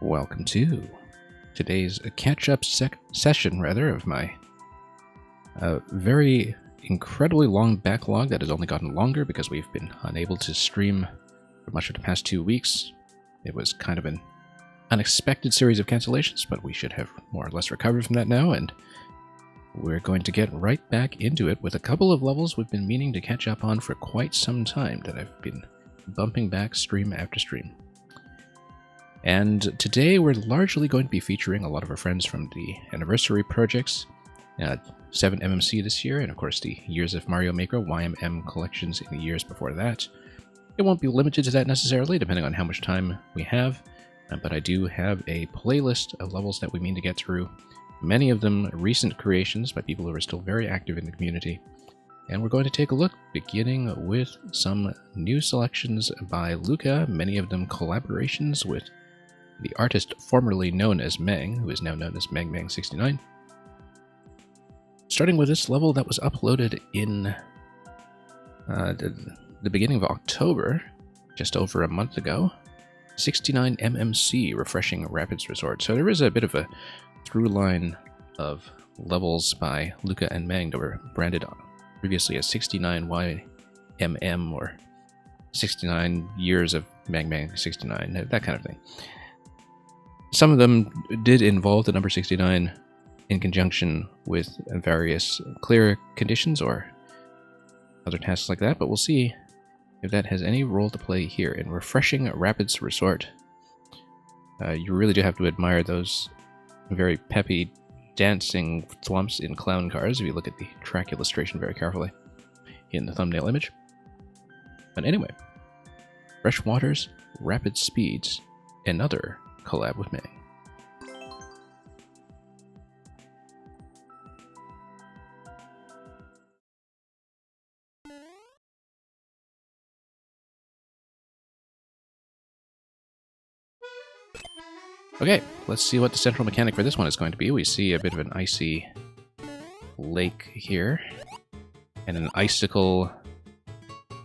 Welcome to today's catch-up session, of my very incredibly long backlog that has only gotten longer because we've been unable to stream for much of the past 2 weeks. It was kind of an unexpected series of cancellations, but we should have more or less recovered from that now, and we're going to get right back into it with a couple of levels we've been meaning to catch up on for quite some time that I've been bumping back stream after stream. And today we're largely going to be featuring a lot of our friends from the anniversary projects, 7MMC this year, and of course the Years of Mario Maker YMM collections in the years before that. It won't be limited to that necessarily, depending on how much time we have, but I do have a playlist of levels that we mean to get through, many of them recent creations by people who are still very active in the community. And we're going to take a look, beginning with some new selections by Luca, many of them collaborations with the artist formerly known as Mang, who is now known as MangMang69. Starting with this level that was uploaded in the beginning of October, just over a month ago, 69MMC, Refreshing Rapids Resort. So there is a bit of a through line of levels by Luca and Mang that were branded previously as 69YMM or 69 Years of MangMang69, that kind of thing. Some of them did involve the number 69 in conjunction with various clear conditions or other tasks like that, but we'll see if that has any role to play here in Refreshing Rapids Resort. You really do have to admire those very peppy dancing thwomps in clown cars if you look at the track illustration very carefully in the thumbnail image. But anyway, Fresh Waters, Rapid Speeds, another collab with Mang. Okay, let's see what the central mechanic for this one is going to be. We see a bit of an icy lake here, and an icicle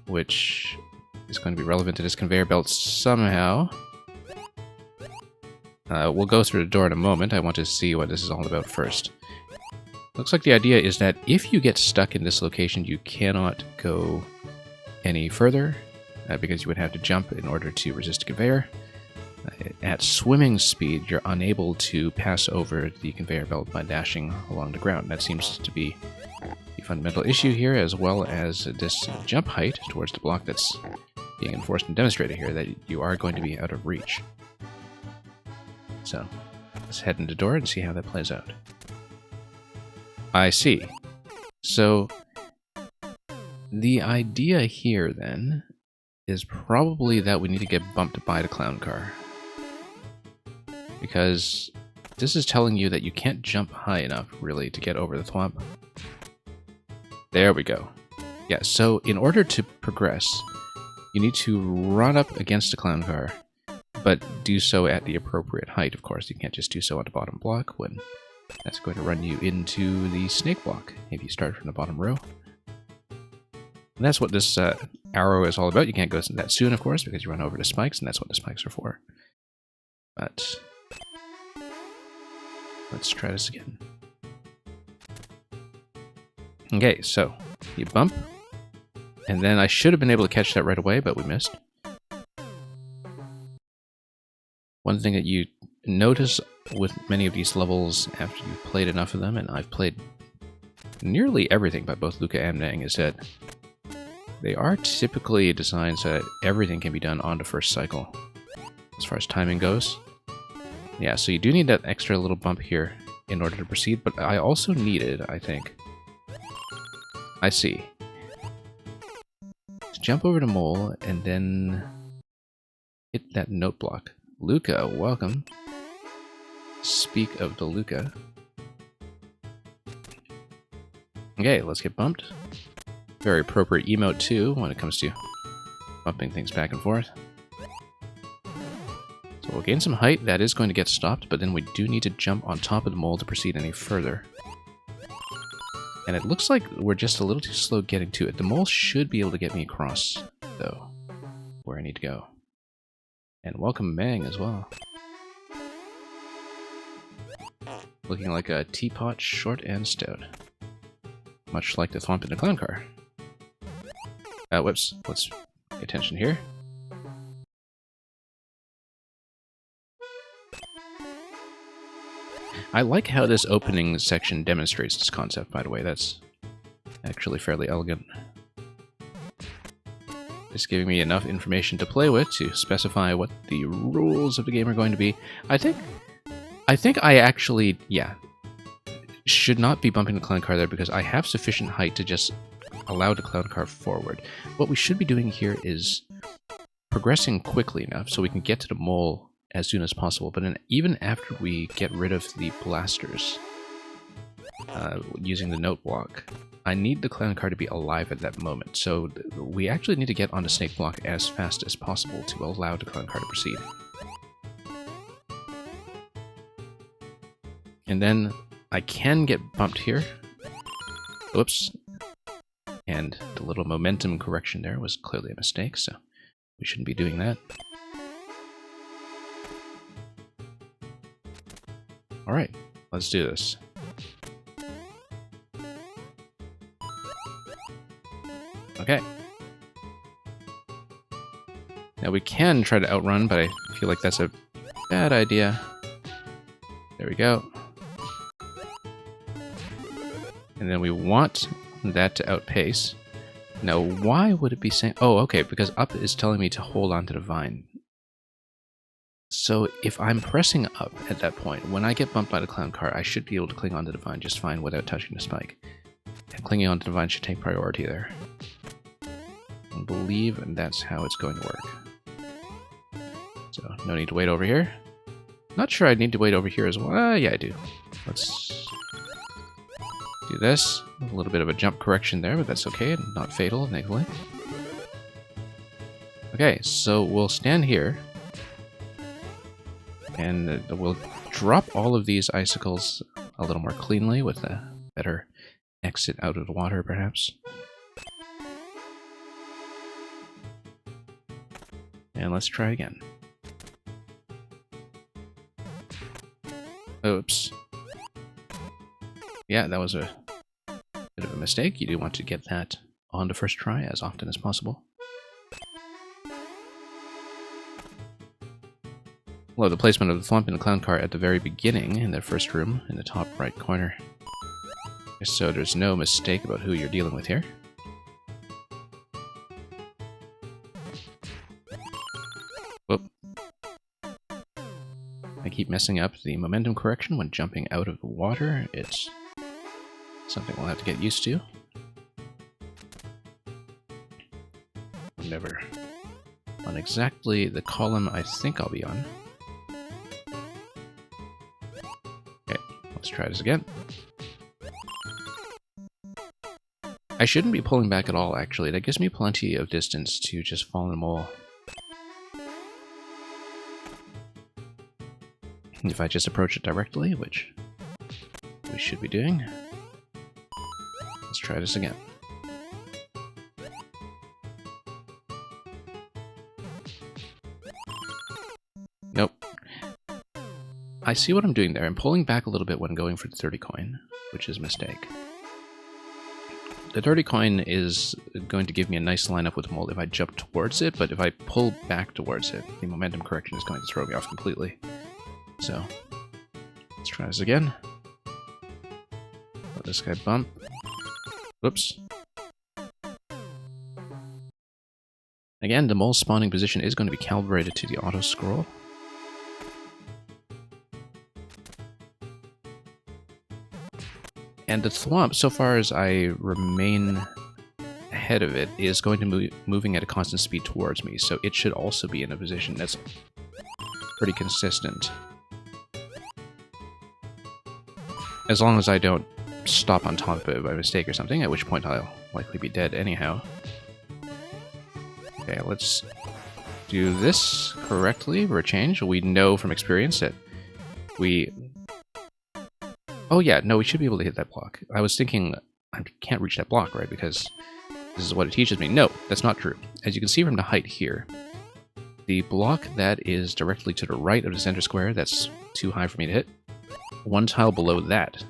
which is going to be relevant to this conveyor belt somehow. We'll go through the door in a moment. I want to see what this is all about first. Looks like the idea is that if you get stuck in this location, you cannot go any further, because you would have to jump in order to resist a conveyor. At swimming speed, you're unable to pass over the conveyor belt by dashing along the ground. That seems to be the fundamental issue here, as well as this jump height towards the block that's being enforced and demonstrated here, that you are going to be out of reach. So, let's head into the door and see how that plays out. I see. So, the idea here, then, is probably that we need to get bumped by the clown car. Because this is telling you that you can't jump high enough, really, to get over the thwomp. There we go. Yeah, so in order to progress, you need to run up against the clown car, but do so at the appropriate height, of course. You can't just do so on the bottom block when that's going to run you into the snake block if you start from the bottom row. And that's what this arrow is all about. You can't go that soon, of course, because you run over the spikes, and that's what the spikes are for. But let's try this again. Okay, so you bump, and then I should have been able to catch that right away, but we missed. One thing that you notice with many of these levels after you've played enough of them, and I've played nearly everything by both Luca and Mang, is that they are typically designed so that everything can be done on the first cycle, as far as timing goes. Yeah, so you do need that extra little bump here in order to proceed, but I also needed, I think... I see. To jump over the mole and then hit that note block. Luca, welcome. Speak of the Luca. Okay, let's get bumped. Very appropriate emote too when it comes to bumping things back and forth. So we'll gain some height. That is going to get stopped, but then we do need to jump on top of the mole to proceed any further. And it looks like we're just a little too slow getting to it. The mole should be able to get me across, though, where I need to go. And welcome Mang as well. Looking like a teapot, short and stout. Much like the Thwomp in the clown car. Whoops. Let's pay attention here. I like how this opening section demonstrates this concept, by the way. That's actually fairly elegant. It's giving me enough information to play with to specify what the rules of the game are going to be. I think I actually, yeah, should not be bumping the clown car there because I have sufficient height to just allow the clown car forward. What we should be doing here is progressing quickly enough so we can get to the mole as soon as possible, but then even after we get rid of the blasters using the note block, I need the clown car to be alive at that moment, so we actually need to get on the snake block as fast as possible to allow the clown car to proceed. And then I can get bumped here. Whoops. And the little momentum correction there was clearly a mistake, so we shouldn't be doing that. Alright, let's do this. Okay. Now we can try to outrun, but I feel like that's a bad idea. There we go. And then we want that to outpace. Now, why would it be saying... Oh, okay, because up is telling me to hold on to the vine. So if I'm pressing up at that point, when I get bumped by the clown car, I should be able to cling onto the vine just fine without touching the spike. And clinging onto the vine should take priority there. I believe that's how it's going to work. So, no need to wait over here. Not sure I need to wait over here as well. Yeah, I do. Let's do this. A little bit of a jump correction there, but that's okay. Not fatal, thankfully. Okay, so we'll stand here. And we'll drop all of these icicles a little more cleanly with a better exit out of the water, perhaps. And let's try again. Oops. Yeah, that was a bit of a mistake. You do want to get that on the first try as often as possible. Well, the placement of the Thwomp in the clown car at the very beginning in the first room in the top right corner. So there's no mistake about who you're dealing with here. Whoop. I keep messing up the momentum correction when jumping out of the water. It's something we'll have to get used to. I'm never on exactly the column I think I'll be on. Okay, let's try this again. I shouldn't be pulling back at all, actually. That gives me plenty of distance to just fall in the mole. If I just approach it directly, which we should be doing. Let's try this again. Nope. I see what I'm doing there. I'm pulling back a little bit when going for the 30 coin, which is a mistake. The 30 coin is going to give me a nice lineup with the mole if I jump towards it, but if I pull back towards it, the momentum correction is going to throw me off completely. So, let's try this again. Let this guy bump. Whoops. Again, the mole spawning position is going to be calibrated to the auto scroll. And the Thwomp, so far as I remain ahead of it, is going to moving at a constant speed towards me, so it should also be in a position that's pretty consistent. As long as I don't stop on top of it by mistake or something, at which point I'll likely be dead anyhow. Okay, let's do this correctly for a change. We know from experience that we... Oh yeah, no, we should be able to hit that block. I was thinking, I can't reach that block, right? Because this is what it teaches me. No, that's not true. As you can see from the height here, the block that is directly to the right of the center square, that's too high for me to hit, one tile below that,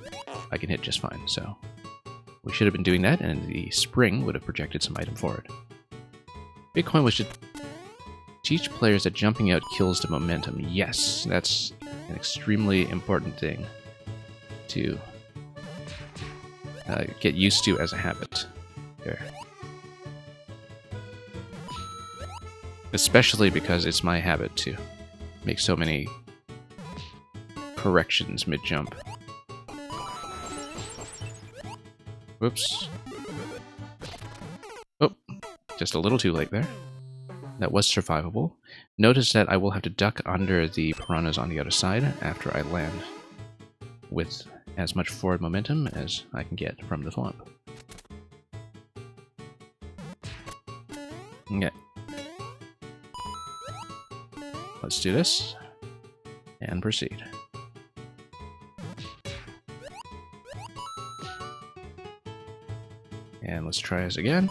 I can hit just fine. So we should have been doing that, and the spring would have projected some item forward. Bitcoin was just teach players that jumping out kills the momentum. Yes, that's an extremely important thing to get used to as a habit. There. Especially because it's my habit to make so many corrections mid-jump. Whoops. Oh, just a little too late there. That was survivable. Notice that I will have to duck under the piranhas on the other side after I land with as much forward momentum as I can get from the thwomp. Okay. Let's do this and proceed. And let's try this again.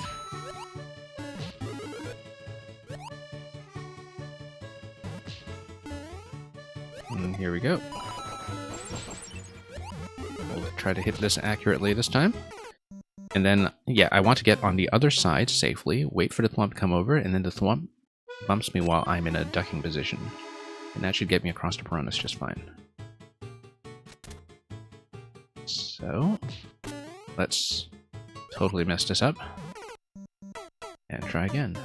And here we go. We'll try to hit this accurately this time. And then, yeah, I want to get on the other side safely, wait for the thwomp to come over, and then the thwomp bumps me while I'm in a ducking position. And that should get me across the piranhas just fine. So, let's totally mess this up. And try again.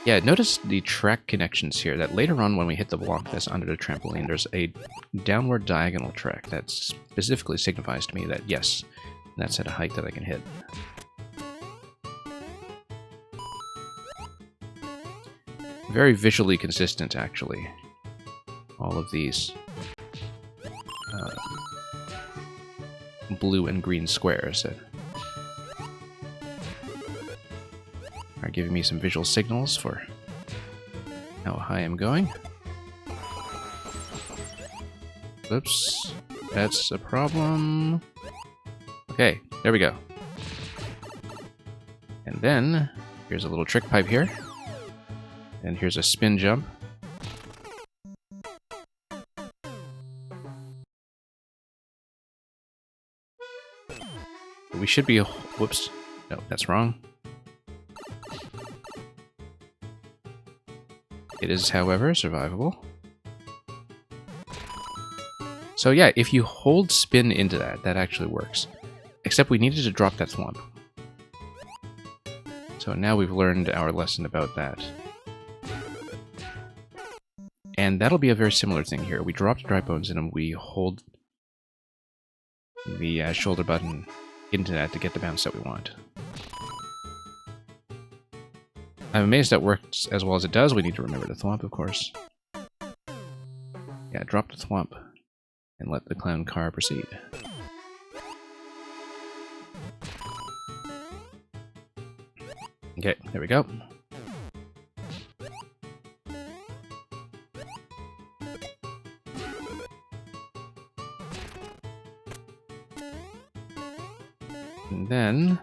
Yeah, notice the track connections here, that later on when we hit the block that's under the trampoline, there's a downward diagonal track that specifically signifies to me that, yes, that's at a height that I can hit. Very visually consistent, actually. All of these blue and green squares that are giving me some visual signals for how high I'm going. Oops, that's a problem. Okay, there we go. And then, here's a little trick pipe here. And here's a spin jump. We should be... Whoops. No, that's wrong. It is, however, survivable. So yeah, if you hold spin into that, that actually works. Except we needed to drop that thwomp. So now we've learned our lesson about that. And that'll be a very similar thing here. We drop the dry bones in and we hold the shoulder button into that to get the bounce that we want. I'm amazed that works as well as it does. We need to remember the thwomp, of course. Yeah, drop the thwomp and let the clown car proceed. Okay, there we go. And then,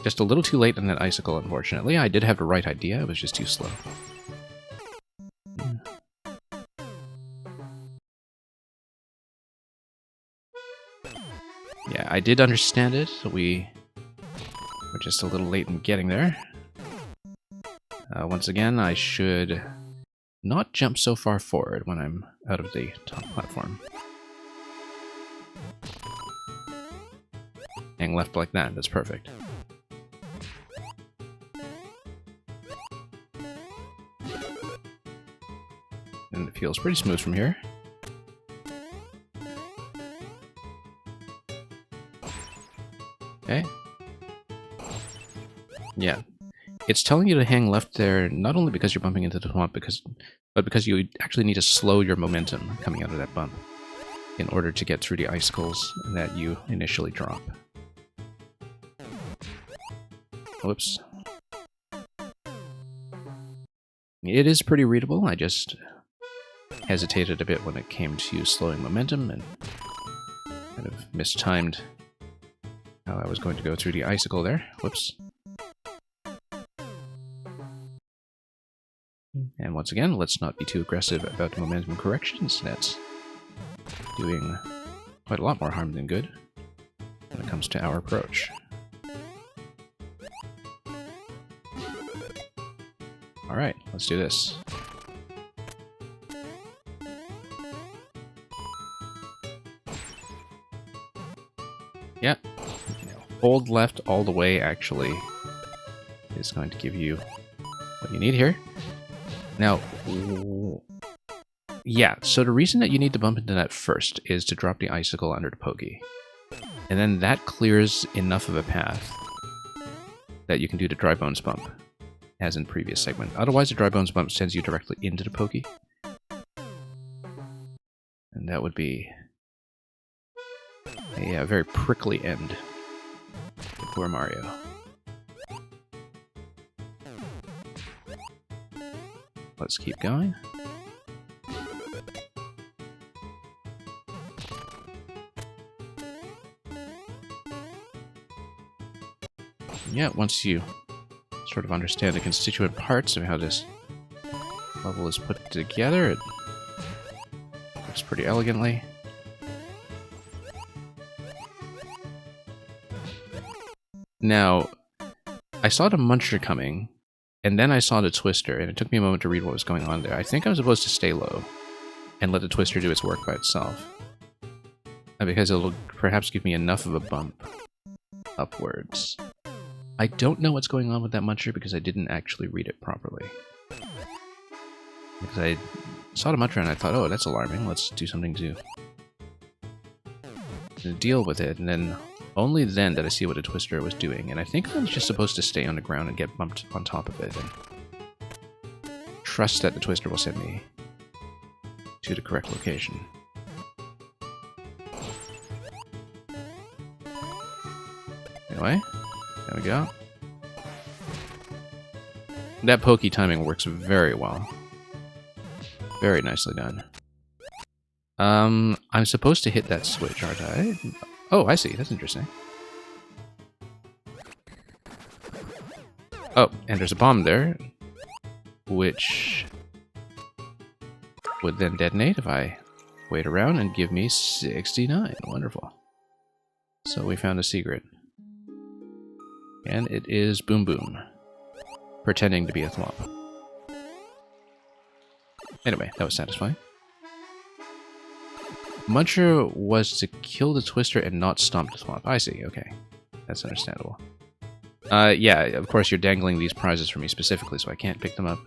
just a little too late on that icicle, unfortunately. I did have the right idea, it was just too slow. Yeah, I did understand it. We were just a little late in getting there. Once again, I should not jump so far forward when I'm out of the top platform. Hang left like that, that's perfect. And it feels pretty smooth from here. Okay. Yeah. It's telling you to hang left there, not only because you're bumping into the thwomp, but because you actually need to slow your momentum coming out of that bump in order to get through the icicles that you initially drop. Whoops. It is pretty readable, I just hesitated a bit when it came to slowing momentum and kind of mistimed how I was going to go through the icicle there. Whoops. And once again, let's not be too aggressive about the momentum corrections. That's doing quite a lot more harm than good when it comes to our approach. Alright, let's do this. Yeah. Hold left all the way actually is going to give you what you need here. Now, yeah, so the reason that you need to bump into that first is to drop the icicle under the pokey. And then that clears enough of a path that you can do the dry bones bump, as in previous segment. Otherwise, the dry bones bump sends you directly into the pokey. And that would be a very prickly end for poor Mario. Let's keep going. Yeah, once you sort of understand the constituent parts of how this level is put together, it looks pretty elegantly. Now, I saw the Muncher coming, and then I saw the Twister, and it took me a moment to read what was going on there. I think I'm supposed to stay low and let the Twister do its work by itself, because it'll perhaps give me enough of a bump upwards. I don't know what's going on with that Muncher because I didn't actually read it properly. Because I saw the Muncher and I thought, oh, that's alarming, let's do something to deal with it, and then only then did I see what a Twister was doing, and I think I'm just supposed to stay on the ground and get bumped on top of it, and trust that the Twister will send me to the correct location. Anyway, there we go. That pokey timing works very well. Very nicely done. I'm supposed to hit that switch, aren't I? Oh, I see. That's interesting. Oh, and there's a bomb there, which would then detonate if I wait around and give me 69. Wonderful. So we found a secret. And it is Boom Boom, pretending to be a Thwomp. Anyway, that was satisfying. Muncher was to kill the Twister and not stomp the Thwomp. I see, okay. That's understandable. Yeah, of course you're dangling these prizes for me specifically, so I can't pick them up.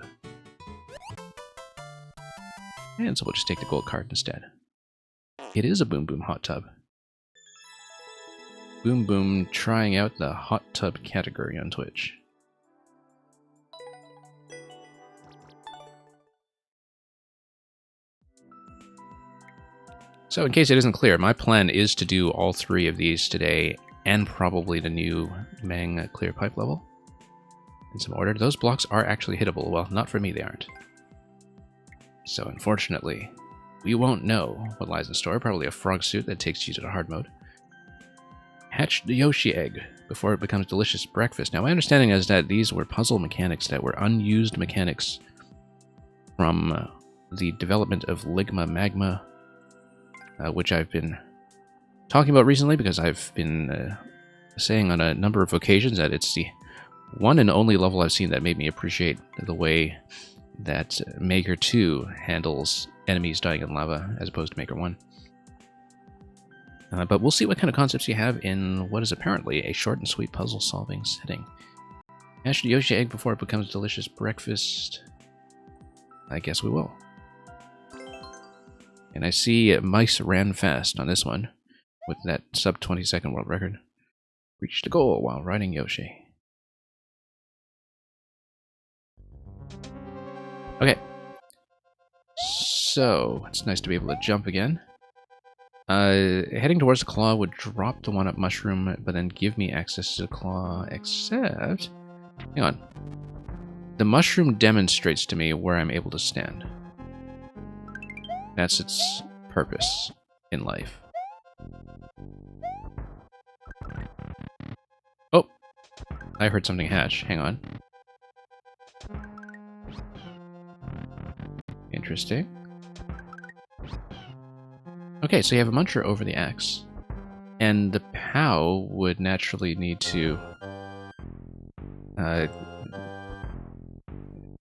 And so we'll just take the gold card instead. It is a Boom Boom hot tub. Boom Boom trying out the hot tub category on Twitch. So in case it isn't clear, my plan is to do all three of these today, and probably the new Mang clear pipe level in some order. Those blocks are actually hittable. Well, not for me, they aren't. So unfortunately, we won't know what lies in store. Probably a frog suit that takes you to the hard mode. Hatch the Yoshi egg before it becomes delicious breakfast. Now my understanding is that these were puzzle mechanics that were unused mechanics from the development of Ligma Magma, which I've been talking about recently because I've been saying on a number of occasions that it's the one and only level I've seen that made me appreciate the way that Maker 2 handles enemies dying in lava as opposed to Maker 1. But we'll see what kind of concepts you have in what is apparently a short and sweet puzzle-solving setting. Hash the Yoshi egg before it becomes delicious breakfast. I guess we will. And I see Mice ran fast on this one with that sub 20-second world record. Reached the goal while riding Yoshi. Okay. So, it's nice to be able to jump again. Heading towards the claw would drop the one-up mushroom, but then give me access to the claw, except... Hang on. The mushroom demonstrates to me where I'm able to stand. That's its purpose in life. Oh! I heard something hatch. Hang on. Interesting. Okay, so you have a muncher over the axe. And the POW would naturally need to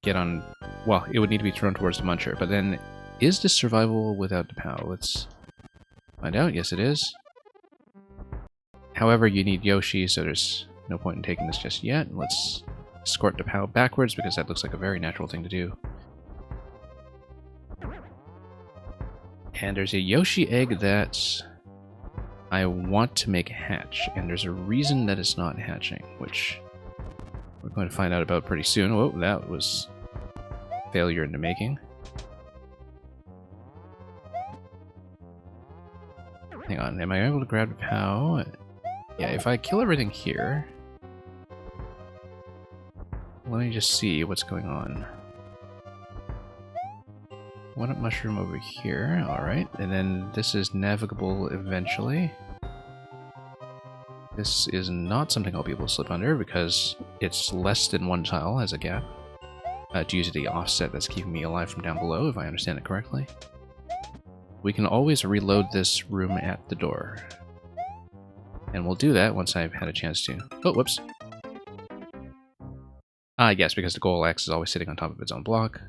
get on... Well, it would need to be thrown towards the muncher. But then, is this survivable without the POW? Let's find out. Yes, it is. However, you need Yoshi, so there's no point in taking this just yet. Let's escort the POW backwards, because that looks like a very natural thing to do. And there's a Yoshi egg that I want to make hatch, and there's a reason that it's not hatching, which we're going to find out about pretty soon. Oh, that was failure in the making. Hang on, am I able to grab the POW? Yeah, if I kill everything here... Let me just see what's going on. One up mushroom over here, alright. And then this is navigable eventually. This is not something I'll be able to slip under because it's less than one tile as a gap. Due to the offset that's keeping me alive from down below, if I understand it correctly. We can always reload this room at the door. And we'll do that once I've had a chance to... Oh, whoops. Yes, because the goal X is always sitting on top of its own block.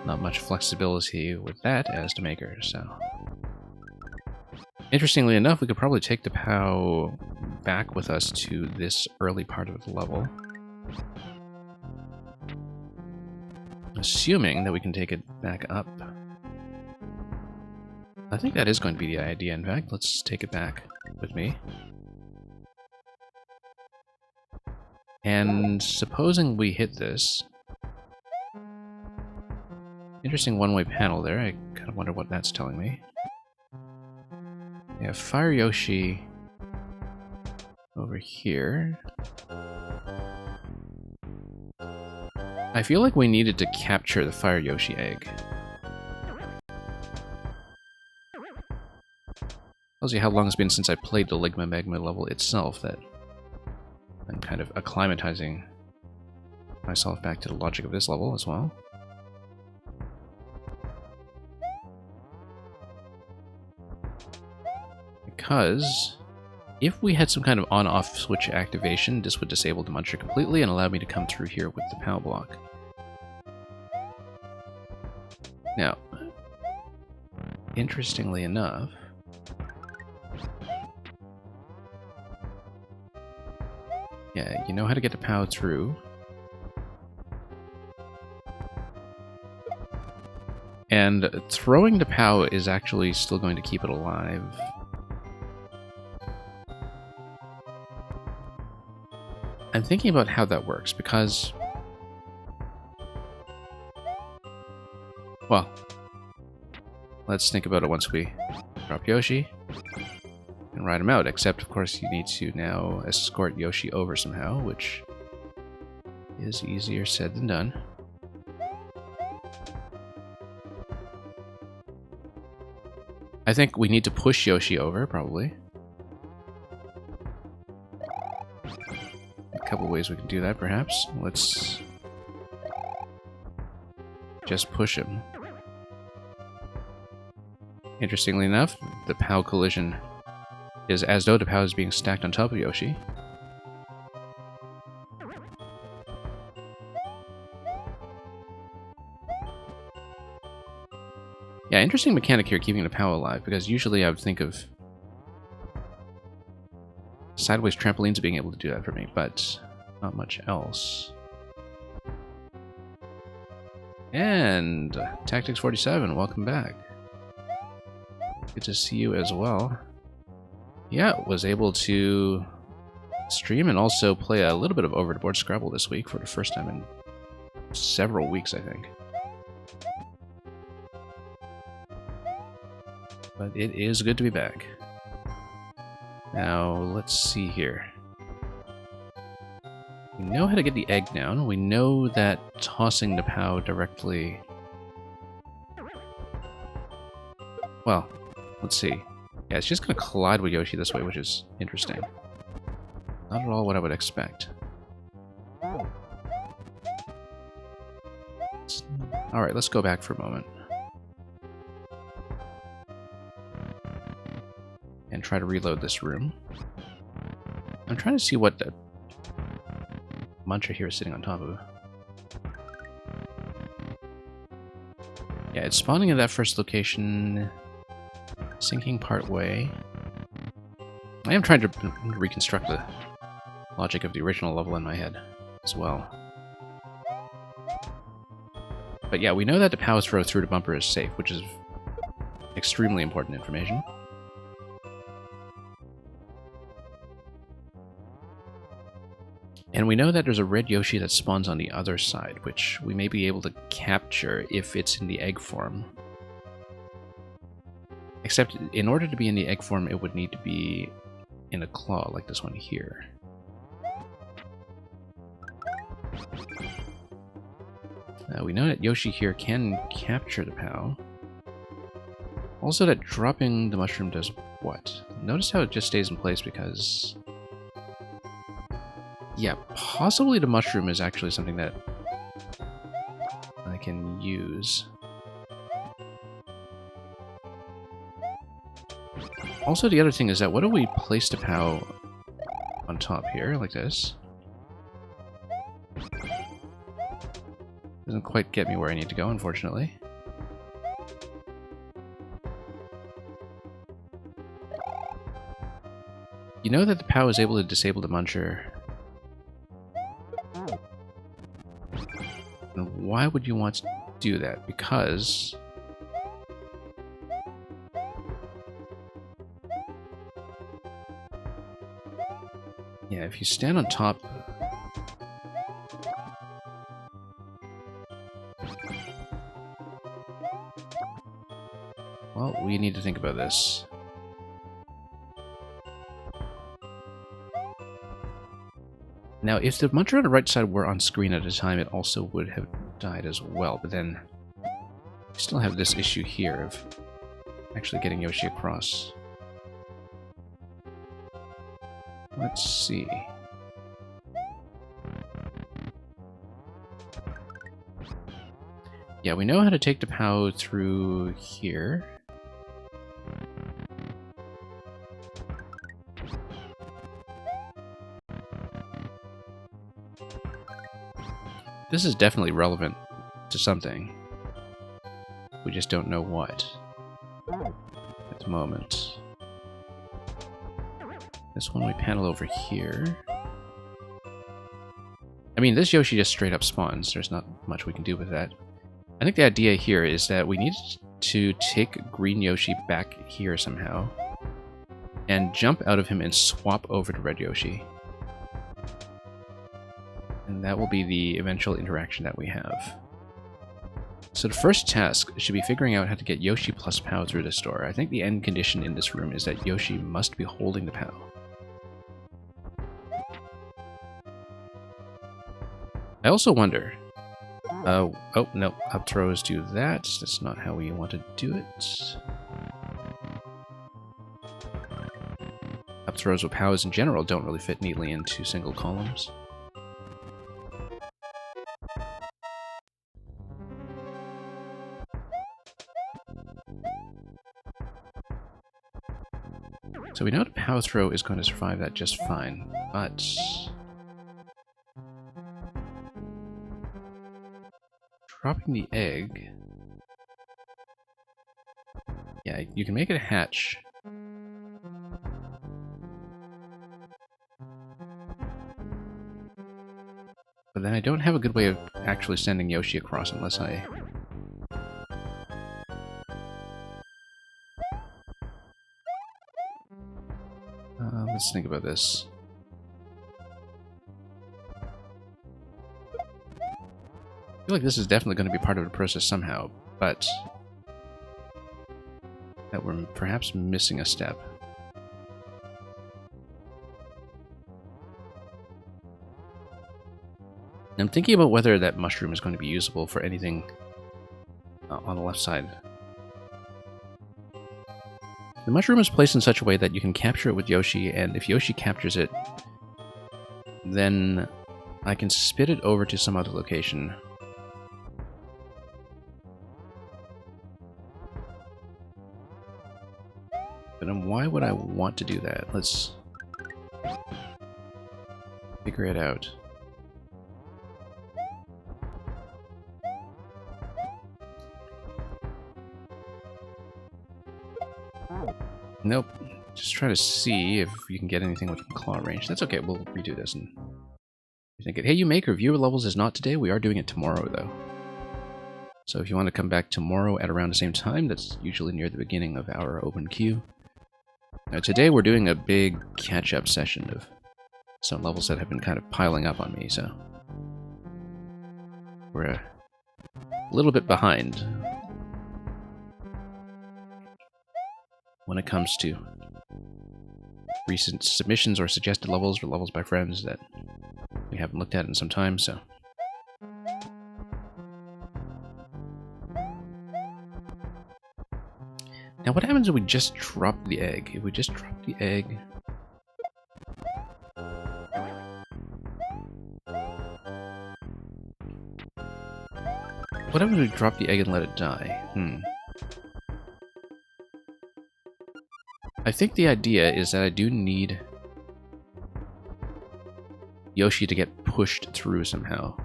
Not much flexibility with that as the maker, so... Interestingly enough, we could probably take the POW back with us to this early part of the level. Assuming that we can take it back up. I think that is going to be the idea, in fact. Let's take it back with me. And supposing we hit this... Interesting one-way panel there. I kind of wonder what that's telling me. We have Fire Yoshi over here. I feel like we needed to capture the Fire Yoshi egg. Tells you how long it's been since I played the Ligma Magma level itself, that I'm kind of acclimatizing myself back to the logic of this level as well. Because if we had some kind of on-off switch activation, this would disable the muncher completely and allow me to come through here with the POW block. Now, interestingly enough, yeah, you know how to get the POW through. And throwing the POW is actually still going to keep it alive. I'm thinking about how that works, because... Well, let's think about it once we drop Yoshi and ride him out, except of course you need to now escort Yoshi over somehow, which is easier said than done. I think we need to push Yoshi over, probably. A couple ways we can do that, perhaps. Let's just push him. Interestingly enough, the POW collision is as though the POW is being stacked on top of Yoshi. Yeah, interesting mechanic here, keeping the POW alive, because usually I would think of sideways trampolines being able to do that for me, but not much else. And Tactics 47, welcome back. Good to see you as well. Yeah, was able to stream and also play a little bit of Over the Board Scrabble this week for the first time in several weeks, I think. But it is good to be back. Now, let's see here. We know how to get the egg down. We know that tossing the POW directly... Well, let's see. Yeah, it's just going to collide with Yoshi this way, which is interesting. Not at all what I would expect. Alright, let's go back for a moment. And try to reload this room. I'm trying to see what the Muncher here is sitting on top of. Yeah, it's spawning at that first location, sinking part way. I am trying to reconstruct the logic of the original level in my head as well. But yeah, we know that the power throw through the bumper is safe, which is extremely important information. And we know that there's a red Yoshi that spawns on the other side, which we may be able to capture if it's in the egg form. Except, in order to be in the egg form, it would need to be in a claw, like this one here. We know that Yoshi here can capture the POW. Also that dropping the mushroom does what? Notice how it just stays in place because... yeah, possibly the mushroom is actually something that I can use. Also, the other thing is that what if we place the POW on top here, like this? Doesn't quite get me where I need to go, unfortunately. You know that the POW is able to disable the Muncher. And why would you want to do that? Because... yeah, if you stand on top... well, we need to think about this. Now, if the Muncher on the right side were on screen at the time, it also would have died as well, but then we still have this issue here of actually getting Yoshi across. Let's see. Yeah, we know how to take the POW through here. This is definitely relevant to something. We just don't know what at the moment. This one we panel over here. I mean, this Yoshi just straight up spawns. There's not much we can do with that. I think the idea here is that we need to take Green Yoshi back here somehow and jump out of him and swap over to Red Yoshi. And that will be the eventual interaction that we have. So the first task should be figuring out how to get Yoshi plus POW through this door. I think the end condition in this room is that Yoshi must be holding the POW. I also wonder... oh, no, up throws do that. That's not how we want to do it. Up throws with POWs in general don't really fit neatly into single columns. So we know the POW throw is going to survive that just fine, but... dropping the egg... yeah, you can make it a hatch. But then I don't have a good way of actually sending Yoshi across unless I... let's think about this. I feel like this is definitely going to be part of the process somehow, but that we're perhaps missing a step. I'm thinking about whether that mushroom is going to be usable for anything on the left side. The mushroom is placed in such a way that you can capture it with Yoshi, and if Yoshi captures it, then I can spit it over to some other location. But then why would I want to do that? Let's figure it out. Nope. Just try to see if you can get anything within claw range. That's okay, we'll redo this and think it. Hey, you maker, viewer levels is not today. We are doing it tomorrow, though. So if you want to come back tomorrow at around the same time, that's usually near the beginning of our open queue. Now, today we're doing a big catch-up session of some levels that have been kind of piling up on me, so we're a little bit behind when it comes to recent submissions or suggested levels or levels by friends that we haven't looked at in some time, so. Now what happens if we just drop the egg? If we just drop the egg... What happens if we drop the egg and let it die? I think the idea is that I do need Yoshi to get pushed through somehow.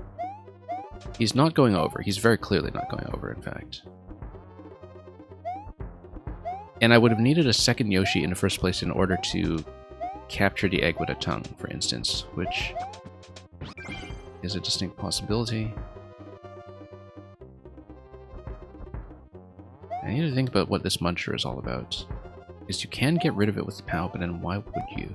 He's not going over. He's very clearly not going over, in fact. And I would have needed a second Yoshi in the first place in order to capture the egg with a tongue, for instance, which is a distinct possibility. I need to think about what this muncher is all about. Because you can get rid of it with the POW, but then why would you?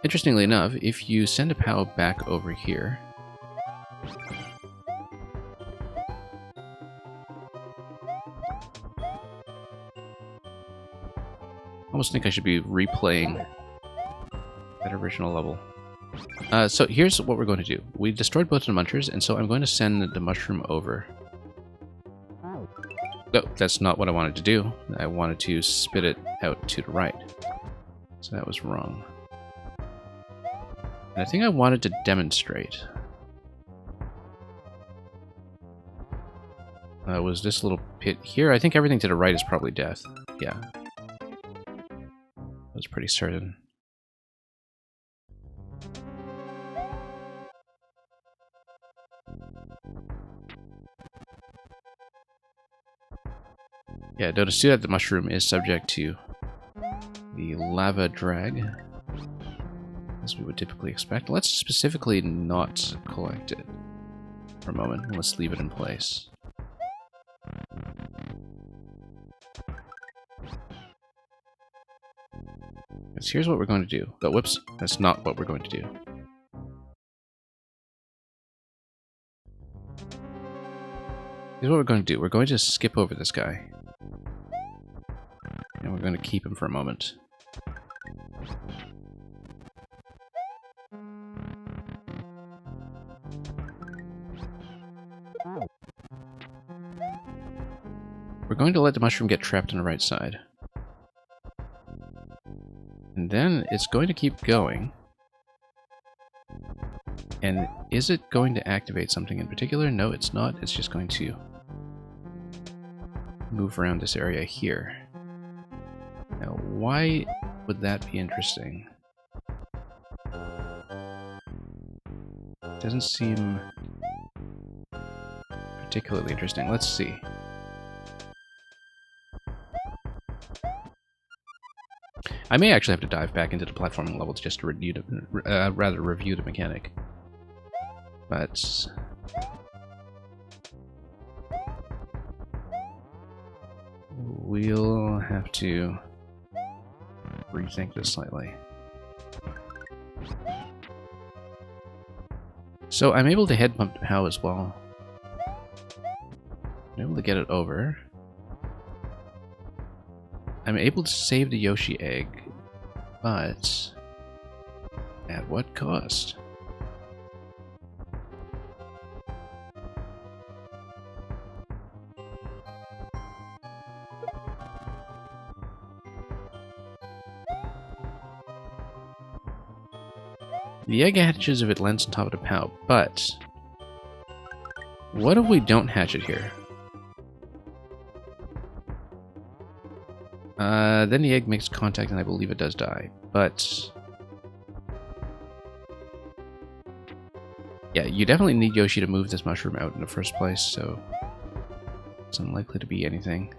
Interestingly enough, if you send a POW back over here, I almost think I should be replaying that original level. So here's what we're going to do. We destroyed both of the munchers, and so I'm going to send the mushroom over. No, that's not what I wanted to do. I wanted to spit it out to the right. So that was wrong. And I think I wanted to demonstrate. Was this little pit here? I think everything to the right is probably death. Yeah. I was pretty certain. Yeah, notice too that the mushroom is subject to the lava drag, as we would typically expect. Let's specifically not collect it for a moment. Let's leave it in place. Because here's what we're going to do. Oh, whoops, that's not what we're going to do. Here's what we're going to do. We're going to skip over this guy. And we're going to keep him for a moment. We're going to let the mushroom get trapped on the right side. And then it's going to keep going. And is it going to activate something in particular? No, it's not. It's just going to move around this area here. Now, why would that be interesting? Doesn't seem particularly interesting. Let's see. I may actually have to dive back into the platforming levels just to review the mechanic. But we'll have to rethink this slightly. So I'm able to head bump the POW as well. I'm able to get it over. I'm able to save the Yoshi egg, but at what cost? The egg hatches if it lands on top of the POW, but What if we don't hatch it here? Then the egg makes contact and I believe it does die. But... yeah, you definitely need Yoshi to move this mushroom out in the first place, so... it's unlikely to be anything.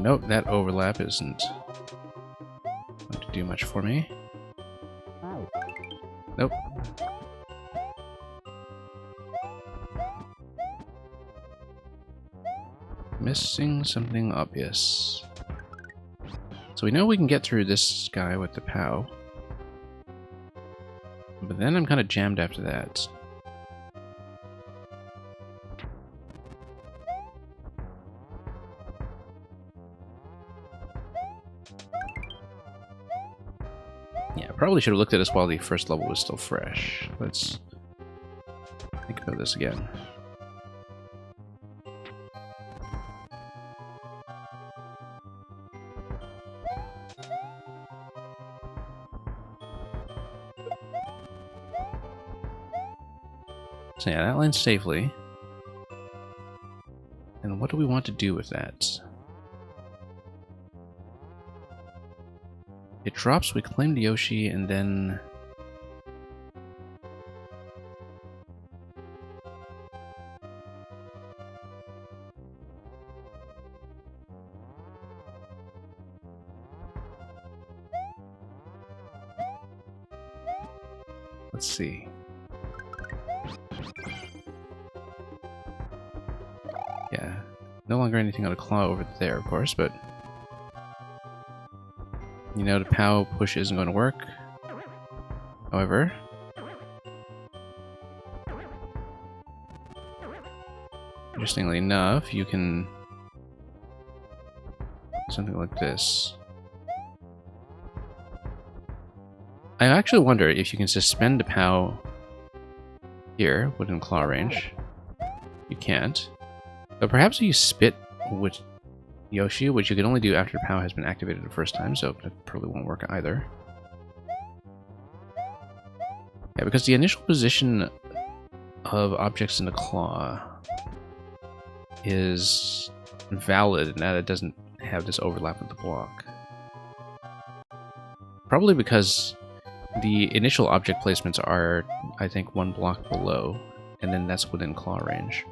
Nope, that overlap isn't going to do much for me. Nope. Missing something obvious. So we know we can get through this guy with the POW. But then I'm kind of jammed after that. Yeah, probably should have looked at this while the first level was still fresh. Let's think about this again. So yeah, that lands safely. And what do we want to do with that? It drops, we claim the Yoshi, and then... let's see. Yeah, no longer anything on a claw over there, of course, but... you know, the POW push isn't going to work. However... interestingly enough, you can... do something like this. I actually wonder if you can suspend the POW here within claw range. You can't. But perhaps if you spit with Yoshi, which you can only do after the POW has been activated the first time, so that probably won't work either. Yeah, because the initial position of objects in the claw is valid in that it doesn't have this overlap with the block. Probably because the initial object placements are, I think, one block below, and then that's within claw range.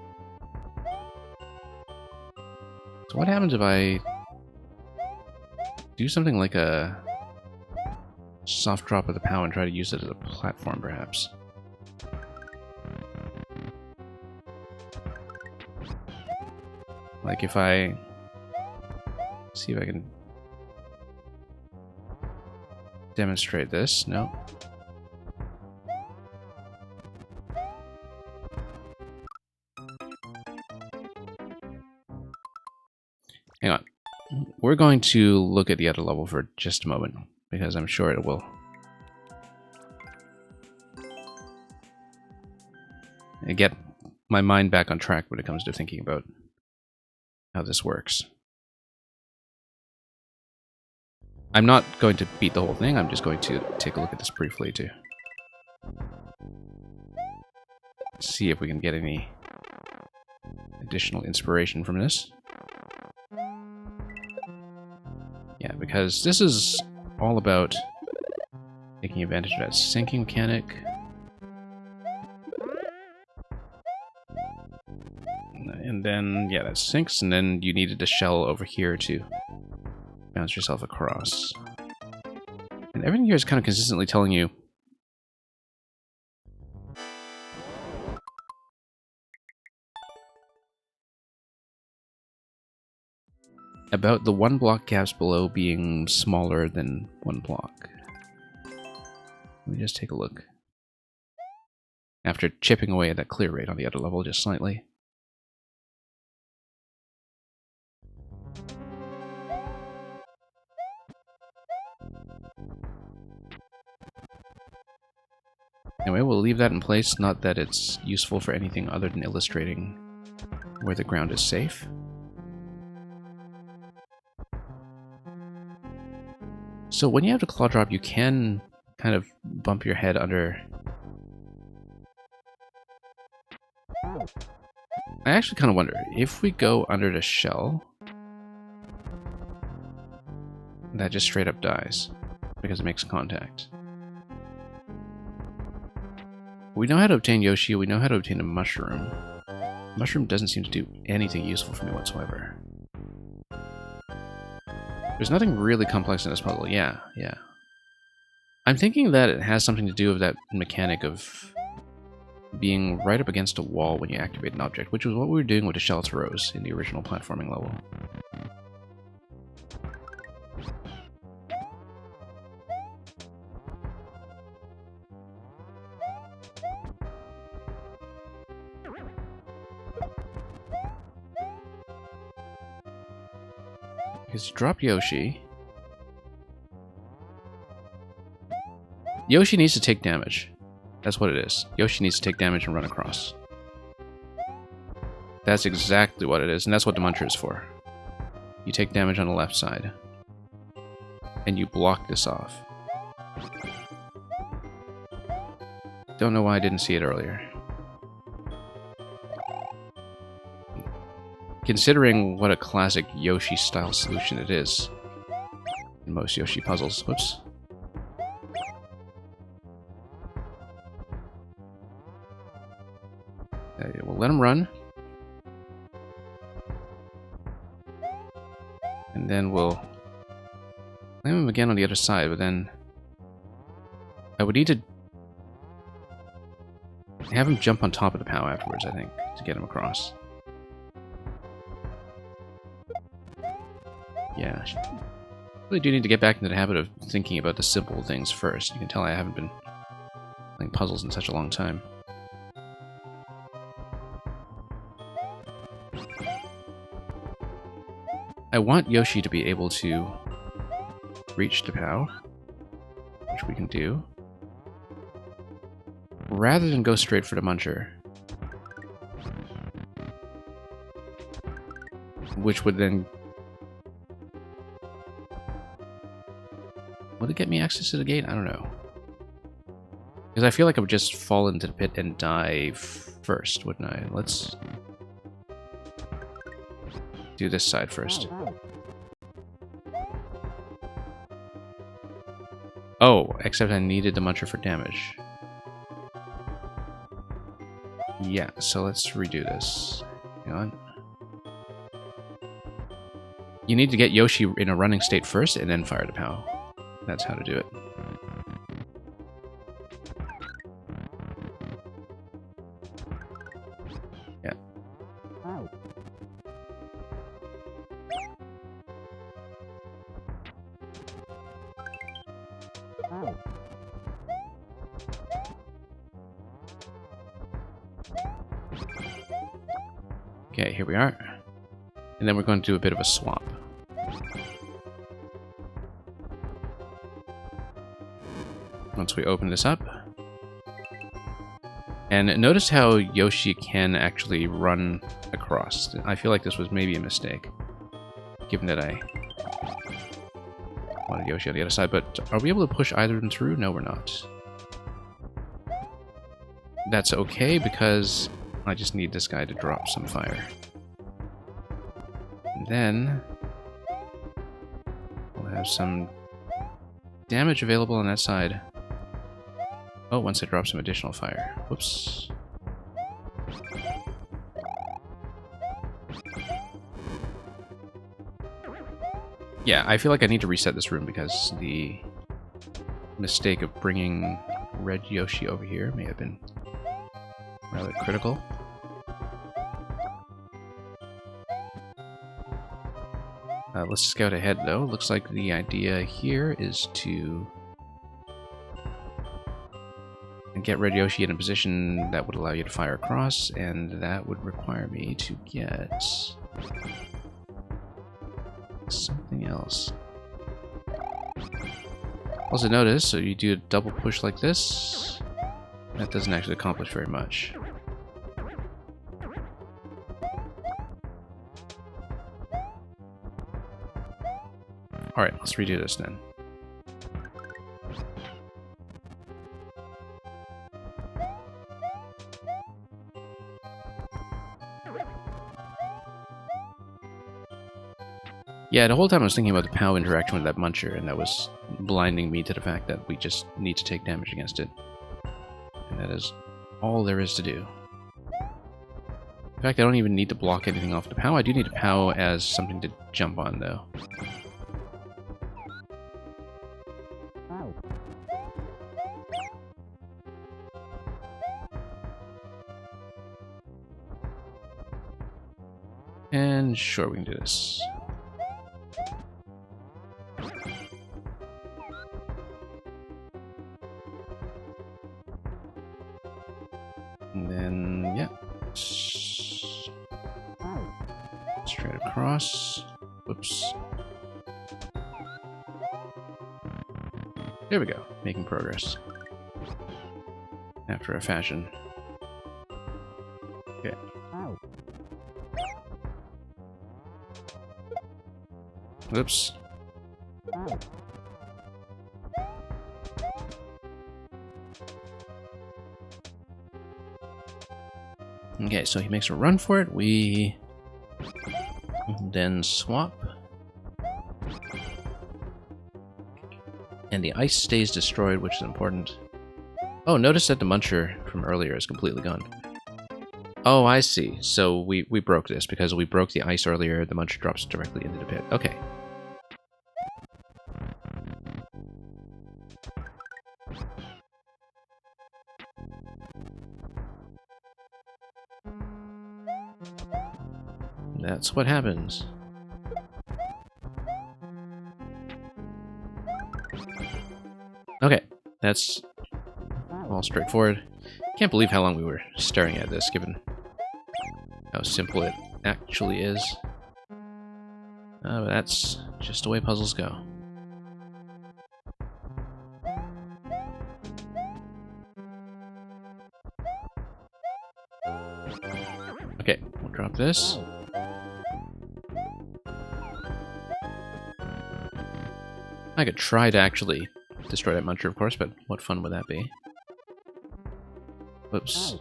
So what happens if I do something like a soft drop of the POW and try to use it as a platform, perhaps? Like if I... see if I can demonstrate this. No. Hang on. We're going to look at the other level for just a moment, because I'm sure it will get my mind back on track when it comes to thinking about how this works. I'm not going to beat the whole thing, I'm just going to take a look at this briefly to see if we can get any additional inspiration from this. Yeah, because this is all about taking advantage of that sinking mechanic. And then, yeah, that sinks, and then you needed a shell over here to bounce yourself across. And everything here is kind of consistently telling you about the one block gaps below being smaller than one block. Let me just take a look. After chipping away at that clear rate on the other level just slightly. Anyway, we'll leave that in place, not that it's useful for anything other than illustrating where the ground is safe. So when you have the claw drop, you can kind of bump your head under. I actually kind of wonder, if we go under the shell, that just straight up dies because it makes contact. We know how to obtain Yoshi, we know how to obtain a mushroom. Mushroom doesn't seem to do anything useful for me whatsoever. There's nothing really complex in this puzzle. Yeah. I'm thinking that it has something to do with that mechanic of being right up against a wall when you activate an object, which was what we were doing with the shell throws in the original platforming level. Because you drop Yoshi. Yoshi needs to take damage. That's what it is. Yoshi needs to take damage and run across. That's exactly what it is, and that's what the Muncher is for. You take damage on the left side. And you block this off. Don't know why I didn't see it earlier. Considering what a classic Yoshi-style solution it is in most Yoshi puzzles. Whoops. We'll let him run. And then we'll claim him again on the other side, but then I would need to have him jump on top of the POW afterwards, I think, to get him across. Yeah, I really do need to get back into the habit of thinking about the simple things first. You can tell I haven't been playing puzzles in such a long time. I want Yoshi to be able to reach the POW, which we can do, rather than go straight for the Muncher, which would then... Would it get me access to the gate? I don't know. Because I feel like I would just fall into the pit and die first, wouldn't I? Let's do this side first. Oh, except I needed the Muncher for damage. Yeah, so let's redo this. Hang on. You need to get Yoshi in a running state first and then fire the POW. That's how to do it. Yeah. Okay, here we are. And then we're going to do a bit of a swap. Once we open this up. And notice how Yoshi can actually run across. I feel like this was maybe a mistake, given that I wanted Yoshi on the other side, but are we able to push either of them through? No, we're not. That's okay, because I just need this guy to drop some fire. And then we'll have some damage available on that side. Oh, once I drop some additional fire. Whoops. Yeah, I feel like I need to reset this room because the mistake of bringing red Yoshi over here may have been rather critical. Let's scout ahead though. Looks like the idea here is to get red Yoshi in a position that would allow you to fire across, and that would require me to get something else. Also notice, so you do a double push like this, That doesn't actually accomplish very much. Alright, let's redo this then. Yeah, the whole time I was thinking about the POW interaction with that Muncher, and that was blinding me to the fact that we just need to take damage against it. And that is all there is to do. In fact, I don't even need to block anything off the POW. I do need a POW as something to jump on, though. And sure, we can do this. And then, yeah. Straight across. Whoops. There we go. Making progress. After a fashion. Okay. Whoops. Okay, so he makes a run for it. We then swap. And the ice stays destroyed, which is important. Oh, notice that the Muncher from earlier is completely gone. Oh, I see. So we broke this. Because we broke the ice earlier, the Muncher drops directly into the pit. Okay. That's what happens. Okay, that's all straightforward. Can't believe how long we were staring at this, given how simple it actually is. But that's just the way puzzles go. Okay, we'll drop this. I could try to actually destroy that Muncher, of course, but what fun would that be? Whoops.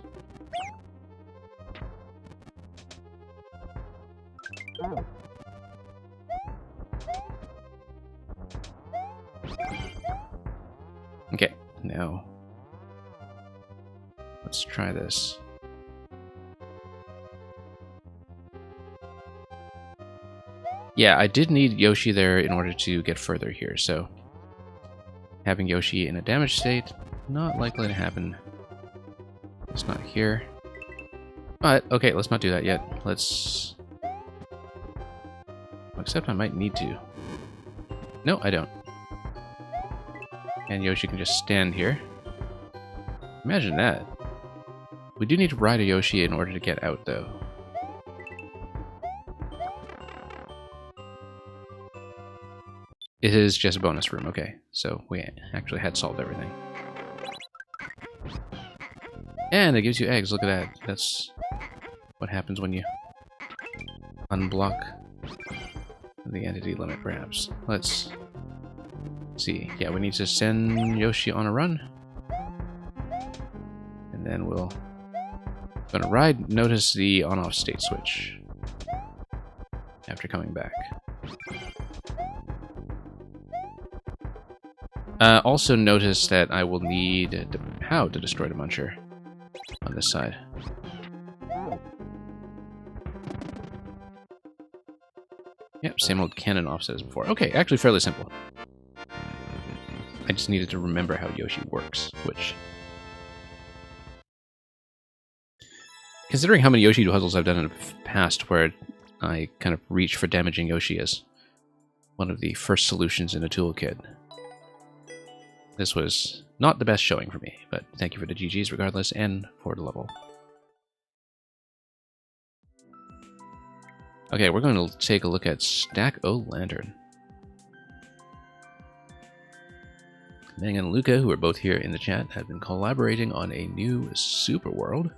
Okay, now let's try this. Yeah, I did need Yoshi there in order to get further here, so having Yoshi in a damaged state, not likely to happen. It's not here. But, okay, let's not do that yet. Let's... Except I might need to. No, I don't. And Yoshi can just stand here. Imagine that. We do need to ride a Yoshi in order to get out, though. It is just a bonus room, okay. So we actually had solved everything. And it gives you eggs, look at that. That's what happens when you unblock the entity limit, perhaps. Let's see. Yeah, we need to send Yoshi on a run. And then we'll... Gonna ride, notice the on-off state switch. After coming back. Also notice that I will need the POW to destroy the Muncher on this side. Yep, same old cannon offset as before. Okay, actually fairly simple. I just needed to remember how Yoshi works, which... Considering how many Yoshi puzzles I've done in the past where I kind of reach for damaging Yoshi as one of the first solutions in a toolkit, this was not the best showing for me, but thank you for the GGs regardless, and for the level. Okay, we're going to take a look at Stack-O Lantern. Mang and Luca, who are both here in the chat, have been collaborating on a new Super World.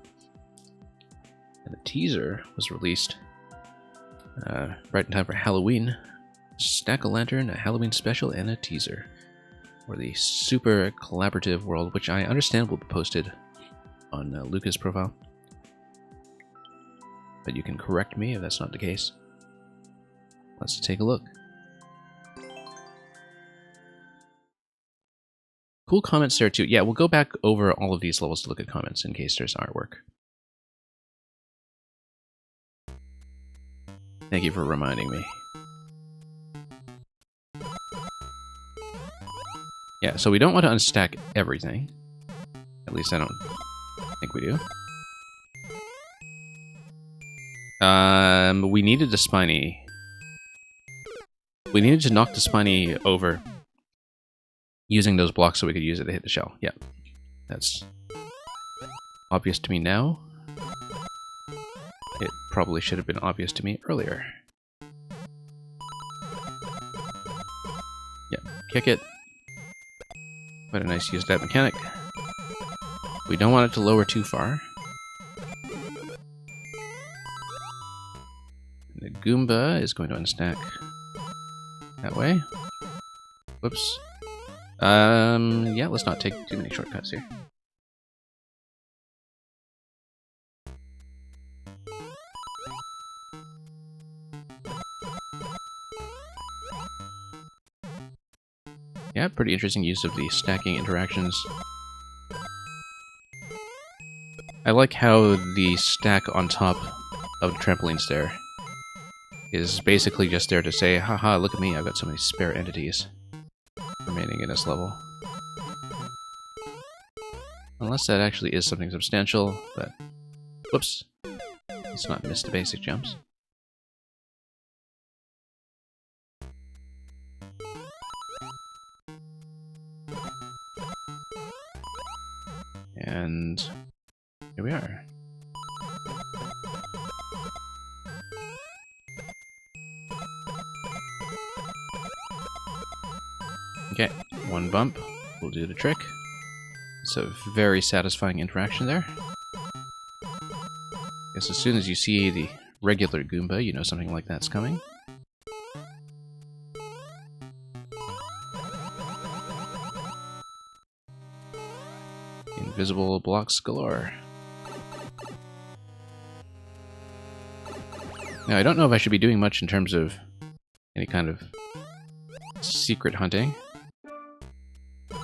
And the teaser was released right in time for Halloween. Stack-o-lantern, a Halloween special, and a teaser for the super collaborative world, which I understand will be posted on Luca's profile. But you can correct me if that's not the case. Let's take a look. Cool comments there too. Yeah, we'll go back over all of these levels to look at comments in case there's artwork. Thank you for reminding me. Yeah, so we don't want to unstack everything. At least I don't think we do. We needed the Spiny. We needed to knock the Spiny over using those blocks so we could use it to hit the shell. Yeah, that's obvious to me now. It probably should have been obvious to me earlier. Yeah, kick it. Quite a nice use of that mechanic. We don't want it to lower too far. The Goomba is going to unstack that way. Whoops. Yeah, let's not take too many shortcuts here. Yeah, pretty interesting use of the stacking interactions. I like how the stack on top of the trampoline stair is basically just there to say, haha, look at me, I've got so many spare entities remaining in this level. Unless that actually is something substantial, but whoops, let's not miss the basic jumps. And here we are. Okay, one bump will do the trick. It's a very satisfying interaction there. Guess as soon as you see the regular Goomba, you know something like that's coming. Invisible blocks galore. Now, I don't know if I should be doing much in terms of any kind of secret hunting.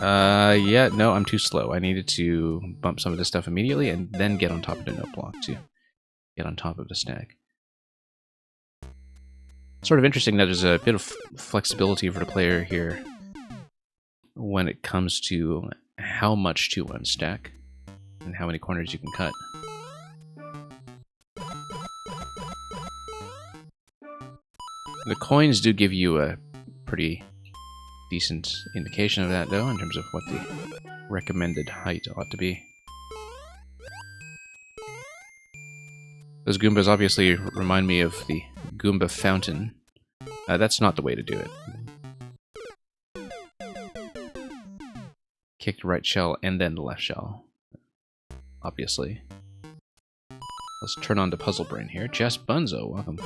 Yeah, no, I'm too slow. I needed to bump some of this stuff immediately and then get on top of the note block to get on top of the stack. Sort of interesting that there's a bit of flexibility for the player here when it comes to how much to unstack and how many corners you can cut. The coins do give you a pretty decent indication of that, though, in terms of what the recommended height ought to be. Those Goombas obviously remind me of the Goomba fountain. That's not the way to do it. Kick the right shell and then the left shell. Obviously. Let's turn on to Puzzle Brain here. Jess Bunzo, welcome.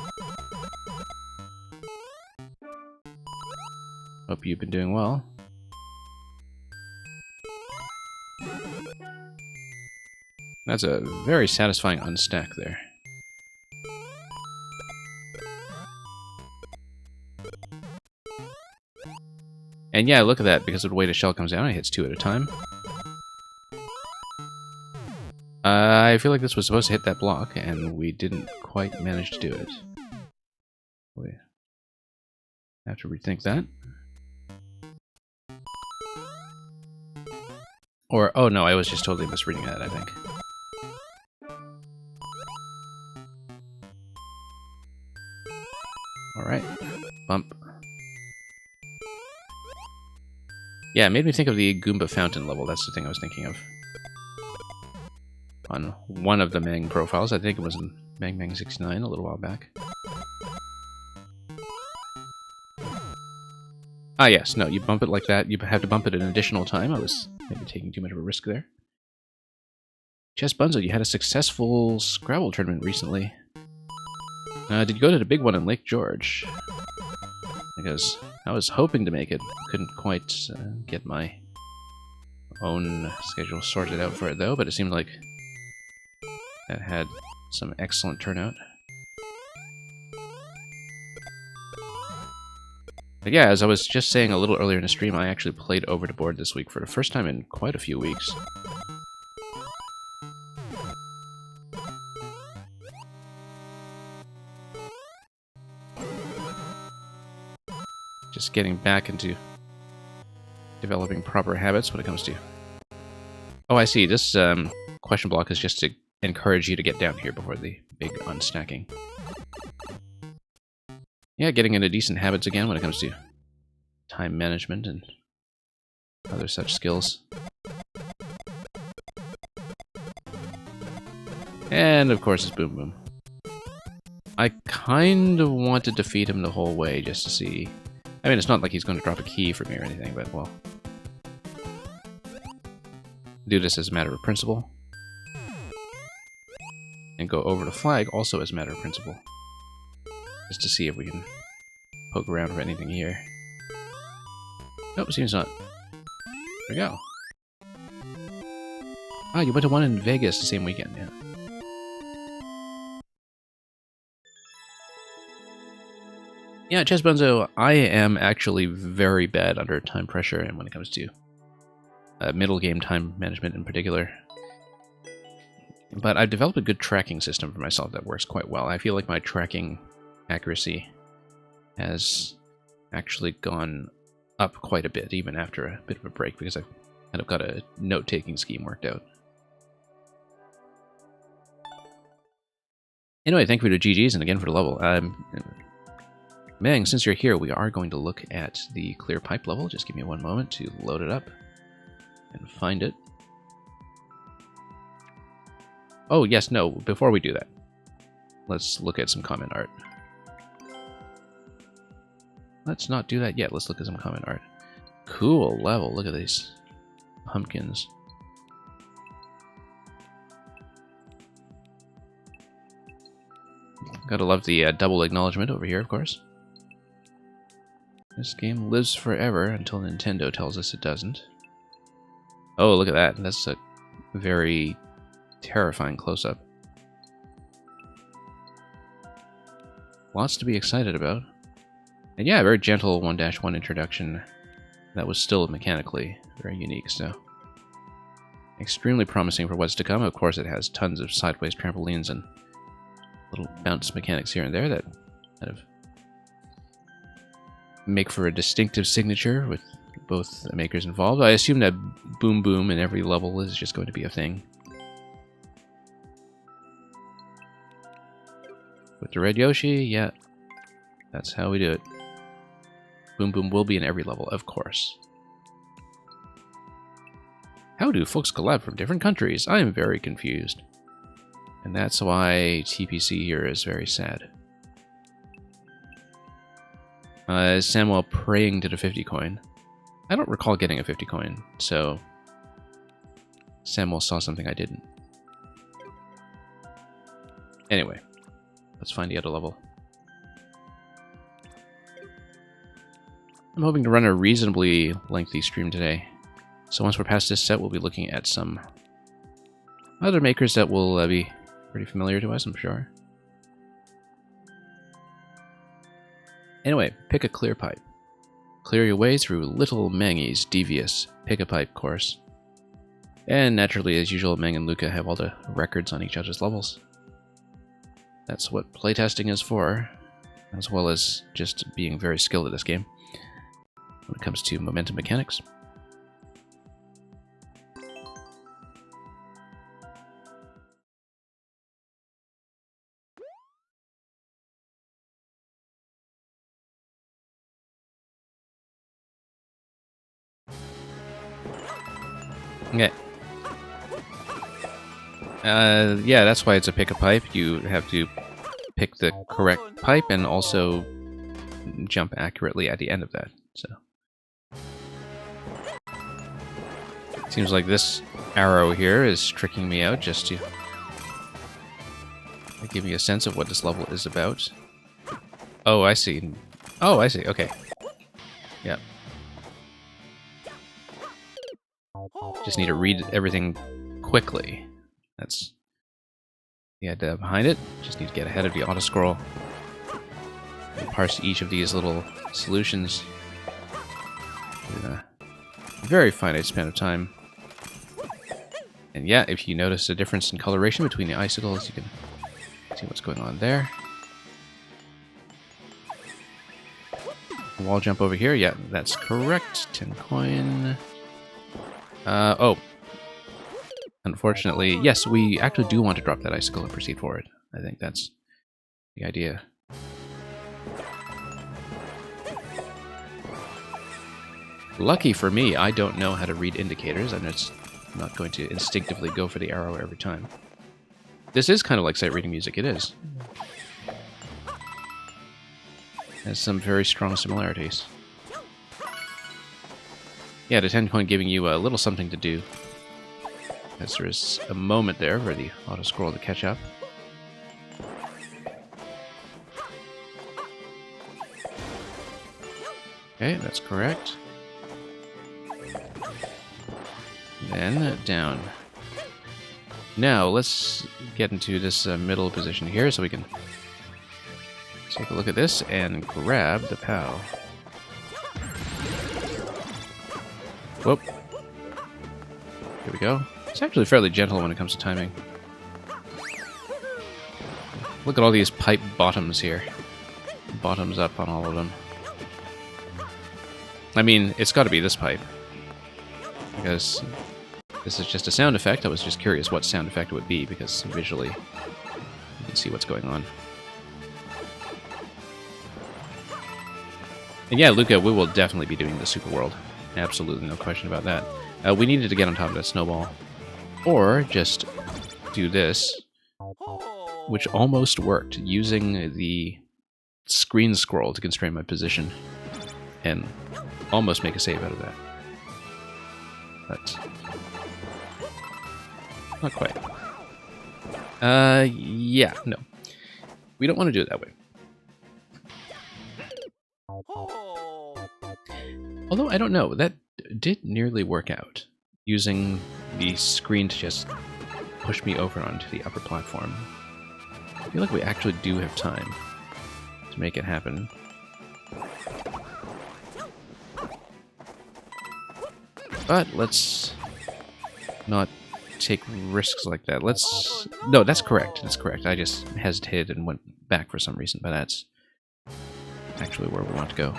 Hope you've been doing well. That's a very satisfying unstack there. And yeah, look at that, because of the way the shell comes down, it hits two at a time. I feel like this was supposed to hit that block, and we didn't quite manage to do it. We have to rethink that. Or, oh no, I was just totally misreading that, I think. Alright, bump. Yeah, it made me think of the Goomba Fountain level, that's the thing I was thinking of. On one of the Mang profiles, I think it was in Mang 69 a little while back. Ah, yes. No, you bump it like that. You have to bump it an additional time. I was maybe taking too much of a risk there. Chess Bunzo, you had a successful Scrabble tournament recently. Did you go to the big one in Lake George? Because I was hoping to make it. Couldn't quite get my own schedule sorted out for it, though, but it seemed like that had some excellent turnout. But yeah, as I was just saying a little earlier in the stream, I actually played Over the Board this week for the first time in quite a few weeks. Just getting back into developing proper habits when it comes to... Oh, I see. This question block is just to encourage you to get down here before the big unstacking. Yeah, getting into decent habits again when it comes to time management and other such skills. And of course it's Boom Boom. I kind of want to defeat him the whole way just to see... I mean, it's not like he's going to drop a key for me or anything, but well... Do this as a matter of principle. And go over the flag also as a matter of principle. Just to see if we can poke around for anything here. Nope, seems not. There we go. Ah, you went to one in Vegas the same weekend, yeah. Yeah, Chess Bunzo, I am actually very bad under time pressure and when it comes to middle game time management in particular. But I've developed a good tracking system for myself that works quite well. I feel like my tracking accuracy has actually gone up quite a bit, even after a bit of a break, because I've kind of got a note-taking scheme worked out. Anyway, thank you to GG's, and again for the level. Mang, since you're here, we are going to look at the clear pipe level. Just give me one moment to load it up and find it. Oh, yes, no, before we do that, let's look at some comment art. Let's not do that yet. Let's look at some comment art. Cool level. Look at these pumpkins. Gotta love the double acknowledgement over here, of course. This game lives forever until Nintendo tells us it doesn't. Oh, look at that. That's a very terrifying close-up. Lots to be excited about. And yeah, a very gentle 1-1 introduction that was still mechanically very unique, so... Extremely promising for what's to come. Of course, it has tons of sideways trampolines and little bounce mechanics here and there that kind of make for a distinctive signature with both the makers involved. I assume that Boom Boom in every level is just going to be a thing. With the red Yoshi, yeah, that's how we do it. Boom Boom will be in every level, of course. How do folks collab from different countries? I am very confused. And that's why TPC here is very sad. Samuel praying to the 50 coin. I don't recall getting a 50 coin, so Samuel saw something I didn't. Anyway, let's find the other level. I'm hoping to run a reasonably lengthy stream today. So once we're past this set, we'll be looking at some other makers that will be pretty familiar to us, I'm sure. Anyway, pick a clear pipe. Clear your way through Little Mangy's devious pick-a-pipe course. And naturally, as usual, Mang and Luca have all the records on each other's levels. That's what playtesting is for, as well as just being very skilled at this game when it comes to momentum mechanics. Okay. Yeah, that's why it's a pick-a-pipe. You have to pick the correct pipe and also jump accurately at the end of that. So Seems like this arrow here is tricking me out just to give me a sense of what this level is about. Oh, I see. Oh, I see. Okay. Yeah. Just need to read everything quickly. That's the idea behind it. Just need to get ahead of the auto-scroll. And parse each of these little solutions in a very finite span of time. And yeah, if you notice a difference in coloration between the icicles, you can see what's going on there. Wall jump over here. Yeah, that's correct. 10 coin. Oh. Unfortunately, yes, we actually do want to drop that icicle and proceed forward. I think that's the idea. Lucky for me, I don't know how to read indicators. I'm just not going to instinctively go for the arrow every time. This is kind of like sight reading music. It is. Has some very strong similarities. Yeah, the 10 coin giving you a little something to do. As there is a moment there for the auto-scroll to catch up. Okay, that's correct. Then down. Now, let's get into this middle position here so we can take a look at this and grab the POW. Whoop. Here we go. It's actually fairly gentle when it comes to timing. Look at all these pipe bottoms here. Bottoms up on all of them. I mean, it's got to be this pipe. Because this is just a sound effect. I was just curious what sound effect it would be, because visually you can see what's going on. And yeah, Luca, we will definitely be doing the Super World. Absolutely, no question about that. We needed to get on top of that snowball. Or just do this, which almost worked, using the screen scroll to constrain my position, and almost make a save out of that. But not quite. Yeah, no. We don't want to do it that way. Although, I don't know, that did nearly work out. Using the screen to just push me over onto the upper platform. I feel like we actually do have time to make it happen. But let's not take risks like that. Let's... No, that's correct. That's correct. I just hesitated and went back for some reason, but that's actually where we want to go.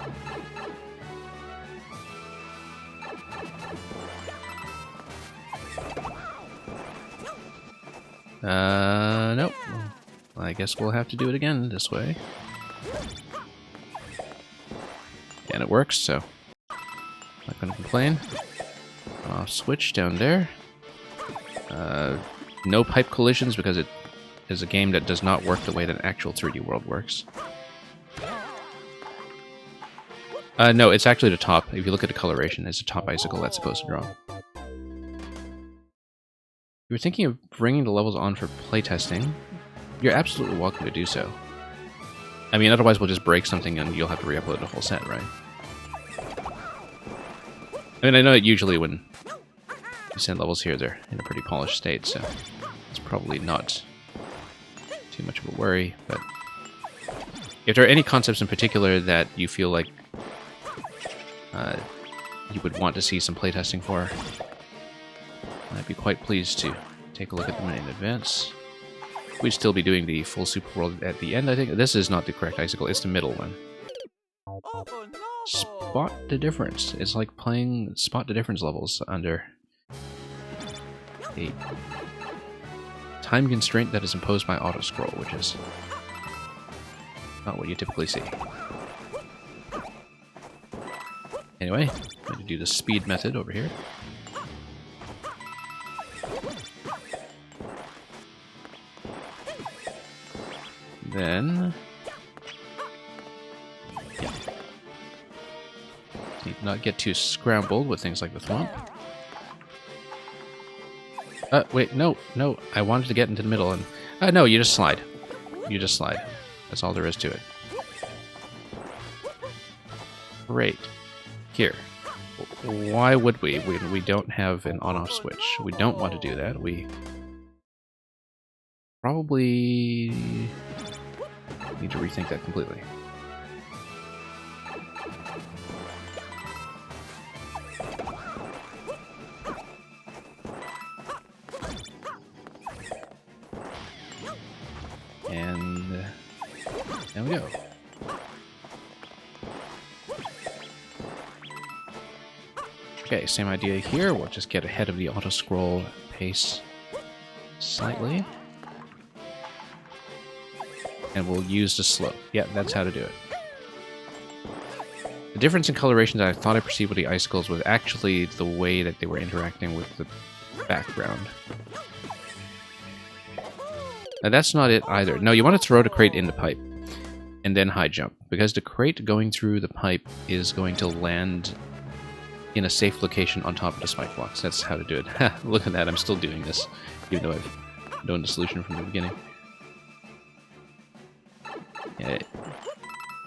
Nope. I guess we'll have to do it again this way. And it works, so not gonna complain. Off switch down there. No pipe collisions because it is a game that does not work the way that an actual 3D world works. No, it's actually the top. If you look at the coloration, it's the top icicle that's supposed to draw. If you're thinking of bringing the levels on for playtesting, you're absolutely welcome to do so. I mean, otherwise we'll just break something and you'll have to re-upload the whole set, right? I mean, I know that usually when you send levels here, they're in a pretty polished state, so it's probably not too much of a worry, but if there are any concepts in particular that you feel like you would want to see some playtesting for, I'd be quite pleased to take a look at them in advance. We'd still be doing the full Super World at the end, I think. This is not the correct icicle, it's the middle one. Spot the difference. It's like playing spot the difference levels under a time constraint that is imposed by auto-scroll, which is not what you typically see. Anyway, I'm going to do the speed method over here. Then... yeah. Need to not get too scrambled with things like the thwomp. Wait, no, no. I wanted to get into the middle, and no, you just slide. You just slide. That's all there is to it. Great. Here. Why would we? We don't have an on-off switch. We don't want to do that. We probably need to rethink that completely. And there we go. Okay, same idea here. We'll just get ahead of the auto-scroll pace slightly. And we'll use the slope. Yeah, that's how to do it. The difference in coloration that I thought I perceived with the icicles was actually the way that they were interacting with the background. Now that's not it either. No, you want to throw the crate in the pipe and then high jump, because the crate going through the pipe is going to land in a safe location on top of the spike blocks. That's how to do it. Look at that, I'm still doing this, even though I've known the solution from the beginning.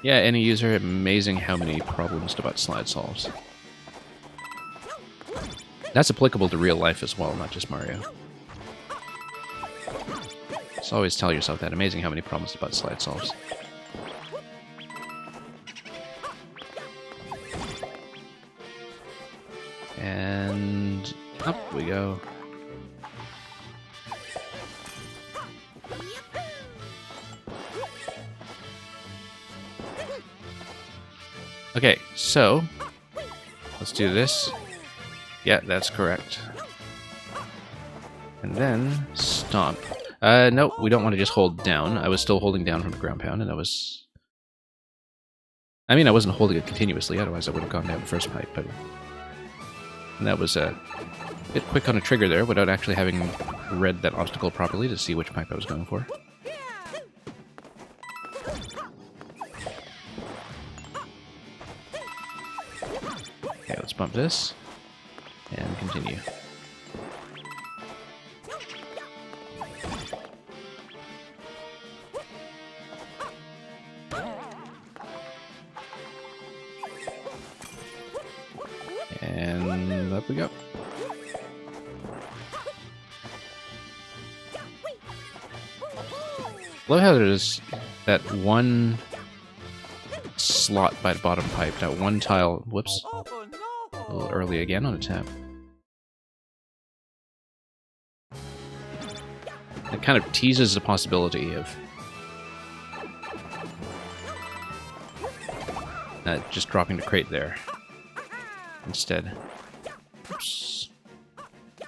Yeah, any user, amazing how many problems the butt slide solves. That's applicable to real life as well, not just Mario. So always tell yourself that. Amazing how many problems the butt slide solves. And up we go. Okay, so let's do this. Yeah, that's correct. And then stomp. No, we don't want to just hold down. I was still holding down from the ground pound, and I was... I mean, I wasn't holding it continuously, otherwise I would have gone down the first pipe, but... And that was a bit quick on a trigger there, without actually having read that obstacle properly to see which pipe I was going for. Okay, let's bump this, and continue. And up we go. Love how there's that one slot by the bottom pipe, that one tile. Whoops. A little early again on a tap. It kind of teases the possibility of just dropping the crate there instead. Oops.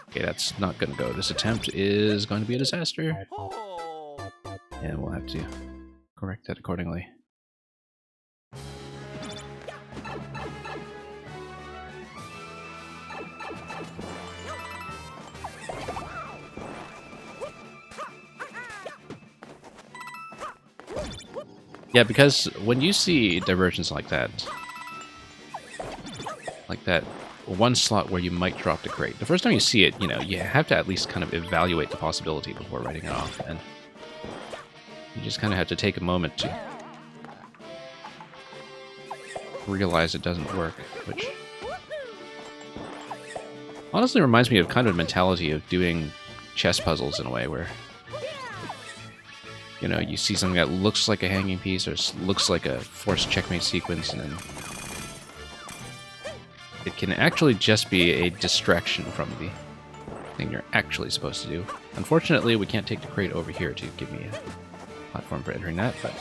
Okay, that's not going to go. This attempt is going to be a disaster. And we'll have to correct that accordingly. Yeah, because when you see diversions like that one slot where you might drop the crate, the first time you see it, you know, you have to at least kind of evaluate the possibility before writing it off, and you just kind of have to take a moment to realize it doesn't work, which honestly reminds me of kind of the mentality of doing chess puzzles in a way where, you know, you see something that looks like a hanging piece or looks like a forced checkmate sequence, and then it can actually just be a distraction from the thing you're actually supposed to do. Unfortunately, we can't take the crate over here to give me a platform for entering that, but...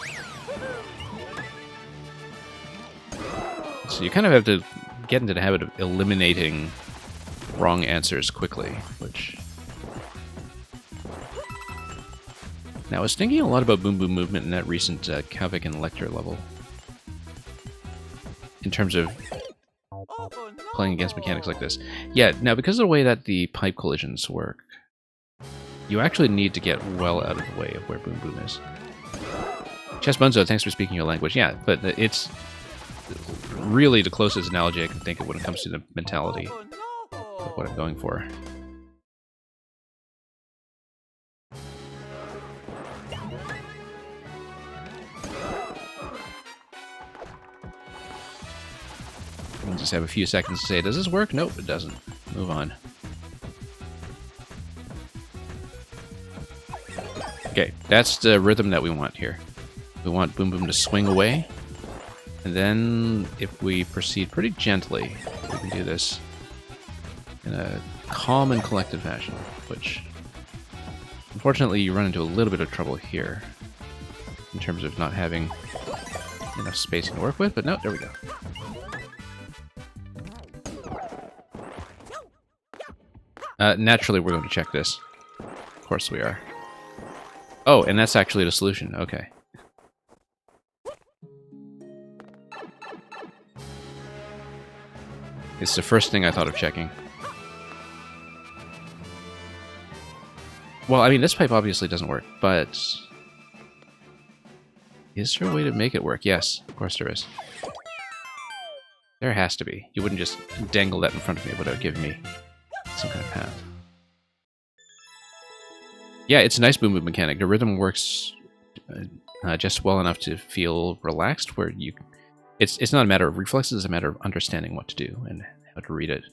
So you kind of have to get into the habit of eliminating wrong answers quickly, which... Now, I was thinking a lot about Boom Boom Movement in that recent Kavik and Lecter level. In terms of playing against mechanics like this. Yeah, now because of the way that the pipe collisions work, you actually need to get well out of the way of where Boom Boom is. Chess Bunzo, thanks for speaking your language. Yeah, but it's really the closest analogy I can think of when it comes to the mentality of what I'm going for. We'll just have a few seconds to say, does this work? Nope, it doesn't. Move on. Okay, that's the rhythm that we want here. We want Boom Boom to swing away. And then, if we proceed pretty gently, we can do this in a calm and collected fashion, which, unfortunately, you run into a little bit of trouble here in terms of not having enough spacing to work with, but no, there we go. Naturally, we're going to check this. Of course we are. Oh, and that's actually the solution. Okay. It's the first thing I thought of checking. Well, I mean, this pipe obviously doesn't work, but... is there a way to make it work? Yes, of course there is. There has to be. You wouldn't just dangle that in front of me without giving me some kind of path. Yeah, it's a nice Boom Boom mechanic. The rhythm works just well enough to feel relaxed, where you... It's not a matter of reflexes, it's a matter of understanding what to do and how to read it.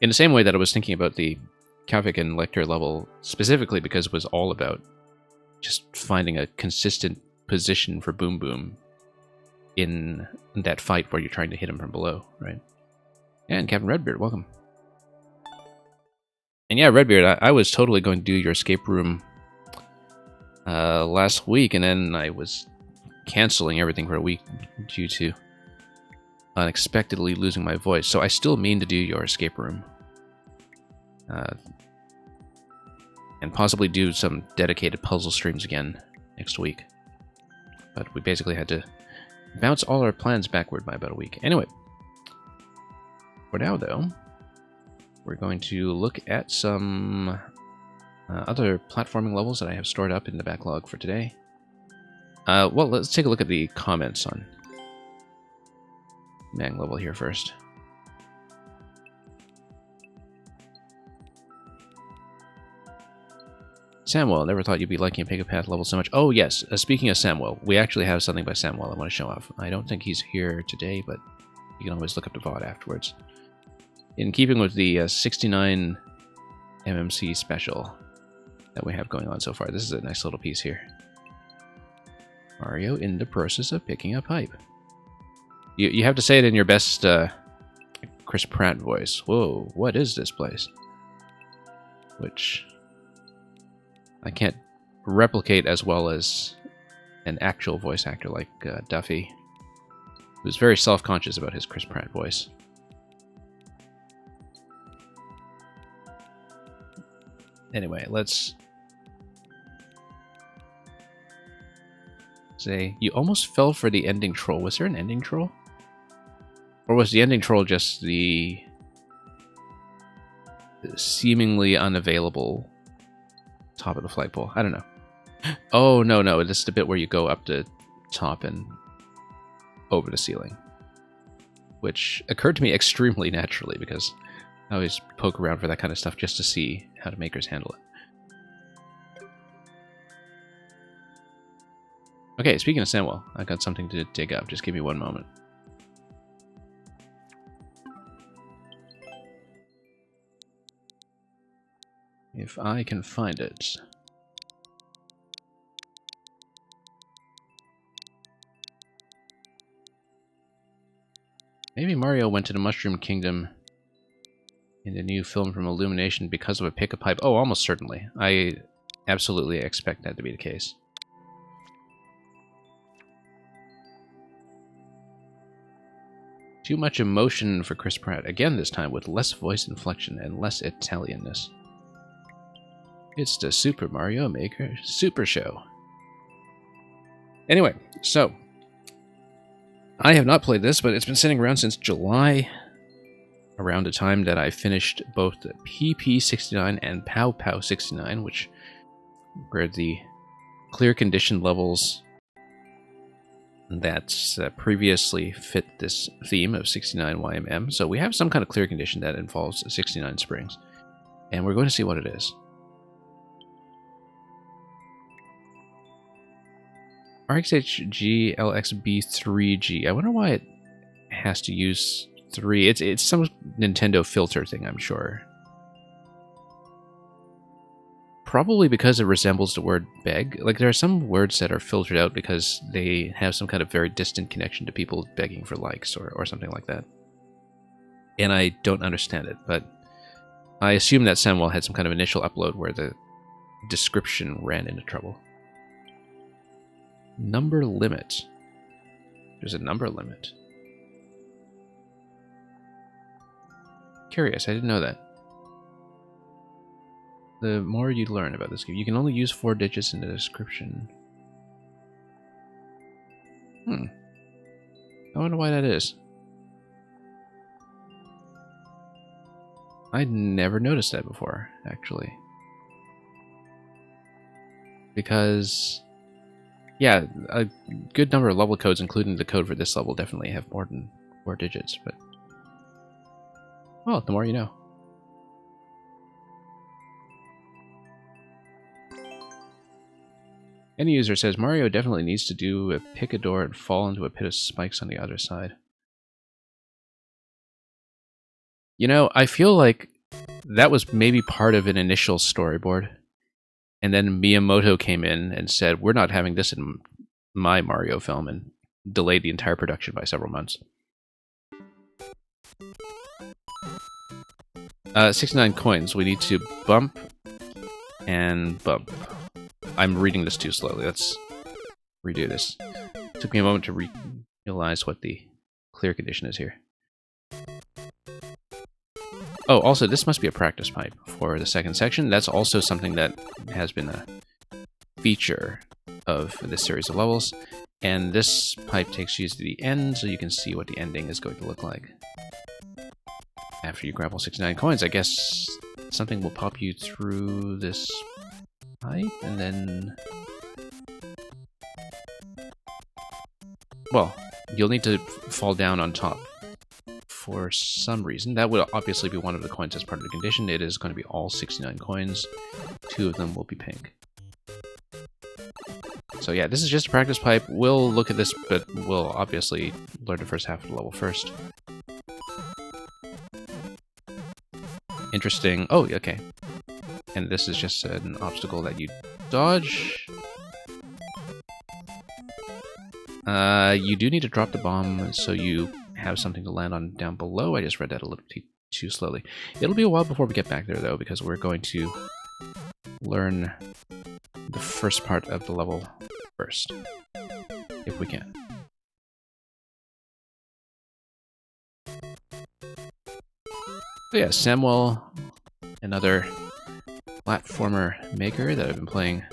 In the same way that I was thinking about the Kavik and Lecter level, specifically because it was all about just finding a consistent position for Boom Boom in that fight where you're trying to hit him from below, right? And Captain Redbeard, welcome. And yeah, Redbeard, I was totally going to do your escape room last week, and then I was canceling everything for a week due to unexpectedly losing my voice. So I still mean to do your escape room. And possibly do some dedicated puzzle streams again next week. But we basically had to bounce all our plans backward by about a week. Anyway, for now though, we're going to look at some other platforming levels that I have stored up in the backlog for today. Well, let's take a look at the comments on Mang level here first. Samuel, never thought you'd be liking a Pick-a-Path level so much. Oh, yes. Speaking of Samuel, we actually have something by Samuel I want to show off. I don't think he's here today, but you can always look up the VOD afterwards. In keeping with the 69 MMC special that we have going on so far, this is a nice little piece here. Mario in the process of picking a pipe. You have to say it in your best Chris Pratt voice. Whoa, what is this place? Which I can't replicate as well as an actual voice actor like Duffy, who's very self-conscious about his Chris Pratt voice. Anyway, let's say you almost fell for the ending troll. Was there an ending troll? Or was the ending troll just the seemingly unavailable top of the flagpole? I don't know. Oh, no, this is the bit where you go up the top and over the ceiling. Which occurred to me extremely naturally, because I always poke around for that kind of stuff just to see how the makers handle it. Okay, speaking of Samuel, I've got something to dig up. Just give me one moment. If I can find it. Maybe Mario went to the Mushroom Kingdom in the new film from Illumination because of a pick-a-pipe. Oh, almost certainly. I absolutely expect that to be the case. Too much emotion for Chris Pratt. Again this time with less voice inflection and less Italianness. It's the Super Mario Maker Super Show. Anyway, so I have not played this, but it's been sitting around since July, around the time that I finished both the PP69 and Pow Pow 69, which were the clear condition levels that previously fit this theme of 69 YMM. So we have some kind of clear condition that involves 69 springs, and we're going to see what it is. RxHG LXB3G. I wonder why it has to use 3. It's some Nintendo filter thing, I'm sure. Probably because it resembles the word beg. Like, there are some words that are filtered out because they have some kind of very distant connection to people begging for likes or something like that. And I don't understand it, but I assume that Samuel had some kind of initial upload where the description ran into trouble. Number limit. There's a number limit. Curious, I didn't know that. The more you learn about this game, you can only use 4 digits in the description. I wonder why that is. I'd never noticed that before, actually. Because, yeah, a good number of level codes, including the code for this level, definitely have more than 4 digits, but... well, the more you know. Any user says Mario definitely needs to do a pick a door and fall into a pit of spikes on the other side. You know, I feel like that was maybe part of an initial storyboard. And then Miyamoto came in and said, we're not having this in my Mario film, and delayed the entire production by several months. 69 coins. We need to bump and bump. I'm reading this too slowly. Let's redo this. It took me a moment to realize what the clear condition is here. Oh, also, this must be a practice pipe for the second section. That's also something that has been a feature of this series of levels. And this pipe takes you to the end, so you can see what the ending is going to look like. After you grab all 69 coins, I guess something will pop you through this pipe, and then... well, you'll need to fall down on top for some reason. That would obviously be one of the coins as part of the condition. It is going to be all 69 coins. 2 of them will be pink. So yeah, this is just a practice pipe. We'll look at this, but we'll obviously learn the first half of the level first. Interesting. Oh, okay. And this is just an obstacle that you dodge. You do need to drop the bomb so you have something to land on down below. I just read that a little too slowly. It'll be a while before we get back there, though, because we're going to learn the first part of the level first, if we can. So yeah, Samuel, another platformer maker that I've been playing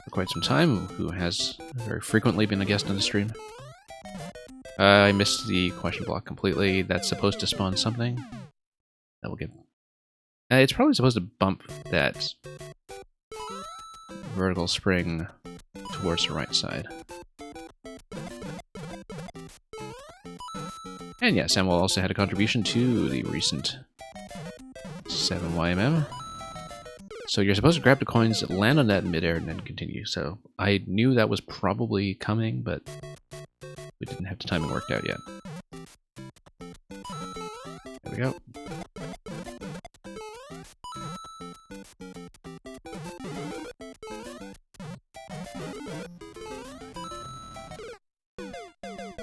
for quite some time, who has very frequently been a guest on the stream. I missed the question block completely. That's supposed to spawn something. That will get... it's probably supposed to bump that vertical spring towards the right side. And yeah, Samuel also had a contribution to the recent 7YMM. So you're supposed to grab the coins, land on that in midair, and then continue. So I knew that was probably coming, but we didn't have the timing worked out yet. There we go.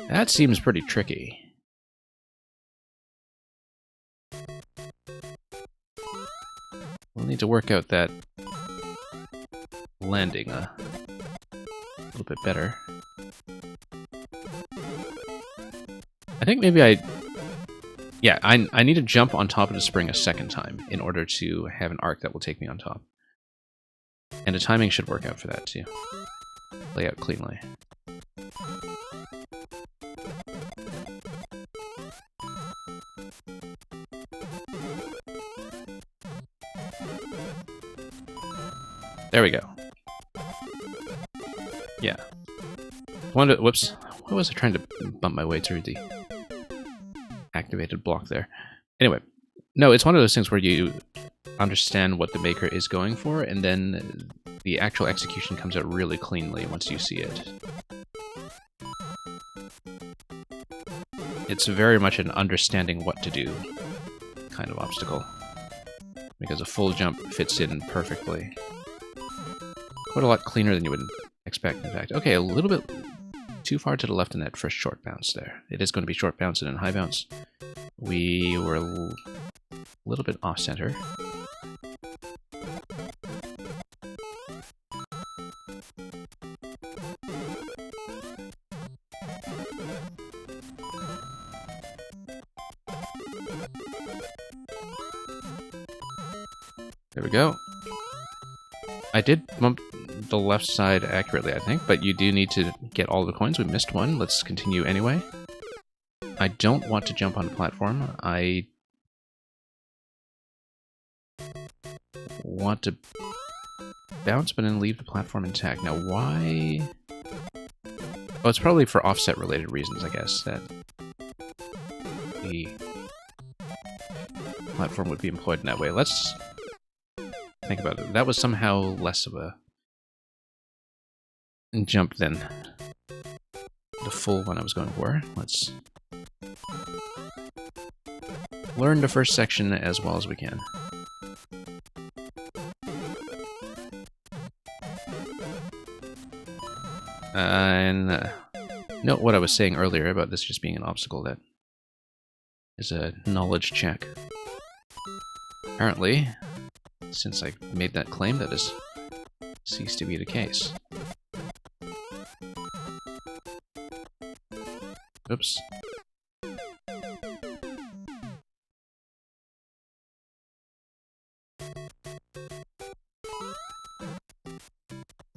That seems pretty tricky. We'll need to work out that landing a little bit better. I think maybe I need to jump on top of the spring a second time in order to have an arc that will take me on top. And the timing should work out for that too. Lay out cleanly. There we go. Yeah. Whoops. Why was I trying to bump my way through the activated block there? Anyway, no, it's one of those things where you understand what the maker is going for, and then the actual execution comes out really cleanly once you see it. it's very much an understanding what to do kind of obstacle. Because a full jump fits in perfectly. Quite a lot cleaner than you would expect, in fact. Okay, a little bit too far to the left in that first short bounce there. It is going to be short bounce and then high bounce. We were a little bit off-center. There we go. I did bump the left side accurately, I think, but you do need to get all the coins. We missed one. Let's continue anyway. I don't want to jump on the platform. I want to bounce, but then leave the platform intact. Now, why? Oh, it's probably for offset-related reasons, I guess, that the platform would be employed in that way. Let's think about it. That was somehow less of a jump than the full one I was going for. Let's learn the first section as well as we can. And note what I was saying earlier about this just being an obstacle that is a knowledge check. Apparently, since I made that claim, that has ceased to be the case. Oops.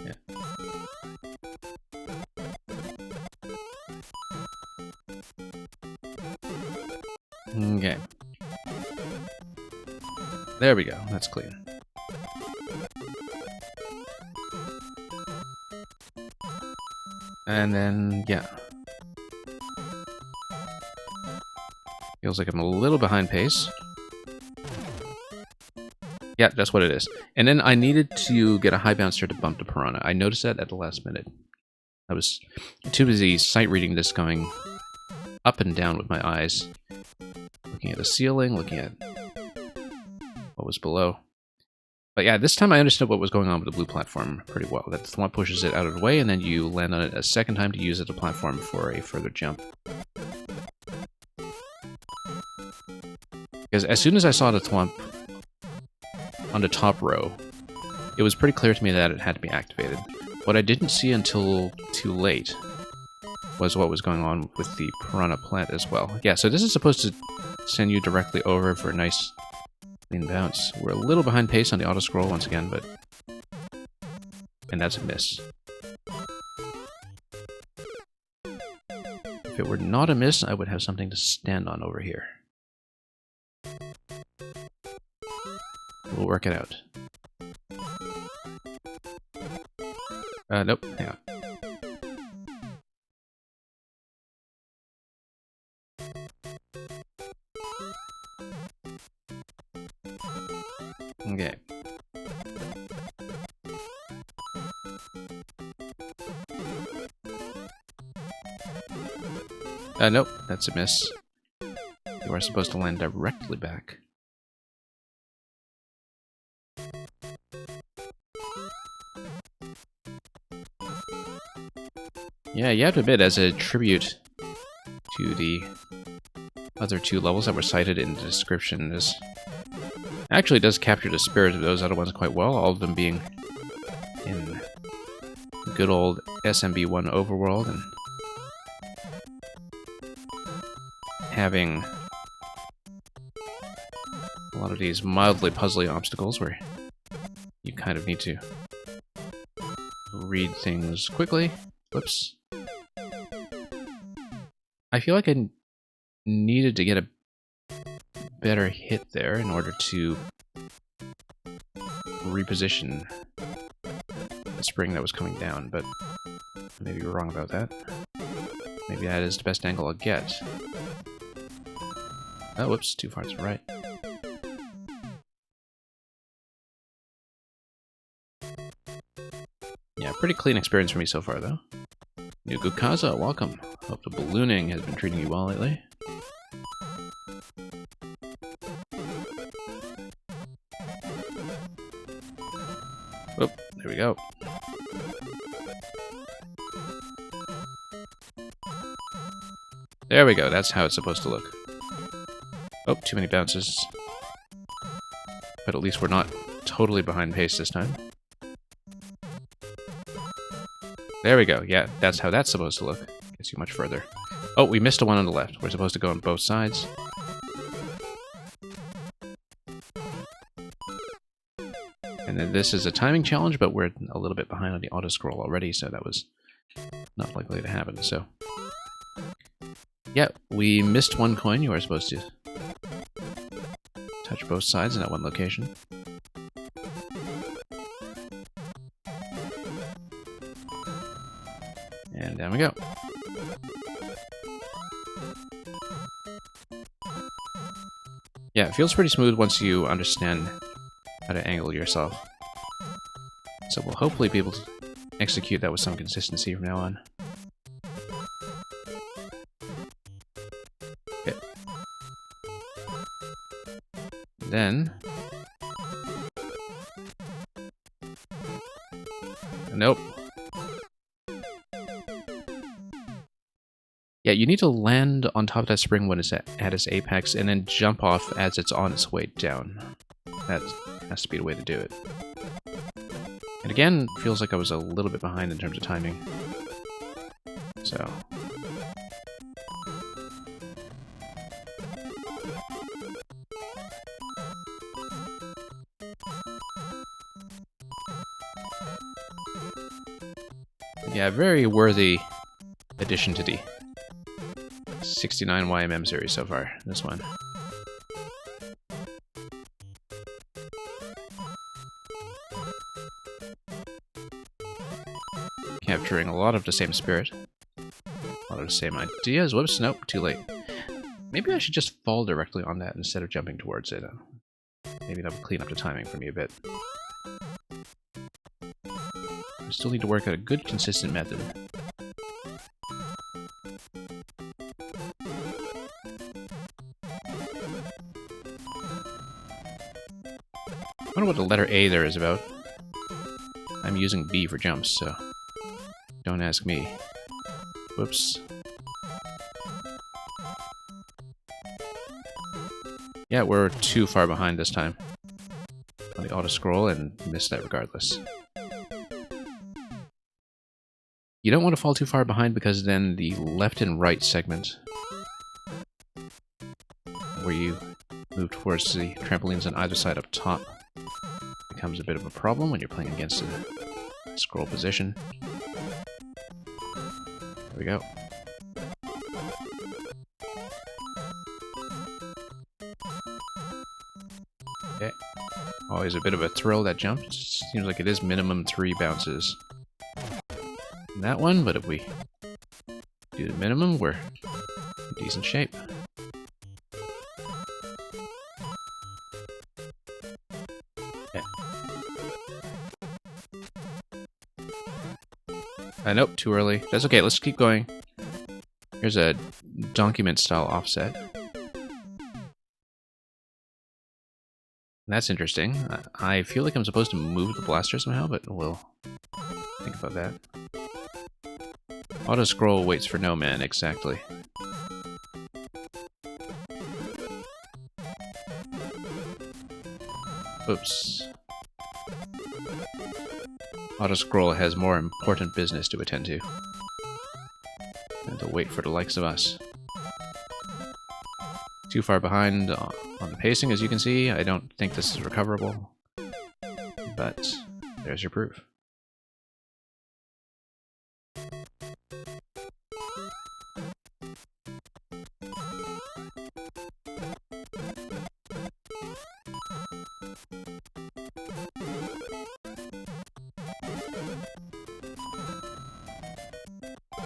Yeah. Okay. There we go. That's clear. And then, yeah. Feels like I'm a little behind pace. Yeah, that's what it is. And then I needed to get a high bouncer to bump the Piranha. I noticed that at the last minute. I was too busy sight reading this, going up and down with my eyes. Looking at the ceiling, looking at what was below. But yeah, this time I understood what was going on with the blue platform pretty well. That the Thwomp pushes it out of the way, and then you land on it a second time to use it as a platform for a further jump. Because as soon as I saw the Thwomp on the top row, it was pretty clear to me that it had to be activated. What I didn't see until too late was what was going on with the Piranha Plant as well. Yeah, so this is supposed to send you directly over for a nice clean bounce. We're a little behind pace on the auto-scroll once again, but... and that's a miss. If it were not a miss, I would have something to stand on over here. We'll work it out. Nope, hang on. Okay. Nope, that's a miss. You are supposed to land directly back. Yeah, you have to admit, as a tribute to the other two levels that were cited in the description, this actually does capture the spirit of those other ones quite well, all of them being in good old SMB1 overworld, and having a lot of these mildly puzzly obstacles where you kind of need to read things quickly. Whoops. I feel like I needed to get a better hit there in order to reposition the spring that was coming down, but maybe you're wrong about that. Maybe that is the best angle I'll get. Oh, whoops, too far to the right. Yeah, pretty clean experience for me so far, though. New Gukaza, welcome. Hope the ballooning has been treating you well lately. Oh, there we go. There we go, that's how it's supposed to look. Oh, too many bounces. But at least we're not totally behind pace this time. There we go, yeah, that's how that's supposed to look. Gets you much further. Oh, we missed a one on the left. We're supposed to go on both sides. And then this is a timing challenge, but we're a little bit behind on the auto-scroll already, so that was not likely to happen, so... Yeah, we missed one coin. You are supposed to touch both sides in that one location. And down we go. Yeah, it feels pretty smooth once you understand how to angle yourself. So we'll hopefully be able to execute that with some consistency from now on. Okay. Then... Nope. Yeah, you need to land on top of that spring when it's at its apex, and then jump off as it's on its way down. That has to be the way to do it. And again, feels like I was a little bit behind in terms of timing. So... yeah, very worthy addition to the 69 YMM series so far, this one. Capturing a lot of the same spirit. A lot of the same ideas. Whoops, nope, too late. Maybe I should just fall directly on that instead of jumping towards it. Maybe that would clean up the timing for me a bit. We still need to work out a good, consistent method. I wonder what the letter A there is about. I'm using B for jumps, so don't ask me. Whoops. Yeah, we're too far behind this time on the auto-scroll and missed that regardless. You don't want to fall too far behind because then the left and right segment where you move towards the trampolines on either side up top becomes a bit of a problem when you're playing against a scroll position. There we go. Okay. Always a bit of a thrill, that jump. It seems like it is minimum 3 bounces in that one, but if we do the minimum, we're in decent shape. Nope, too early. That's okay, let's keep going. Here's a document-style offset. That's interesting. I feel like I'm supposed to move the blaster somehow, but we'll think about that. Auto-scroll waits for no man, exactly. Oops. Auto-scroll has more important business to attend to than to wait for the likes of us. Too far behind on the pacing, as you can see. I don't think this is recoverable, but there's your proof.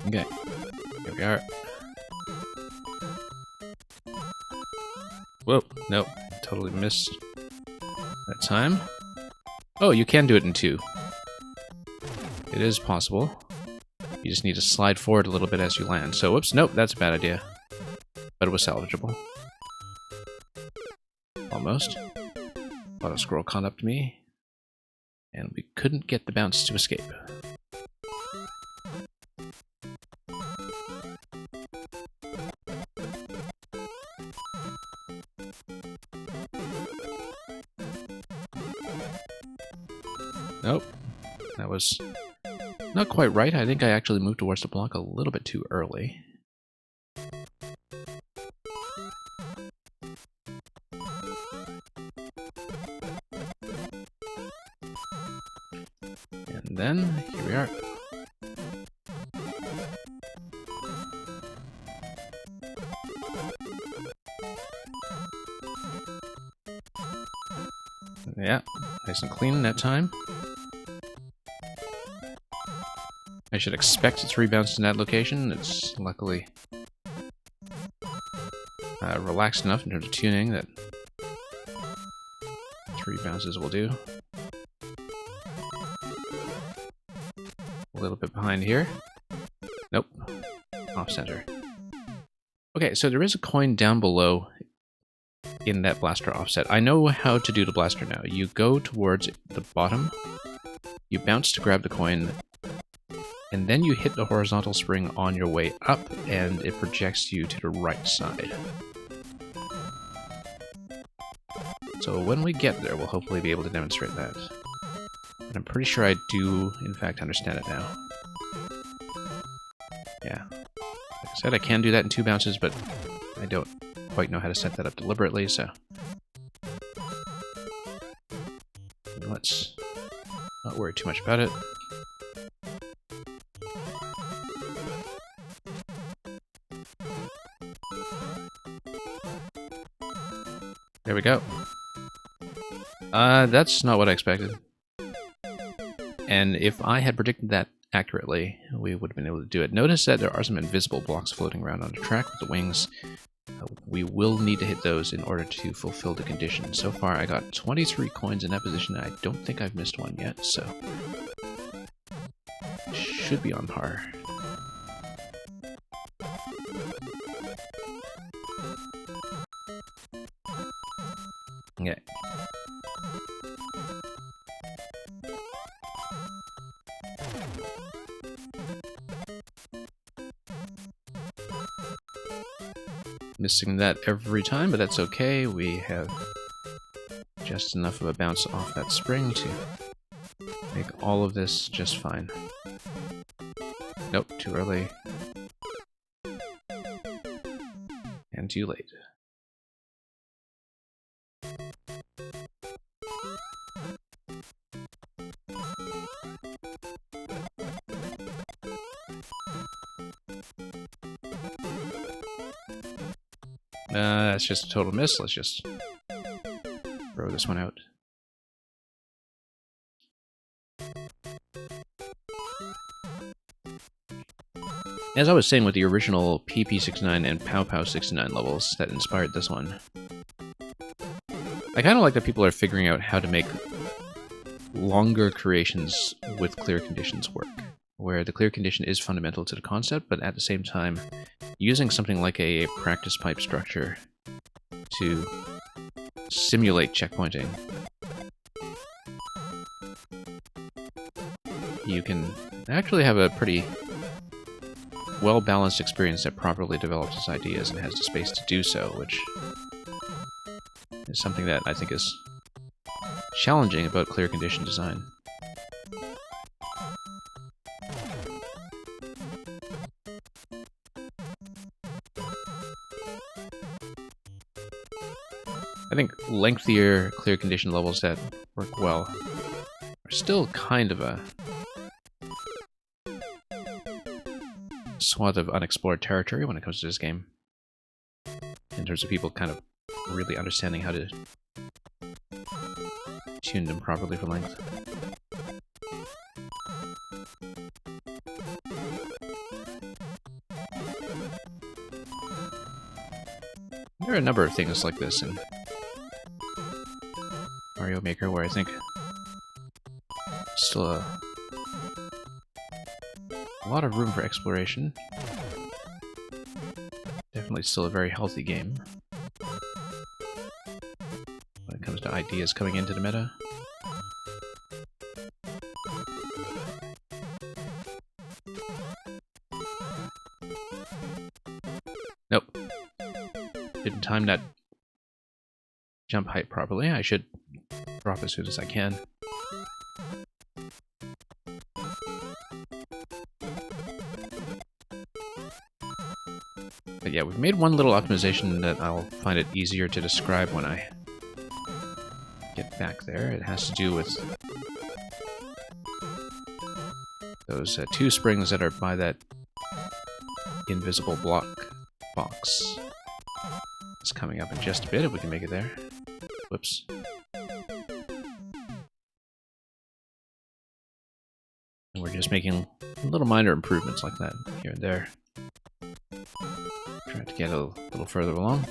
Okay, here we are. Whoa, nope, totally missed that time. Oh, you can do it in 2. It is possible. You just need to slide forward a little bit as you land. So, whoops, nope, that's a bad idea. But it was salvageable. Almost. Auto scroll caught up to me. And we couldn't get the bounce to escape. Nope. That was not quite right. I think I actually moved towards the block a little bit too early. And then, here we are. Yeah, nice and clean that time. I should expect it's rebounced in that location. It's luckily relaxed enough in terms of tuning that 3 bounces will do. A little bit behind here. Nope. Off center. Okay, so there is a coin down below in that blaster offset. I know how to do the blaster now. You go towards the bottom, you bounce to grab the coin, and then you hit the horizontal spring on your way up, and it projects you to the right side. So when we get there, we'll hopefully be able to demonstrate that. And I'm pretty sure I do, in fact, understand it now. Yeah. Like I said, I can do that in 2 bounces, but I don't quite know how to set that up deliberately, so... let's not worry too much about it. There we go. That's not what I expected. And if I had predicted that accurately, we would have been able to do it. Notice that there are some invisible blocks floating around on the track with the wings. We will need to hit those in order to fulfill the condition. So far, I got 23 coins in that position. I don't think I've missed one yet, so... should be on par. Okay. Missing that every time, but that's okay. We have just enough of a bounce off that spring to make all of this just fine. Nope, too early. And too late. That's just a total miss. Let's just throw this one out. As I was saying with the original PP69 and Pow Pow 69 levels that inspired this one, I kind of like that people are figuring out how to make longer creations with clear conditions work, where the clear condition is fundamental to the concept, but at the same time, using something like a practice pipe structure to simulate checkpointing, you can actually have a pretty well-balanced experience that properly develops its ideas and has the space to do so, which is something that I think is challenging about clear condition design. I think lengthier clear condition levels that work well are still kind of a swath of unexplored territory when it comes to this game, in terms of people kind of really understanding how to tune them properly for length. There are a number of things like this in Mario Maker where I think still a lot of room for exploration. Definitely still a very healthy game. it comes to ideas coming into the meta. Nope. Didn't time that jump height properly. I should drop as soon as I can. But yeah, we've made one little optimization that I'll find it easier to describe when I get back there. It has to do with those two springs that are by that invisible block box. It's coming up in just a bit if we can make it there. Whoops. And we're just making little minor improvements like that here and there. Trying to get a little further along.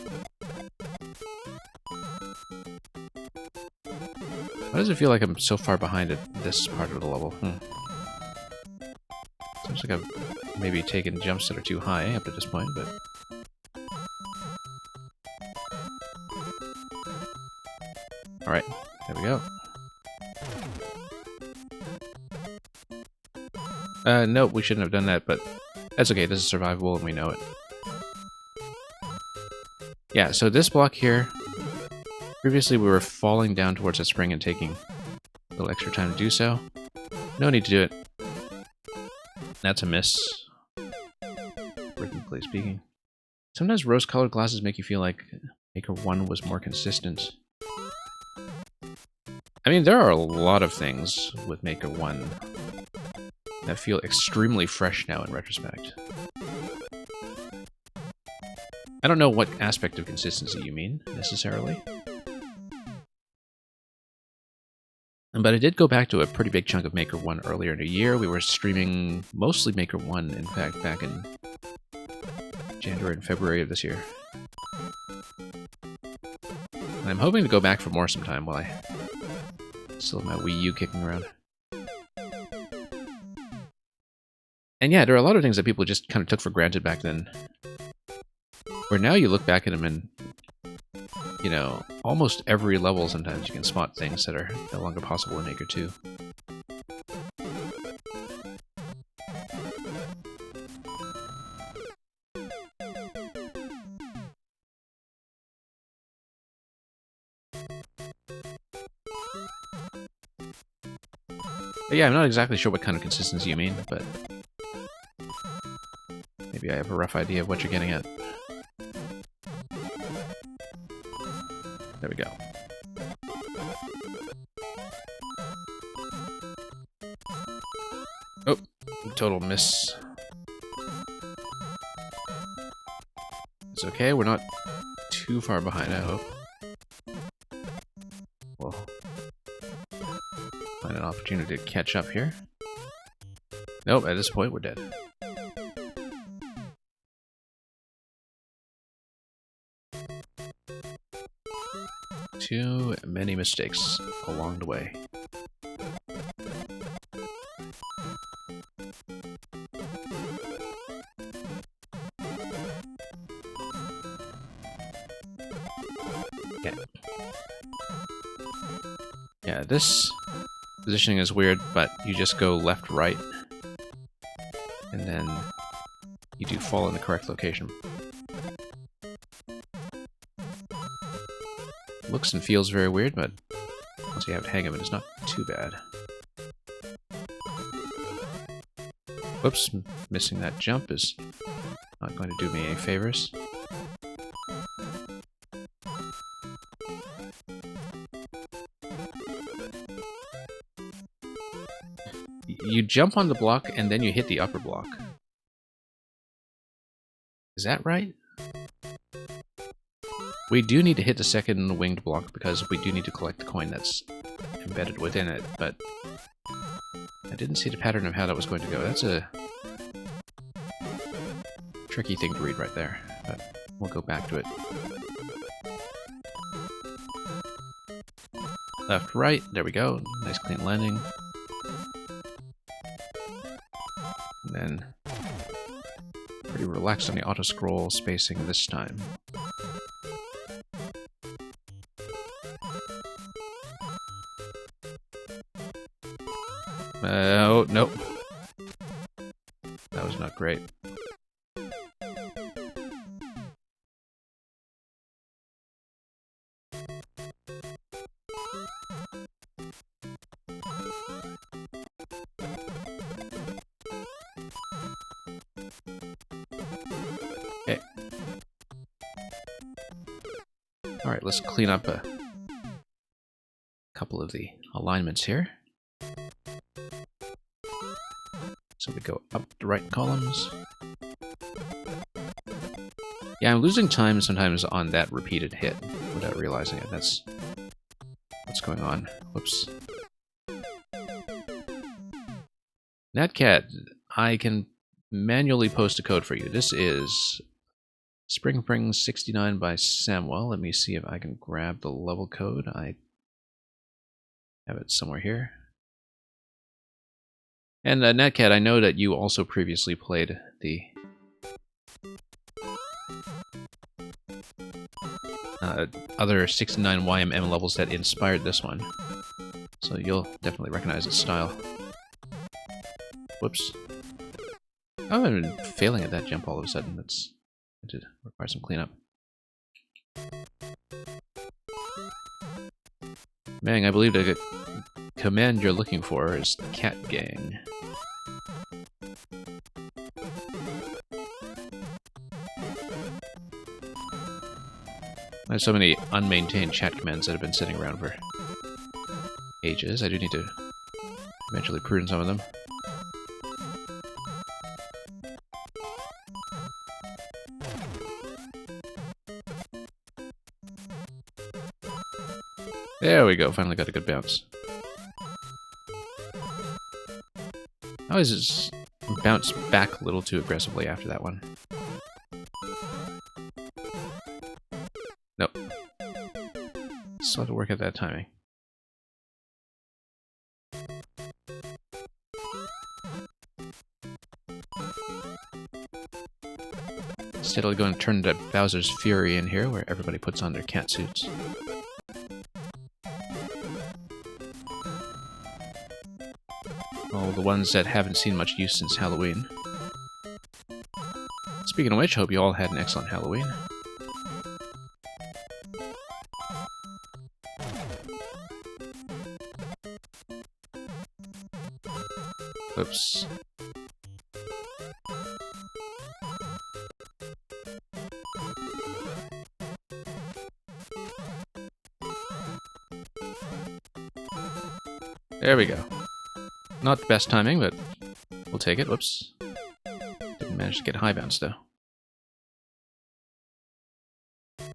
Why does it feel like I'm so far behind at this part of the level? Seems like I've maybe taken jumps that are too high up to this point, but... Alright, there we go. Nope, we shouldn't have done that, but that's okay, this is survivable and we know it. Yeah, so this block here, previously we were falling down towards the spring and taking a little extra time to do so. No need to do it. That's a miss, rhythmically speaking. Sometimes rose-colored glasses make you feel like Maker 1 was more consistent. I mean, there are a lot of things with Maker 1 that feel extremely fresh now in retrospect. I don't know what aspect of consistency you mean, necessarily. But I did go back to a pretty big chunk of Maker 1 earlier in the year. We were streaming mostly Maker 1, in fact, back in January and February of this year. And I'm hoping to go back for more sometime while I still have my Wii U kicking around. And yeah, there are a lot of things that people just kind of took for granted back then. Where now you look back at them and, you know, almost every level sometimes you can spot things that are no longer possible in Maker 2. But yeah, I'm not exactly sure what kind of consistency you mean, but maybe I have a rough idea of what you're getting at. There we go. Oh, total miss. It's okay, we're not too far behind, I hope. We'll find an opportunity to catch up here. Nope, at this point we're dead. Too many mistakes along the way. Yeah, this positioning is weird, but you just go left, right, and then you do fall in the correct location. Looks and feels very weird, but once you have a hang of it, it's not too bad. Whoops, missing that jump is not going to do me any favors. You jump on the block and then you hit the upper block. Is that right? We do need to hit the second winged block because we do need to collect the coin that's embedded within it, but I didn't see the pattern of how that was going to go. That's a tricky thing to read right there, but we'll go back to it. Left, right, there we go. Nice clean landing. And then pretty relaxed on the auto-scroll spacing this time. Oh, nope. That was not great. Okay. Alright, let's clean up a couple of the alignments here. So we go up the right columns. Yeah, I'm losing time sometimes on that repeated hit without realizing it. That's what's going on. Whoops. Natcat, I can manually post a code for you. This is Spring Spring 69 by Samuel. Let me see if I can grab the level code. I have it somewhere here. And Natcat, I know that you also previously played the other 69 YMM levels that inspired this one. So you'll definitely recognize its style. Whoops. Oh, I've been failing at that jump all of a sudden. That's going to require some cleanup. Mang, I believe the command you're looking for is Cat Gang. There's so many unmaintained chat commands that have been sitting around for ages. I do need to eventually prune some of them. There we go, finally got a good bounce. I always just bounce back a little too aggressively after that one. Nope. Still have to work at that timing. Instead, I'll go and turn to Bowser's Fury in here, where everybody puts on their cat suits. All the ones that haven't seen much use since Halloween. Speaking of which, hope you all had an excellent Halloween. Oops. There we go. Not the best timing, but we'll take it. Whoops. Didn't manage to get high bounce, though. I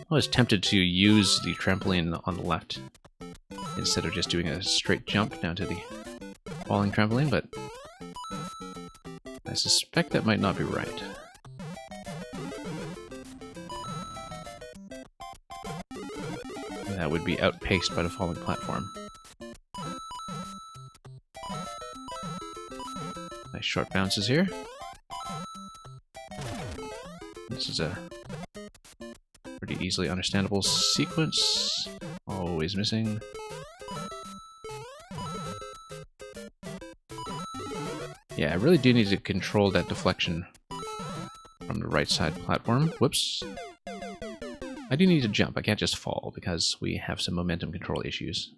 was tempted to use the trampoline on the left instead of just doing a straight jump down to the falling trampoline, but I suspect that might not be right. That would be outpaced by the falling platform. Nice short bounces here. This is a pretty easily understandable sequence. Always missing. Yeah, I really do need to control that deflection from the right side platform. Whoops. I do need to jump. I can't just fall because we have some momentum control issues.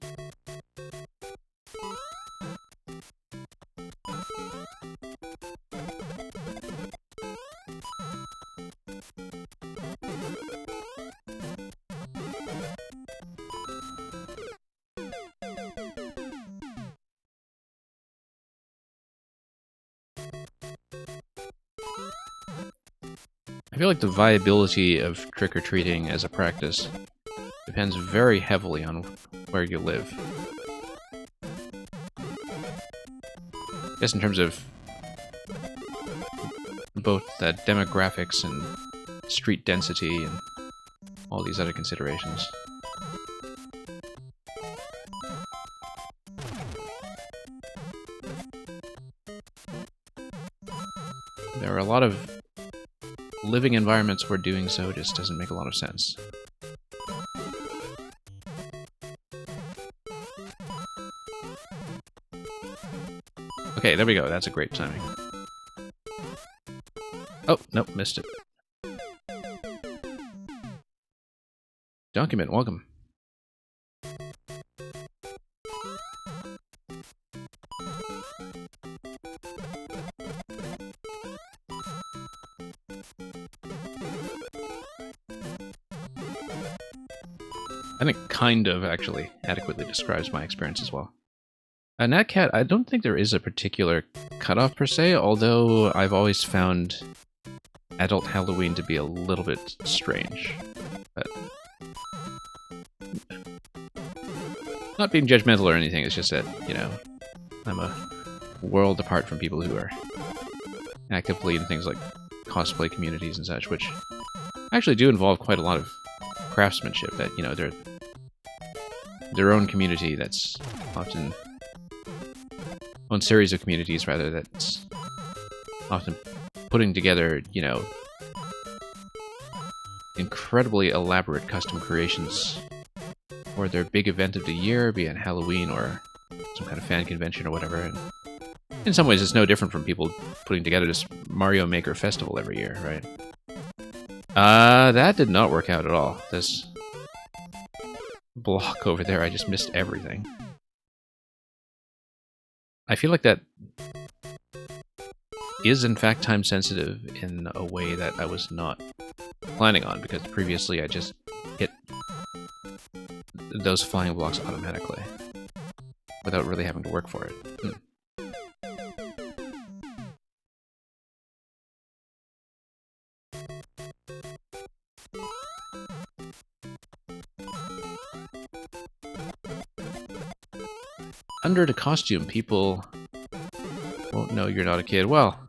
I feel like the viability of trick-or-treating as a practice depends very heavily on where you live. I guess in terms of both the demographics and street density and all these other considerations. There are a lot of living environments where doing so just doesn't make a lot of sense. Okay, there we go. That's a great timing. Oh, nope, missed it. Document, welcome. I think kind of actually adequately describes my experience as well. Nat Cat, I don't think there is a particular cutoff per se, although I've always found adult Halloween to be a little bit strange. But not being judgmental or anything, it's just that, you know, I'm a world apart from people who are actively in things like cosplay communities and such, which actually do involve quite a lot of craftsmanship that, you know, they're their own community that's often one series of communities rather that's often putting together, you know, incredibly elaborate custom creations for their big event of the year, be it Halloween or some kind of fan convention or whatever. And in some ways, it's no different from people putting together this Mario Maker festival every year, right? That did not work out at all. This block over there, I just missed everything. I feel like that is in fact time sensitive in a way that I was not planning on, because previously I just hit those flying blocks automatically without really having to work for it. Under the costume, people won't know you're not a kid. Well,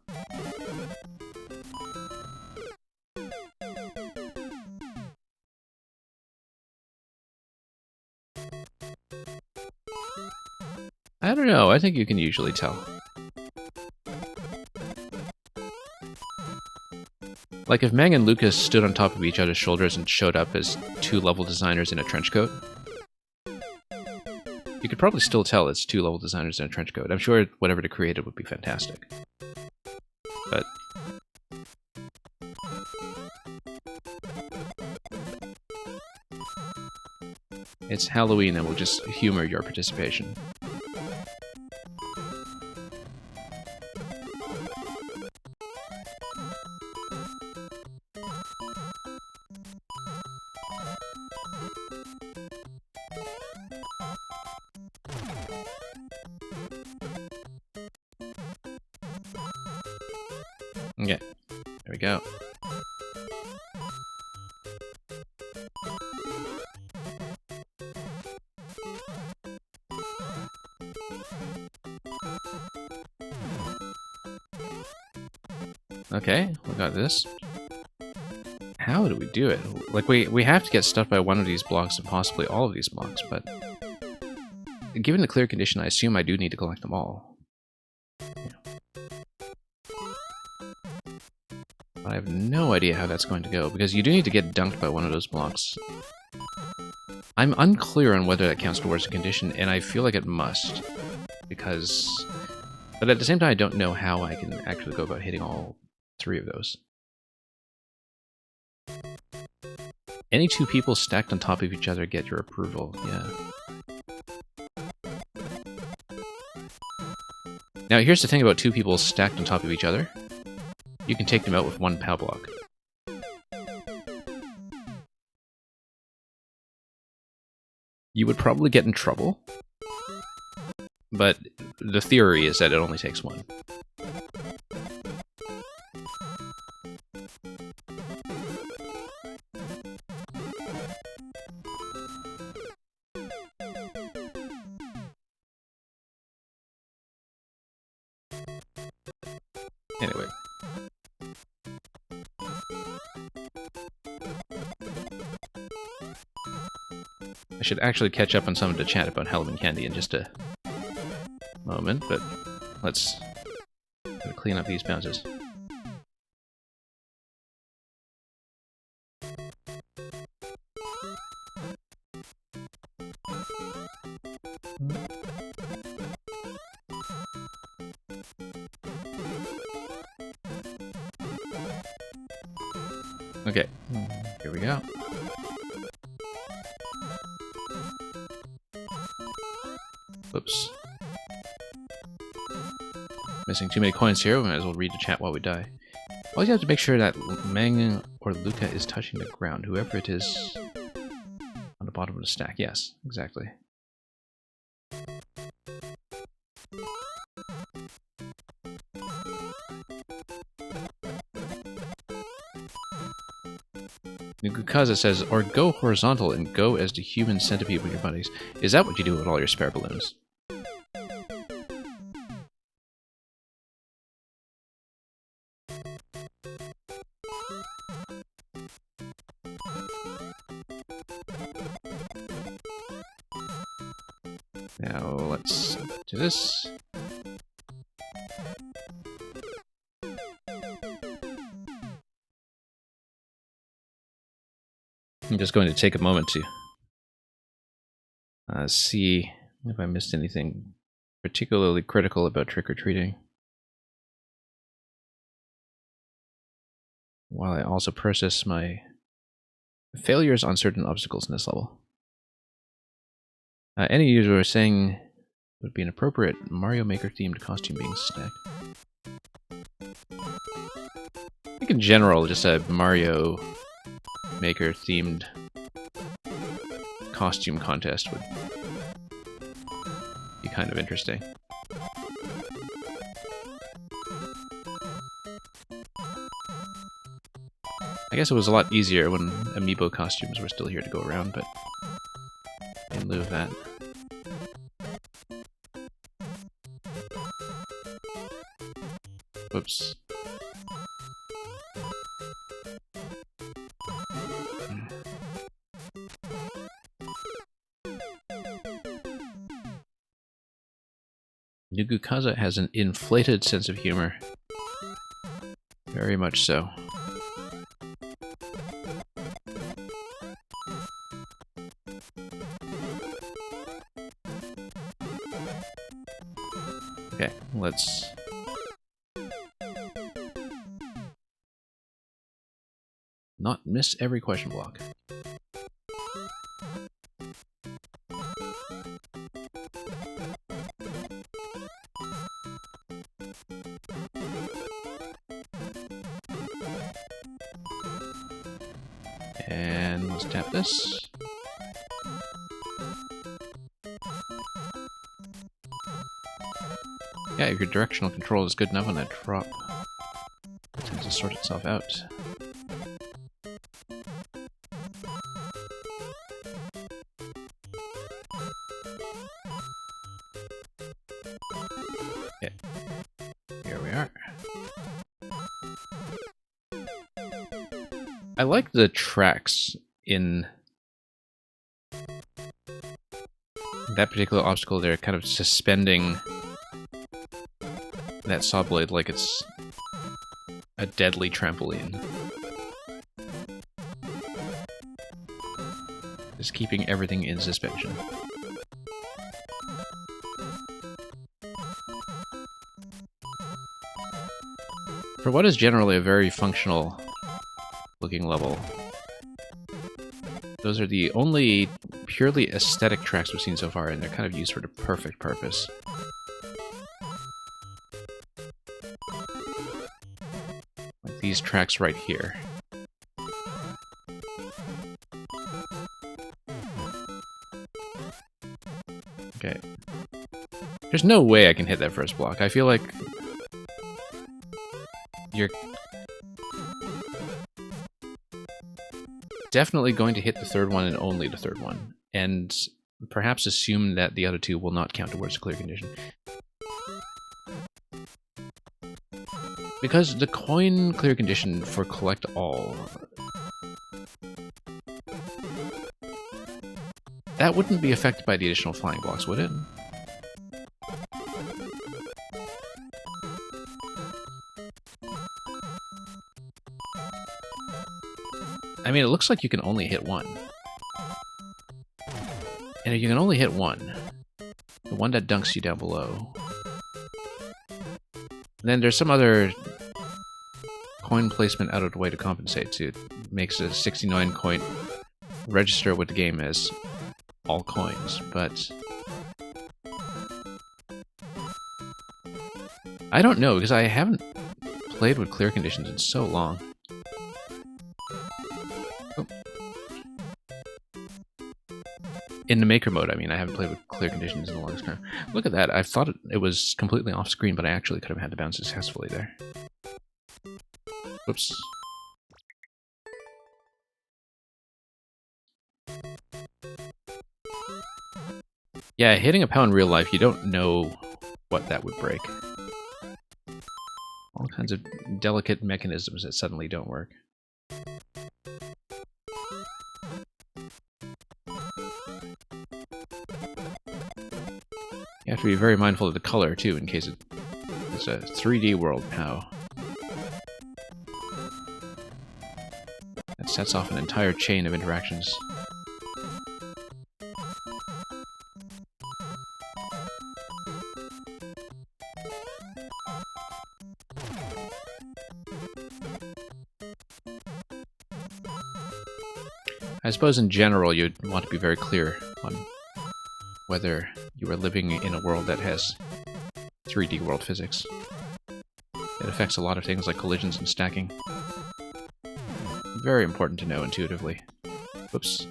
I don't know. I think you can usually tell. Like if Mang and Lucas stood on top of each other's shoulders and showed up as two level designers in a trench coat, you could probably still tell it's two level designers in a trench coat. I'm sure whatever they created would be fantastic. But it's Halloween and we'll just humor your participation. Okay, there we go. Okay, we got this. How do we do it? Like, we have to get stuff by one of these blocks and possibly all of these blocks, but given the clear condition, I assume I do need to collect them all. I have no idea how that's going to go, because you do need to get dunked by one of those blocks. I'm unclear on whether that counts towards a condition, and I feel like it must, because... But at the same time, I don't know how I can actually go about hitting all three of those. Any two people stacked on top of each other get your approval, yeah. Now, here's the thing about two people stacked on top of each other. You can take them out with one POW block. You would probably get in trouble, but the theory is that it only takes one. Anyway. I should actually catch up on some of the chat about Halloween candy in just a moment, but let's clean up these bounces. Okay, here we go. Whoops. Missing too many coins here. We might as well read the chat while we die. Always have to make sure that Mang or Luca is touching the ground, whoever it is on the bottom of the stack. Yes, exactly. Nugukaza says, or go horizontal and go as the human centipede with your buddies. Is that what you do with all your spare balloons? Now let's do this. I'm just going to take a moment to see if I missed anything particularly critical about trick-or-treating, while I also process my failures on certain obstacles in this level. Any user is saying it would be an appropriate Mario Maker themed costume being stacked. I think in general, just a Mario Maker themed costume contest would be kind of interesting. I guess it was a lot easier when amiibo costumes were still here to go around, but in lieu of that. Whoops. Nugukaza has an inflated sense of humor. Very much so. Okay, let's... not miss every question block. And let's tap this. Yeah, if your directional control is good enough on that drop, it tends to sort itself out. Okay, here we are. I like the tracks in that particular obstacle. They're kind of suspending that saw blade like it's a deadly trampoline. Just keeping everything in suspension. For what is generally a very functional looking level, those are the only purely aesthetic tracks we've seen so far, and they're kind of used for the perfect purpose. Like these tracks right here. Okay. There's no way I can hit that first block. I feel like you're definitely going to hit the third one and only the third one, and perhaps assume that the other two will not count towards the clear condition. Because the coin clear condition for collect all, that wouldn't be affected by the additional flying blocks, would it? I mean, it looks like you can only hit one. And if you can only hit one, the one that dunks you down below, then there's some other coin placement out of the way to compensate too. makes a 69 coin register with the game as all coins, but I don't know, because I haven't played with clear conditions in so long. Oh. In the maker mode, I mean, I haven't played with clear conditions in the longest time. Look at that, I thought it was completely off screen, but I actually could have had the bounce successfully there. Whoops. Yeah, hitting a POW in real life, you don't know what that would break. All kinds of delicate mechanisms that suddenly don't work. You have to be very mindful of the color, too, in case it's a 3D world POW. That sets off an entire chain of interactions. I suppose in general you'd want to be very clear on whether you are living in a world that has 3D world physics. It affects a lot of things like collisions and stacking. Very important to know intuitively. Whoops.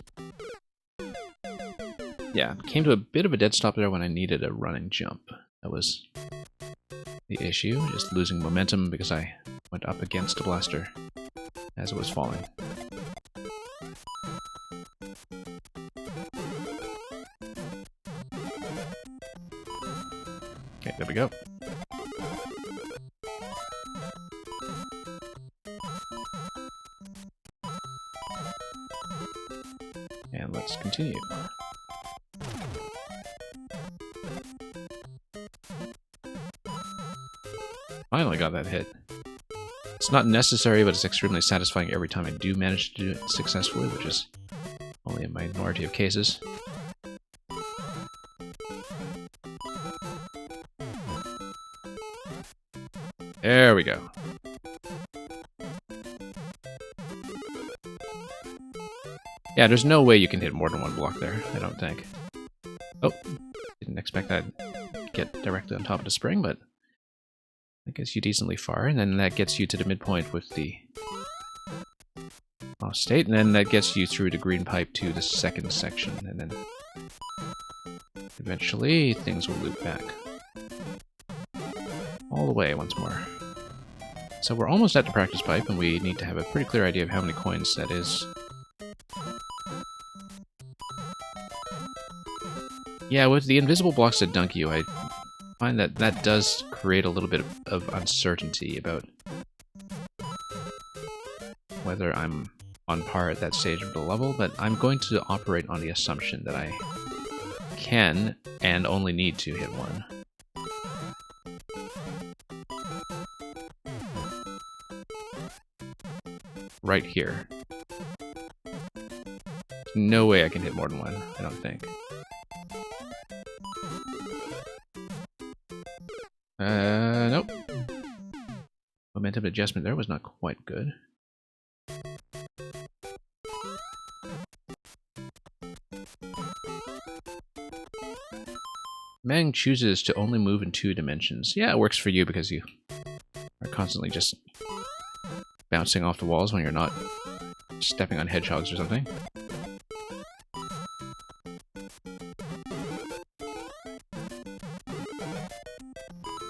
Yeah, came to a bit of a dead stop there when I needed a run and jump. That was the issue, just losing momentum because I went up against a blaster as it was falling. Okay, there we go. And let's continue. Finally got that hit. It's not necessary, but it's extremely satisfying every time I do manage to do it successfully, which is only a minority of cases. There we go. Yeah, there's no way you can hit more than one block there, I don't think. Oh, didn't expect that to get directly on top of the spring, but that gets you decently far, and then that gets you to the midpoint with the off state, and then that gets you through the green pipe to the second section, and then eventually things will loop back. All the way once more. So we're almost at the practice pipe, and we need to have a pretty clear idea of how many coins that is. Yeah, with the invisible blocks that dunk you, I find that that does create a little bit of uncertainty about whether I'm on par at that stage of the level, but I'm going to operate on the assumption that I can and only need to hit one. Right here. No way I can hit more than one, I don't think. Nope. Momentum adjustment there was not quite good. Mang chooses to only move in 2 dimensions. Yeah, it works for you because you are constantly just bouncing off the walls when you're not stepping on hedgehogs or something.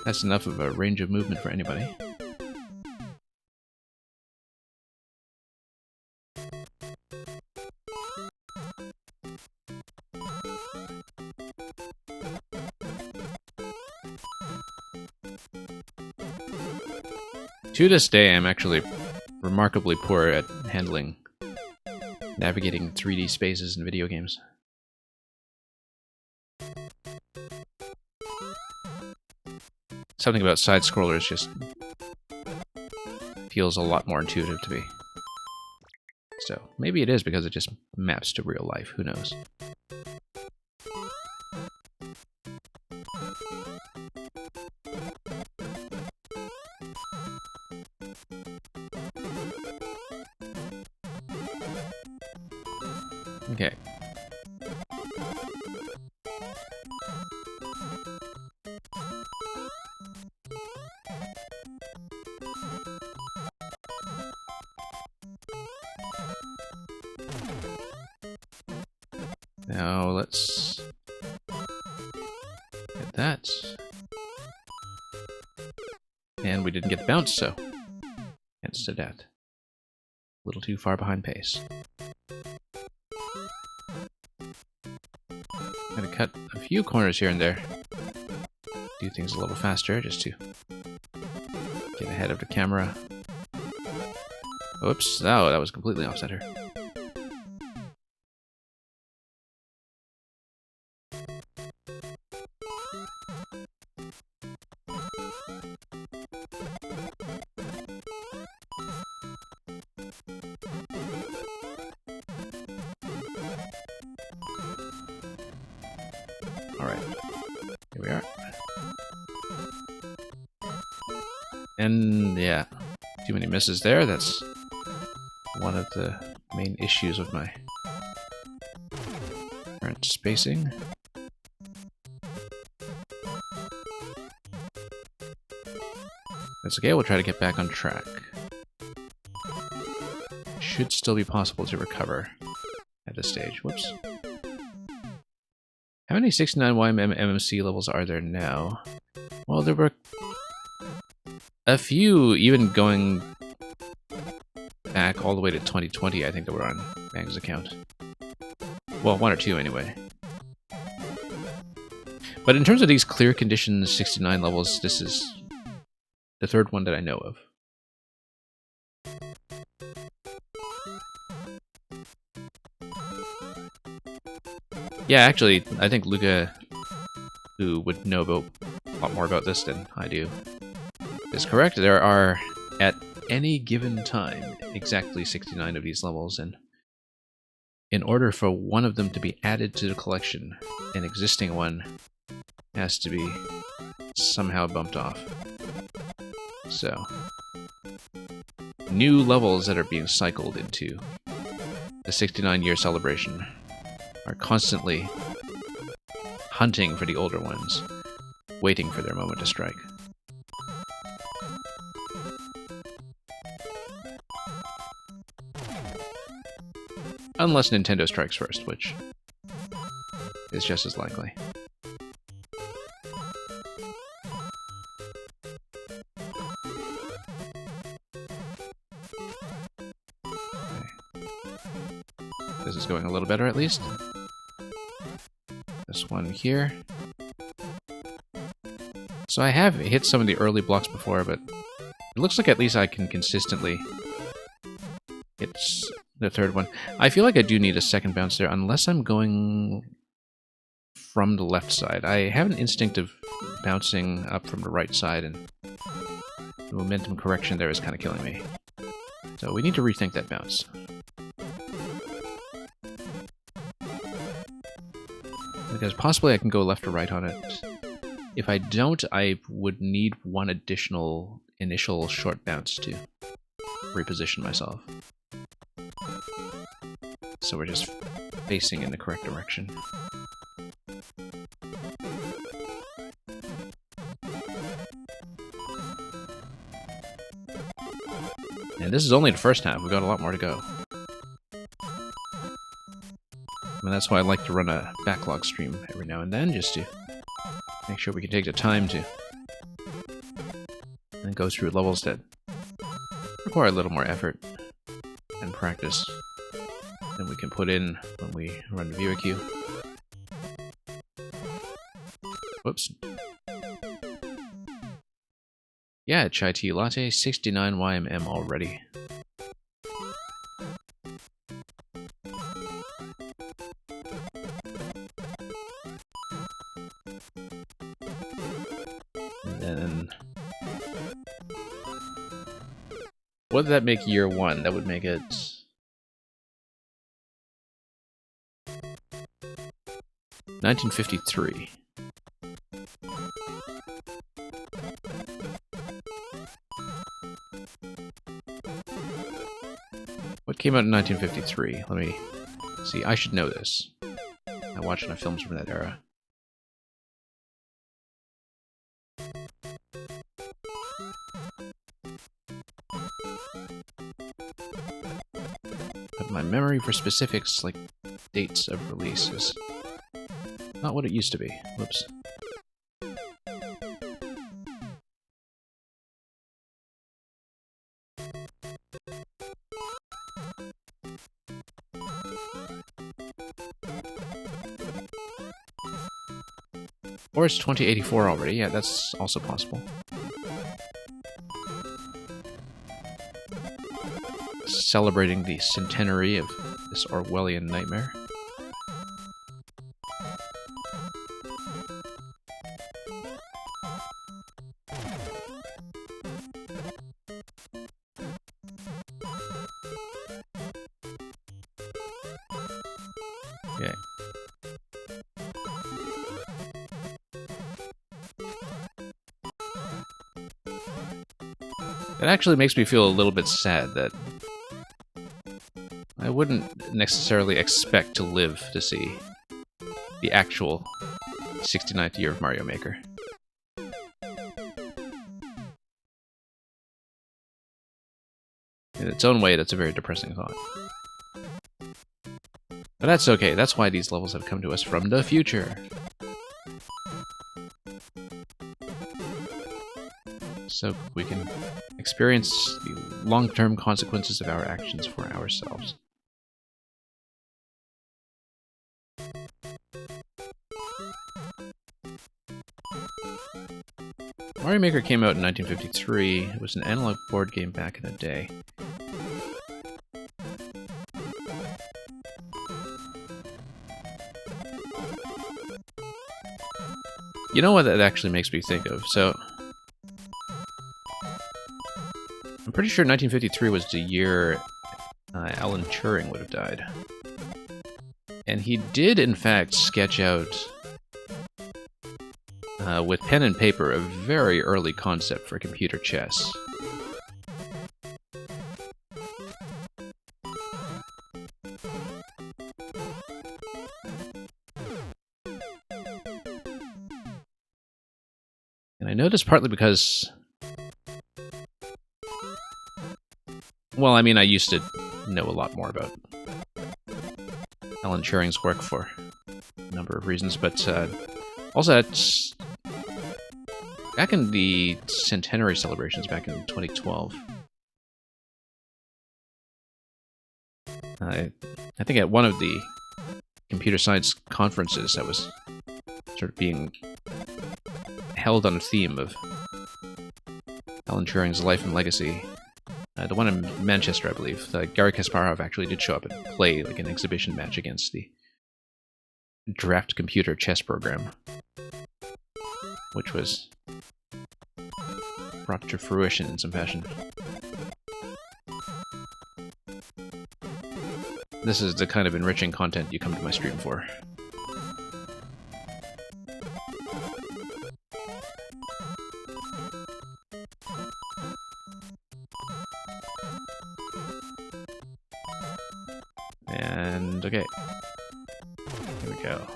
That's enough of a range of movement for anybody. To this day, I'm actually remarkably poor at handling navigating 3D spaces in video games. Something about side-scrollers just feels a lot more intuitive to me. So, maybe it is because it just maps to real life, who knows. Okay. Now let's get that. And we didn't get the bounce, so hence to that. A little too far behind pace. I'm gonna cut a few corners here and there. Do things a little faster just to get ahead of the camera. Oops, oh, that was completely off center. Alright, here we are. And yeah, too many misses there. That's one of the main issues with my current spacing. That's okay, we'll try to get back on track. Should still be possible to recover at this stage. Whoops. How many 69YM MMC levels are there now? Well, there were a few, even going back all the way to 2020, I think, that were on Mang's account. Well, one or two anyway. But in terms of these clear conditions 69 levels, this is the third one that I know of. Yeah, actually, I think Luca, who would know about a lot more about this than I do, is correct. There are, at any given time, exactly 69 of these levels, and in order for one of them to be added to the collection, an existing one has to be somehow bumped off. So, new levels that are being cycled into the 69-year celebration are constantly hunting for the older ones, waiting for their moment to strike. Unless Nintendo strikes first, which is just as likely. Okay. This is going a little better, at least. This one here. So I have hit some of the early blocks before, but it looks like at least I can consistently hit the third one. I feel like I do need a second bounce there, unless I'm going from the left side. I have an instinct of bouncing up from the right side, and the momentum correction there is kind of killing me. So we need to rethink that bounce. Because possibly I can go left or right on it. If I don't, I would need one additional initial short bounce to reposition myself. So we're just facing in the correct direction. And this is only the first half, we've got a lot more to go. And that's why I like to run a backlog stream every now and then, just to make sure we can take the time to and go through levels that require a little more effort and practice than we can put in when we run the viewer queue. Whoops. Yeah, chai tea latte, 69 YMM already. What did that make year one? That would make it... $1953. What came out in 1953? Let me See, I should know this. I watched enough films from that era. But my memory for specifics, like dates of release, is not what it used to be. Whoops. Or it's 2084 already. Yeah, that's also possible. Celebrating the centenary of this Orwellian nightmare. Okay. It actually makes me feel a little bit sad that I wouldn't necessarily expect to live to see the actual 69th year of Mario Maker. In its own way, that's a very depressing thought. But that's okay, that's why these levels have come to us from the future. So we can experience the long-term consequences of our actions for ourselves. Mario Maker came out in 1953. It was an analog board game back in the day. You know what that actually makes me think of? So, I'm pretty sure 1953 was the year Alan Turing would have died. And he did, in fact, sketch out, with pen and paper, a very early concept for computer chess. And I know this partly because... well, I mean, I used to know a lot more about Alan Turing's work for a number of reasons, but also it's back in the centenary celebrations back in 2012. I think at one of the computer science conferences that was sort of being held on a theme of Alan Turing's life and legacy. The one in Manchester, I believe. Garry Kasparov actually did show up and play like an exhibition match against the draft computer chess program, which was brought to fruition in some fashion. This is the kind of enriching content you come to my stream for. And okay, here we go.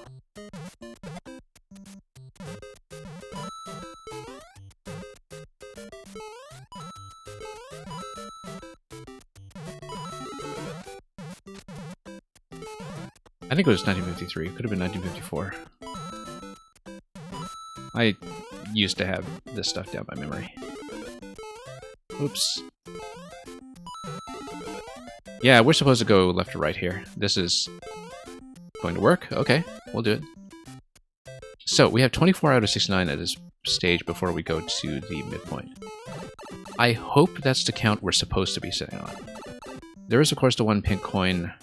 I think it was 1953. It could have been 1954. I used to have this stuff down by memory. Oops. Yeah, we're supposed to go left to right here. This is going to work. Okay, we'll do it. So, we have 24 out of 69 at this stage before we go to the midpoint. I hope that's the count we're supposed to be sitting on. There is, of course, the one pink coin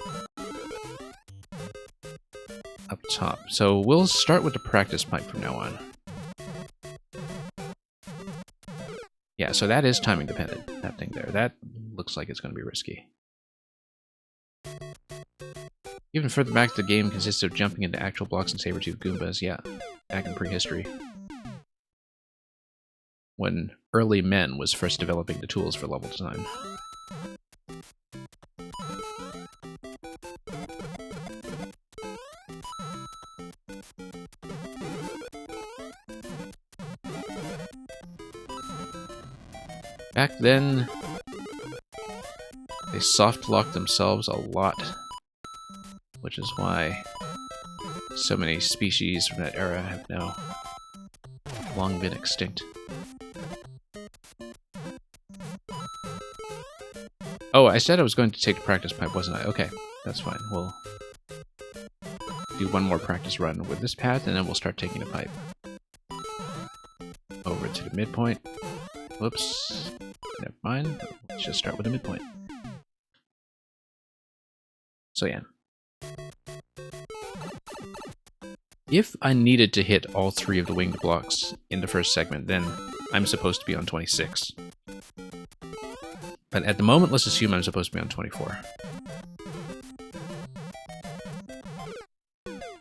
up top. So we'll start with the practice pipe from now on. Yeah, so that is timing dependent, that thing there. That looks like it's going to be risky. Even further back, the game consists of jumping into actual blocks and saber-tooth Goombas. Yeah, back in prehistory. When early men was first developing the tools for level design. Back then, they soft-locked themselves a lot, which is why so many species from that era have now long been extinct. Oh, I said I was going to take a practice pipe, wasn't I? Okay, that's fine. We'll do one more practice run with this path, and then we'll start taking a pipe. Over to the midpoint. Whoops. Never mind. Let's just start with the midpoint. So yeah. If I needed to hit all 3 of the winged blocks in the first segment, then I'm supposed to be on 26. But at the moment, let's assume I'm supposed to be on 24.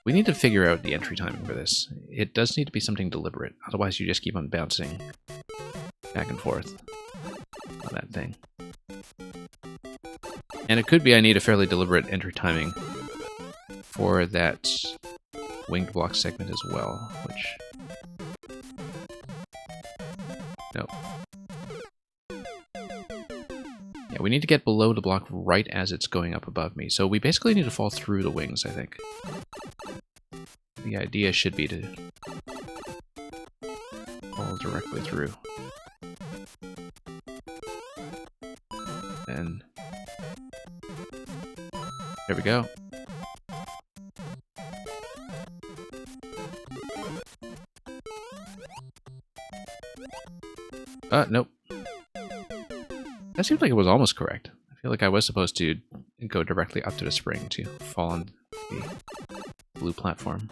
We need to figure out the entry timing for this. It does need to be something deliberate, otherwise you just keep on bouncing back and forth on that thing. And it could be I need a fairly deliberate entry timing for that winged block segment as well, which... no. Yeah, we need to get below the block right as it's going up above me, so we basically need to fall through the wings, I think. The idea should be to fall directly through. And there we go. Nope. That seems like it was almost correct. I feel like I was supposed to go directly up to the spring to fall on the blue platform.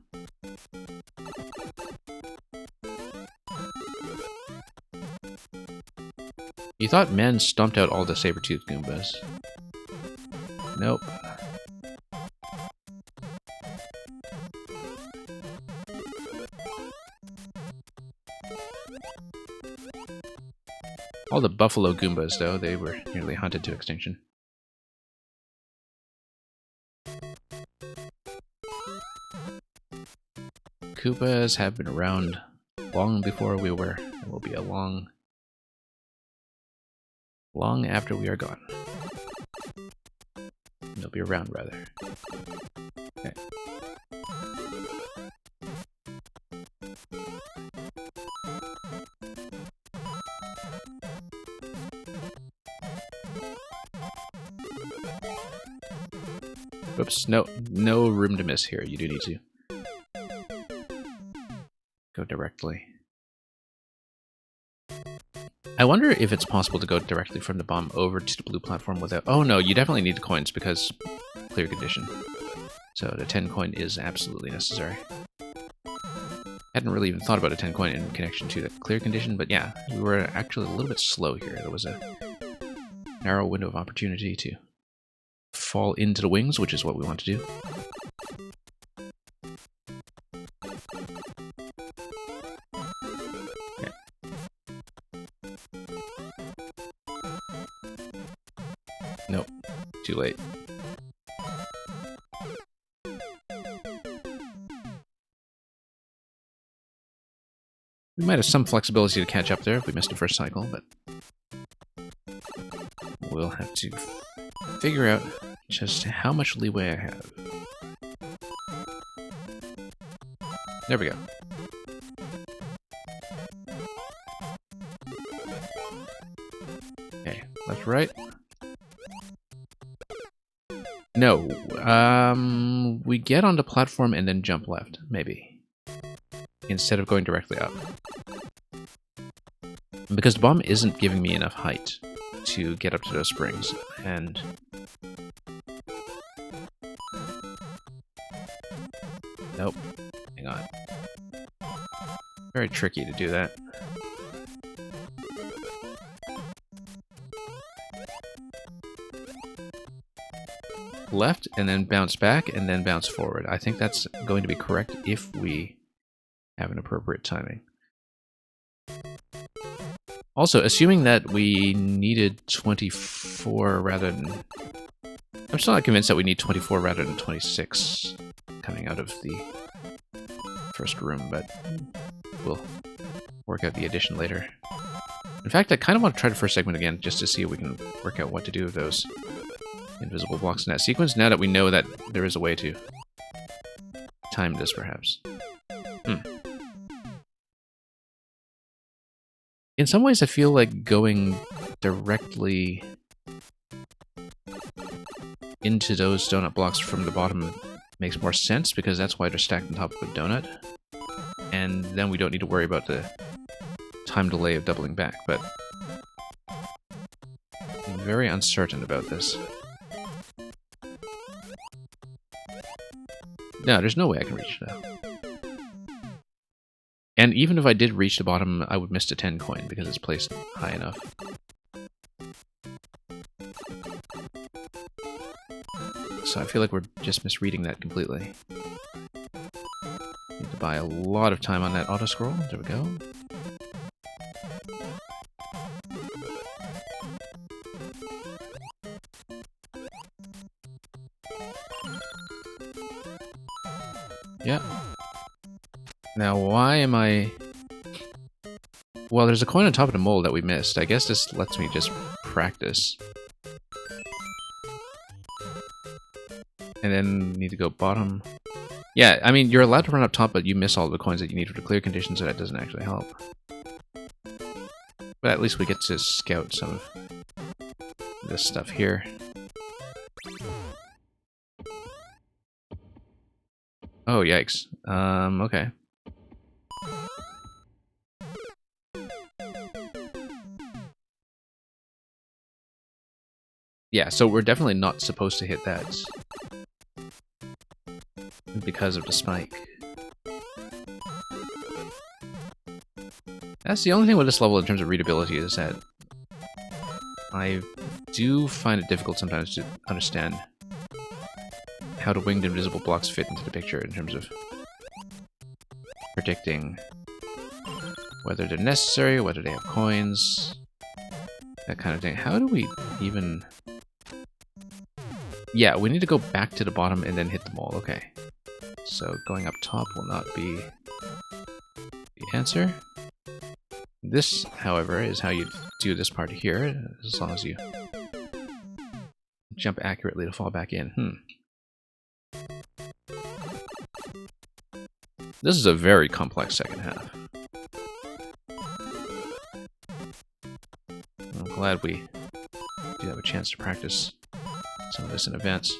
You thought men stomped out all the saber-toothed Goombas. Nope. All the buffalo Goombas, though, they were nearly hunted to extinction. Koopas have been around long before we were, and will be a long after we are gone. They'll be around, rather. Okay. Oops, no room to miss here. You do need to go directly. I wonder if it's possible to go directly from the bomb over to the blue platform without... oh no, you definitely need the coins because clear condition. So the 10 coin is absolutely necessary. Hadn't really even thought about a 10 coin in connection to the clear condition, but yeah, we were actually a little bit slow here. There was a narrow window of opportunity to fall into the wings, which is what we want to do. Okay. Nope, too late. We might have some flexibility to catch up there if we missed the first cycle, but we'll have to figure out just how much leeway I have. There we go. Okay, left, right. No, we get on the platform and then jump left, maybe. Instead of going directly up. Because the bomb isn't giving me enough height to get up to those springs, and... nope. Hang on. Very tricky to do that. Left, and then bounce back, and then bounce forward. I think that's going to be correct if we have an appropriate timing. Also, assuming that we needed 24 rather than... I'm still not convinced that we need 24 rather than 26 coming out of the first room, but we'll work out the addition later. In fact, I kind of want to try the first segment again, just to see if we can work out what to do with those invisible blocks in that sequence, now that we know that there is a way to time this, perhaps. In some ways, I feel like going directly into those donut blocks from the bottom makes more sense, because that's why they're stacked on top of a donut. And then we don't need to worry about the time delay of doubling back, but I'm very uncertain about this. No, there's no way I can reach it now. And even if I did reach the bottom, I would miss the 10 coin because it's placed high enough. So I feel like we're just misreading that completely. Need to buy a lot of time on that auto-scroll. There we go. Yeah. Now, why am I... Well, there's a coin on top of the mold that we missed. I guess this lets me just practice. And then need to go bottom. Yeah, I mean, you're allowed to run up top, but you miss all the coins that you need for the clear condition, so that doesn't actually help. But at least we get to scout some of this stuff here. Oh, yikes. Okay. Yeah, so we're definitely not supposed to hit that because of the spike. That's the only thing with this level in terms of readability, is that I do find it difficult sometimes to understand how the winged invisible blocks fit into the picture in terms of predicting whether they're necessary, whether they have coins, that kind of thing. How do we even... Yeah, we need to go back to the bottom and then hit the mole. Okay. So going up top will not be the answer. This, however, is how you do this part here, as long as you jump accurately to fall back in. This is a very complex second half. I'm glad we do have a chance to practice some of this in advance.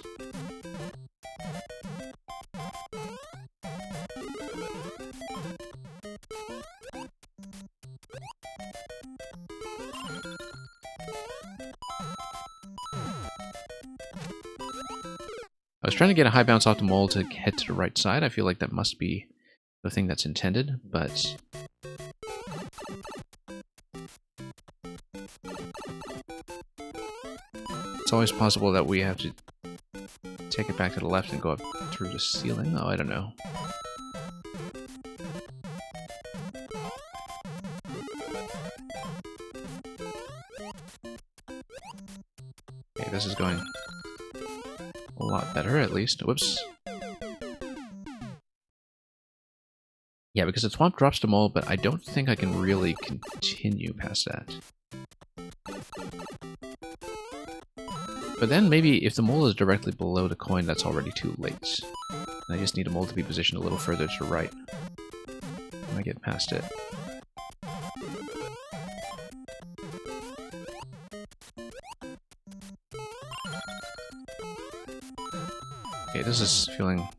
I was trying to get a high bounce off the mole to head to the right side. I feel like that must be the thing that's intended, but it's always possible that we have to take it back to the left and go up through the ceiling. Oh, I don't know. Okay, this is going a lot better, at least. Whoops. Yeah, because the swamp drops the mole, but I don't think I can really continue past that. But then maybe if the mole is directly below the coin, that's already too late. And I just need a mole to be positioned a little further to the right when I get past it. Okay, this is feeling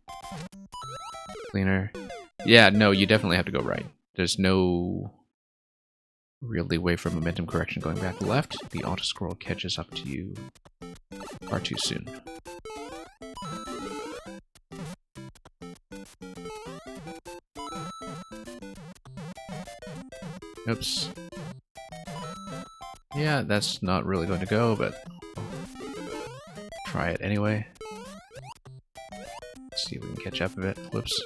cleaner. Yeah, no, you definitely have to go right. There's no real leeway for momentum correction going back left. The auto-scroll catches up to you far too soon. Oops. Yeah, that's not really going to go, but I'll try it anyway. Let's see if we can catch up a bit. Whoops.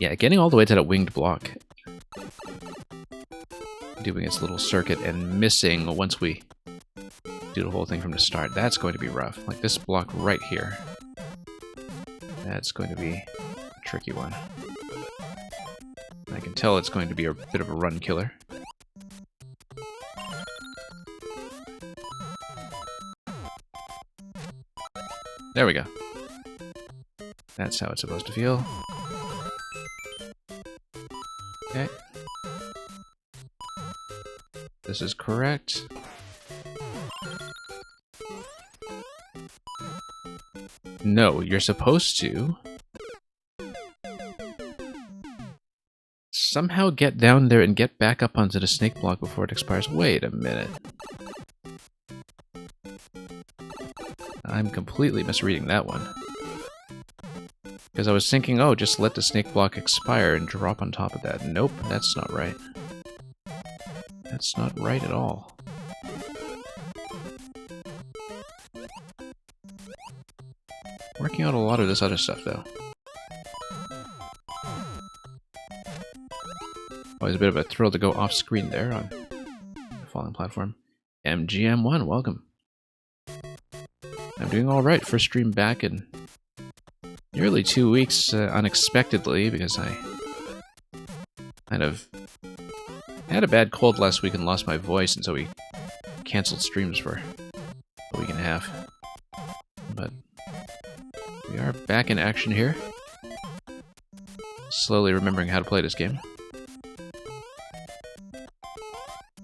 Yeah, getting all the way to that winged block, doing its little circuit and missing once we do the whole thing from the start, that's going to be rough. Like this block right here. That's going to be tricky one. I can tell it's going to be a bit of a run killer. There we go. That's how it's supposed to feel. Okay. This is correct. No, you're supposed to somehow get down there and get back up onto the snake block before it expires. Wait a minute. I'm completely misreading that one. Because I was thinking, oh, just let the snake block expire and drop on top of that. Nope, that's not right. That's not right at all. Working out a lot of this other stuff, though. Always a bit of a thrill to go off-screen there on the Falling Platform. MGM1, welcome. I'm doing alright. First stream back in nearly 2 weeks, unexpectedly, because I kind of had a bad cold last week and lost my voice, and so we canceled streams for a week and a half. But we are back in action here. Slowly remembering how to play this game.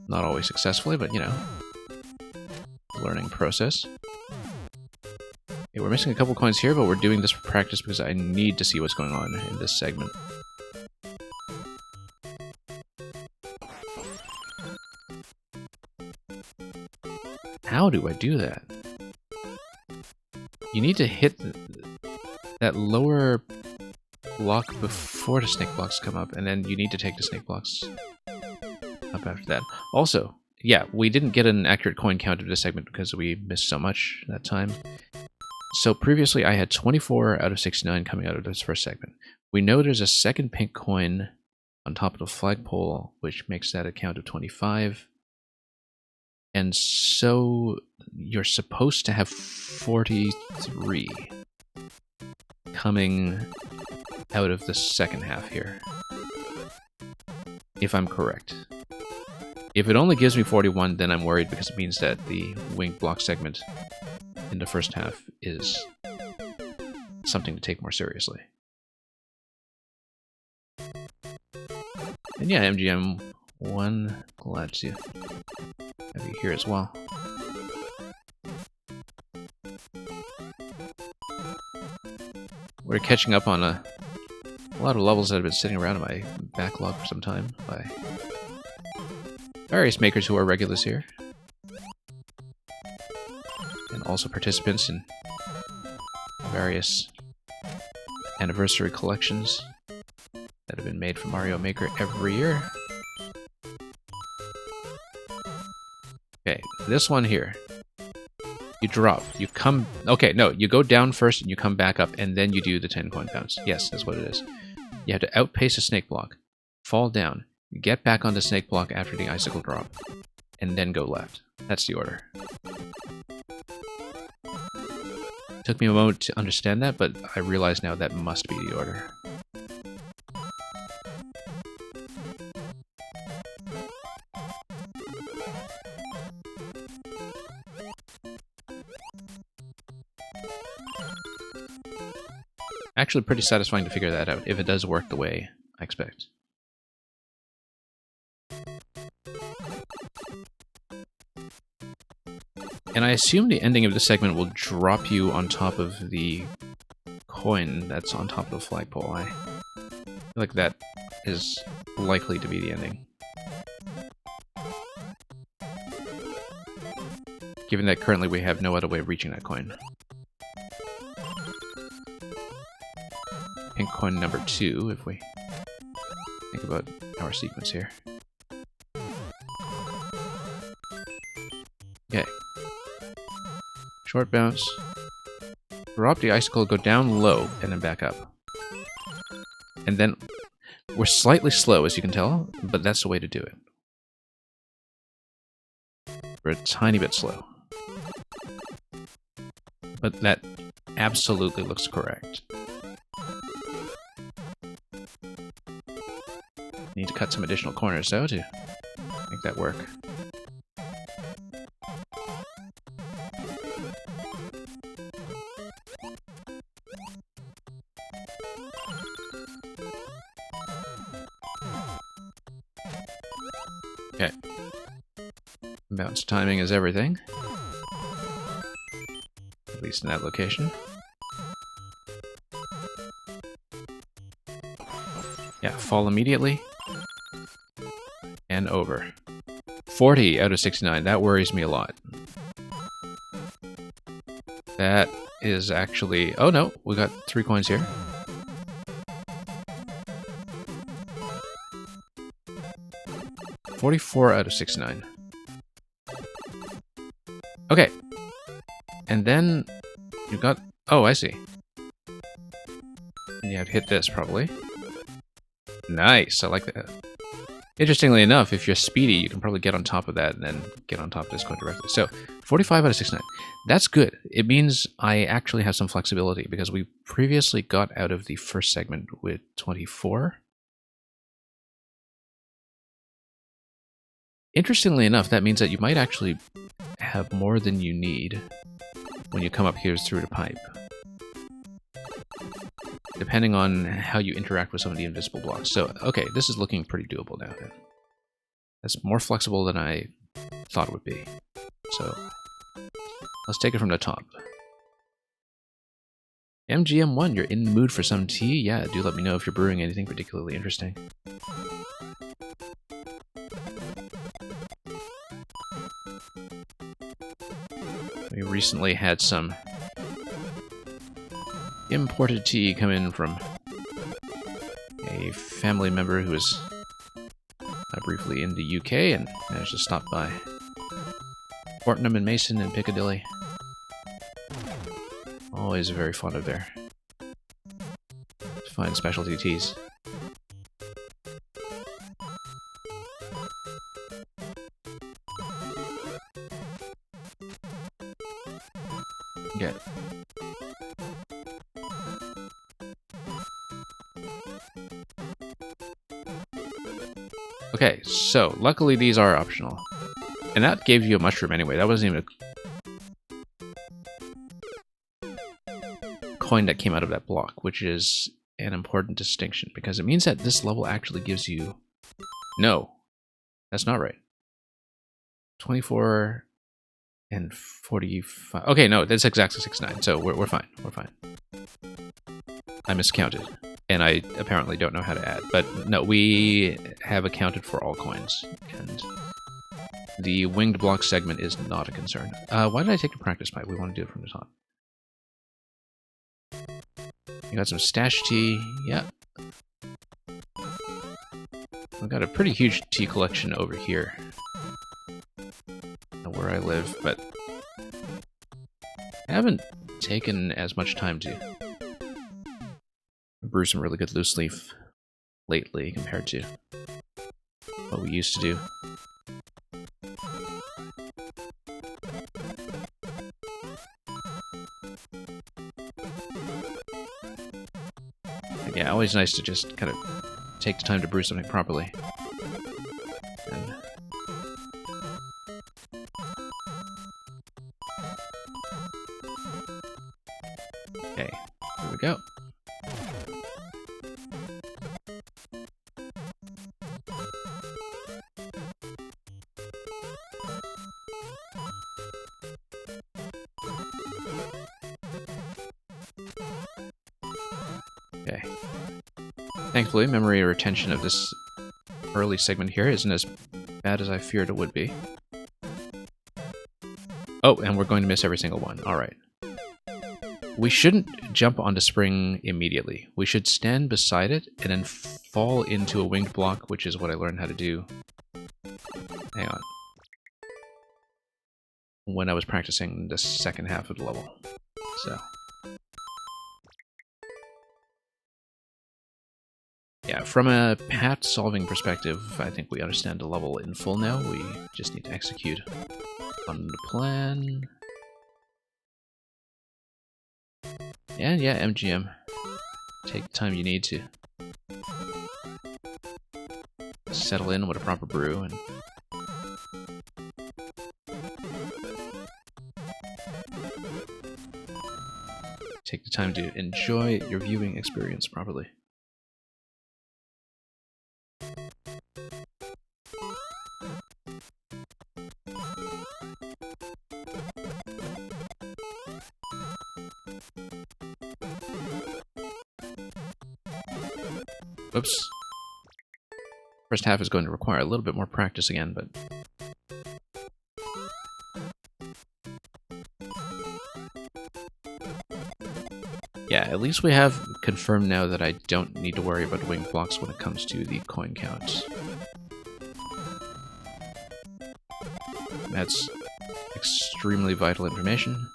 Not always successfully, but you know, learning process. Okay, we're missing a couple coins here, but we're doing this for practice because I need to see what's going on in this segment. How do I do that? You need to hit that lower block before the snake blocks come up, and then you need to take the snake blocks up after that. Also, yeah, we didn't get an accurate coin count of this segment because we missed so much that time. So previously I had 24 out of 69 coming out of this first segment. We know there's a second pink coin on top of the flagpole, which makes that a count of 25. And so you're supposed to have 43 coming out of the second half here, if I'm correct. If it only gives me 41, then I'm worried because it means that the winged block segment in the first half is something to take more seriously. And yeah, MGM1, glad to have you here as well. We're catching up on a lot of levels that have been sitting around in my backlog for some time by various makers who are regulars here. And also participants in various anniversary collections that have been made for Mario Maker every year. Okay, this one here. You drop, you come... Okay, no, you go down first and you come back up, and then you do the 10 coin bounce. Yes, that's what it is. You have to outpace a snake block, fall down, get back on the snake block after the icicle drop, and then go left. That's the order. Took me a moment to understand that, but I realize now that must be the order. Actually pretty satisfying to figure that out, if it does work the way I expect. And I assume the ending of the segment will drop you on top of the coin that's on top of the flagpole. I feel like that is likely to be the ending. Given that currently we have no other way of reaching that coin. Pink coin number 2, if we think about our sequence here. Okay. Short bounce. Drop the icicle, go down low, and then back up. And then we're slightly slow, as you can tell, but that's the way to do it. We're a tiny bit slow. But that absolutely looks correct. cut some additional corners, though, to make that work. Okay. Bounce timing is everything. At least in that location. Yeah, fall immediately. And over. 40 out of 69. That worries me a lot. That is actually... Oh no, we got 3 coins here. $44 out of 69. Okay. And then you got... Oh, I see. And you have to hit this, probably. Nice, I like that. Interestingly enough, if you're speedy, you can probably get on top of that and then get on top of this coin directly. So, 45 out of 69. That's good. It means I actually have some flexibility, because we previously got out of the first segment with 24. Interestingly enough, that means that you might actually have more than you need when you come up here through the pipe, depending on how you interact with some of the invisible blocks. So, okay, this is looking pretty doable now. That's more flexible than I thought it would be. So, let's take it from the top. MGM1, you're in the mood for some tea? Yeah, do let me know if you're brewing anything particularly interesting. We recently had some imported tea come in from a family member who was briefly in the UK and managed to stop by Fortnum and Mason in Piccadilly. Always very fond of their fine specialty teas. Okay. Okay, so luckily these are optional. And that gave you a mushroom anyway. That wasn't even a coin that came out of that block, which is an important distinction, because it means that this level actually gives you... No, that's not right. 24 and 45. Okay, no, that's exactly 69, so we're fine. We're fine. I miscounted, and I apparently don't know how to add. But no, we have accounted for all coins, and the winged block segment is not a concern. Why did I take a practice pipe? We want to do it from the top. You got some stash tea, yeah. I've got a pretty huge tea collection over here, where I live, but I haven't taken as much time to brew some really good loose leaf lately compared to what we used to do. But yeah, always nice to just kind of take the time to brew something properly. And okay, here we go. Okay. Thankfully, memory retention of this early segment here isn't as bad as I feared it would be. Oh, and we're going to miss every single one. Alright. We shouldn't jump onto spring immediately. We should stand beside it and then fall into a winged block, which is what I learned how to do. Hang on. When I was practicing the second half of the level. So. Yeah, from a path-solving perspective, I think we understand the level in full now. We just need to execute on the plan. And yeah, MGM. Take the time you need to settle in with a proper brew and take the time to enjoy your viewing experience properly. Oops. First half is going to require a little bit more practice again, but yeah, at least we have confirmed now that I don't need to worry about wing blocks when it comes to the coin count. That's extremely vital information.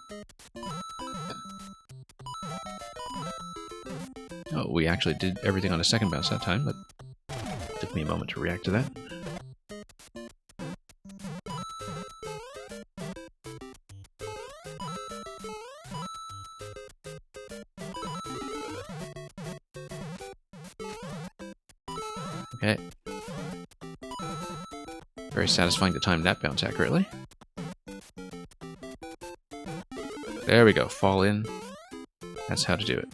Oh, we actually did everything on a second bounce that time, but it took me a moment to react to that. Okay. Very satisfying to time that bounce accurately. There we go, fall in. That's how to do it.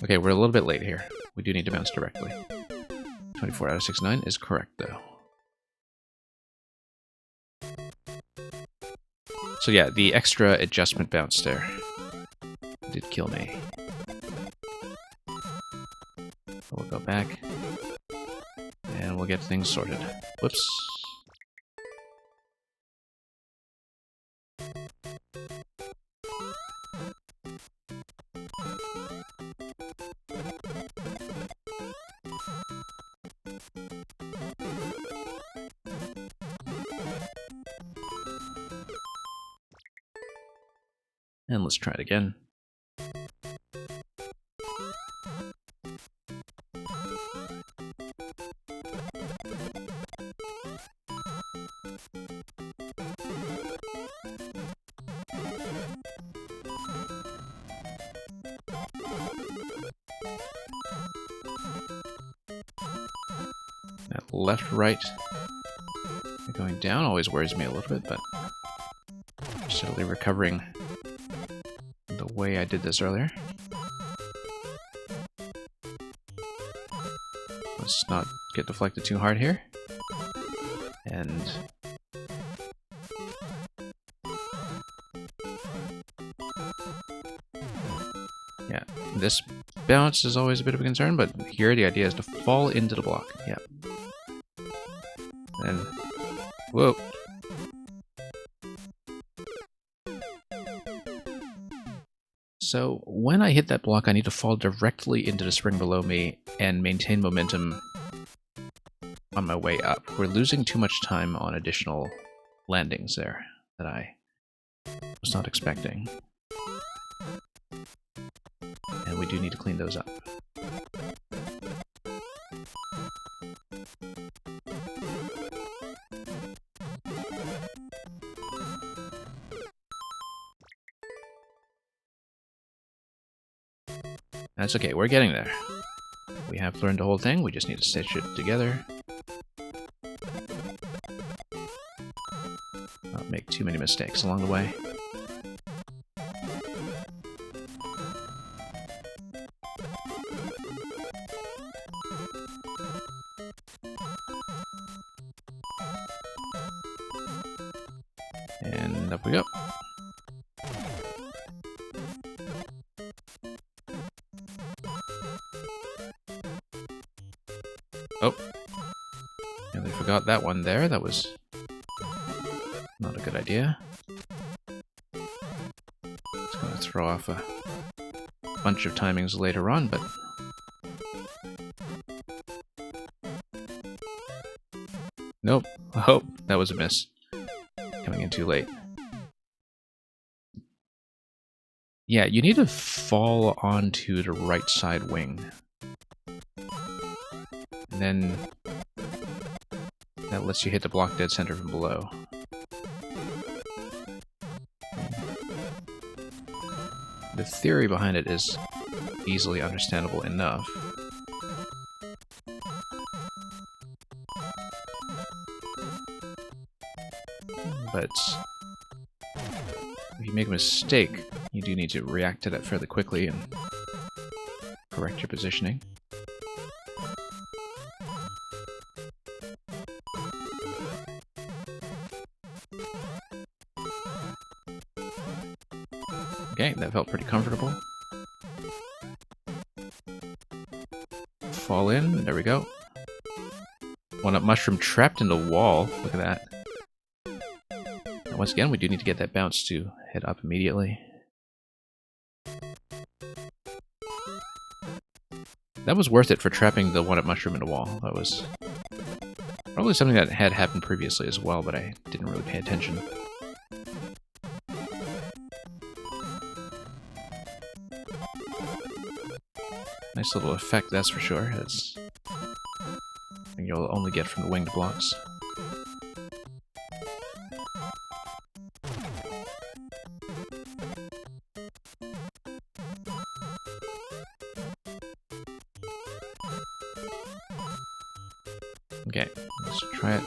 Okay, we're a little bit late here. We do need to bounce directly. 24 out of 69 is correct, though. So yeah, the extra adjustment bounce there did kill me. We'll go back, and we'll get things sorted. Whoops. And let's try it again. That left, right, going down always worries me a little bit, but steadily recovering the way I did this earlier. Let's not get deflected too hard here. And yeah, this bounce is always a bit of a concern, but here the idea is to fall into the block. Yeah. And whoa. So when I hit that block, I need to fall directly into the spring below me and maintain momentum on my way up. We're losing too much time on additional landings there that I was not expecting. And we do need to clean those up. That's okay, we're getting there. We have learned the whole thing, we just need to stitch it together. Not make too many mistakes along the way. And up we go. Oh, and we forgot that one there. That was not a good idea. It's going to throw off a bunch of timings later on, but nope. Oh, that was a miss. Coming in too late. Yeah, you need to fall onto the right side wing. And then that lets you hit the block dead center from below. The theory behind it is easily understandable enough. but if you make a mistake, you do need to react to that fairly quickly and correct your positioning. Okay, that felt pretty comfortable. Fall in, there we go. One-up mushroom trapped in the wall, look at that. And once again, we do need to get that bounce to head up immediately. That was worth it for trapping the one-up mushroom in the wall. That was probably something that had happened previously as well, but I didn't really pay attention. Nice little effect, that's for sure. That's something you'll only get from the winged blocks. Okay, let's try it.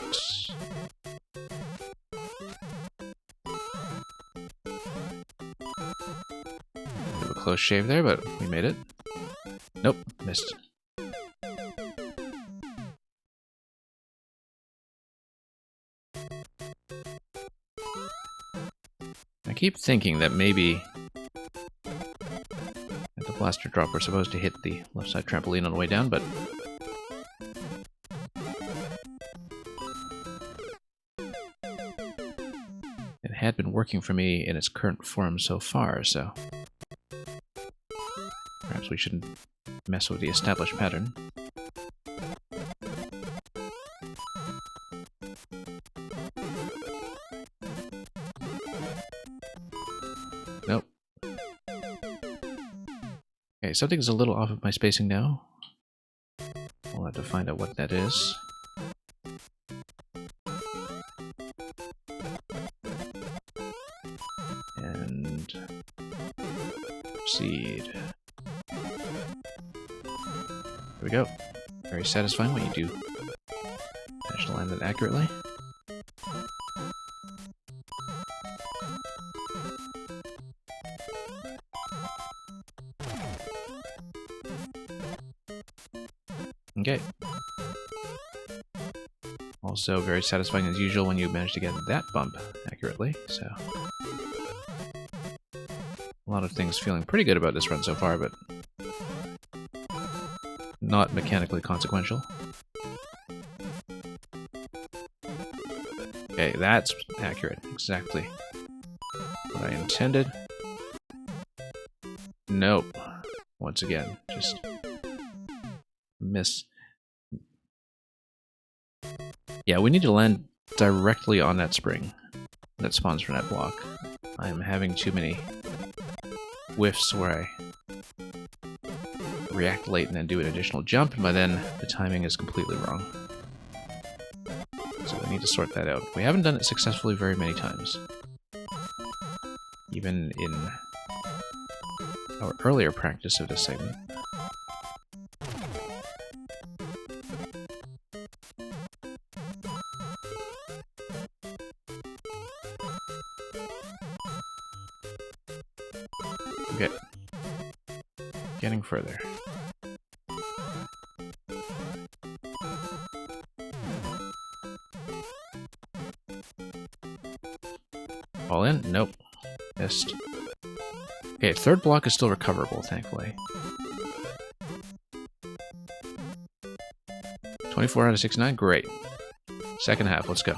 Bit of a close shave there, but we made it. Nope, missed. I keep thinking that maybe at the blaster drop we're supposed to hit the left side trampoline on the way down, but it had been working for me in its current form so far, so perhaps we shouldn't mess with the established pattern. Nope. Okay, something's a little off of my spacing now. We'll have to find out what that is. And proceed. There we go. Very satisfying when you do manage to land it accurately. Okay. Also very satisfying as usual when you manage to get that bump accurately, so a lot of things feeling pretty good about this run so far, but not mechanically consequential. Okay, that's accurate. Exactly what I intended. Nope. Once again, just miss. Yeah, we need to land directly on that spring that spawns from that block. I am having too many whiffs where I react late and then do an additional jump, and by then the timing is completely wrong. So we need to sort that out. We haven't done it successfully very many times. Even in our earlier practice of this segment. Okay. Getting further. All in? Nope. Missed. Okay, third block is still recoverable, thankfully. 24 out of 69, great. Second half, let's go.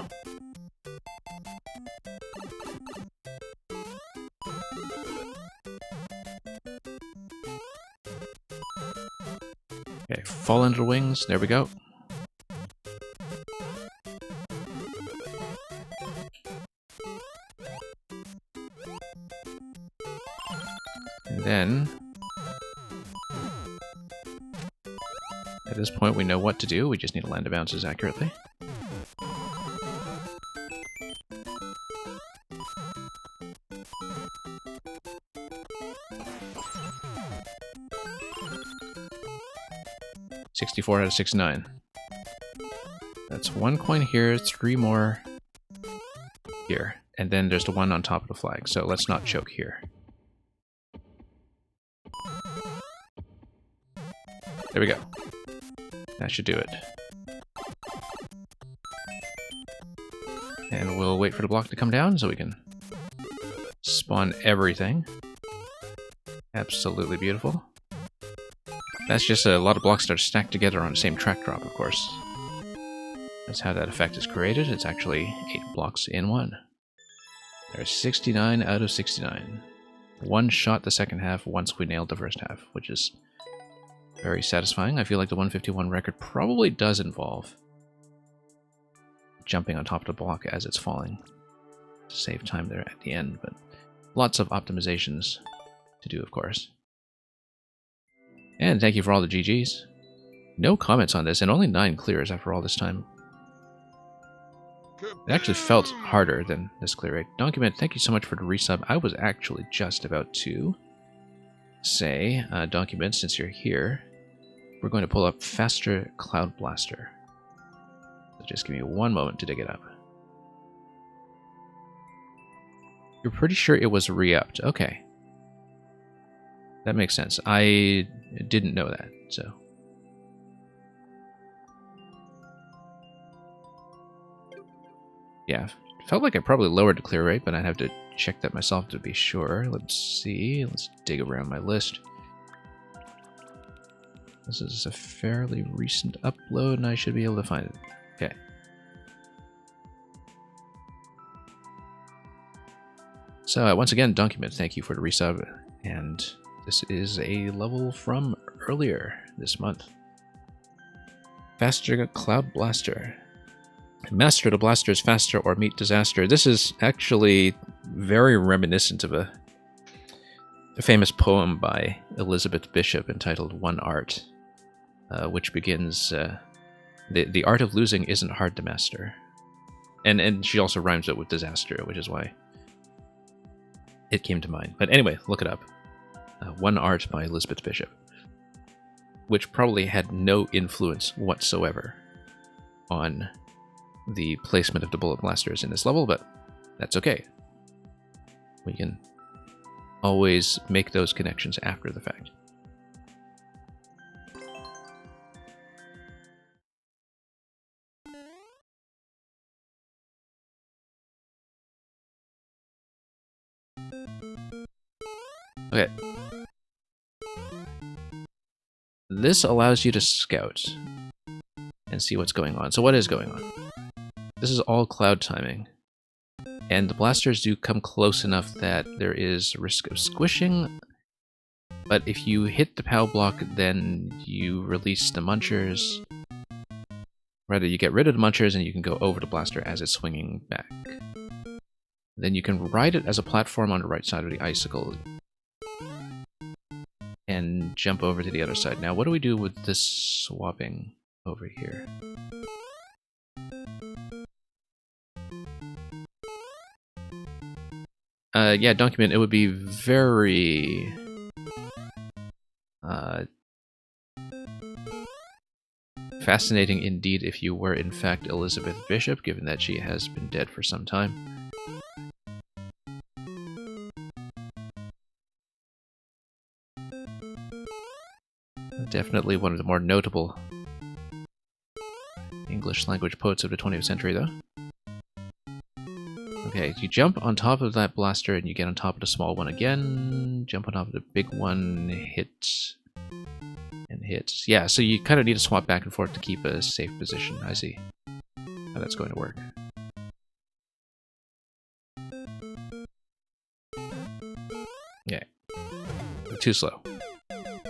Okay, fall into the wings, there we go. And then, at this point we know what to do, we just need to land the bounces accurately. $64 out of 69. That's one coin here, 3 more here. And then there's the one on top of the flag, so let's not choke here. There we go. That should do it. And we'll wait for the block to come down so we can spawn everything. Absolutely beautiful. That's just a lot of blocks that are stacked together on the same track drop, of course. That's how that effect is created. It's actually 8 blocks in one. There's 69 out of 69. One shot the second half once we nailed the first half, which is very satisfying. I feel like the 151 record probably does involve jumping on top of the block as it's falling to save time there at the end, but lots of optimizations to do, of course. And thank you for all the GGs. No comments on this, and only 9 clears after all this time. It actually felt harder than this clear rate. Document, thank you so much for the resub. I was actually just about to say, Document, since you're here, we're going to pull up Faster Cloud Blaster. So just give me one moment to dig it up. You're pretty sure it was re-upped. Okay. That makes sense. I didn't know that, so... Yeah, felt like I probably lowered the clear rate, but I'd have to check that myself to be sure. Let's see. Let's dig around my list. This is a fairly recent upload, and I should be able to find it. Okay. So, once again, Document, thank you for the resub. And this is a level from earlier this month. Faster Cloud Blaster. Master the blasters faster or meet disaster. This is actually very reminiscent of a famous poem by Elizabeth Bishop entitled One Art, which begins, the art of losing isn't hard to master. And she also rhymes it with disaster, which is why it came to mind. But anyway, look it up. One Art by Elizabeth Bishop, which probably had no influence whatsoever on the placement of the bullet blasters in this level, but that's okay. We can always make those connections after the fact. Okay. This allows you to scout and see what's going on. So what is going on? This is all cloud timing, and the blasters do come close enough that there is risk of squishing, but if you hit the POW block, then you release the munchers. Rather, you get rid of the munchers and you can go over the blaster as it's swinging back. Then you can ride it as a platform on the right side of the icicle and jump over to the other side. Now, what do we do with this swapping over here? Yeah, Document, it would be very... fascinating indeed if you were in fact Elizabeth Bishop, given that she has been dead for some time. Definitely one of the more notable English language poets of the 20th century, though. Okay, you jump on top of that blaster and you get on top of the small one again, jump on top of the big one, hit, and hit. Yeah, so you kind of need to swap back and forth to keep a safe position. I see how that's going to work. Yeah, too slow.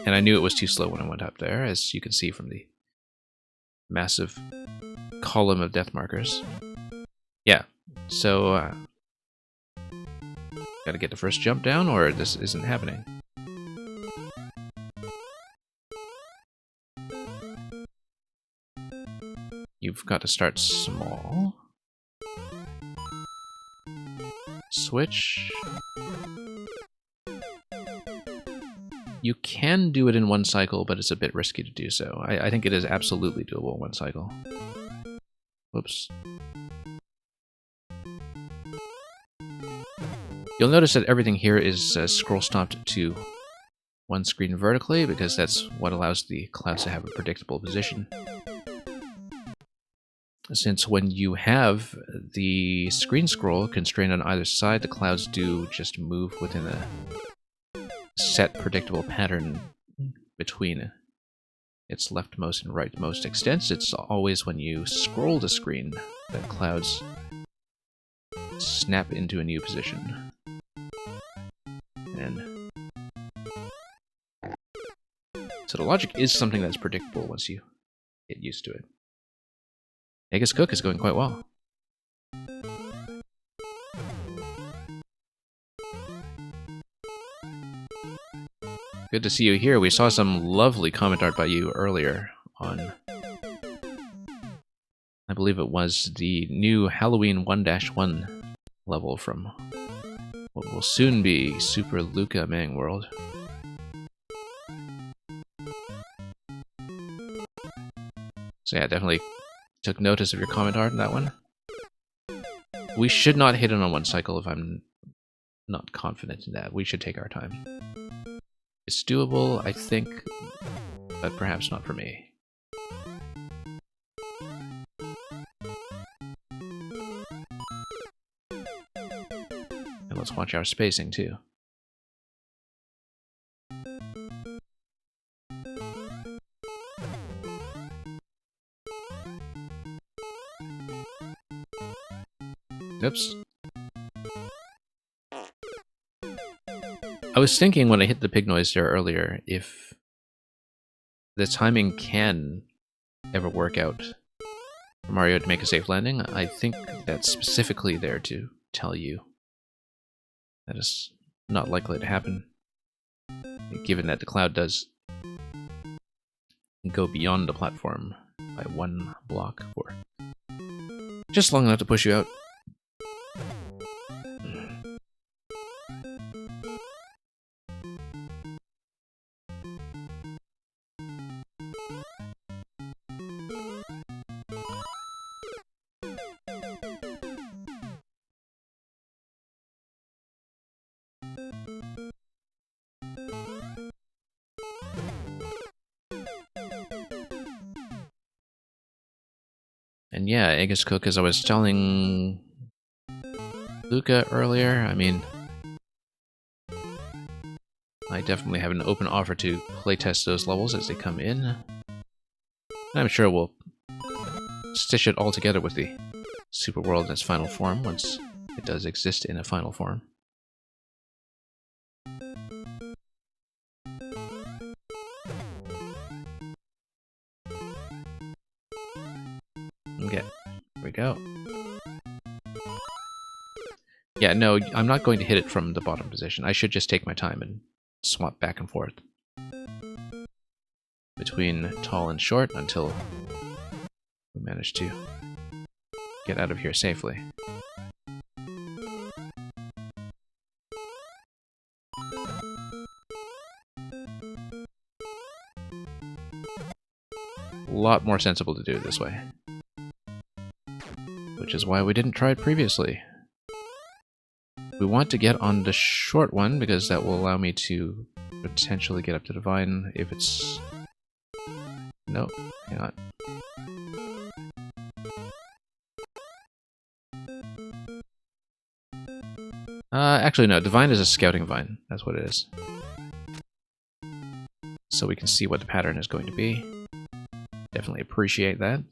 And I knew it was too slow when I went up there, as you can see from the massive column of death markers. Yeah, so gotta get the first jump down, or this isn't happening. You've got to start small. Switch. You can do it in one cycle, but it's a bit risky to do so. I think it is absolutely doable in one cycle. Whoops. You'll notice that everything here is scroll stopped to one screen vertically, because that's what allows the clouds to have a predictable position. Since when you have the screen scroll constrained on either side, the clouds do just move within a set predictable pattern between its leftmost and rightmost extents. It's always when you scroll the screen that clouds snap into a new position. And so the logic is something that's predictable once you get used to it. Aegis Cook is going quite well. Good to see you here. We saw some lovely comment art by you earlier on, I believe it was the new Halloween 1-1 level from what will soon be Super Luca Mang World. So yeah, definitely took notice of your comment art in that one. We should not hit it on one cycle if I'm not confident in that. We should take our time. It's doable, I think, but perhaps not for me. And let's watch our spacing too. Oops. I was thinking when I hit the pig noise there earlier, if the timing can ever work out for Mario to make a safe landing. I think that's specifically there to tell you that is not likely to happen, given that the cloud does go beyond the platform by one block for just long enough to push you out. And yeah, Aegis Cook, as I was telling Luca earlier, I mean, I definitely have an open offer to playtest those levels as they come in. And I'm sure we'll stitch it all together with the Super World in its final form, once it does exist in a final form. Okay, here we go. Yeah, no, I'm not going to hit it from the bottom position. I should just take my time and swap back and forth between tall and short until we manage to get out of here safely. A lot more sensible to do it this way, which is why we didn't try it previously. We want to get on the short one because that will allow me to potentially get up to Divine if it's... Nope, hang on. Actually no, Divine is a scouting vine, that's what it is. So we can see what the pattern is going to be. Definitely appreciate that.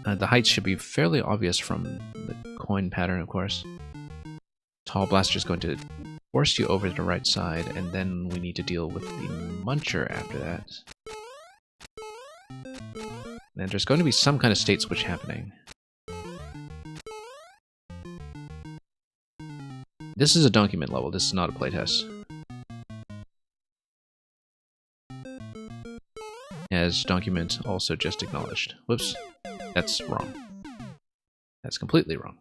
The heights should be fairly obvious from the coin pattern, of course. Tall Blaster is going to force you over to the right side, and then we need to deal with the Muncher after that. And there's going to be some kind of state switch happening. This is a document level, this is not a playtest. As document also just acknowledged. Whoops, that's wrong. That's completely wrong.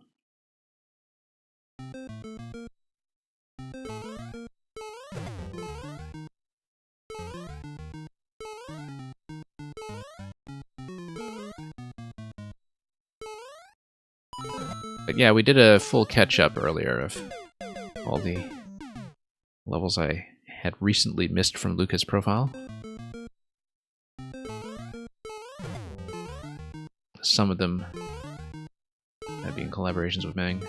But yeah, we did a full catch-up earlier of all the levels I had recently missed from Luca's profile. Some of them being collaborations with Mang.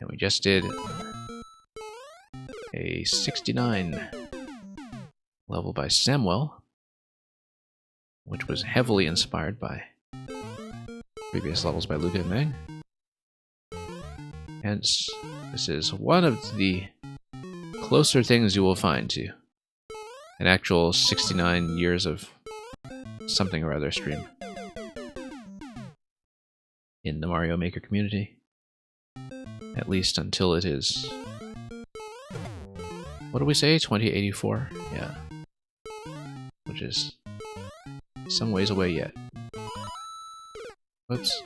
And we just did a 69 level by Samuel, which was heavily inspired by previous levels by Luca and Mang. Hence, this is one of the closer things you will find to an actual 69 years of something or other stream in the Mario Maker community. At least until it is... what do we say? 2084? Yeah. Which is some ways away yet. Whoops.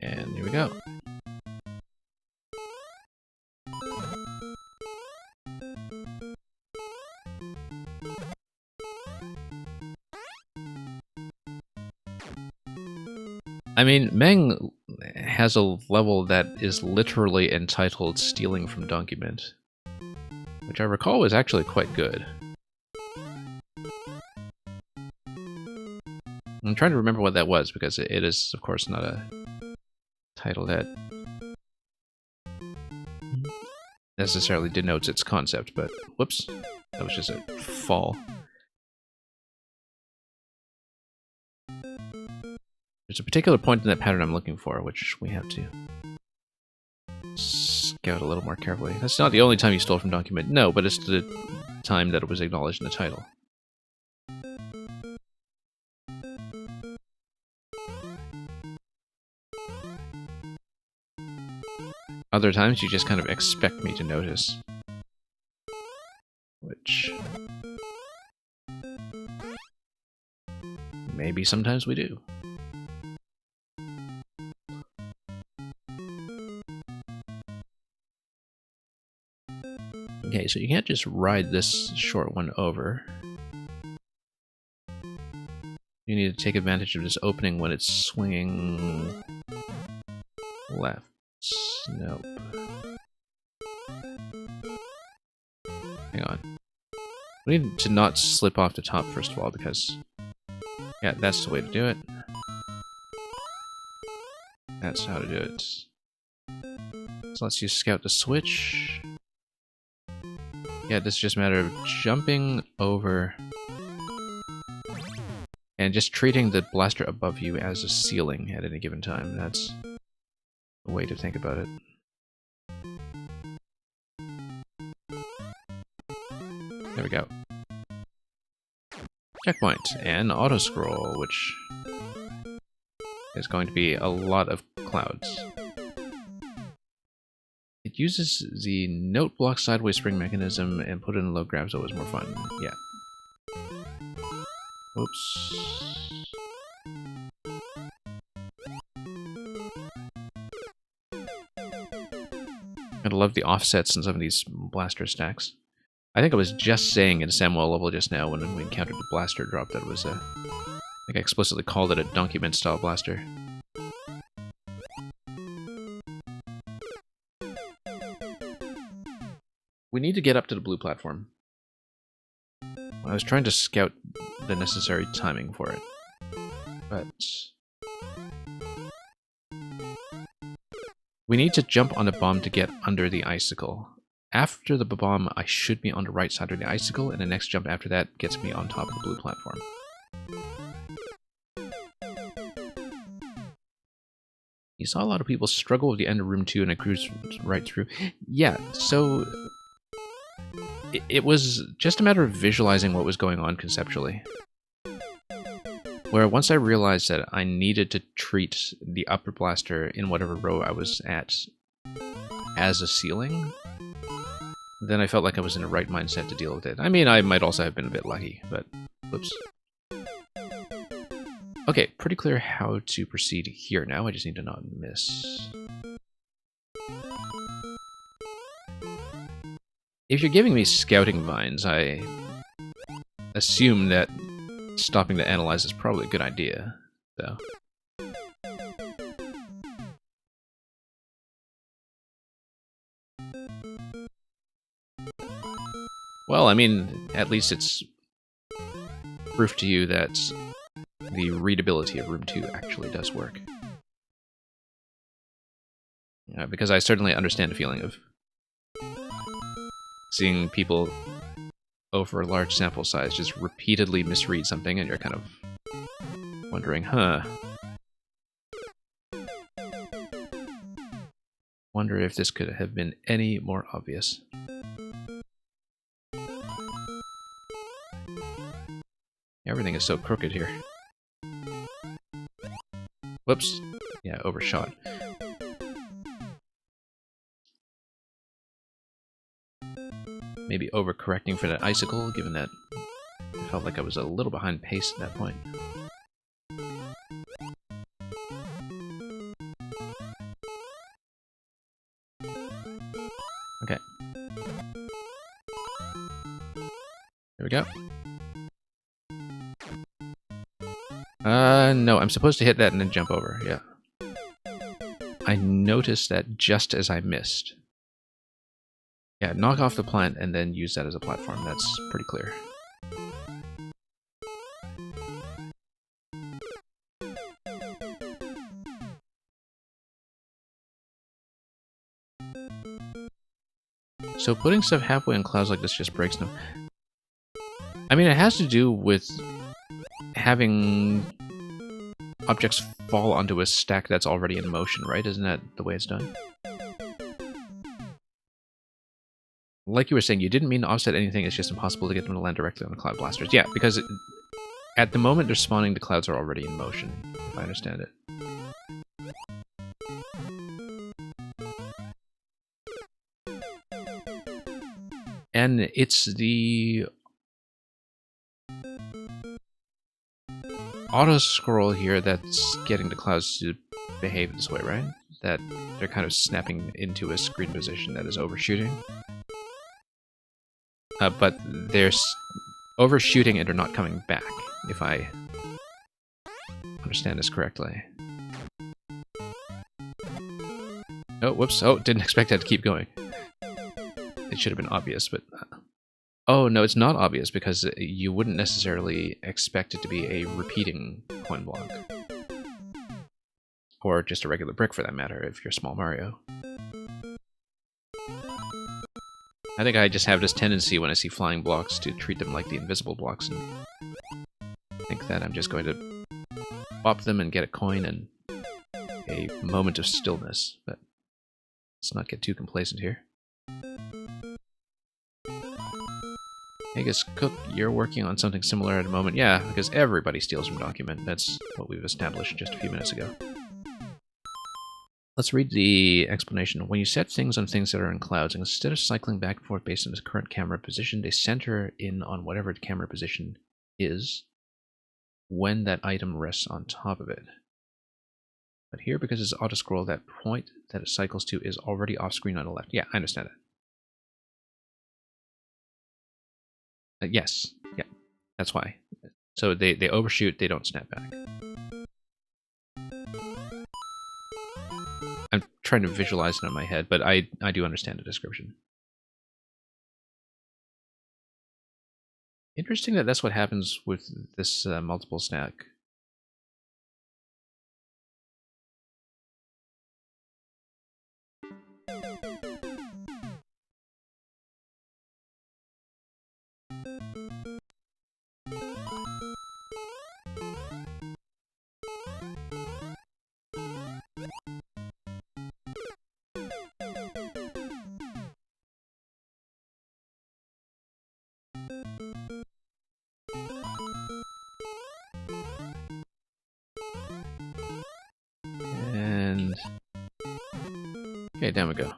And here we go. I mean, Mang has a level that is literally entitled Stealing from Donkey Mint, which I recall was actually quite good. I'm trying to remember what that was, because it is, of course, not a title that necessarily denotes its concept, but whoops, that was just a fall. There's a particular point in that pattern I'm looking for, which we have to scout a little more carefully. That's not the only time you stole from Donkey Mint. No, but it's the time that it was acknowledged in the title. Other times you just kind of expect me to notice. Which... maybe sometimes we do. Okay, so you can't just ride this short one over. You need to take advantage of this opening when it's swinging left. Nope. Hang on. We need to not slip off the top first of all, because... yeah, that's the way to do it. That's how to do it. So let's use Scout to switch. Yeah, this is just a matter of jumping over and just treating the blaster above you as a ceiling at any given time. That's the way to think about it. There we go. Checkpoint and auto scroll, which is going to be a lot of clouds. It uses the note block sideways spring mechanism and put it in low grab so it was more fun. Yeah. Oops. I love the offsets in some of these blaster stacks. I think I was just saying in Samuel level just now when we encountered the blaster drop that it was a... I think I explicitly called it a Donkey Mint style blaster. We need to get up to the blue platform. I was trying to scout the necessary timing for it, but... we need to jump on the bomb to get under the icicle. After the bomb, I should be on the right side of the icicle, and the next jump after that gets me on top of the blue platform. You saw a lot of people struggle with the end of Room 2 and I cruised right through. Yeah, so... it was just a matter of visualizing what was going on conceptually. Where once I realized that I needed to treat the upper blaster in whatever row I was at as a ceiling, then I felt like I was in the right mindset to deal with it. I mean, I might also have been a bit lucky, but whoops. Okay, pretty clear how to proceed here now. I just need to not miss. If you're giving me scouting vines, I assume that stopping to analyze is probably a good idea, so... Well, I mean, at least it's proof to you that the readability of Room 2 actually does work. Because I certainly understand the feeling of seeing people over a large sample size just repeatedly misread something and you're kind of wondering, huh. Wonder if this could have been any more obvious. Everything is so crooked here. Whoops. Yeah, overshot. Maybe overcorrecting for that icicle, given that I felt like I was a little behind pace at that point. Okay. There we go. No, I'm supposed to hit that and then jump over, yeah. I noticed that just as I missed. Yeah, knock off the plant and then use that as a platform. That's pretty clear. So putting stuff halfway in clouds like this just breaks them. I mean, it has to do with having objects fall onto a stack that's already in motion, right? Isn't that the way it's done? Like you were saying, you didn't mean to offset anything, it's just impossible to get them to land directly on the cloud blasters. Yeah, because at the moment they're spawning, the clouds are already in motion, if I understand it. And it's the auto-scroll here that's getting the clouds to behave this way, right? That they're kind of snapping into a screen position that is overshooting. But they're overshooting and they're not coming back, if I understand this correctly. Oh, whoops. Oh, didn't expect that to keep going. It should have been obvious, but... Oh, no, it's not obvious, because you wouldn't necessarily expect it to be a repeating coin block. Or just a regular brick, for that matter, if you're Small Mario. I think I just have this tendency when I see flying blocks to treat them like the invisible blocks, and think that I'm just going to pop them and get a coin and a moment of stillness, but let's not get too complacent here. I guess, Cook, you're working on something similar at the moment. Yeah, because everybody steals from Document. That's what we've established just a few minutes ago. Let's read the explanation. When you set things on things that are in clouds, instead of cycling back and forth based on the current camera position, they center in on whatever the camera position is when that item rests on top of it. But here, because it's auto-scroll, that point that it cycles to is already off-screen on the left. Yeah, I understand it. Yes, yeah, that's why. So they overshoot, they don't snap back. I'm trying to visualize it in my head, but I do understand the description. Interesting that that's what happens with this multiple stack. And... okay, down we go.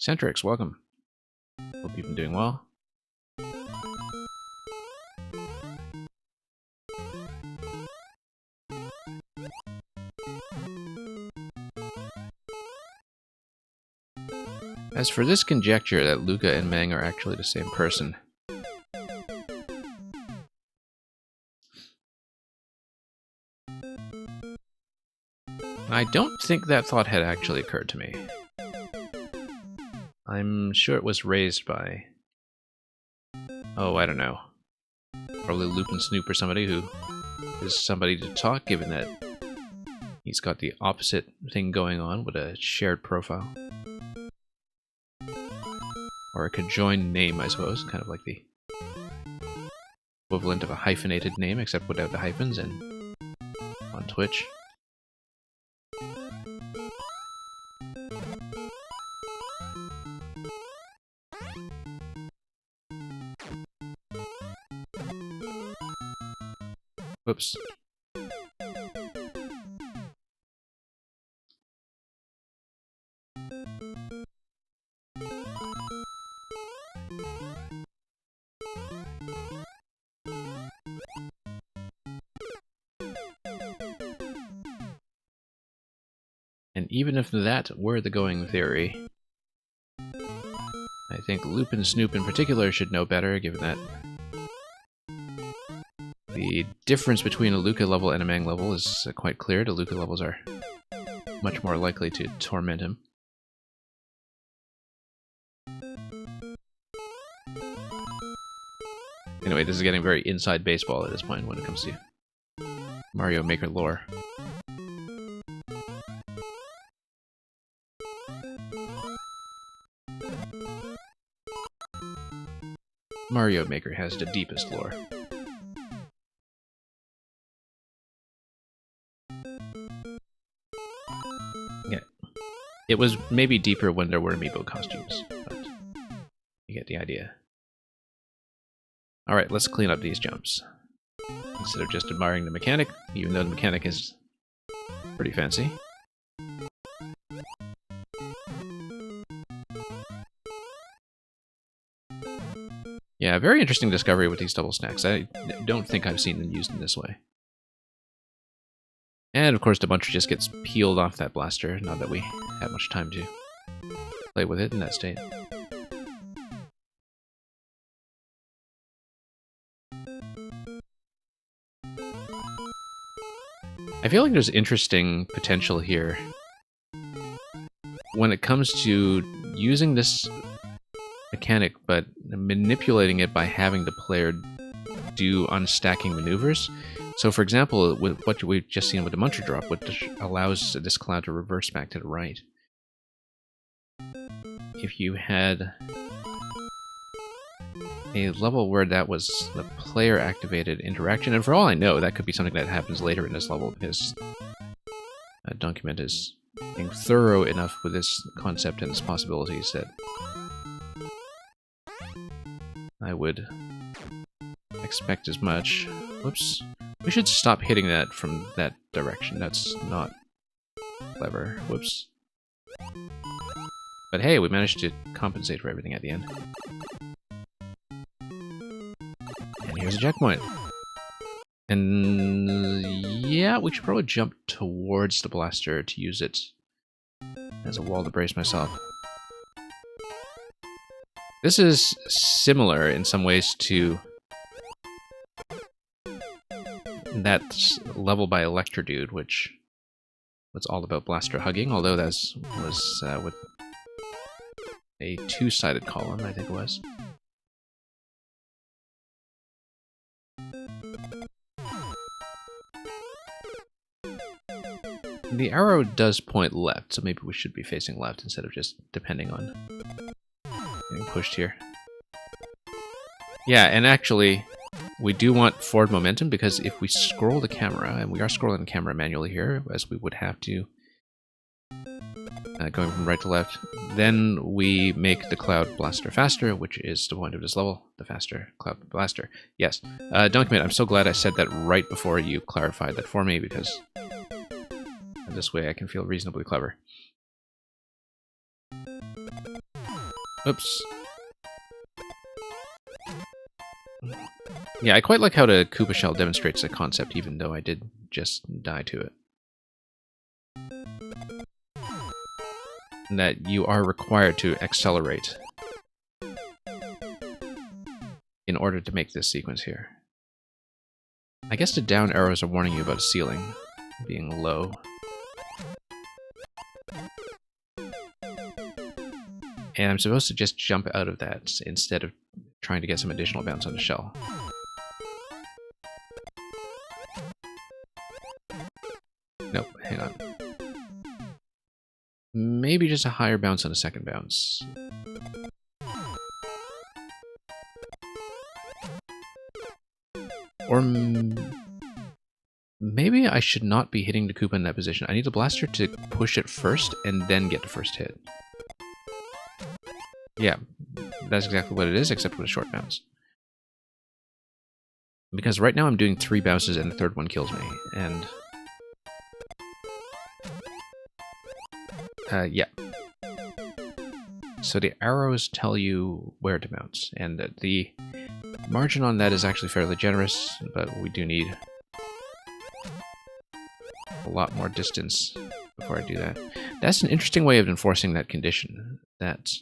Centrix, welcome. Hope you've been doing well. As for this conjecture that Luca and Mang are actually the same person, I don't think that thought had actually occurred to me. I'm sure it was raised by... oh, I don't know. Probably Lupin Snoop or somebody who is somebody to talk, given that he's got the opposite thing going on with a shared profile. Or a conjoined name, I suppose, kind of like the equivalent of a hyphenated name, except without the hyphens, and on Twitch. Whoops. And even if that were the going theory, I think Lupin Snoop in particular should know better, given that the difference between a Luca level and a Mang level is quite clear. The Luca levels are much more likely to torment him. Anyway, this is getting very inside baseball at this point when it comes to Mario Maker lore. Mario Maker has the deepest lore. Yeah. It was maybe deeper when there were amiibo costumes, but you get the idea. Alright, let's clean up these jumps. Instead of just admiring the mechanic, even though the mechanic is pretty fancy. Yeah, very interesting discovery with these double stacks. I don't think I've seen them used in this way. And of course the buncher just gets peeled off that blaster, not that we had much time to play with it in that state. I feel like there's interesting potential here when it comes to using this mechanic, but manipulating it by having the player do unstacking maneuvers. So for example, with what we've just seen with the Muncher drop, which allows this cloud to reverse back to the right. If you had a level where that was the player-activated interaction, and for all I know, that could be something that happens later in this level, because Document is being thorough enough with this concept and its possibilities that I would expect as much. Whoops. We should stop hitting that from that direction. That's not clever. Whoops. But hey, we managed to compensate for everything at the end. And here's a checkpoint. And yeah, we should probably jump towards the blaster to use it as a wall to brace myself. This is similar in some ways to that level by Electrodude, which was all about blaster hugging, although that was with a two-sided column, I think it was. The arrow does point left, so maybe we should be facing left instead of just depending on getting pushed here. Yeah, and actually, we do want forward momentum, because if we scroll the camera, and we are scrolling the camera manually here, as we would have to, going from right to left, then we make the Cloud Blaster faster, which is the point of this level, the faster Cloud Blaster. Yes. Document, I'm so glad I said that right before you clarified that for me, because this way I can feel reasonably clever. Oops. Yeah, I quite like how the Koopa Shell demonstrates the concept, even though I did just die to it. And that you are required to accelerate in order to make this sequence here. I guess the down arrows are warning you about a ceiling being low. And I'm supposed to just jump out of that instead of trying to get some additional bounce on the shell. Nope, hang on. Maybe just a higher bounce on the second bounce. Or maybe I should not be hitting the Koopa in that position. I need the blaster to push it first and then get the first hit. Yeah, that's exactly what it is, except with a short bounce. Because right now I'm doing 3 bounces and the third one kills me, and... yeah. So the arrows tell you where to bounce, and the margin on that is actually fairly generous, but we do need a lot more distance before I do that. That's an interesting way of enforcing that condition, that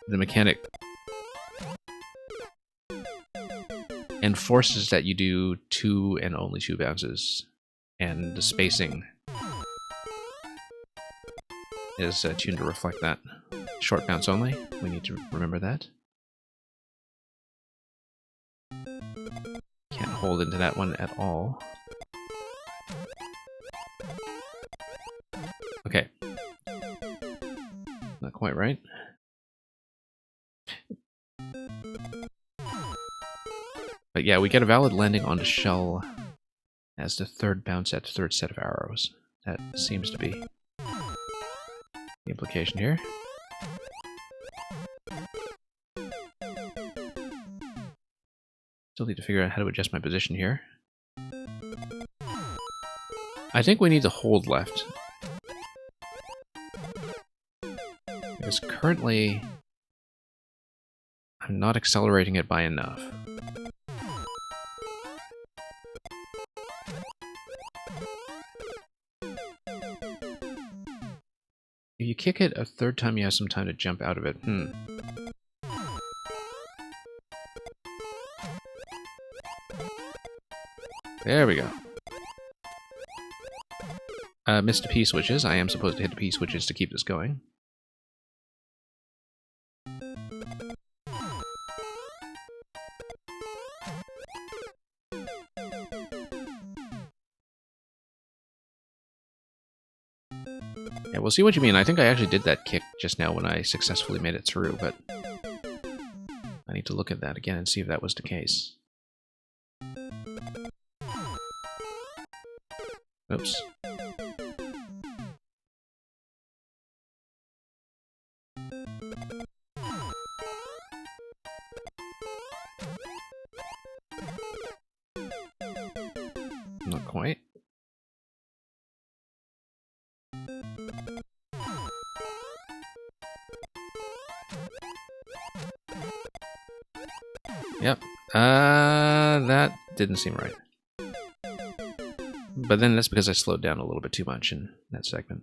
the mechanic enforces that you do 2 and only 2 bounces, and the spacing is tuned to reflect that. Short bounce only, we need to remember that. Can't hold into that one at all. Okay. Not quite right. But yeah, we get a valid landing on the shell as the third bounce at the third set of arrows. That seems to be the implication here. Still need to figure out how to adjust my position here. I think we need to hold left. Because currently, I'm not accelerating it by enough. If you kick it a third time, you have some time to jump out of it. There we go. Missed the P switches. I am supposed to hit the P switches to keep this going. Yeah, we'll see what you mean. I think I actually did that kick just now when I successfully made it through, but I need to look at that again and see if that was the case. Oops. Not quite. Yep. That didn't seem right. But then that's because I slowed down a little bit too much in that segment.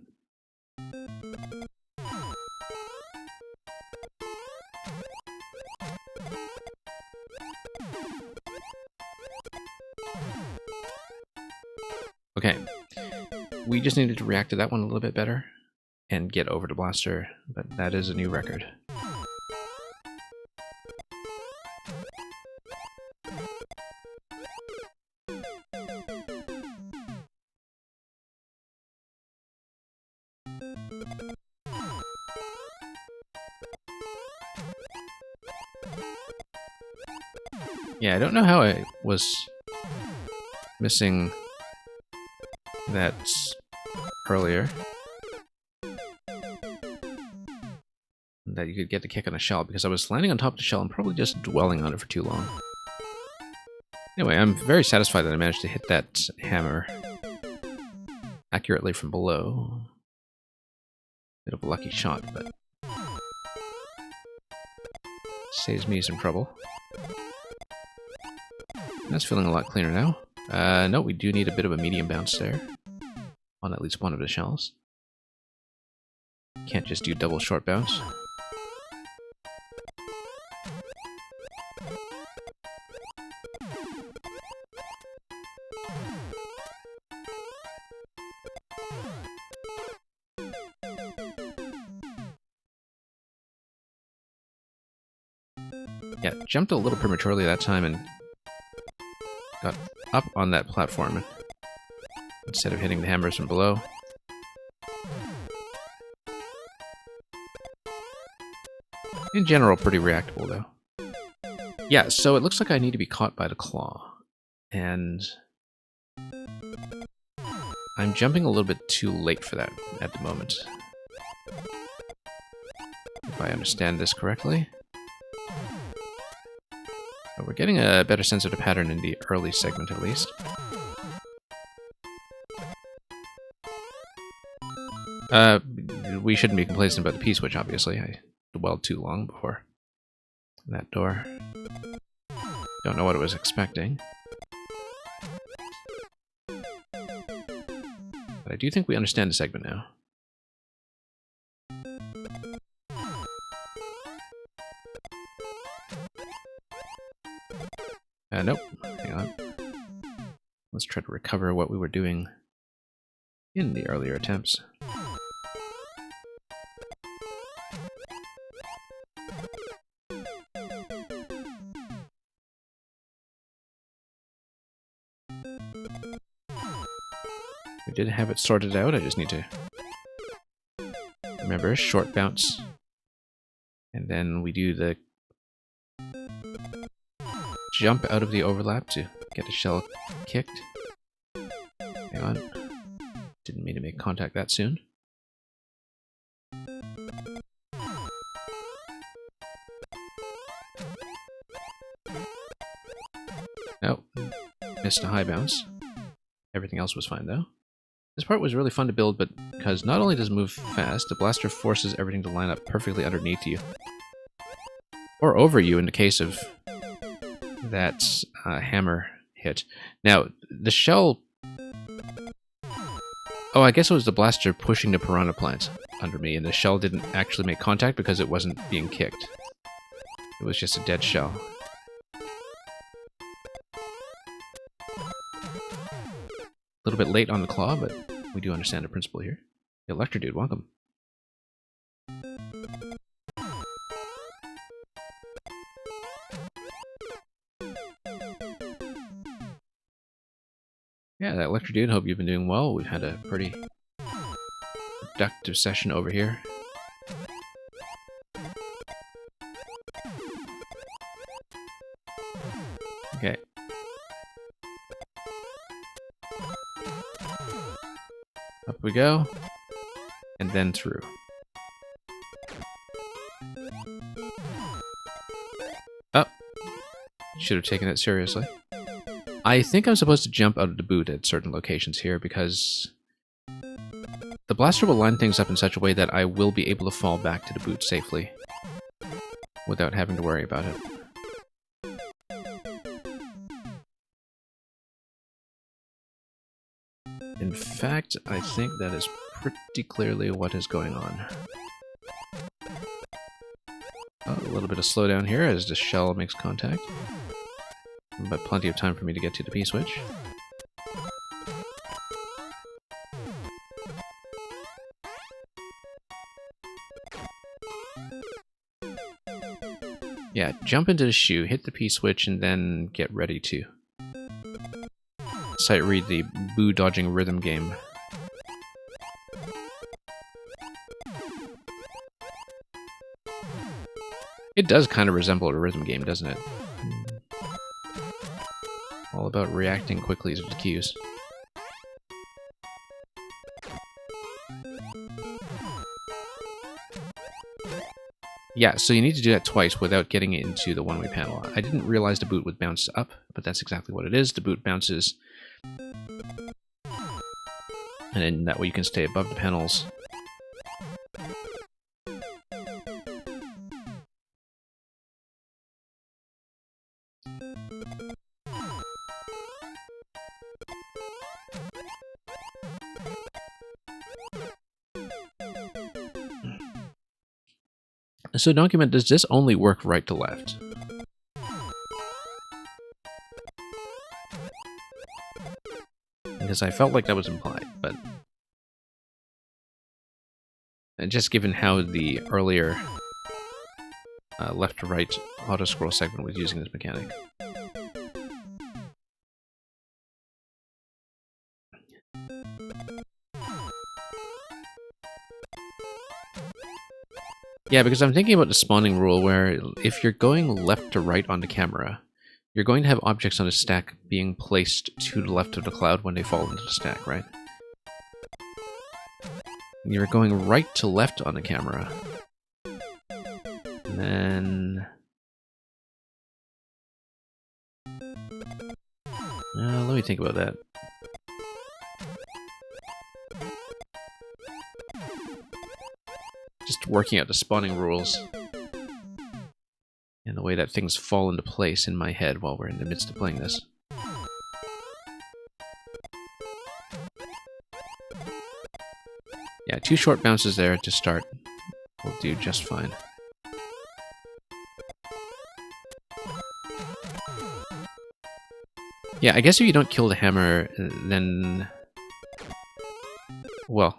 Okay. We just needed to react to that one a little bit better and get over to Blaster, but that is a new record. Yeah, I don't know how I was missing that earlier. That you could get the kick on a shell, because I was landing on top of the shell and probably just dwelling on it for too long. Anyway, I'm very satisfied that I managed to hit that hammer accurately from below. Bit of a lucky shot, but Saves me some trouble. That's feeling a lot cleaner now. No, we do need a bit of a medium bounce there. On at least one of the shells. Can't just do double short bounce. Yeah, jumped a little prematurely that time and got up on that platform instead of hitting the hammers from below. In general, pretty reactable though. Yeah, so it looks like I need to be caught by the claw. And I'm jumping a little bit too late for that at the moment. If I understand this correctly. But we're getting a better sense of the pattern in the early segment, at least. We shouldn't be complacent about the P-switch, obviously. I dwelled too long before that door. Don't know what it was expecting. But I do think we understand the segment now. Nope. Hang on. Let's try to recover what we were doing in the earlier attempts. We did have it sorted out, I just need to remember, short bounce. And then we do the jump out of the overlap to get a shell kicked. Hang on. Didn't mean to make contact that soon. Nope. Missed a high bounce. Everything else was fine though. This part was really fun to build, but because not only does it move fast, the blaster forces everything to line up perfectly underneath you. Or over you in the case of that hammer hit. Now, the shell... Oh, I guess it was the blaster pushing the piranha plant under me, and the shell didn't actually make contact because it wasn't being kicked. It was just a dead shell. A little bit late on the claw, but we do understand the principle here. Electro Dude, welcome. Yeah, that Electro Dude, hope you've been doing well. We've had a pretty productive session over here. Okay. Up we go, and then through. Oh, should have taken it seriously. I think I'm supposed to jump out of the boot at certain locations here because the blaster will line things up in such a way that I will be able to fall back to the boot safely without having to worry about it. In fact, I think that is pretty clearly what is going on. Oh, a little bit of slowdown here as the shell makes contact. But plenty of time for me to get to the P-switch. Yeah, jump into the shoe, hit the P-switch, and then get ready to sight read the boo dodging rhythm game. It does kind of resemble a rhythm game, doesn't it? All about reacting quickly to the cues. Yeah, so you need to do that twice without getting into the one-way panel. I didn't realize the boot would bounce up, but that's exactly what it is. The boot bounces, and then that way you can stay above the panels. So document, does this only work right to left? Because I felt like that was implied, but... And just given how the earlier left to right auto-scroll segment was using this mechanic. Yeah, because I'm thinking about the spawning rule where if you're going left to right on the camera, you're going to have objects on a stack being placed to the left of the cloud when they fall into the stack, right? You're going right to left on the camera. And then... let me think about that. Just working out the spawning rules and the way that things fall into place in my head while we're in the midst of playing this. Yeah, 2 short bounces there to start will do just fine. Yeah, I guess if you don't kill the hammer, then... well,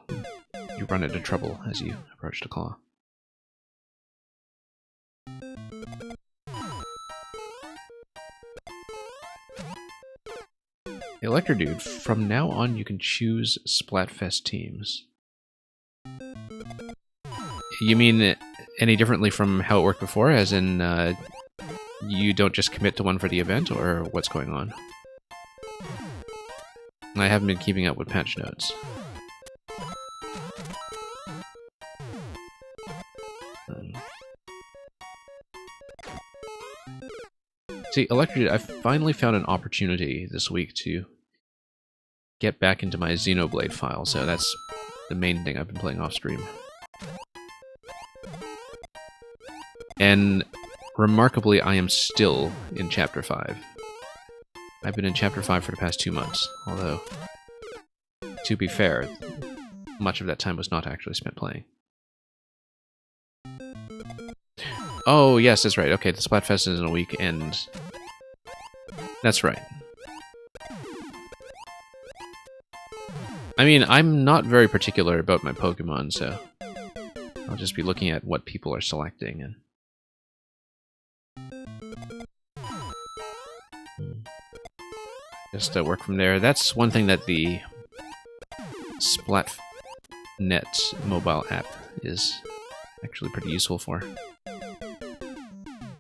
you run into trouble as you approach the claw. Electro Dude, from now on you can choose Splatfest teams. You mean any differently from how it worked before, as in you don't just commit to one for the event, or what's going on? I haven't been keeping up with patch notes. See, Electro, I finally found an opportunity this week to get back into my Xenoblade file, so that's the main thing I've been playing off stream. And remarkably, I am still in Chapter 5. I've been in Chapter 5 for the past 2 months, although, to be fair, much of that time was not actually spent playing. Oh, yes, that's right. Okay, the Splatfest is in a week, and... that's right. I mean, I'm not very particular about my Pokemon, so... I'll just be looking at what people are selecting, and... just work from there. That's one thing that the Splatnet mobile app is actually pretty useful for.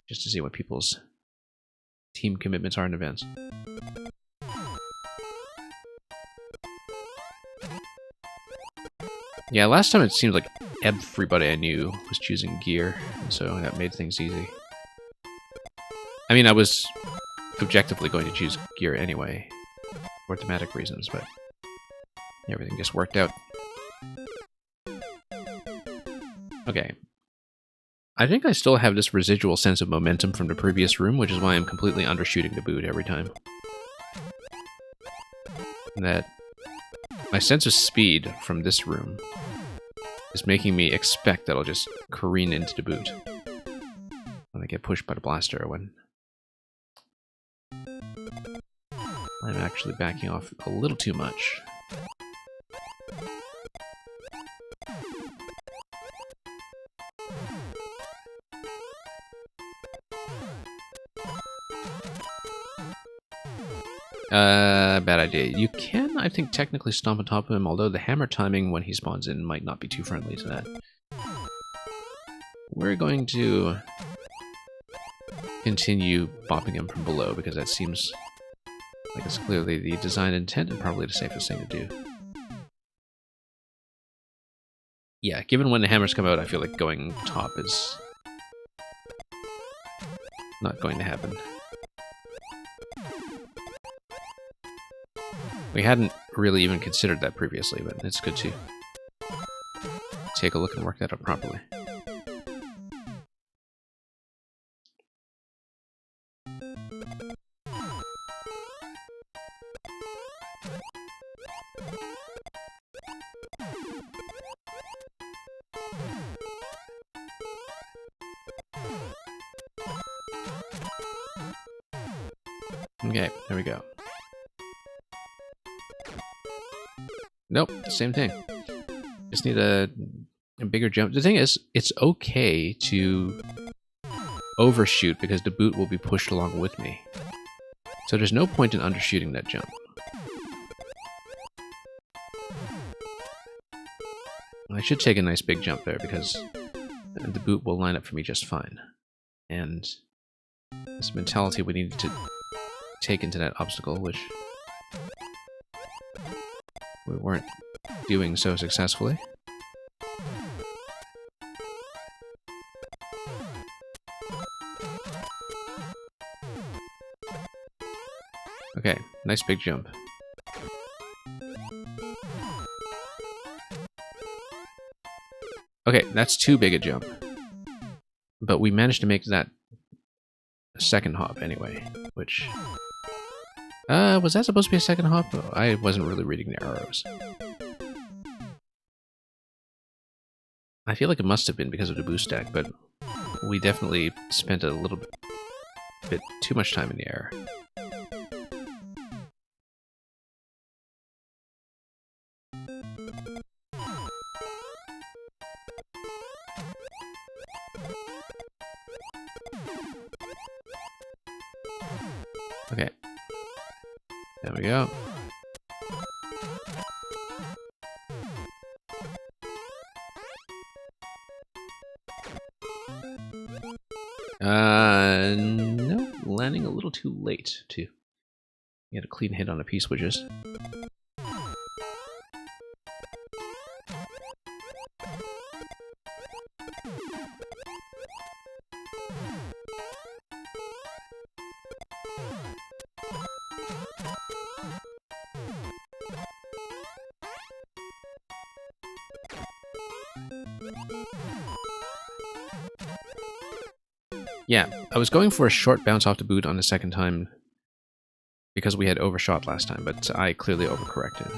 Just to see what people's team commitments are in advance. Yeah, last time it seemed like everybody I knew was choosing gear, and so that made things easy. I mean, I was objectively going to choose gear anyway, for thematic reasons, but everything just worked out. Okay. I think I still have this residual sense of momentum from the previous room, which is why I'm completely undershooting the boot every time. That my sense of speed from this room is making me expect that I'll just careen into the boot when I get pushed by the blaster, or when I'm actually backing off a little too much. Bad idea. You can, I think, technically stomp on top of him, although the hammer timing when he spawns in might not be too friendly to that. We're going to continue bopping him from below, because that seems like it's clearly the design intent and probably the safest thing to do. Yeah, given when the hammers come out, I feel like going top is not going to happen. We hadn't really even considered that previously, but it's good to take a look and work that out properly. Okay, there we go. Nope, same thing. Just need a bigger jump. The thing is, it's okay to overshoot because the boot will be pushed along with me. So there's no point in undershooting that jump. I should take a nice big jump there because the boot will line up for me just fine. And this mentality we need to take into that obstacle, which we weren't doing so successfully. Okay, nice big jump. Okay, that's too big a jump. But we managed to make that a second hop anyway, which... was that supposed to be a second hop? I wasn't really reading the arrows. I feel like it must have been because of the boost stack, but we definitely spent a little bit too much time in the air. Okay. There we go. No, landing a little too late to get a clean hit on the P-switches. Yeah, I was going for a short bounce off the boot on the second time because we had overshot last time, but I clearly overcorrected.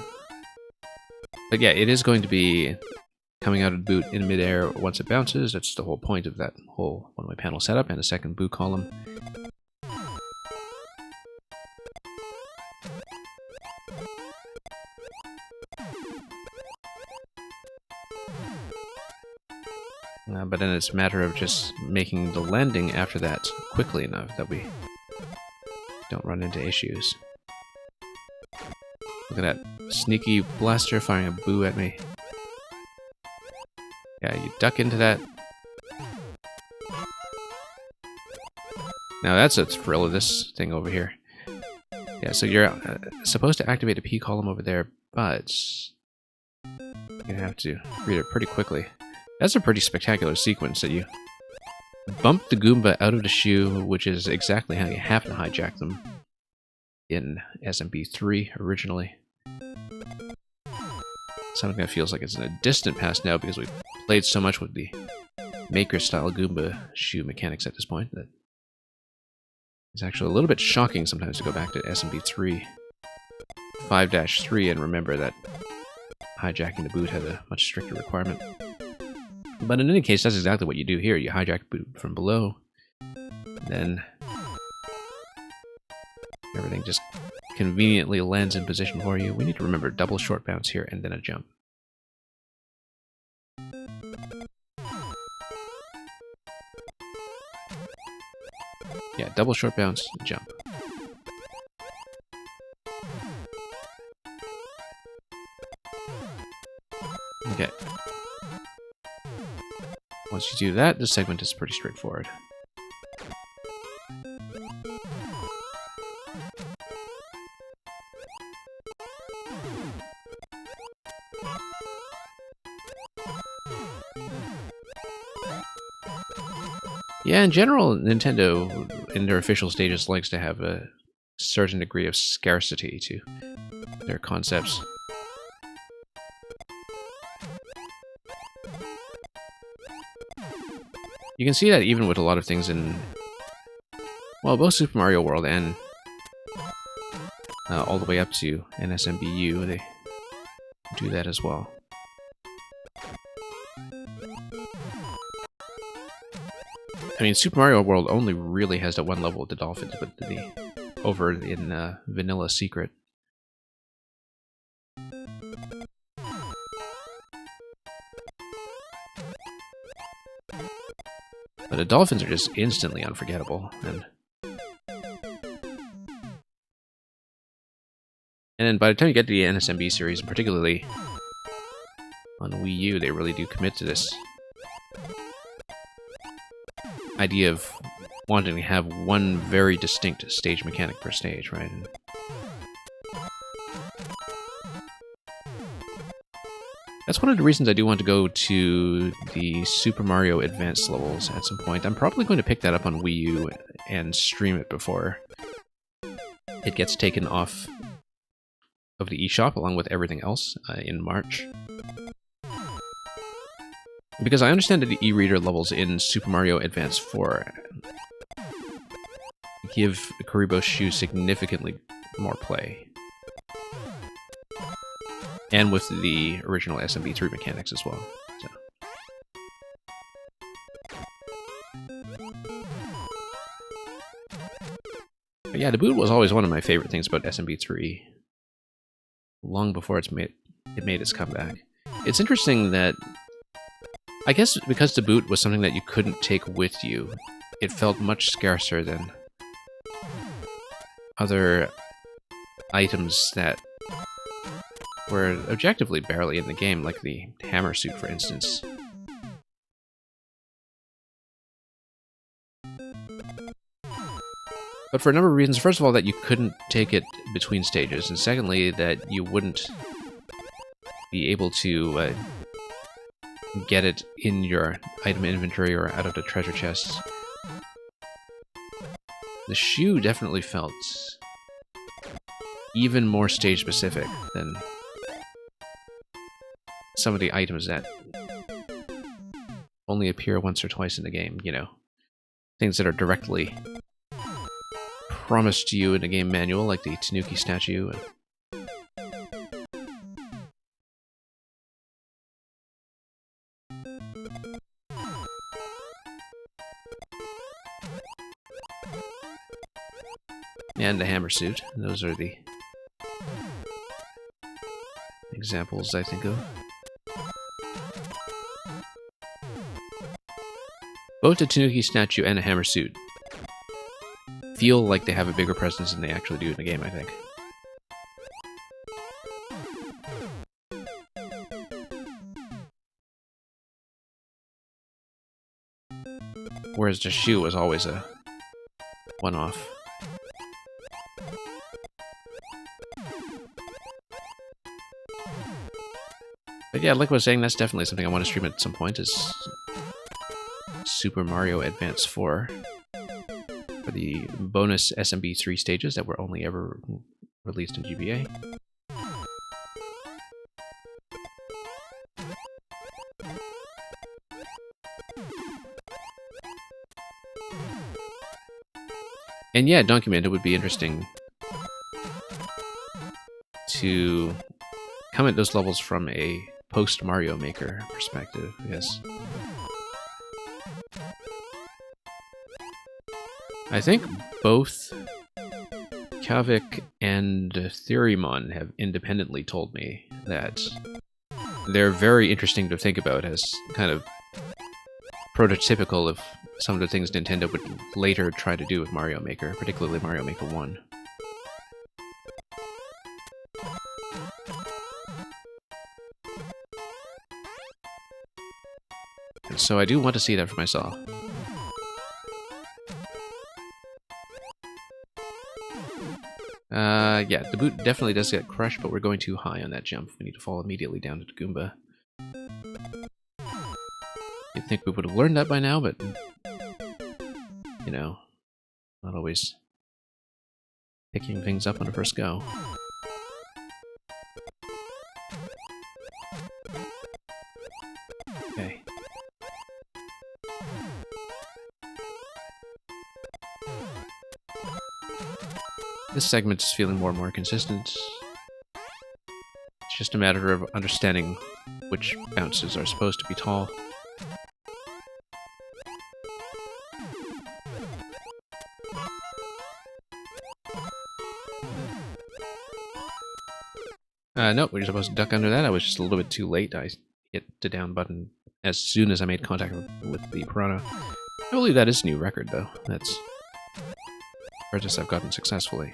But yeah, it is going to be coming out of the boot in midair once it bounces. That's the whole point of that whole one-way panel setup and a second boot column. But then it's a matter of just making the landing after that quickly enough that we don't run into issues. Look at that sneaky blaster firing a boo at me. Yeah, you duck into that. Now that's a thrill of this thing over here. Yeah, so you're supposed to activate a P column over there, but you're gonna have to read it pretty quickly. That's a pretty spectacular sequence that you bump the Goomba out of the shoe, which is exactly how you have to hijack them in SMB3 originally. Something that feels like it's in a distant past now because we've played so much with the Maker-style Goomba shoe mechanics at this point that it's actually a little bit shocking sometimes to go back to SMB3 5-3 and remember that hijacking the boot had a much stricter requirement. But in any case, that's exactly what you do here. You hijack the boot from below, then everything just conveniently lands in position for you. We need to remember double short bounce here and then a jump. Yeah, double short bounce, jump. Okay. Once you do that, this segment is pretty straightforward. Yeah, in general, Nintendo, in their official stages, likes to have a certain degree of scarcity to their concepts. You can see that even with a lot of things in, well, both Super Mario World and all the way up to NSMBU, they do that as well. I mean, Super Mario World only really has that one level with the dolphins, but the over in Vanilla Secret. But the dolphins are just instantly unforgettable, and then by the time you get to the NSMB series, and particularly on Wii U, they really do commit to this idea of wanting to have one very distinct stage mechanic per stage, right? And that's one of the reasons I do want to go to the Super Mario Advance levels at some point. I'm probably going to pick that up on Wii U and stream it before it gets taken off of the eShop along with everything else in March. Because I understand that the e-reader levels in Super Mario Advance 4 give Kuribo's Shoe significantly more play. And with the original SMB3 mechanics as well. So. But yeah, the boot was always one of my favorite things about SMB3. Long before it made its comeback. It's interesting that, I guess because the boot was something that you couldn't take with you, it felt much scarcer than other items that were objectively barely in the game, like the hammer suit, for instance. But for a number of reasons. First of all, that you couldn't take it between stages, and secondly, that you wouldn't be able to get it in your item inventory or out of the treasure chests. The shoe definitely felt even more stage-specific than some of the items that only appear once or twice in the game, you know. Things that are directly promised to you in a game manual, like the Tanuki statue. And the hammer suit. Those are the examples I think of. Both the Tanuki statue and the hammer suit feel like they have a bigger presence than they actually do in the game, I think. Whereas the shoe was always a one-off. But yeah, like I was saying, that's definitely something I want to stream at some point, is Super Mario Advance 4. For the bonus SMB3 stages that were only ever released in GBA. And yeah, Document, it would be interesting to come at those levels from a post-Mario Maker perspective, yes. I think both Kavik and Theorymon have independently told me that they're very interesting to think about as kind of prototypical of some of the things Nintendo would later try to do with Mario Maker, particularly Mario Maker 1. And so I do want to see that for myself. Yeah, the boot definitely does get crushed, but we're going too high on that jump. We need to fall immediately down to the Goomba. You'd think we would have learned that by now, but you know, not always picking things up on the first go. Okay. This segment is feeling more and more consistent. It's just a matter of understanding which bounces are supposed to be tall. Nope, we're supposed to duck under that. I was just a little bit too late. I hit the down button as soon as I made contact with the piranha. I believe that is a new record, though. That's the furthest I've gotten successfully.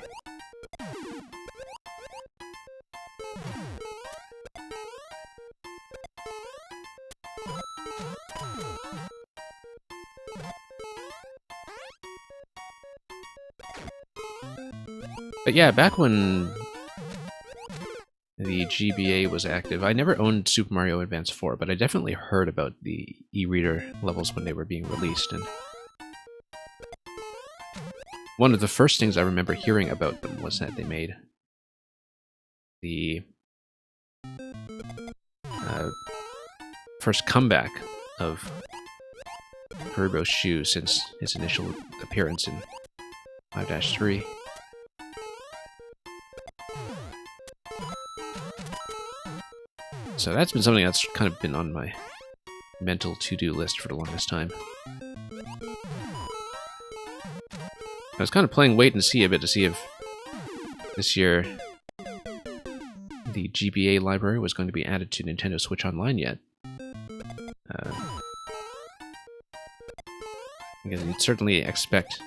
But yeah, back when the GBA was active, I never owned Super Mario Advance 4, but I definitely heard about the e-reader levels when they were being released, and one of the first things I remember hearing about them was that they made the first comeback of Haribo's Shoe since his initial appearance in 5-3. So that's been something that's kind of been on my mental to-do list for the longest time. I was kind of playing wait and see a bit to see if this year the GBA library was going to be added to Nintendo Switch Online yet. Because you'd certainly expect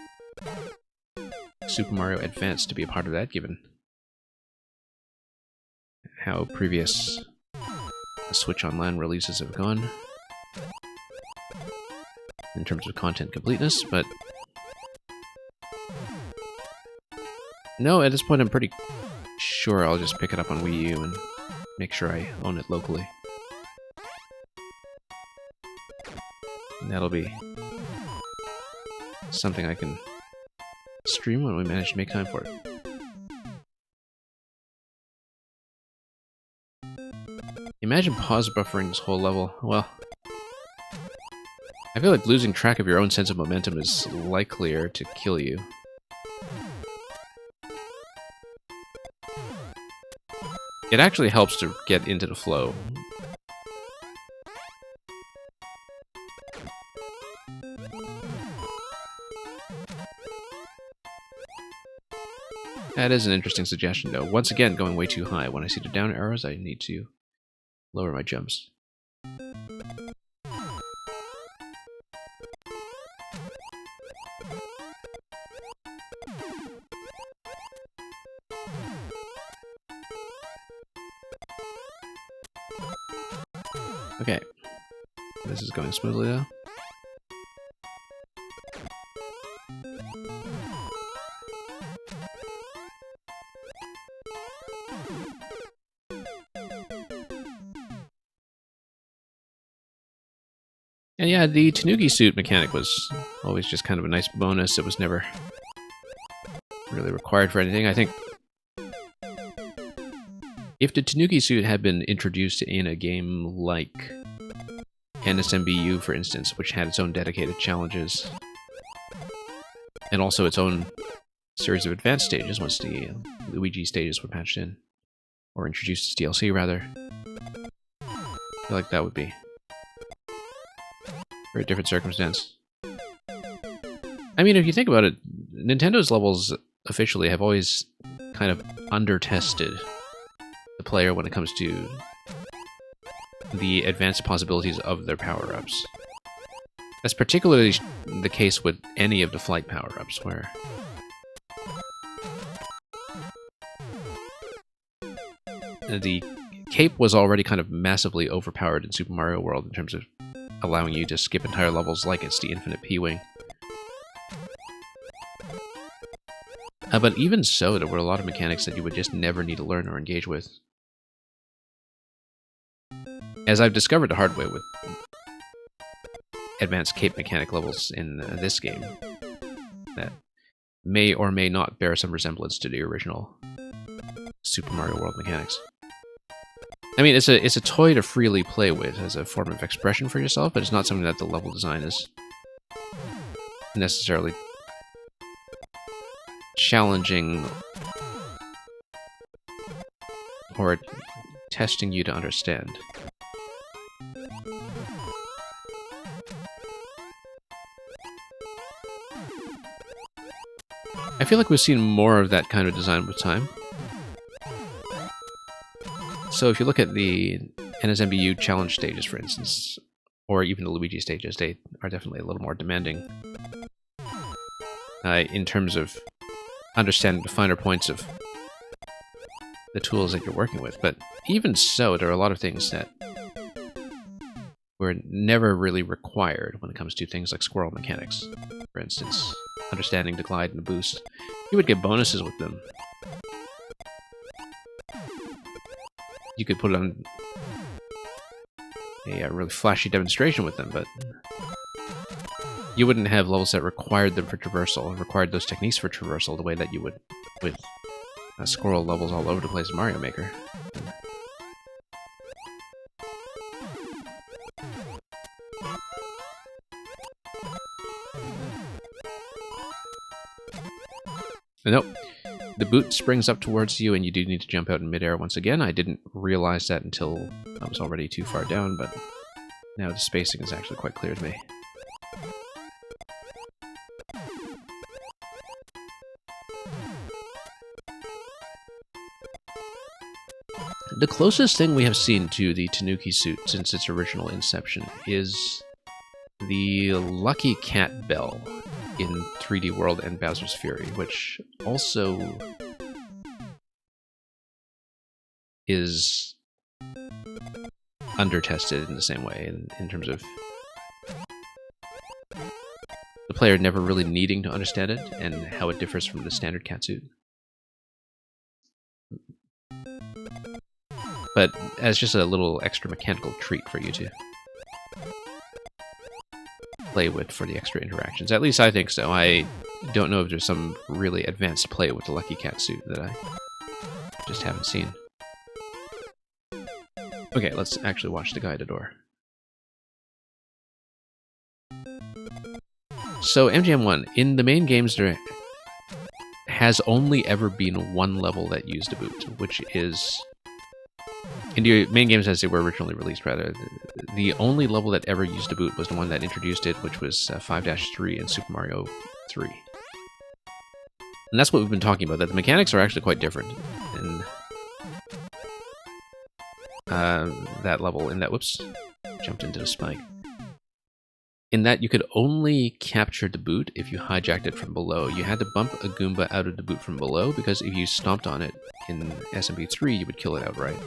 Super Mario Advance to be a part of that, given how previous Switch Online releases have gone in terms of content completeness, but no, at this point I'm pretty sure I'll just pick it up on Wii U and make sure I own it locally. And that'll be something I can stream when we manage to make time for it. Imagine pause buffering this whole level. Well, I feel like losing track of your own sense of momentum is likelier to kill you. It actually helps to get into the flow. That is an interesting suggestion, though. Once again, going way too high. When I see the down arrows, I need to lower my jumps. Okay. This is going smoothly, though. And yeah, the Tanuki suit mechanic was always just kind of a nice bonus. It was never really required for anything. I think if the Tanuki suit had been introduced in a game like NSMBU, for instance, which had its own dedicated challenges, and also its own series of advanced stages once the Luigi stages were patched in, or introduced as DLC, rather, I feel like that would be a very different circumstance. I mean, if you think about it, Nintendo's levels officially have always kind of under-tested the player when it comes to the advanced possibilities of their power-ups. That's particularly the case with any of the flight power-ups, where the cape was already kind of massively overpowered in Super Mario World in terms of allowing you to skip entire levels like it's the Infinite P-Wing. But even so, there were a lot of mechanics that you would just never need to learn or engage with. As I've discovered the hard way with advanced cape mechanic levels in this game, that may or may not bear some resemblance to the original Super Mario World mechanics. I mean, it's a toy to freely play with as a form of expression for yourself, but it's not something that the level design is necessarily challenging or testing you to understand. I feel like we've seen more of that kind of design with time. So if you look at the NSMBU challenge stages, for instance, or even the Luigi stages, they are definitely a little more demanding in terms of understanding the finer points of the tools that you're working with. But even so, there are a lot of things that were never really required when it comes to things like squirrel mechanics. For instance, understanding the glide and the boost. You would get bonuses with them. You could put on a really flashy demonstration with them, but you wouldn't have levels that required them for traversal and required those techniques for traversal the way that you would with squirrel levels all over the place in Mario Maker. Nope. The boot springs up towards you, and you do need to jump out in midair once again. I didn't realize that until I was already too far down, but now the spacing is actually quite clear to me. The closest thing we have seen to the Tanuki suit since its original inception is the Lucky Cat Bell in 3D World and Bowser's Fury, which also is under-tested in the same way, in terms of the player never really needing to understand it and how it differs from the standard catsuit. But as just a little extra mechanical treat for you to play with for the extra interactions. At least I think so. I don't know if there's some really advanced play with the Lucky Cat suit that I just haven't seen. Okay, let's actually watch the guided door. So MGM1, in the main games there has only ever been one level that used a boot, which is... in the main games as they were originally released, rather, the only level that ever used a boot was the one that introduced it, which was 5-3 in Super Mario 3. And that's what we've been talking about, that the mechanics are actually quite different in that level, in that, whoops, jumped into the spike. In that you could only capture the boot if you hijacked it from below. You had to bump a Goomba out of the boot from below, because if you stomped on it in SMB3, you would kill it outright.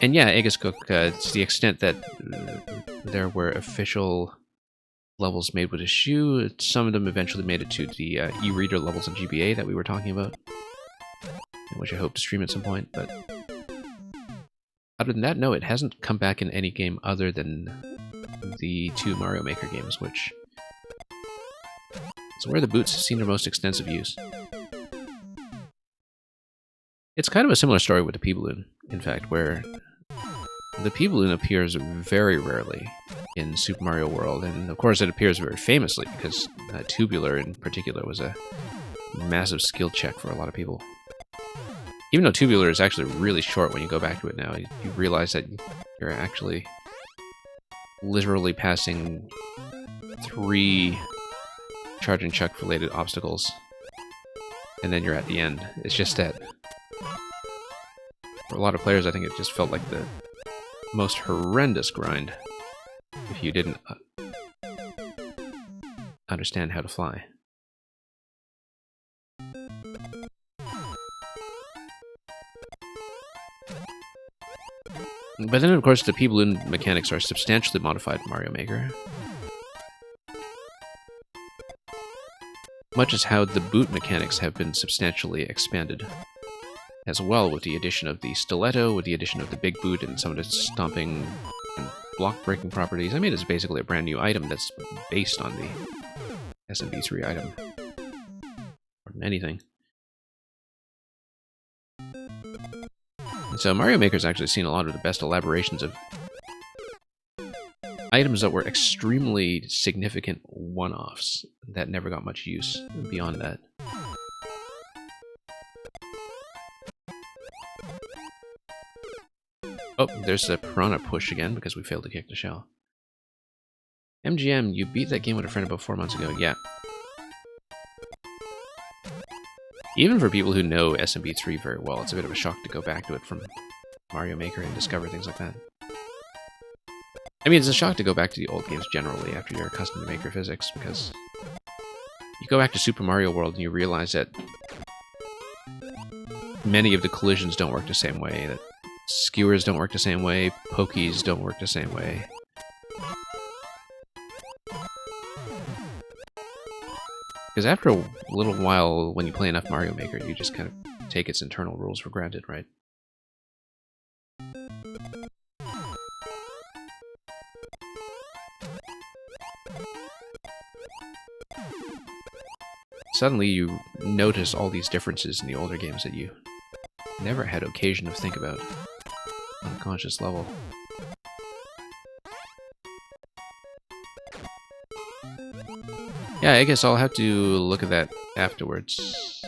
And yeah, Aegis Cook, to the extent that there were official levels made with a shoe, some of them eventually made it to the e-reader levels in GBA that we were talking about, which I hope to stream at some point, but other than that, no, it hasn't come back in any game other than the 2 Mario Maker games, which is where the boots have seen their most extensive use. It's kind of a similar story with the P-Balloon, in fact, where the P-Balloon appears very rarely in Super Mario World, and of course it appears very famously because Tubular in particular was a massive skill check for a lot of people. Even though Tubular is actually really short when you go back to it now, you realize that you're actually literally passing 3 Charge and Chuck related obstacles, and then you're at the end. It's just that for a lot of players, I think it just felt like the most horrendous grind if you didn't understand how to fly. But then, of course, the P-Balloon mechanics are substantially modified in Mario Maker. Much as how the boot mechanics have been substantially expanded as well, with the addition of the stiletto, with the addition of the big boot, and some of the stomping and block-breaking properties. I mean, it's basically a brand new item that's based on the SMB3 item, more than anything. And so Mario Maker's actually seen a lot of the best elaborations of items that were extremely significant one-offs that never got much use beyond that. Oh, there's a Piranha push again because we failed to kick the shell. MGM, you beat that game with a friend about 4 months ago. Yeah. Even for people who know SMB3 very well, it's a bit of a shock to go back to it from Mario Maker and discover things like that. I mean, it's a shock to go back to the old games generally after you're accustomed to Maker physics, because you go back to Super Mario World and you realize that many of the collisions don't work the same way, that skewers don't work the same way, pokies don't work the same way. Because after a little while, when you play enough Mario Maker, you just kind of take its internal rules for granted, right? Suddenly you notice all these differences in the older games that you never had occasion to think about on a conscious level. Yeah, I guess I'll have to look at that afterwards.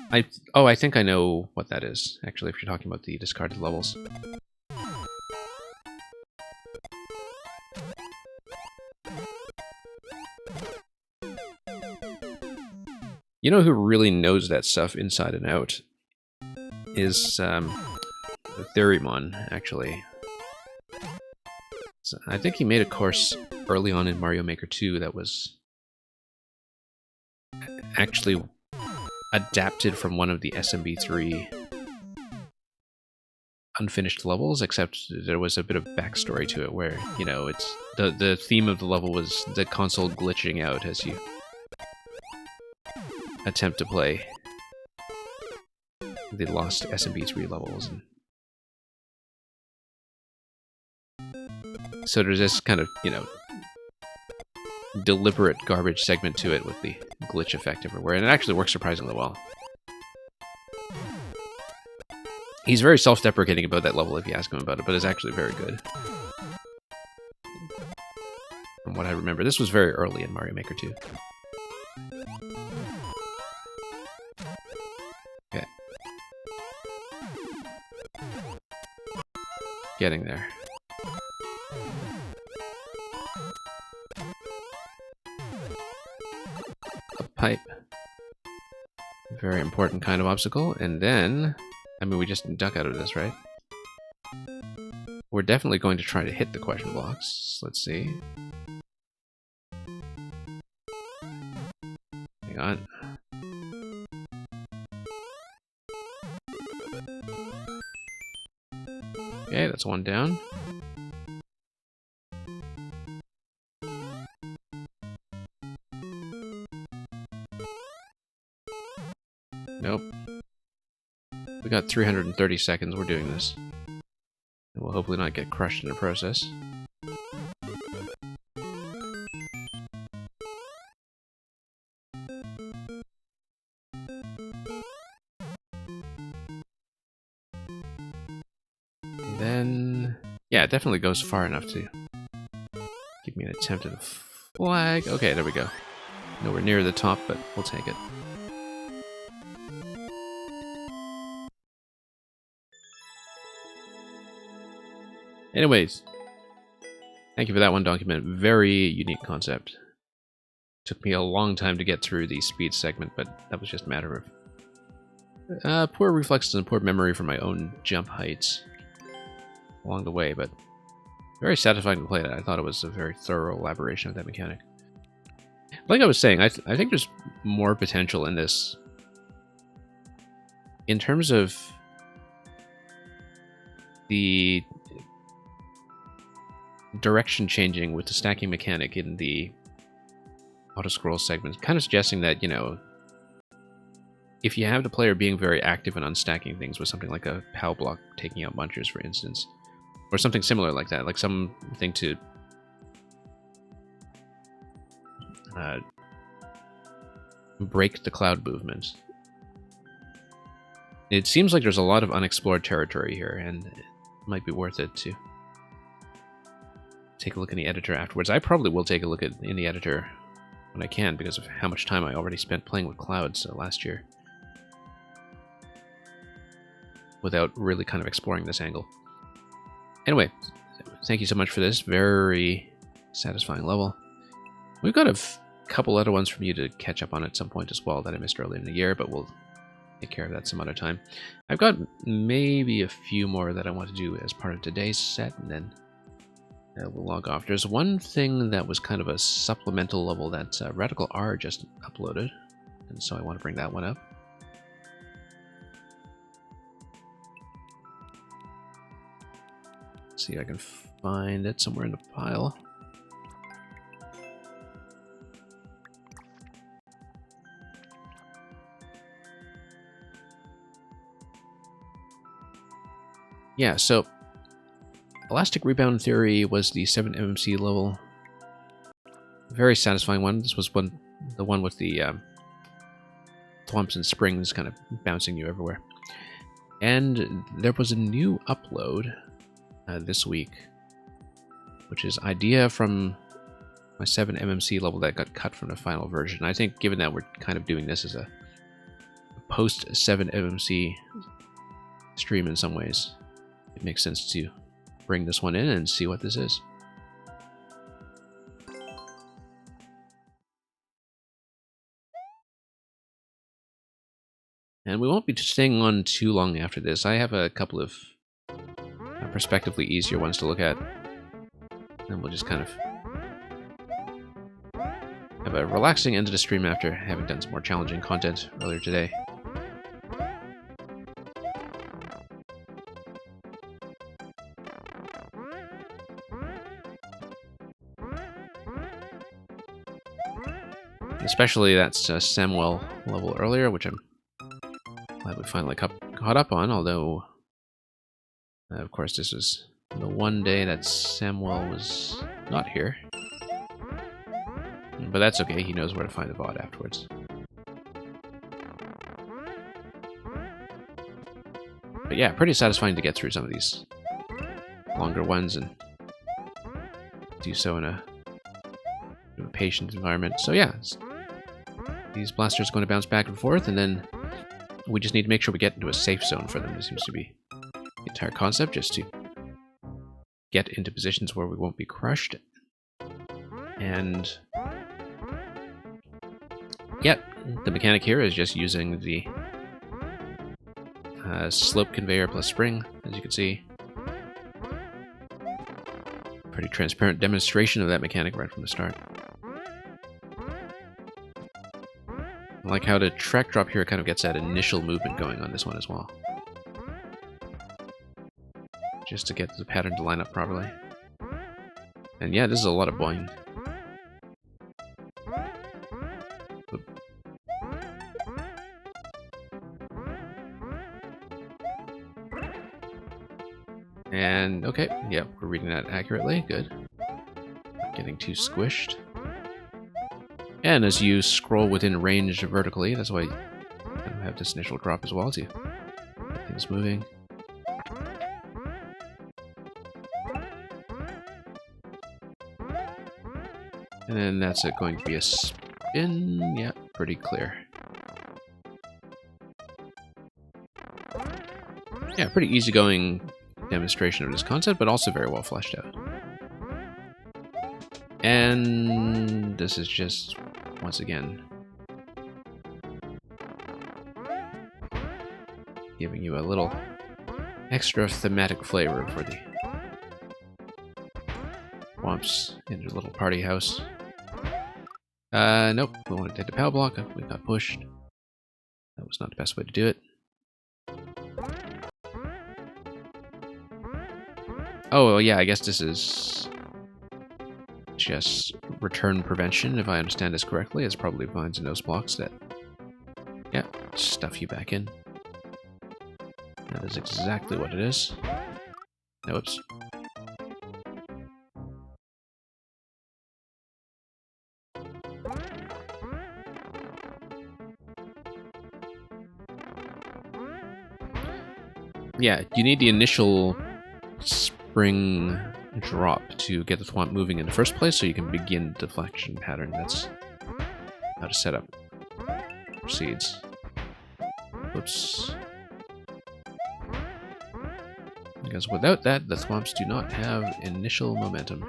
I think I know what that is, actually, if you're talking about the discarded levels. You know who really knows that stuff inside and out is Therymon, actually. So I think he made a course early on in Mario Maker 2 that was actually adapted from one of the SMB3 unfinished levels, except there was a bit of backstory to it where, you know, it's the theme of the level was the console glitching out as you attempt to play the lost SMB3 levels. And so there's this kind of, you know, deliberate garbage segment to it with the glitch effect everywhere, and it actually works surprisingly well. He's very self-deprecating about that level if you ask him about it, but it's actually very good. From what I remember, this was very early in Mario Maker 2. Okay. Getting there. A pipe. Very important kind of obstacle, and then... I mean, we just duck out of this, right? We're definitely going to try to hit the question blocks. Let's see. Hang on. Okay, that's one down. Nope. We got 330 seconds, we're doing this. And we'll hopefully not get crushed in the process. And then... yeah, it definitely goes far enough to give me an attempt at a flag. Okay, there we go. Nowhere near the top, but we'll take it. Anyways, thank you for that one, Document. Very unique concept. Took me a long time to get through the speed segment, but that was just a matter of poor reflexes and poor memory for my own jump heights along the way, but very satisfying to play that. I thought it was a very thorough elaboration of that mechanic. Like I was saying, I think there's more potential in this in terms of the direction changing with the stacking mechanic in the auto-scroll segment, kind of suggesting that, you know, if you have the player being very active and unstacking things with something like a POW block taking out munchers, for instance, or something similar like that, like something to break the cloud movement. It seems like there's a lot of unexplored territory here, and it might be worth it to take a look in the editor afterwards. I probably will take a look in the editor when I can, because of how much time I already spent playing with clouds last year without really kind of exploring this angle. Anyway, thank you so much for this. Very satisfying level. We've got a couple other ones from you to catch up on at some point as well that I missed earlier in the year, but we'll take care of that some other time. I've got maybe a few more that I want to do as part of today's set, and then we'll log off. There's one thing that was kind of a supplemental level that Radical R just uploaded, and so I want to bring that one up. See if I can find it somewhere in the pile. Yeah, so Elastic Rebound Theory was the 7 MMC level. Very satisfying one. This was the one with the thwomps and springs kind of bouncing you everywhere. And there was a new upload this week, which is idea from my 7 MMC level that got cut from the final version. I think given that we're kind of doing this as a post 7 MMC stream in some ways, it makes sense to bring this one in and see what this is. And we won't be staying on too long after this. I have a couple of prospectively easier ones to look at. And we'll just kind of have a relaxing end of the stream after having done some more challenging content earlier today. Especially that Samuel level earlier, which I'm glad we finally caught up on, although, of course, this was the one day that Samuel was not here. But that's okay, he knows where to find the VOD afterwards. But yeah, pretty satisfying to get through some of these longer ones and do so in a patient environment. So yeah, these blasters are going to bounce back and forth, and then we just need to make sure we get into a safe zone for them. This seems to be the entire concept, just to get into positions where we won't be crushed. And yeah, the mechanic here is just using the slope conveyor plus spring, as you can see. Pretty transparent demonstration of that mechanic right from the start. I like how the track drop here kind of gets that initial movement going on this one as well. Just to get the pattern to line up properly. And yeah, this is a lot of boing. And okay, yeah, we're reading that accurately, good. Not getting too squished. And as you scroll within range vertically, that's why you have this initial drop as well to get things moving. And then that's going to be a spin. Yeah, pretty clear. Yeah, pretty easygoing demonstration of this concept, but also very well fleshed out. And this is just, once again, giving you a little extra thematic flavor for the Womps in your little party house. Nope, we wanted to hit the power block. We got pushed. That was not the best way to do it. Oh, well, yeah, I guess this is just return prevention, if I understand this correctly. It's probably vines and nose blocks that, yeah, stuff you back in. That is exactly what it is. No, whoops. Yeah, you need the initial spring drop to get the thwomp moving in the first place, so you can begin the deflection pattern. That's how the setup proceeds. Whoops. Because without that, the thwomps do not have initial momentum.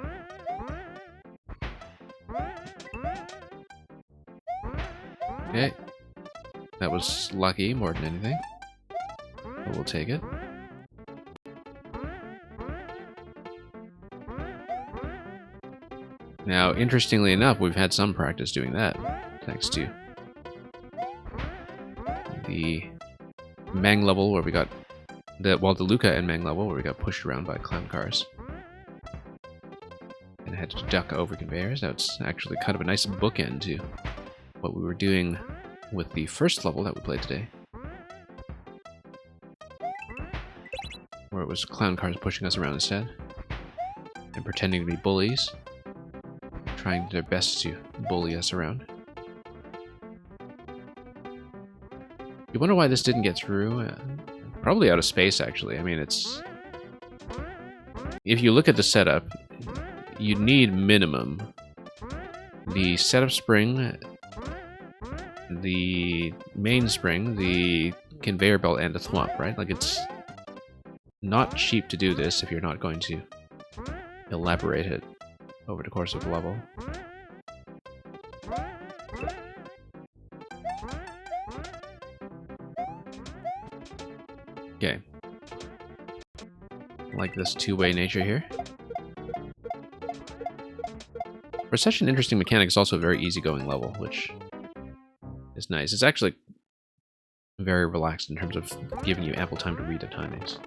Okay. That was lucky more than anything. But we'll take it. Now, interestingly enough, we've had some practice doing that, thanks to the Mang level where we got the Luca and Mang level where we got pushed around by clown cars and had to duck over conveyors. Now it's actually kind of a nice bookend to what we were doing with the first level that we played today, where it was clown cars pushing us around instead and pretending to be bullies, trying their best to bully us around. You wonder why this didn't get through? Probably out of space, actually. I mean, it's... If you look at the setup, you need minimum the setup spring, the main spring, the conveyor belt, and the thwomp, right? Like, it's not cheap to do this if you're not going to elaborate it over the course of the level. Okay. Like this two-way nature here. For such an interesting mechanic, it's also a very easygoing level, which is nice. It's actually very relaxed in terms of giving you ample time to read the timings.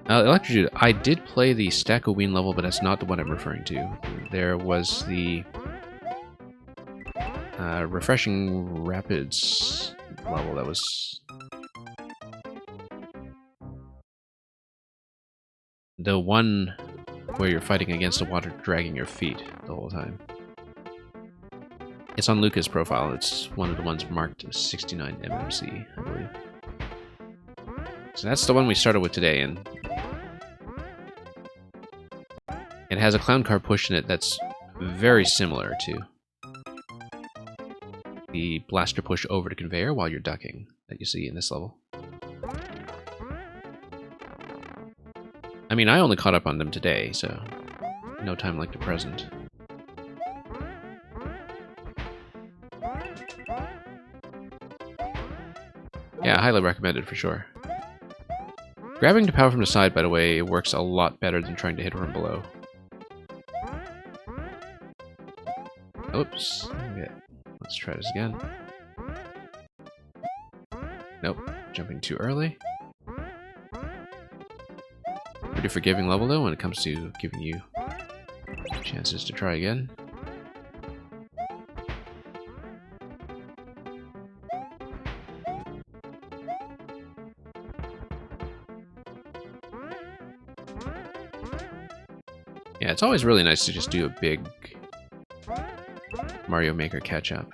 Electrojude, I did play the Stack-O-Ween level, but that's not the one I'm referring to. There was the Refreshing Rapids level that was the one where you're fighting against the water dragging your feet the whole time. It's on Luca's profile. It's one of the ones marked 69 MMC, I believe. So that's the one we started with today, and it has a clown car push in it that's very similar to the blaster push over the conveyor while you're ducking that you see in this level. I mean, I only caught up on them today, so no time like the present. Yeah, highly recommended for sure. Grabbing the power from the side, by the way, works a lot better than trying to hit from below. Oops. Okay. Let's try this again. Nope. Jumping too early. Pretty forgiving level, though, when it comes to giving you chances to try again. Yeah, it's always really nice to just do a big Mario Maker catch-up.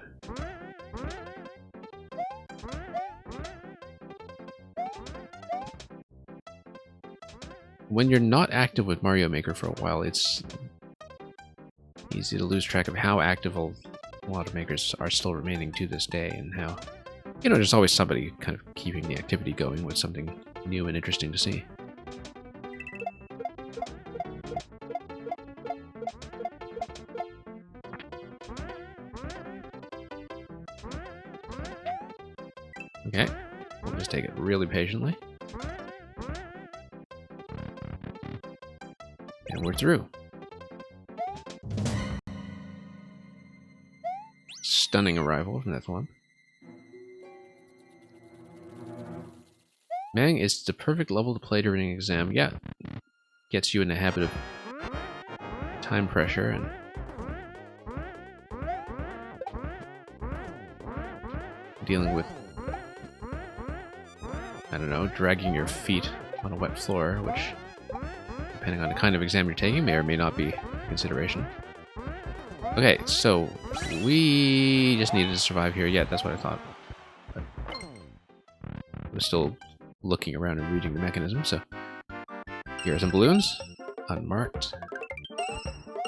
When you're not active with Mario Maker for a while, it's easy to lose track of how active a lot of makers are still remaining to this day, and how, you know, there's always somebody kind of keeping the activity going with something new and interesting to see. Okay, we'll just take it really patiently. And we're through. Stunning arrival from that one. Mang is the perfect level to play during an exam. Yeah, gets you in the habit of time pressure and dealing with, I don't know, dragging your feet on a wet floor, which, depending on the kind of exam you're taking, may or may not be a consideration. Okay, so we just needed to survive here. Yeah, that's what I thought. But I was still looking around and reading the mechanism, so here are some balloons, unmarked,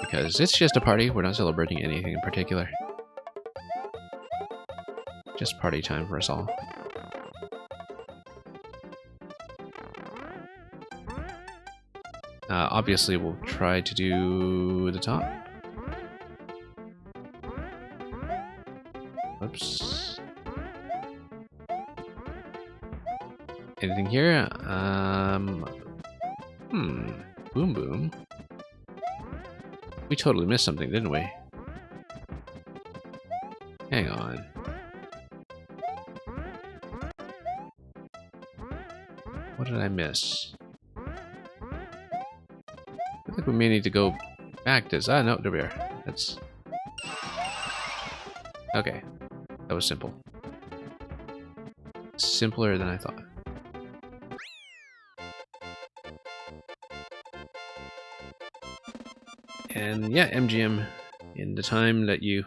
because it's just a party. We're not celebrating anything in particular. Just party time for us all. Obviously, we'll try to do the top. Tops. Anything here? Boom Boom. We totally missed something, didn't we? Hang on. What did I miss? I think we may need to go back to this. Ah, no, there we are. That's... Okay. That was simple. Simpler than I thought. And yeah, MGM, in the time that you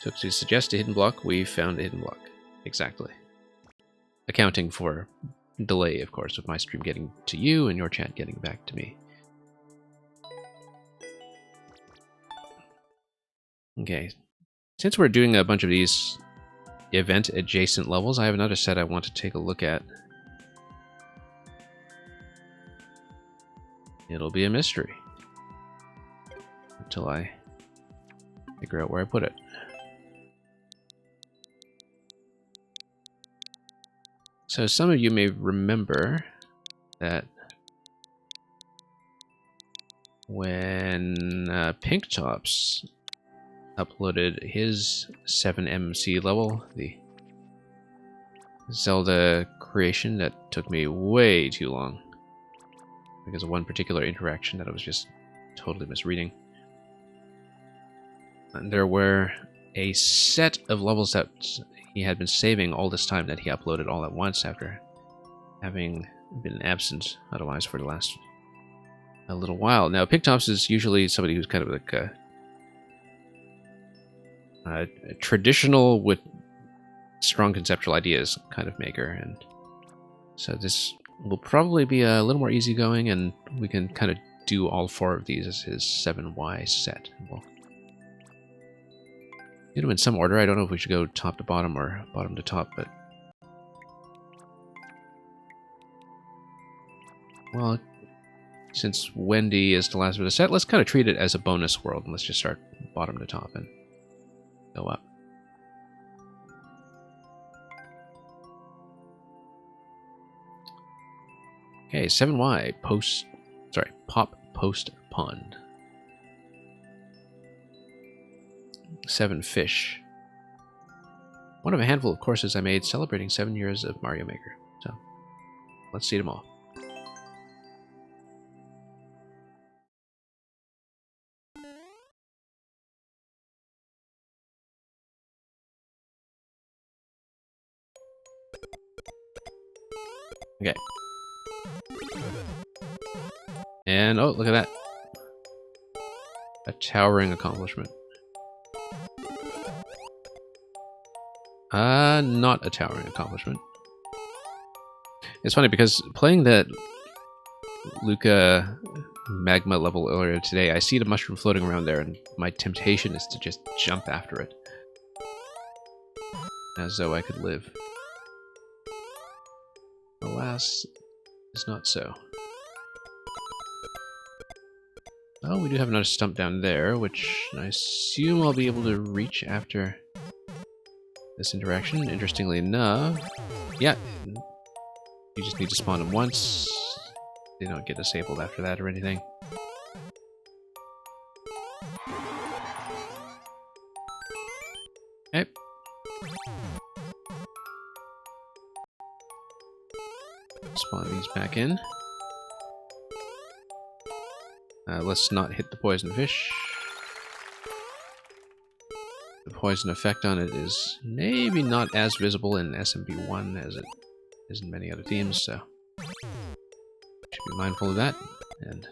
took to suggest a hidden block, we found a hidden block. Exactly. Accounting for delay, of course, with my stream getting to you and your chat getting back to me. Okay. Since we're doing a bunch of these event adjacent levels, I have another set I want to take a look at. It'll be a mystery until I figure out where I put it. So some of you may remember that when Pink Tops uploaded his 7MC level, the Zelda creation that took me way too long because of one particular interaction that I was just totally misreading. And there were a set of levels that he had been saving all this time that he uploaded all at once after having been absent otherwise for the last a little while. Now, Pink Tops is usually somebody who's kind of like a traditional with strong conceptual ideas kind of maker, and so this will probably be a little more easygoing, and we can kind of do all four of these as his 7Y set. We'll do them in some order. I don't know if we should go top to bottom or bottom to top, but well, since Wendy is the last of the set, let's kind of treat it as a bonus world, and let's just start bottom to top and go up. Okay, 7Y Pop Post Pond. 7 Fish. One of a handful of courses I made celebrating 7 years of Mario Maker. So, let's see them all. Okay. And, oh, look at that. A towering accomplishment. Not a towering accomplishment. It's funny because playing that Luca magma level earlier today, I see the mushroom floating around there, and my temptation is to just jump after it. As though I could live. Alas, it's not so. Oh, we do have another stump down there, which I assume I'll be able to reach after this interaction. Interestingly enough, yeah, you just need to spawn them once. They don't get disabled after that or anything. Okay. Spawn these back in. Let's not hit the poison fish. The poison effect on it is maybe not as visible in SMB1 as it is in many other teams, so should be mindful of that. And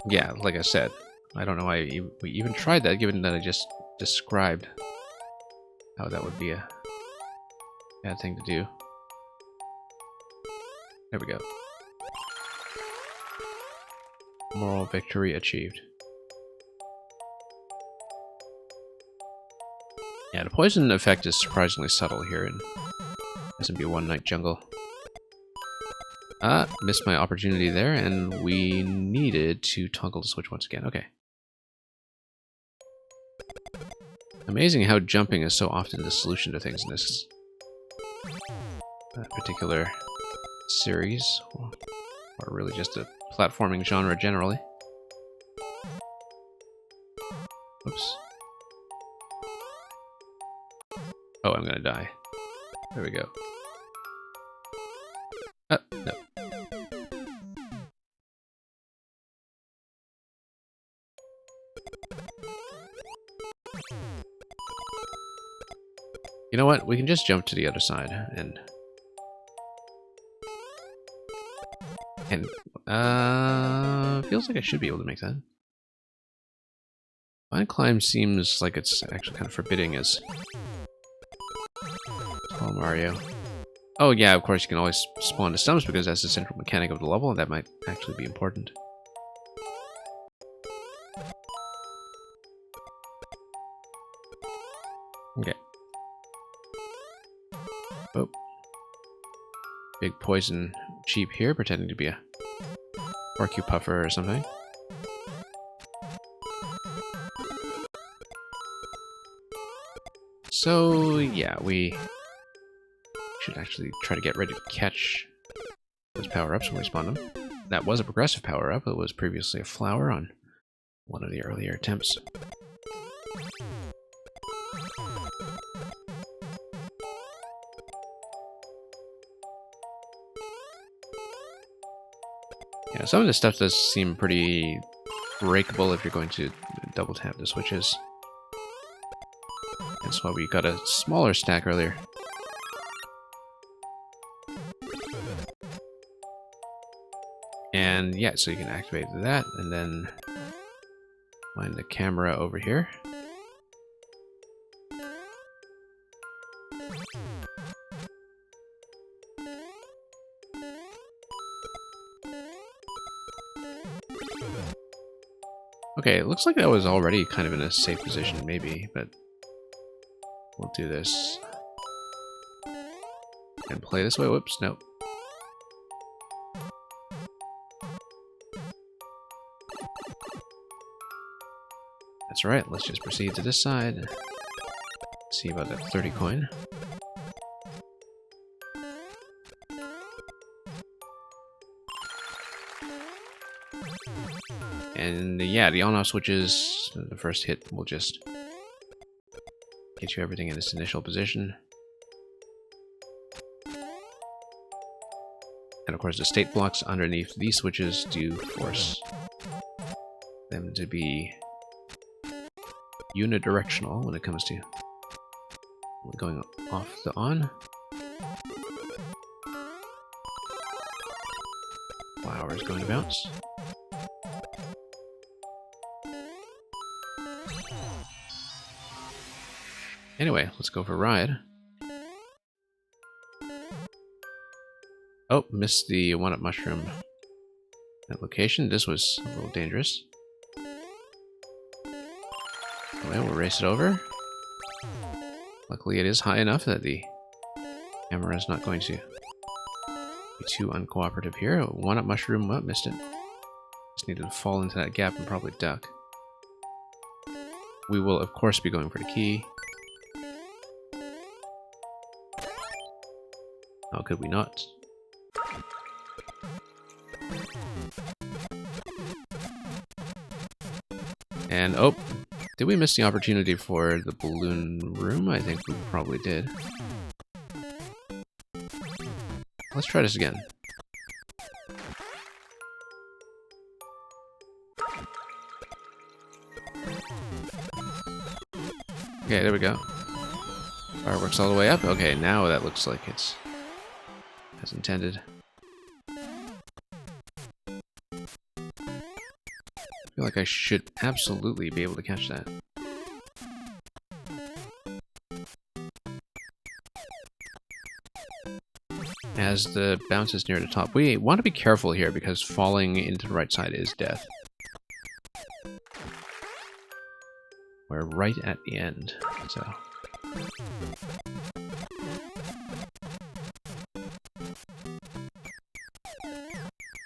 yeah, like I said, I don't know why we even tried that, given that I just described how that would be a bad thing to do. There we go. Moral victory achieved. Yeah, the poison effect is surprisingly subtle here in SMB1 Night Jungle. Missed my opportunity there, and we needed to toggle the switch once again. Okay. Amazing how jumping is so often the solution to things in this particular series, or really just a platforming genre generally. Oops. Oh, I'm gonna die. There we go. No. You know what? We can just jump to the other side and feels like I should be able to make that. Vine climb seems like it's actually kind of forbidding as Tall Mario. Oh yeah, of course you can always spawn to stumps because that's the central mechanic of the level, and that might actually be important. Okay. Oh. Big poison cheap here, pretending to be a Porcupuffer or something. So, yeah, we should actually try to get ready to catch those power-ups when we spawn them. That was a progressive power-up. It was previously a flower on one of the earlier attempts. Yeah, some of this stuff does seem pretty breakable if you're going to double tap the switches. That's why we got a smaller stack earlier. And yeah, so you can activate that and then find the camera over here. Okay, it looks like I was already kind of in a safe position, maybe, but we'll do this. And play this way. Whoops, nope. That's right, let's just proceed to this side. See about that 30 coin. And yeah, the on-off switches, the first hit will just get you everything in its initial position. And of course the state blocks underneath these switches do force them to be unidirectional when it comes to going off the on. Flower is going to bounce. Anyway, let's go for a ride. Oh, missed the one-up mushroom at location. This was a little dangerous. Anyway, we'll race it over. Luckily, it is high enough that the camera is not going to be too uncooperative here. One-up mushroom, oh, missed it. Just needed to fall into that gap and probably duck. We will, of course, be going for the key. How could we not? And, oh, did we miss the opportunity for the balloon room? I think we probably did. Let's try this again. Okay, there we go. Fireworks all the way up. Okay, now that looks like it's as intended. I feel like I should absolutely be able to catch that. As the bounce is near the top. We want to be careful here because falling into the right side is death. We're right at the end, so...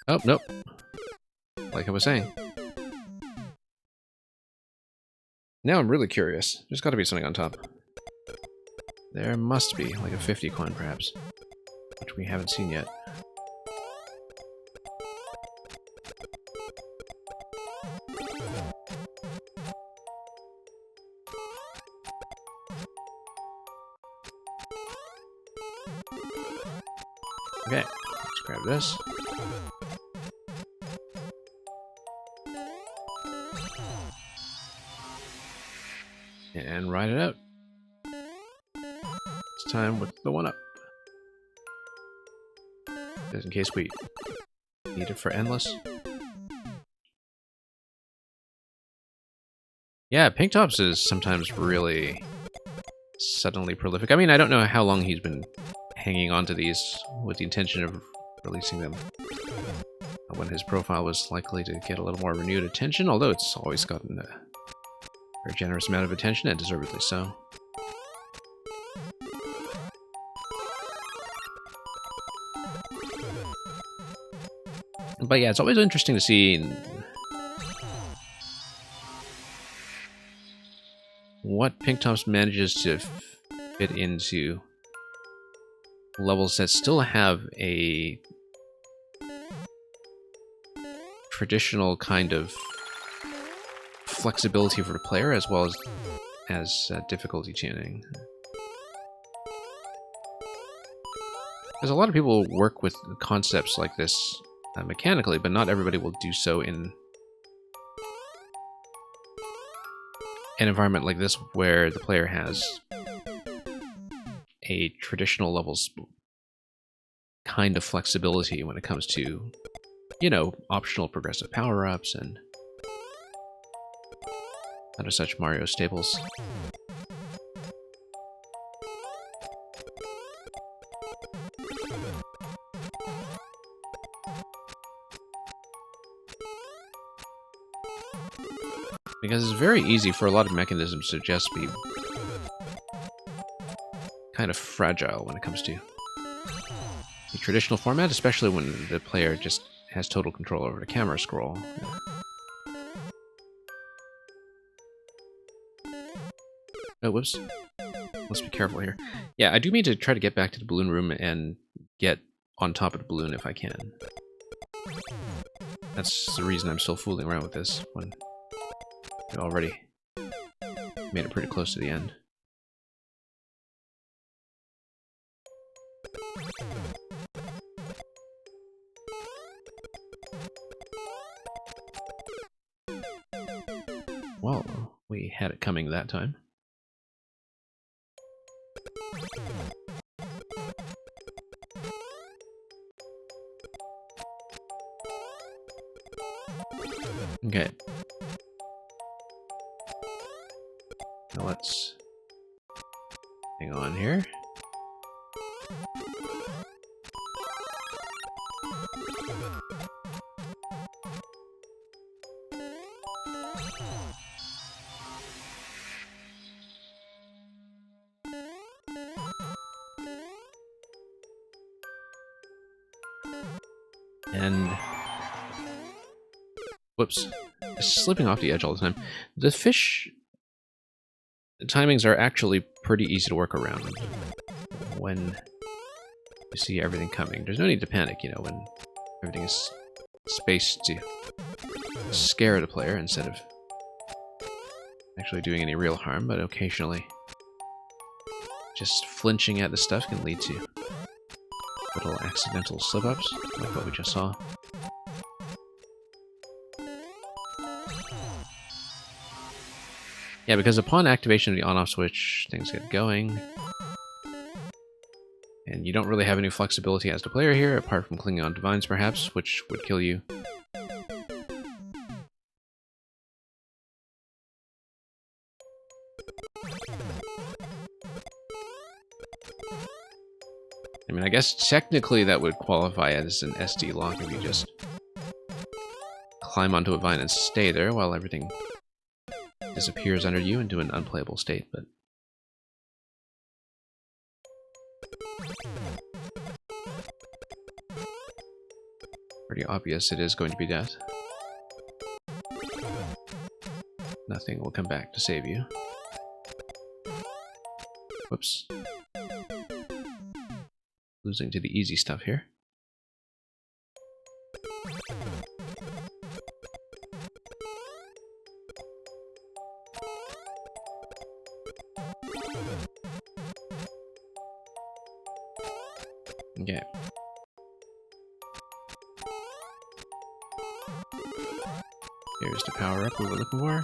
Oh, nope. Like I was saying. Now I'm really curious. There's got to be something on top. There must be, like a 50 coin perhaps, which we haven't seen yet. Okay, let's grab this. And ride it out. It's time with the 1-up. Just in case we need it for endless. Yeah, Pink Tops is sometimes really suddenly prolific. I mean, I don't know how long he's been hanging on to these with the intention of releasing them when his profile was likely to get a little more renewed attention, although it's always gotten a very generous amount of attention, and deservedly so. But yeah, it's always interesting to see what Pink Tops manages to fit into levels that still have a traditional kind of flexibility for the player, as well as difficulty tuning. Because a lot of people work with concepts like this mechanically, but not everybody will do so in an environment like this where the player has a traditional levels kind of flexibility when it comes to, you know, optional progressive power-ups and other such Mario staples. Because it's very easy for a lot of mechanisms to just be kind of fragile when it comes to the traditional format, especially when the player just has total control over the camera scroll. Oh, whoops. Let's be careful here. Yeah, I do mean to try to get back to the balloon room and get on top of the balloon if I can. That's the reason I'm still fooling around with this, when I already made it pretty close to the end. Well, we had it coming that time. Okay. Now let's hang on here. And whoops, slipping off the edge all the time. The fish timings are actually pretty easy to work around when you see everything coming. There's no need to panic, you know, when everything is spaced to scare the player instead of actually doing any real harm, but occasionally just flinching at the stuff can lead to little accidental slip-ups, like what we just saw. Yeah, because upon activation of the on-off switch, things get going. And you don't really have any flexibility as the player here, apart from clinging on to vines perhaps, which would kill you. I mean, I guess technically that would qualify as an SD lock if you just climb onto a vine and stay there while everything disappears under you into an unplayable state, but pretty obvious it is going to be death. nothing will come back to save you. Whoops. Losing to the easy stuff here. Okay. Here's the power up we were looking for.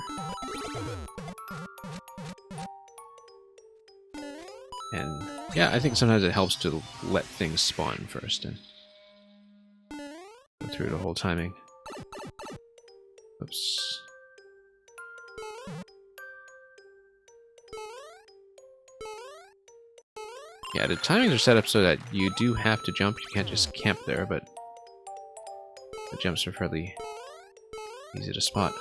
And yeah, I think sometimes it helps to let things spawn first and go through the whole timing. Oops. Yeah, the timings are set up so that you do have to jump. You can't just camp there, but the jumps are fairly easy to spot.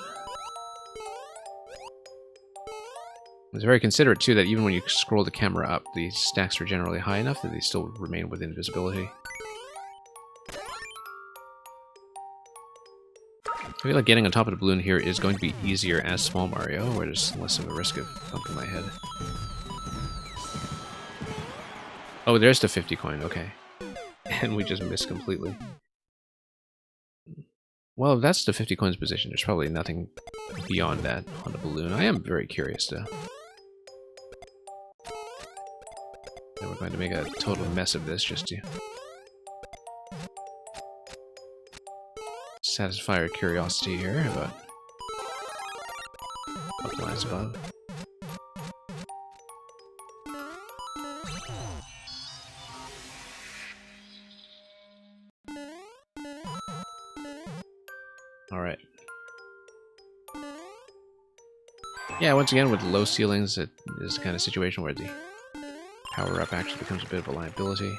It's very considerate, too, that even when you scroll the camera up, the stacks are generally high enough that they still remain within visibility. I feel like getting on top of the balloon here is going to be easier as Small Mario, where there's less of a risk of bumping my head. Oh, there's the 50 coin, okay. And we just missed completely. Well, if that's the 50 coins position, there's probably nothing beyond that on the balloon. I am very curious, though. And we're going to make a total mess of this just to satisfy our curiosity here about what lies above. Alright. Yeah, once again, with low ceilings, it is the kind of situation where the power-up actually becomes a bit of a liability.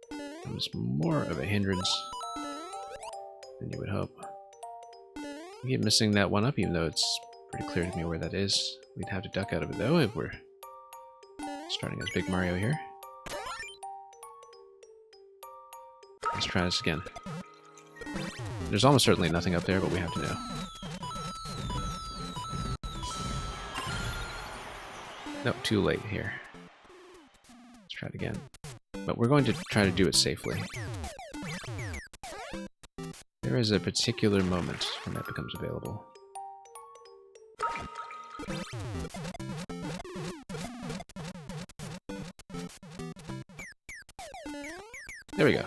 Becomes more of a hindrance than you would hope. We keep missing that one up, even though it's pretty clear to me where that is. We'd have to duck out of it, though, if we're starting as Big Mario here. Let's try this again. There's almost certainly nothing up there, but we have to know. Nope, too late here. Let's try it again. But we're going to try to do it safely. There is a particular moment when that becomes available. There we go.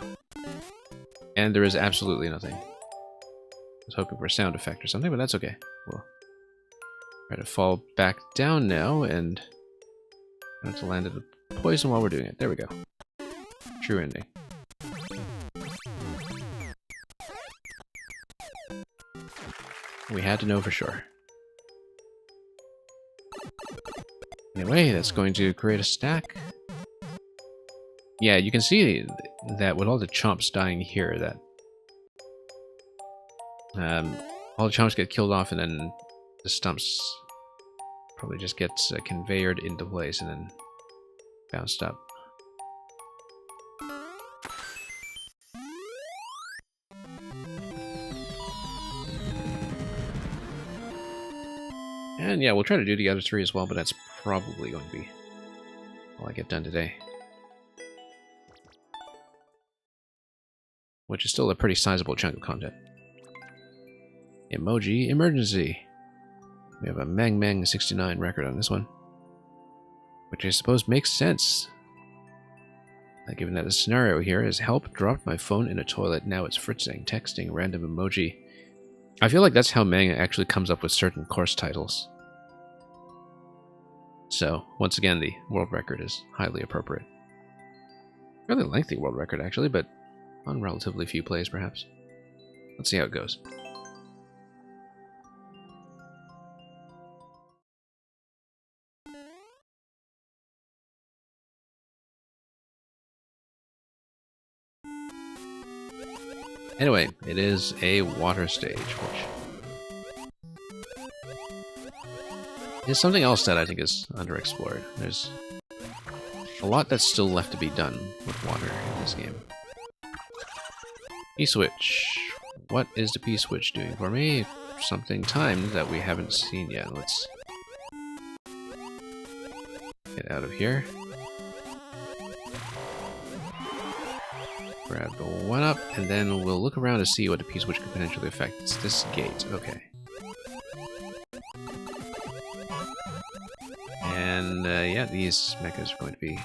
And there is absolutely nothing. I was hoping for a sound effect or something, but that's okay. We'll try to fall back down now and have to land at the poison while we're doing it. There we go. True ending. We had to know for sure. Anyway, that's going to create a stack. Yeah, you can see that with all the chomps dying here, that all the chomps get killed off, and then the stumps probably just get conveyored into place and then bounced up. And yeah, we'll try to do the other three as well, but that's probably going to be all I get done today. Which is still a pretty sizable chunk of content. Emoji emergency. We have a Mang Mang 69 record on this one. Which I suppose makes sense. Given that the scenario here is help dropped my phone in a toilet, now it's fritzing, texting, random emoji. I feel like that's how Mang actually comes up with certain course titles. So, once again, the world record is highly appropriate. Fairly lengthy world record, actually, but on relatively few plays, perhaps. Let's see how it goes. Anyway, it is a water stage, which is something else that I think is underexplored. There's a lot that's still left to be done with water in this game. P-switch. What is the P-switch doing for me? something timed that we haven't seen yet. Let's get out of here. Grab the 1-up, and then we'll look around to see what the P-switch could potentially affect. It's this gate. Okay. And, yeah, these mechas are going to be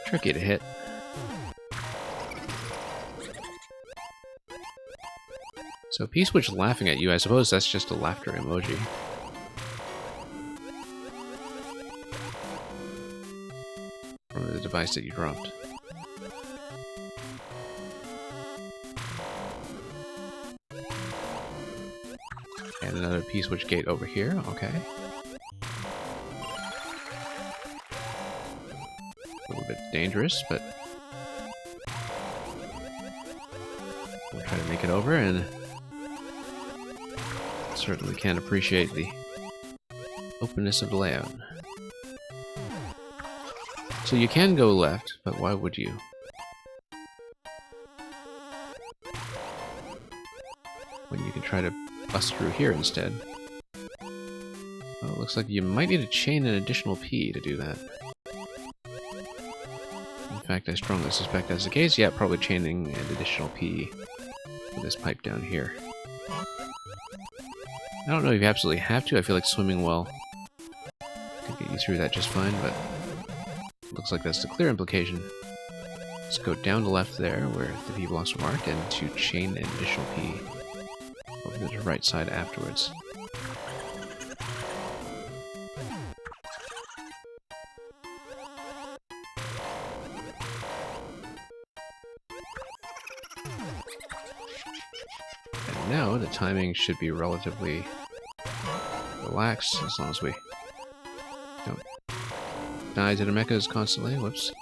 tricky to hit. So P-switch laughing at you, I suppose that's just a laughter emoji. From the device that you dropped. And another P-switch gate over here, okay. A little bit dangerous, but we'll try to make it over, and certainly can appreciate the openness of the layout. So you can go left, but why would you? When you can try to bust through here instead. Well, it looks like you might need to chain an additional P to do that. In fact, I strongly suspect that's the case. Yeah, probably chaining an additional P for this pipe down here. I don't know if you absolutely have to. I feel like swimming well could get you through that just fine, but looks like that's the clear implication. Let's go down the left there, where the P blocks are marked, and to chain an additional P over to the right side afterwards. And now the timing should be relatively relaxed, as long as we don't die to the mechas constantly. Whoops.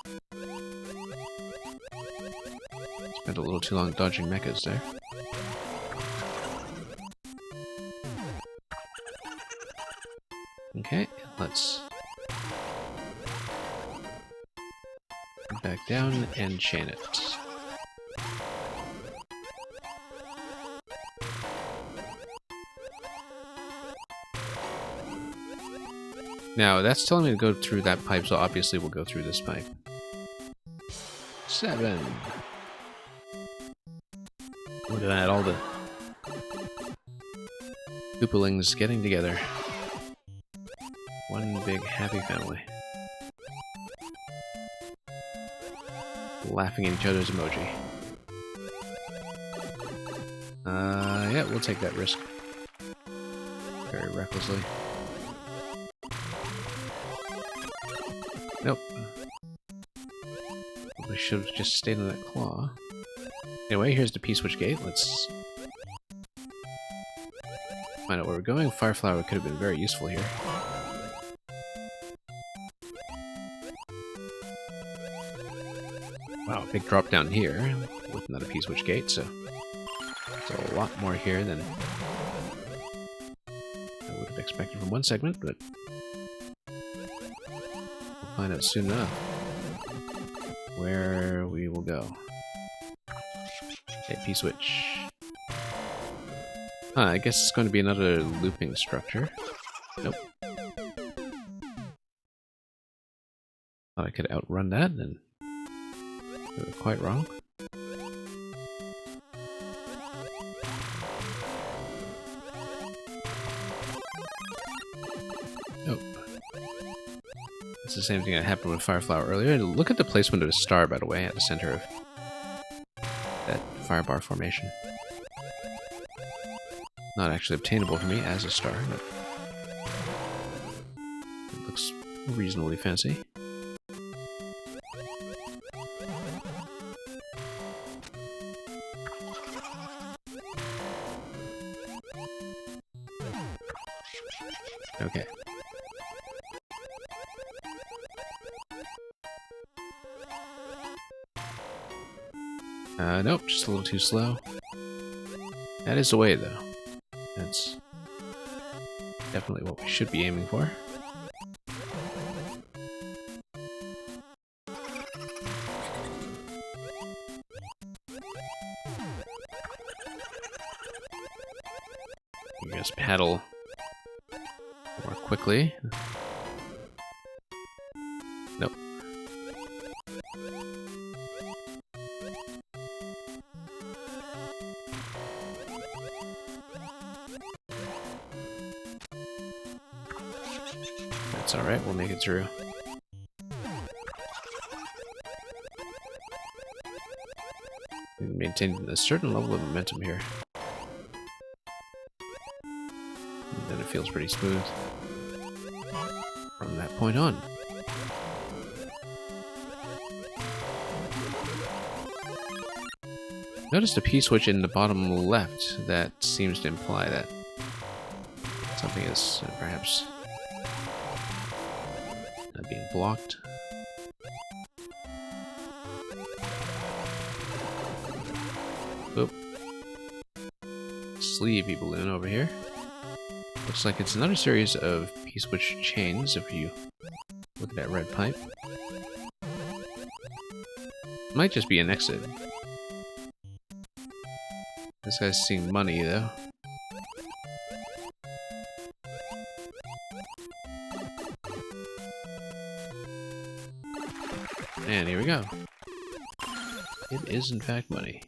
Spent a little too long dodging mechas there. Okay, let's back down and chain it. Now, that's telling me to go through that pipe, so obviously we'll go through this pipe. 7. Look at that, all the Koopalings getting together. One big happy family. Laughing at each other's emoji. Yeah, we'll take that risk. Very recklessly. Nope. We should have just stayed on that claw. Anyway, here's the P-switch gate. Let's find out where we're going. Fire flower could have been very useful here. Wow, big drop down here with another P-switch gate, so there's a lot more here than I would have expected from one segment, but we'll find out soon enough where we will go. Okay, P-switch. I guess it's going to be another looping structure. Nope. Thought I could outrun that, and we were quite wrong. Nope. It's the same thing that happened with Fireflower earlier. Look at the placement of the star, by the way, at the center of that firebar formation. Not actually obtainable for me as a star, but it looks reasonably fancy. Okay. Nope, just a little too slow. That is the way, though. That's definitely what we should be aiming for. us paddle more quickly. Nope. That's alright, we'll make it through. We maintain a certain level of momentum here. And then it feels pretty smooth from that point on. Notice the P-switch in the bottom left that seems to imply that something is perhaps being blocked. Oop. Sleepy balloon over here. Looks like it's another series of P-switch chains if you look at that red pipe. Might just be an exit. This guy's seeing money though. And here we go. It is in fact money.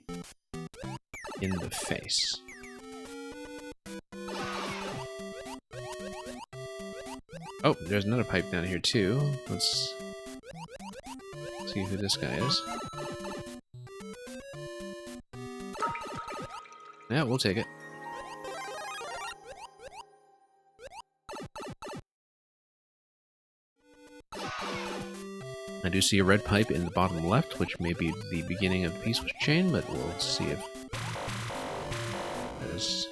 In the face. Oh, there's another pipe down here too. Let's see who this guy is. Yeah, we'll take it. I do see a red pipe in the bottom left, which may be the beginning of the P-switch chain, but we'll see if that is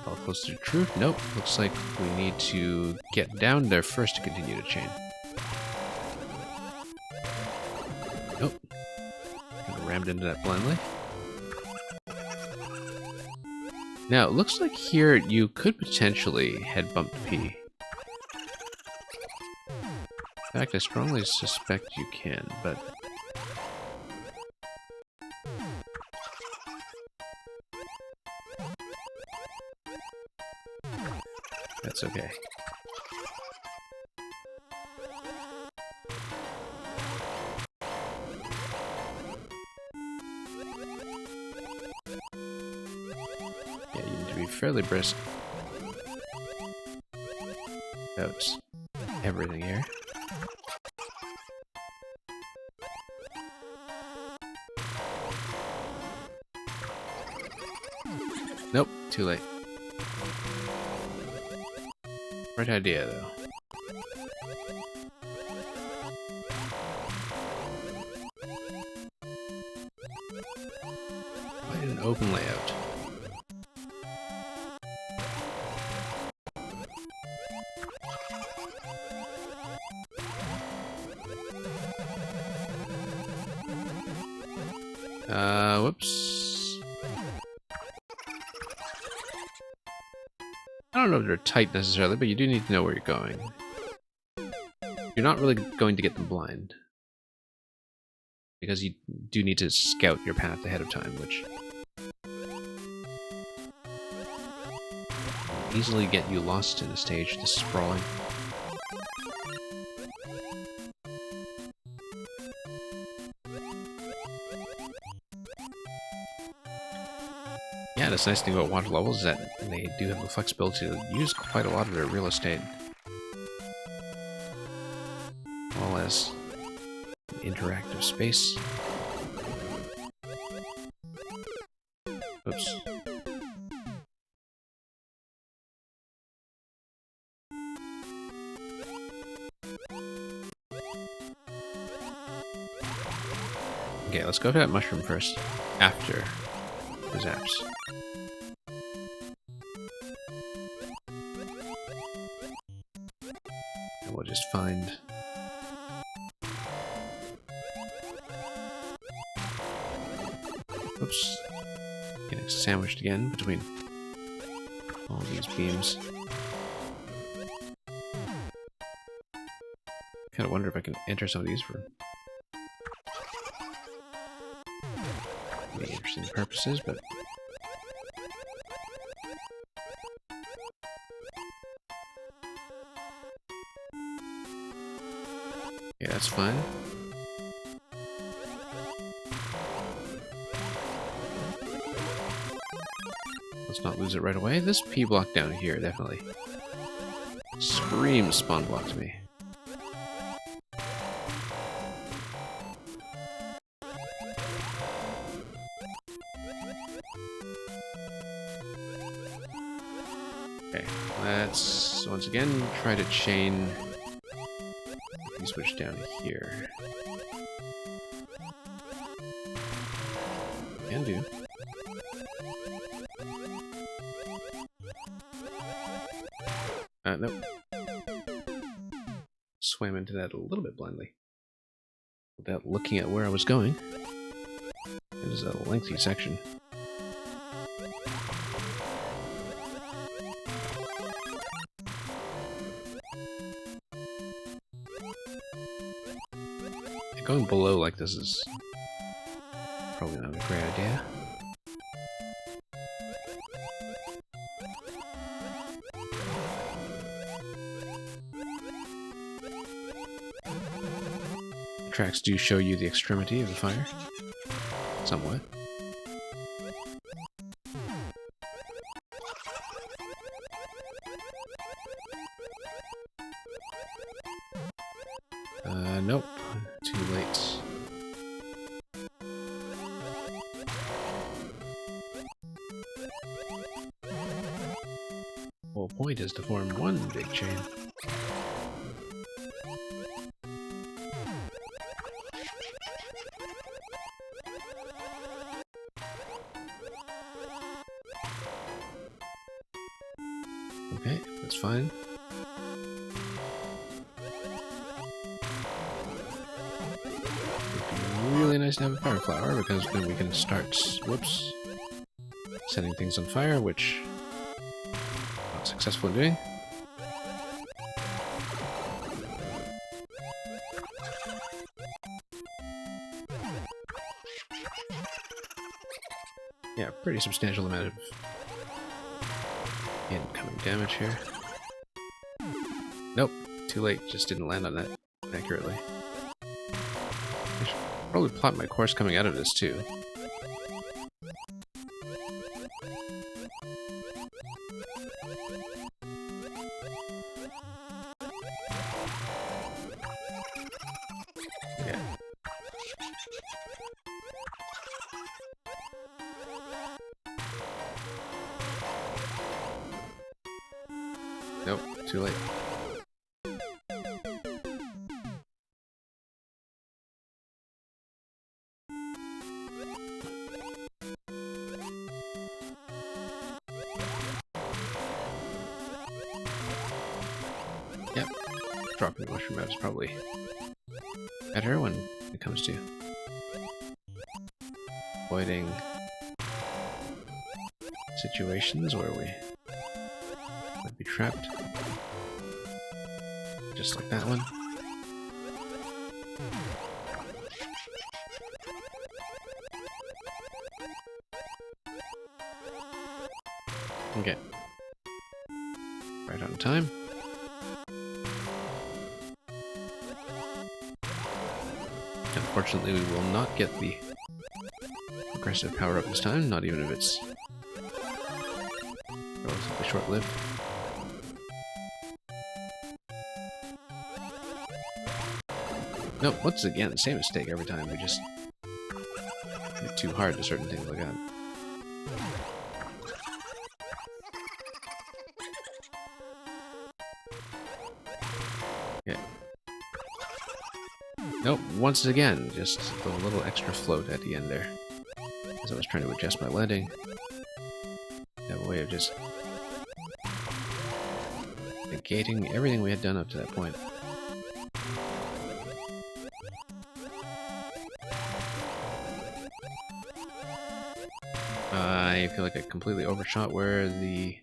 all close to the truth. Nope, looks like we need to get down there first to continue the chain. Nope. Kind of rammed into that blindly. Now, it looks like here you could potentially head bump P. In fact, I strongly suspect you can, but... that's okay. Yeah, you need to be fairly brisk. Oops. Everything here. Nope, too late. Right idea, though. Quite an open layout. Whoops. I don't know if they're tight necessarily, but you do need to know where you're going. You're not really going to get them blind. Because you do need to scout your path ahead of time, which will easily get you lost in a stage just sprawling. Yeah, that's the nice thing about water levels is that they do have the flexibility to use quite a lot of their real estate. All as an interactive space. Oops. Okay, let's go for that mushroom first, after the zaps. And we'll just find... oops. Getting sandwiched again between all these beams. Kind of wonder if I can enter some of these for maybe interesting purposes, but That's fine. Let's not lose it right away. This P block down here definitely screams spawn block to me. Okay, let's once again try to chain the switch down here. Can do. Nope. Swam into that a little bit blindly without looking at where I was going. It is a lengthy section. Going below like this is probably not a great idea. Tracks do show you the extremity of the fire, somewhat. Nope, too late. Whole point is to form one big chain. Okay, that's fine. It'd be really nice to have a fire flower because then we can start, whoops, setting things on fire, which I'm not successful in doing. Yeah, pretty substantial amount of incoming damage here. Nope, too late, just didn't land on that accurately. I should probably plot my course coming out of this too. Yeah. Nope, too late. Yep, dropping the mushroom out is probably better when it comes to avoiding situations where we might be trapped. Just like that one. Okay. Right on time. Unfortunately, we will not get the aggressive power up this time, not even if it's relatively short-lived. Nope, once again, same mistake every time. We just hit too hard to certain things like that. Okay. Nope, once again, just a little extra float at the end there. As I was trying to adjust my landing. I have a way of just negating everything we had done up to that point. I feel like I completely overshot where the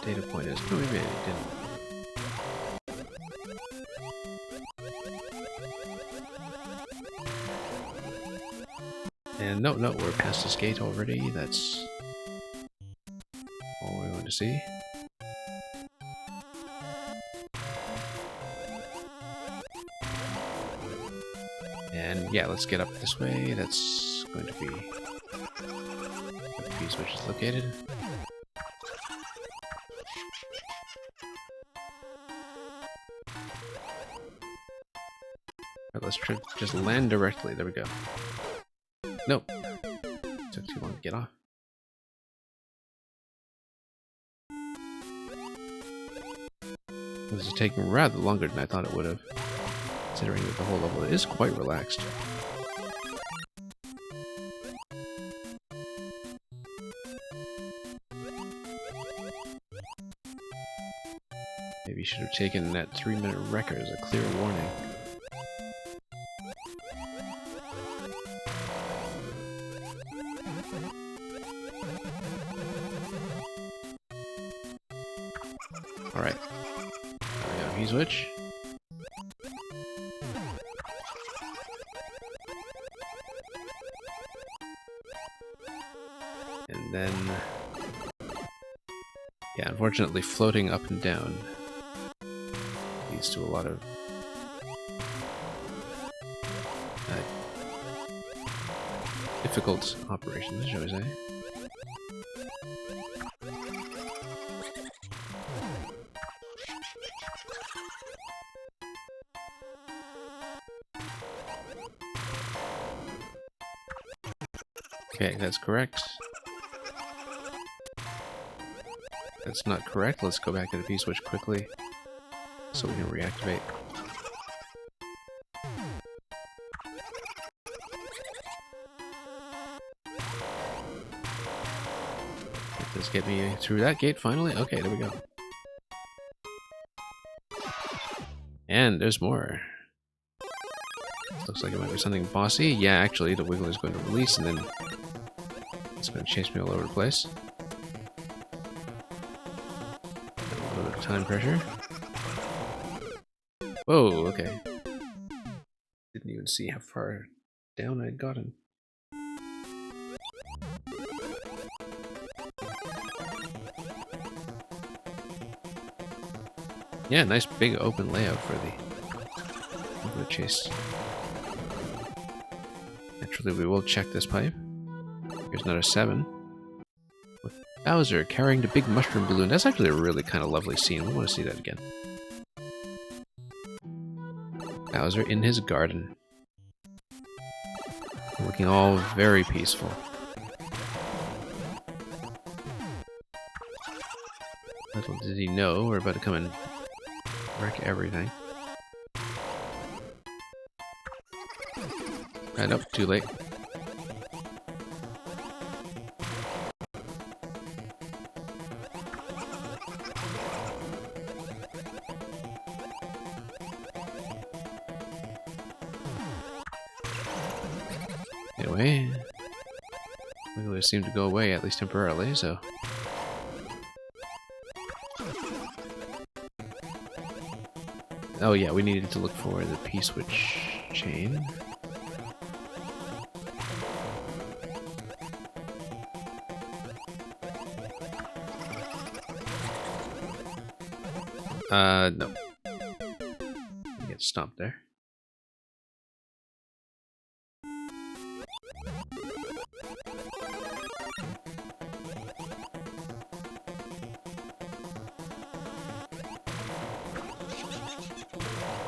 data point is. Oh, maybe I didn't. And no, we're past this gate already. That's all we want to see. And yeah, let's get up this way. That's going to be where the P-switch is located. Alright, let's try just land directly. There we go. Nope. Took too long to get off. This is taking rather longer than I thought it would have, considering that the whole level is quite relaxed. Maybe you should have taken that 3-minute record as a clear warning. Alright. There we go, P-switch. And then... yeah, unfortunately floating up and down leads to a lot of difficult operations, shall we say. Okay, that's correct. That's not correct. Let's go back to the P-switch quickly so we can reactivate. Let this get me through that gate finally. Okay, there we go. And there's more. Looks like it might be something bossy. Yeah, actually, the Wiggler is going to release and then it's going to chase me all over the place. A little bit of time pressure. Whoa, okay. Didn't even see how far down I'd gotten. Yeah, nice big open layout for the chase. Naturally, we will check this pipe. Here's another 7. With Bowser carrying the big mushroom balloon. That's actually a really kind of lovely scene. We want to see that again. Bowser in his garden. Looking all very peaceful. Little did he know we're about to come and wreck everything. Right up, too late. Anyway, Wiggler seemed to go away, at least temporarily, so... oh yeah, we needed to look for the P-switch chain. No. Get stopped there.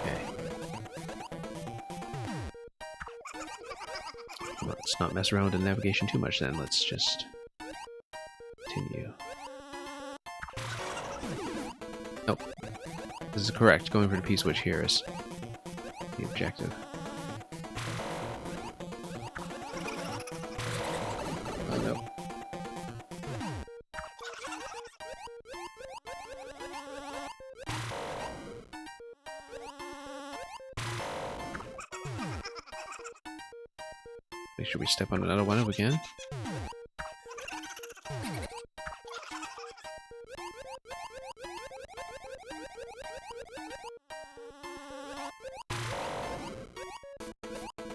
Okay. Let's not mess around with the navigation too much then. Let's just continue. Oh. This is correct. Going for the P-switch here is the objective. Oh no. Make sure we step on another one if we can.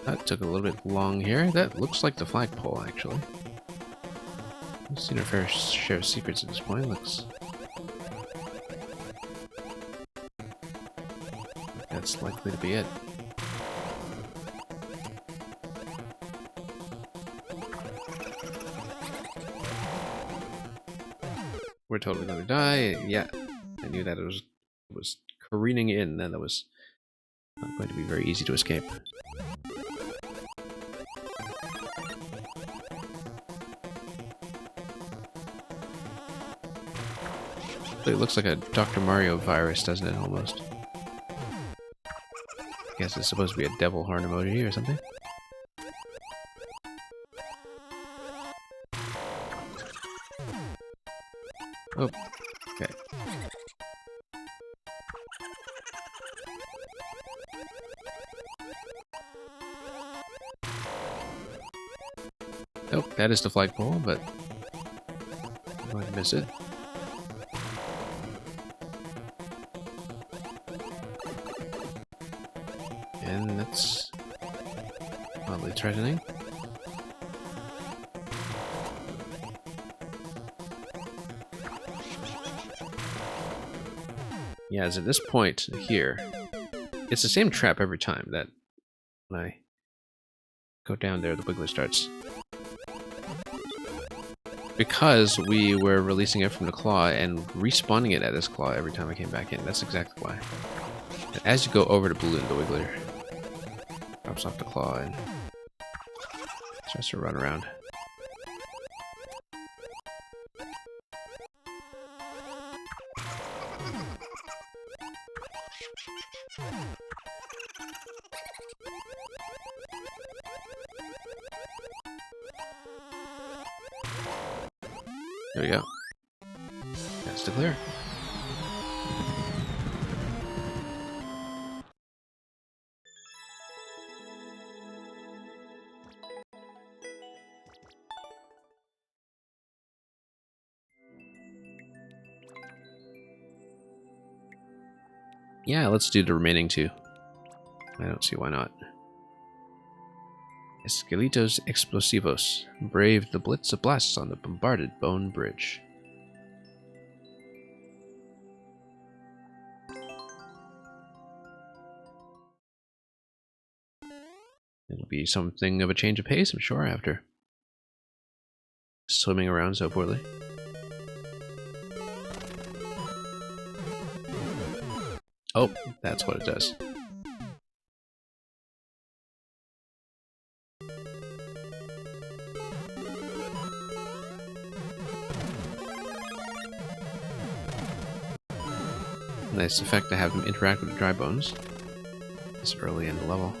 That took a little bit long here. That looks like the flagpole, actually. I've seen our fair share of secrets at this point. Looks... that's likely to be it. We're totally gonna die. Yeah, I knew that it was careening in, and that was not going to be very easy to escape. It looks like a Dr. Mario virus, doesn't it, almost? I guess it's supposed to be a devil horn emoji or something. Oh, okay. Nope, that is the flagpole, but I'm going to miss it. And that's oddly threatening. Yeah, as at this point here, it's the same trap every time that when I go down there, the Wiggler starts. Because we were releasing it from the claw and respawning it at this claw every time I came back in. That's exactly why. And as you go over the balloon, the Wiggler drops off the claw and starts to run around. There we go. That's to clear. Yeah, let's do the remaining two. I don't see why not. Esquelitos Explosivos braved the blitz of blasts on the bombarded Bone Bridge. It'll be something of a change of pace, I'm sure, after swimming around so poorly. Oh, that's what it does. Nice effect to have them interact with the dry bones this early in the level.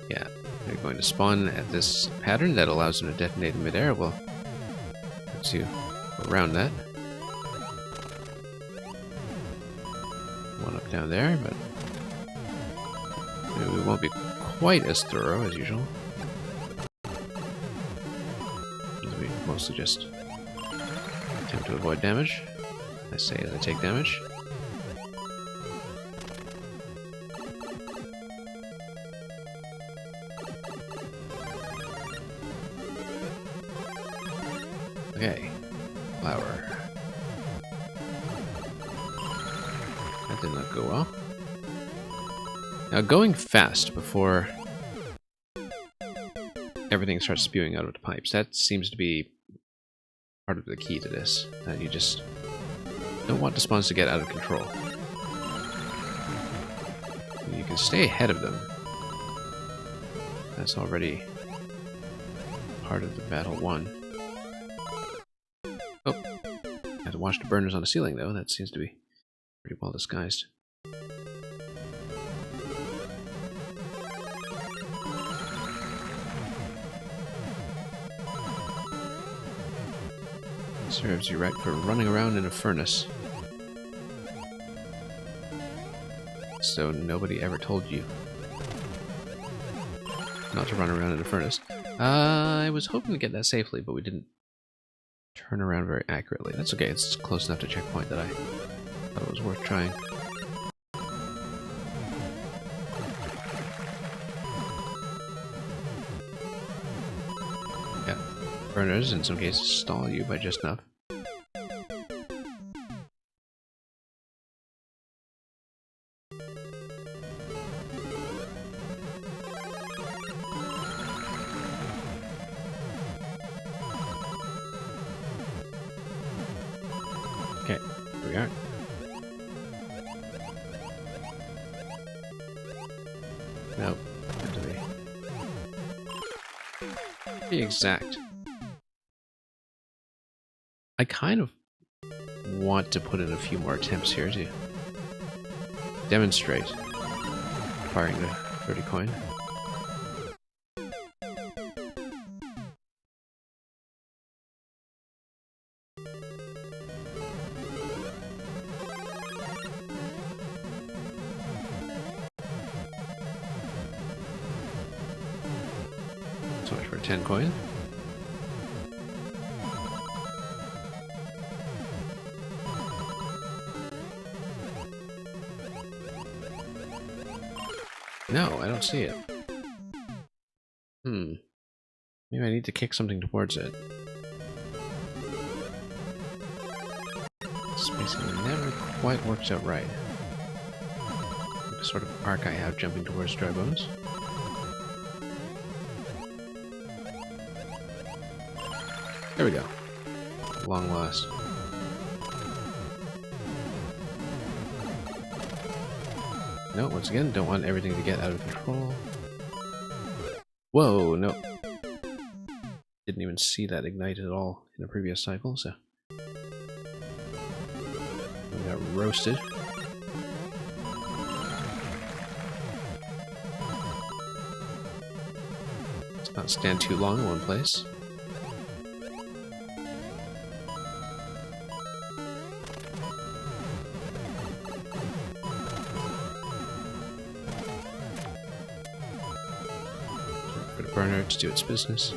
Yeah, they're going to spawn at this pattern that allows them to detonate in midair. Well, let's you go around that. One up down there, but maybe we won't be quite as thorough as usual. We mostly just attempt to avoid damage. I say that I take damage. Okay, flower. That did not go well. Now going fast before everything starts spewing out of the pipes, that seems to be part of the key to this. That you just don't want the spawns to get out of control. You can stay ahead of them. That's already part of the battle won. Oh, I have to watch the burners on the ceiling though. That seems to be pretty well disguised. Serves you right for running around in a furnace. So nobody ever told you not to run around in a furnace. I was hoping to get that safely, but we didn't turn around very accurately. That's okay, it's close enough to checkpoint that I thought it was worth trying. Yeah, burners in some cases stall you by just enough. Nope. Have to be exact. I kind of want to put in a few more attempts here to demonstrate firing the 30 coin. So much for 10 coin. No, I don't see it. Maybe I need to kick something towards it. Spacing never quite works out right. The sort of arc I have jumping towards dry bones. There we go. Long last. No, once again, don't want everything to get out of control. Whoa, no. Didn't even see that ignite at all in the previous cycle, so... we got roasted. Let's not stand too long in one place. Burner to do its business.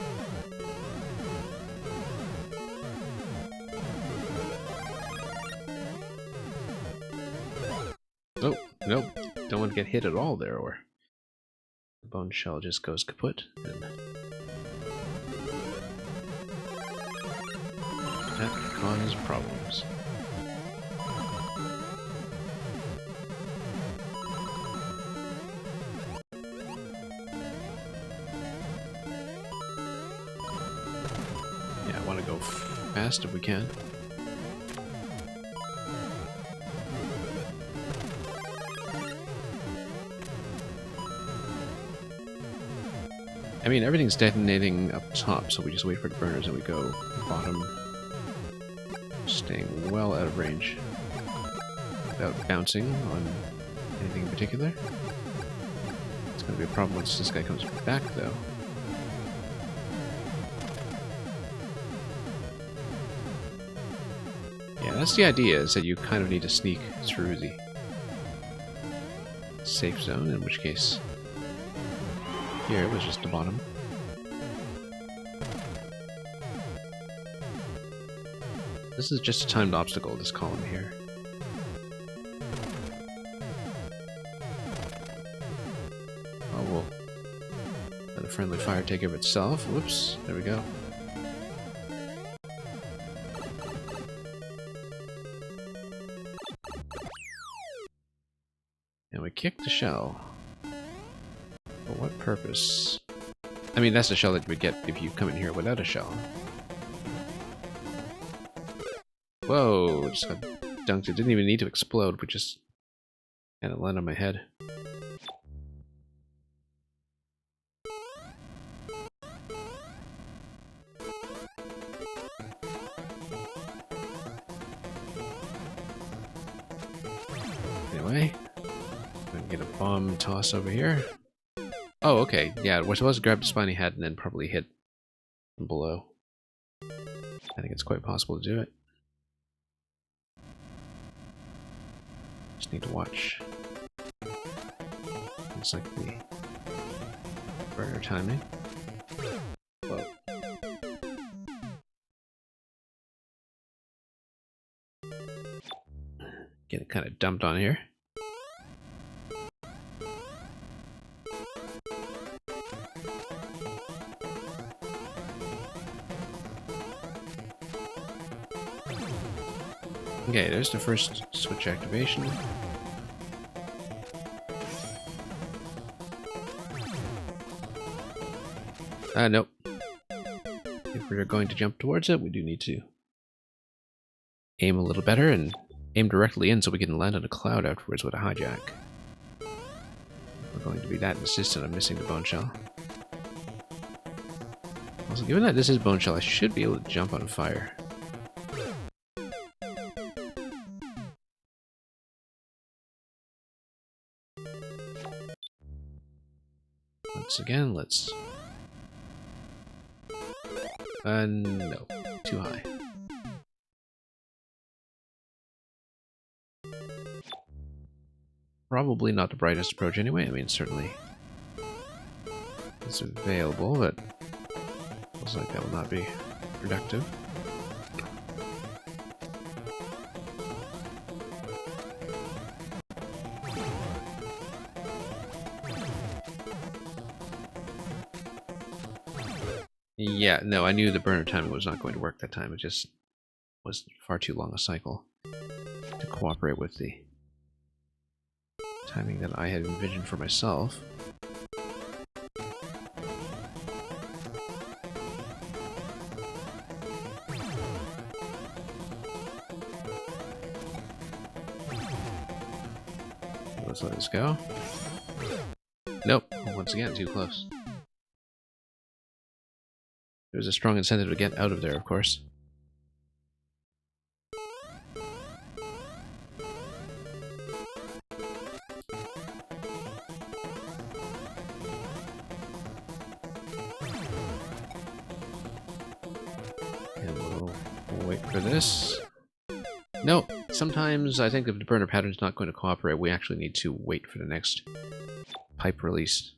Oh, nope. Don't want to get hit at all there, or the bone shell just goes kaput, and that causes problems. Go fast if we can. I mean, everything's detonating up top, so we just wait for the burners and we go bottom, staying well out of range without bouncing on anything in particular. It's going to be a problem once this guy comes back, though. That's the idea, is that you kind of need to sneak through the safe zone, in which case here it was just the bottom. This is just a timed obstacle, this column here. Oh, we'll let a friendly fire take care of itself. Whoops, there we go. And we kick the shell. For what purpose? I mean, that's the shell that you would get if you come in here without a shell. Whoa, just got dunked. It didn't even need to explode, but just kind of landed on my head. Anyway. Get a bomb toss over here. Oh, okay. Yeah, we're supposed to grab the spiny head and then probably hit from below. I think it's quite possible to do it. Just need to watch. Looks like the burner timing. Whoa. Getting kind of dumped on here. Okay, there's the first switch activation. Nope. If we're going to jump towards it, we do need to aim a little better and aim directly in so we can land on a cloud afterwards with a hijack. We're going to be that insistent on missing the bone shell. Also, given that this is bone shell, I should be able to jump on fire. Once again, let's... no. Too high. Probably not the brightest approach anyway. I mean, certainly it's available, but looks like that will not be productive. Yeah, no, I knew the burner timing was not going to work that time. It just was far too long a cycle to cooperate with the timing that I had envisioned for myself. Let's let this go. Nope, once again, too close. There's a strong incentive to get out of there, of course. And we'll wait for this. No, sometimes I think if the burner pattern is not going to cooperate, we actually need to wait for the next pipe release.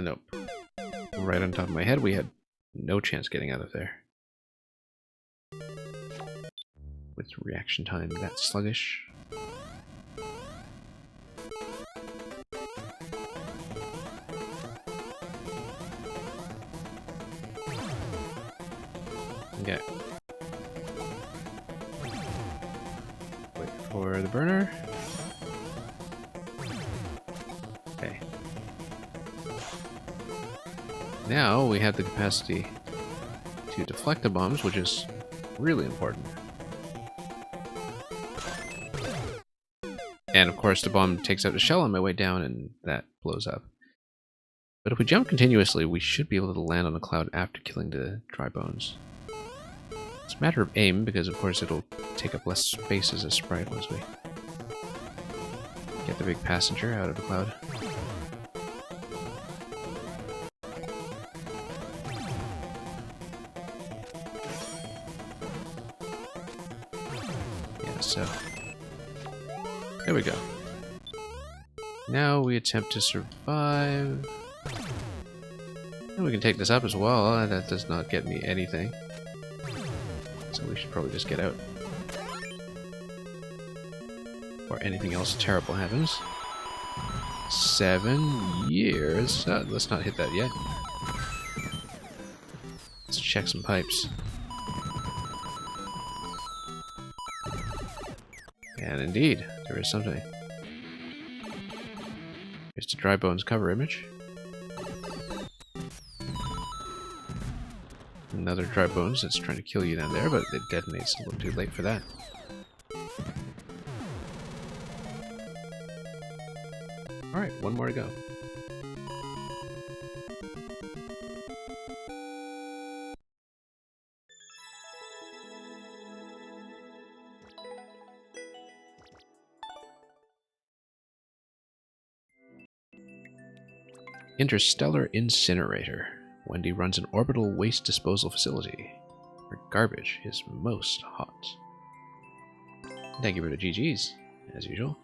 Nope. Right on top of my head, we had no chance getting out of there. With reaction time that sluggish. Okay. Wait for the burner. Okay. Now we have the capacity to deflect the bombs, which is really important. And of course the bomb takes out the shell on my way down and that blows up. But if we jump continuously, we should be able to land on the cloud after killing the dry bones. It's a matter of aim, because of course it'll take up less space as a sprite once we get the big passenger out of the cloud. So, there we go. Now we attempt to survive. And we can take this up as well. That does not get me anything. So we should probably just get out. Or anything else terrible happens. 7 years. Let's not hit that yet. Let's check some pipes. And indeed, there is something. Here's the dry bones cover image. Another dry bones that's trying to kill you down there, but it detonates a little too late for that. Alright, one more to go. Interstellar Incinerator. Wendy runs an orbital waste disposal facility where garbage is most hot. Thank you for the GGs, as usual.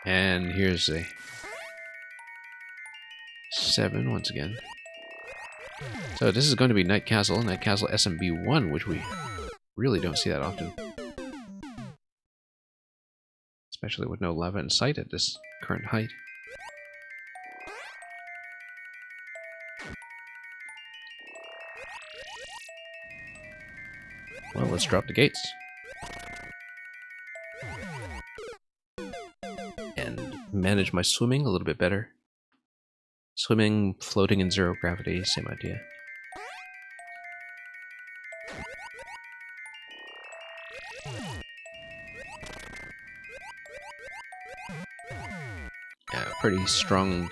And here's a 7 once again. So this is going to be Night Castle SMB1, which we really don't see that often. Especially with no lava in sight at this current height. Well, let's drop the gates. manage my swimming a little bit better. Swimming, floating in zero gravity, same idea. Yeah, pretty strong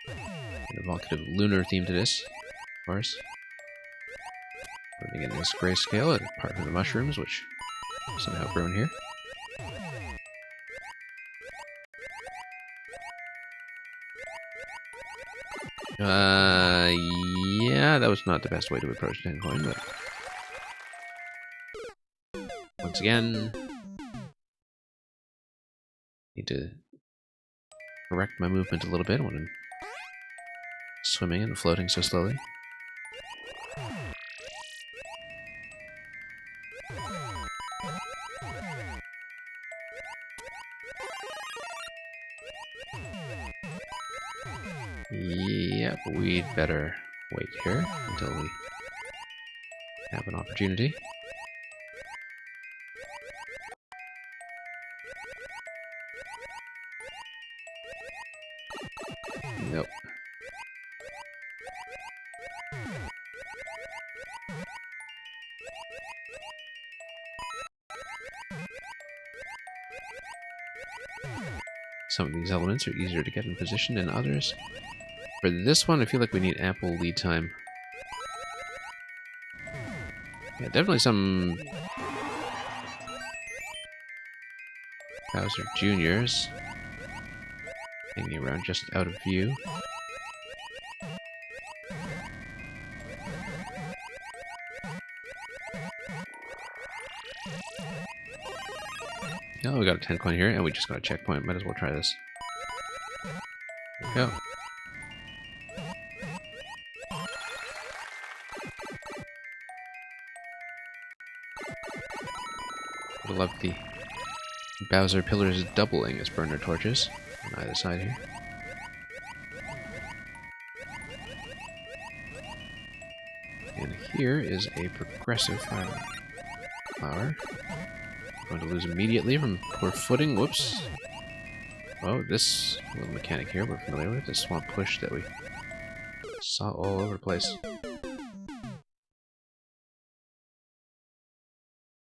and evocative lunar theme to this, of course. Living in this grayscale, apart from the mushrooms, which somehow grown here. Yeah, that was not the best way to approach 10 coin, but once again, need to correct my movement a little bit when I'm swimming and floating so slowly. Yep, we'd better wait here until we have an opportunity. Nope. Some of these elements are easier to get in position than others. For this one, I feel like we need ample lead time. Yeah, definitely some Bowser Juniors hanging around just out of view. Oh, we got a 10 coin here, and we just got a checkpoint. Might as well try this. There we go. I love the Bowser pillars doubling as burner torches on either side here. And here is a progressive fire flower. I'm going to lose immediately from poor footing. Whoops. Oh, this little mechanic here we're familiar with, the swamp push that we saw all over the place.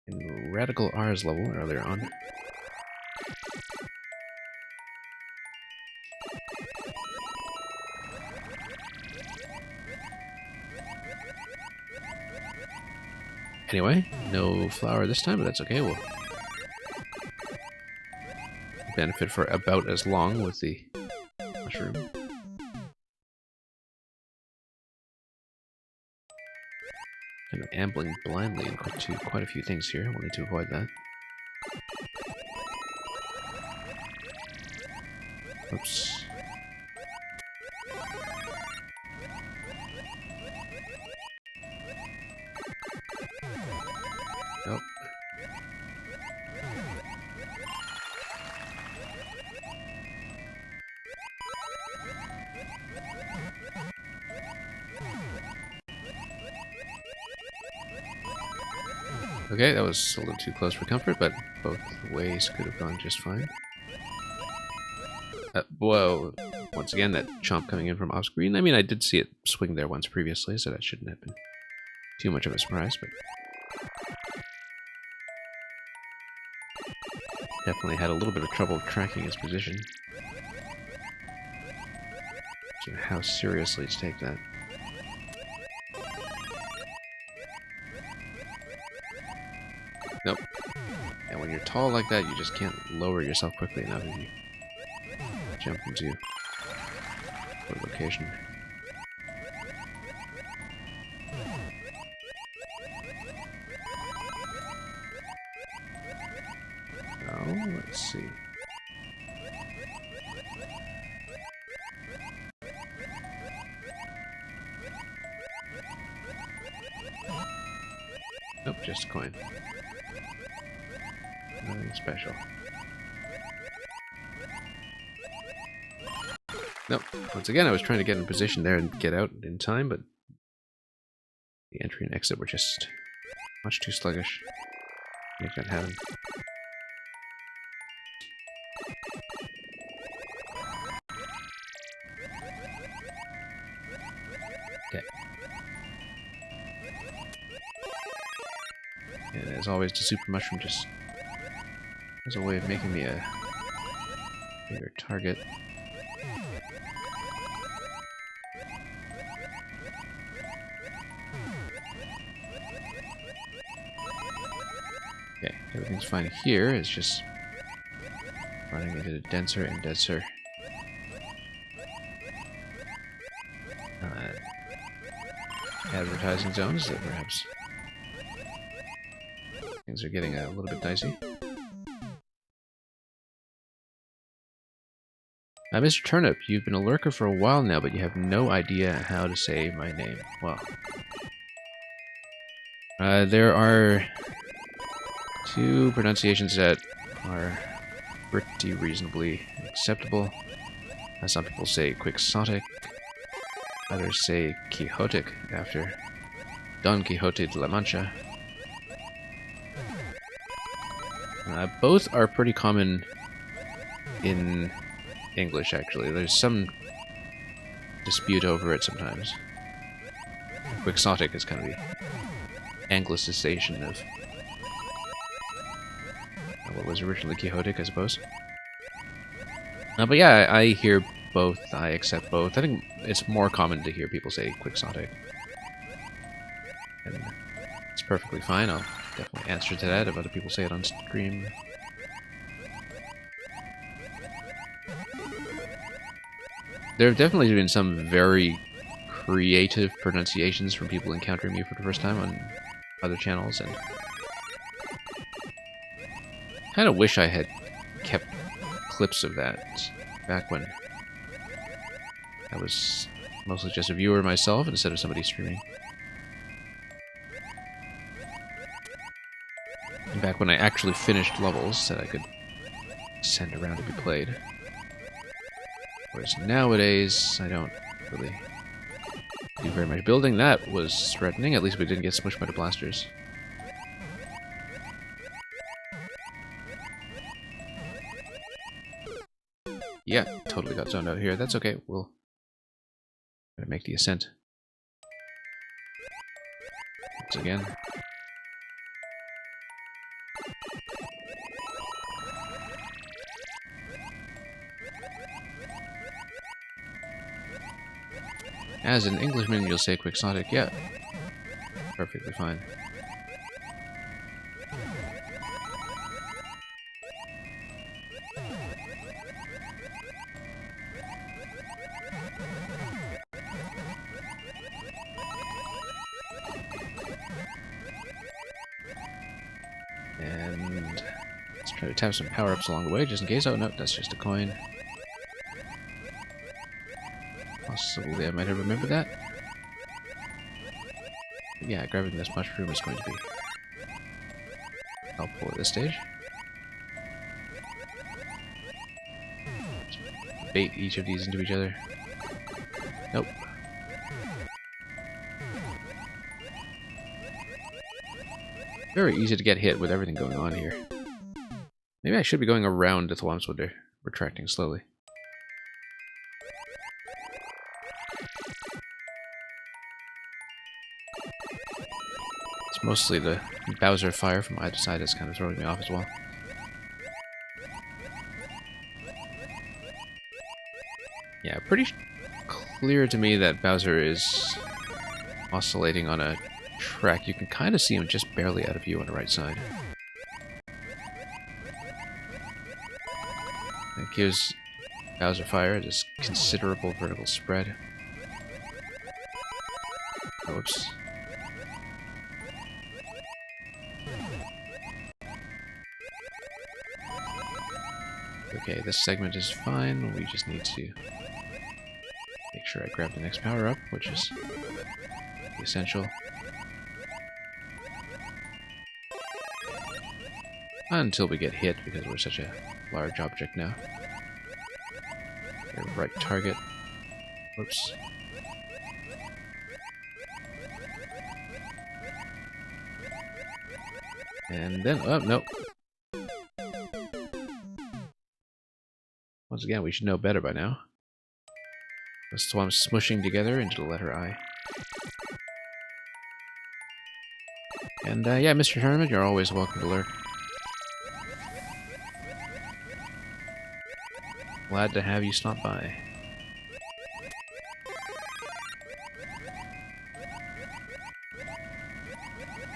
In Radical R's level earlier on. Anyway, no flower this time, but that's okay. We'll benefit for about as long with the mushroom. Kind of ambling blindly into quite a few things here. I wanted to avoid that. Oops. Nope. Okay, that was a little too close for comfort, but both ways could have gone just fine. Whoa. Once again, that chomp coming in from off-screen. I mean, I did see it swing there once previously, so that shouldn't have been too much of a surprise, but definitely had a little bit of trouble tracking his position. So how seriously to take that. Nope. And when you're tall like that, you just can't lower yourself quickly enough if you jump into a location. Oh, let's see. Nope, just a coin. Nothing special. Nope. Once again, I was trying to get in position there and get out in time, but the entry and exit were just much too sluggish to make that happen. And as always, the super mushroom just has a way of making me a bigger target. Okay, everything's fine here. It's just running into the denser and denser advertising zones that perhaps things are getting a little bit dicey. Mr. Turnip, you've been a lurker for a while now, but you have no idea how to say my name. Well, there are two pronunciations that are pretty reasonably acceptable. Some people say Quixotic, others say Quixotic after Don Quixote de la Mancha. Both are pretty common in English, actually. There's some dispute over it sometimes. Quixotic is kind of the anglicization of what was originally Quixotic, I suppose. But yeah, I hear both. I accept both. I think it's more common to hear people say Quixotic. And it's perfectly fine. I'll definitely answer to that if other people say it on stream. There have definitely been some very creative pronunciations from people encountering me for the first time on other channels, and kind of wish I had kept clips of that back when I was mostly just a viewer myself instead of somebody streaming. And back when I actually finished levels that I could send around to be played. Whereas nowadays, I don't really do very much building. That was threatening. At least we didn't get smushed by the blasters. Yeah, totally got zoned out here. That's okay. We'll make the ascent. Once again. As an Englishman, you'll say Quixotic. Yeah, perfectly fine. And let's try to tap some power-ups along the way, just in case. Oh, no, that's just a coin. Possibly I might have remembered that. But yeah, grabbing this mushroom is going to be helpful at this stage. Just bait each of these into each other. Nope. Very easy to get hit with everything going on here. Maybe I should be going around the thwomps when they're retracting slowly. It's mostly the Bowser fire from either side that's kind of throwing me off as well. Yeah, pretty clear to me that Bowser is oscillating on a track. You can kind of see him just barely out of view on the right side. It gives Bowser Fire this considerable vertical spread. Oops. Okay, this segment is fine. We just need to make sure I grab the next power-up, which is essential. Until we get hit, because we're such a large object now. Okay, right target. Whoops. And then, oh, nope. Once again, we should know better by now. That's why I'm smushing together into the letter I. And yeah, Mr. Tournament, you're always welcome to lurk. Glad to have you stop by.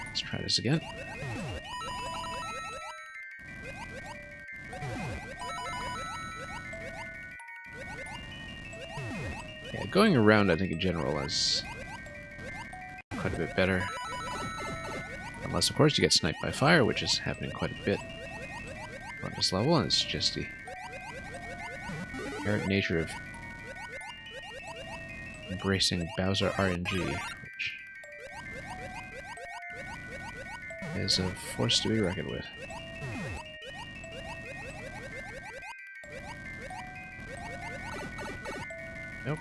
Let's try this again. Yeah, going around, I think in general is quite a bit better. Unless, of course, you get sniped by fire, which is happening quite a bit on this level, and it's just the inherent nature of embracing Bowser RNG, which is a force to be reckoned with. Nope.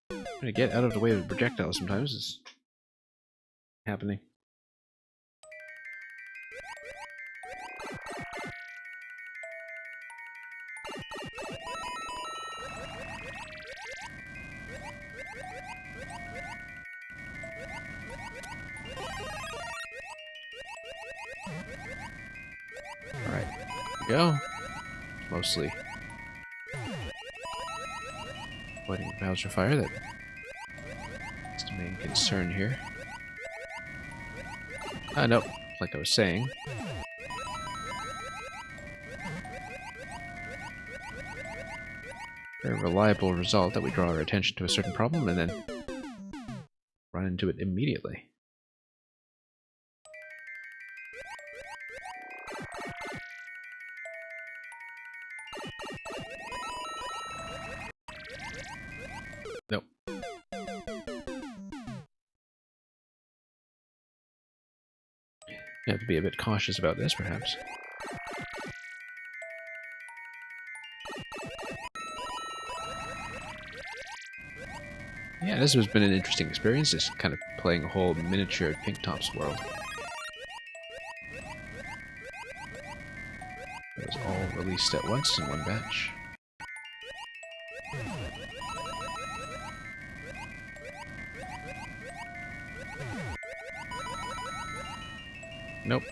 Trying to get out of the way of the projectiles sometimes is happening. Alright, here we go. Mostly avoiding Bowser fire, that's the main concern here. No, like I was saying. Very reliable result that we draw our attention to a certain problem and then run into it immediately. Nope. You have to be a bit cautious about this, perhaps. Yeah, this has been an interesting experience, just kind of playing a whole miniature Pink Tops world. It was all released at once in one batch. Nope.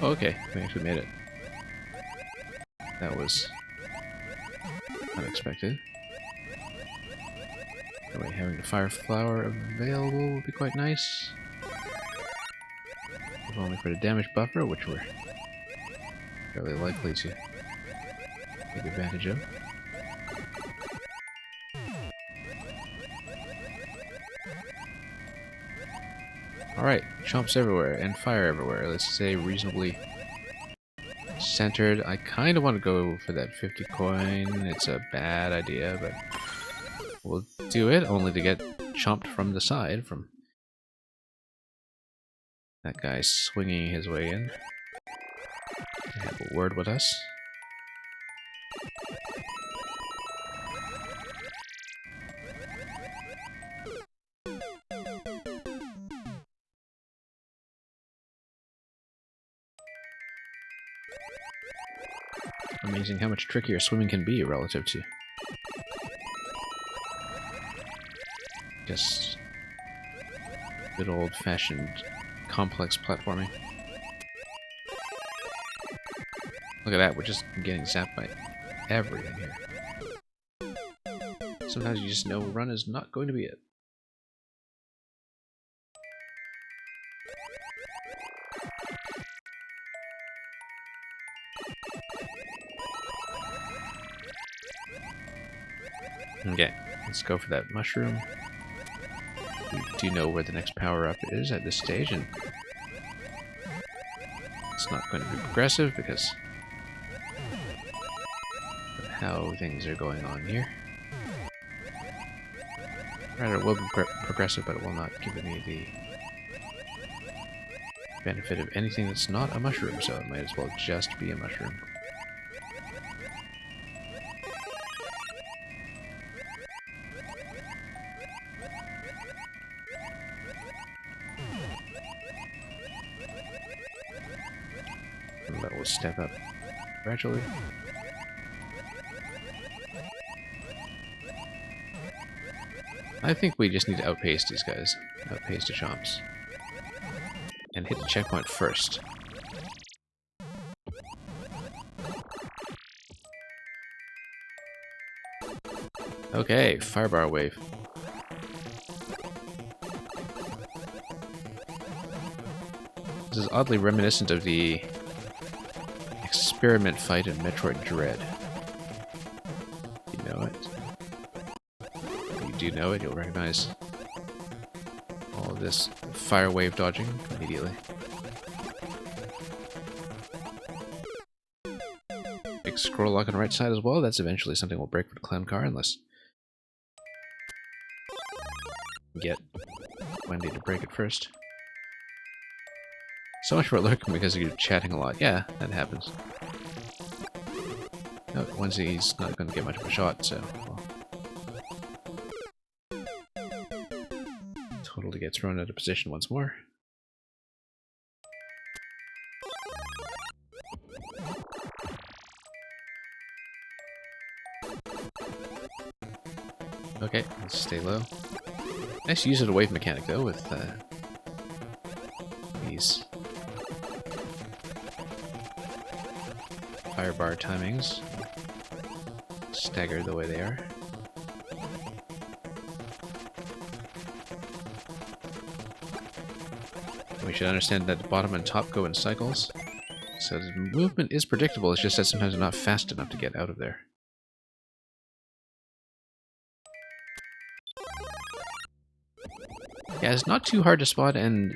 Oh, okay, we actually made it. That was unexpected. Anyway, having the fire flower available would be quite nice. If only for the damage buffer, which we're fairly likely to take advantage of. Alright, chomps everywhere and fire everywhere. Let's say reasonably centered. I kind of want to go for that 50 coin. It's a bad idea, but we'll do it, only to get chomped from the side from that guy swinging his way in to have a word with us. Amazing how much trickier swimming can be relative to just good old-fashioned complex platforming. Look at that, we're just getting zapped by everything here. Sometimes you just know run is not going to be it. Okay, let's go for that mushroom. We do know where the next power-up is at this stage, and it's not going to be progressive because of how things are going on here. Rather, it will be progressive, but it will not give me the benefit of anything that's not a mushroom, so it might as well just be a mushroom. That will step up gradually. I think we just need to outpace these guys. Outpace the chomps. and hit the checkpoint first. Okay, firebar wave. This is oddly reminiscent of the experiment fight in Metroid Dread. You know it? If you do know it, you'll recognize all of this fire wave dodging immediately. Big scroll lock on the right side as well. That's eventually something we'll break for the clown car unless we get Wendy to break it first. So much for lurking because you're chatting a lot. Yeah, that happens. No, Wednesday's not going to get much of a shot, so... Well. Totally get thrown out of position once more. Okay, let's stay low. Nice use of the wave mechanic, though, with these firebar timings. Staggered the way they are. We should understand that the bottom and top go in cycles. So the movement is predictable, it's just that sometimes we're not fast enough to get out of there. Yeah, it's not too hard to spot, and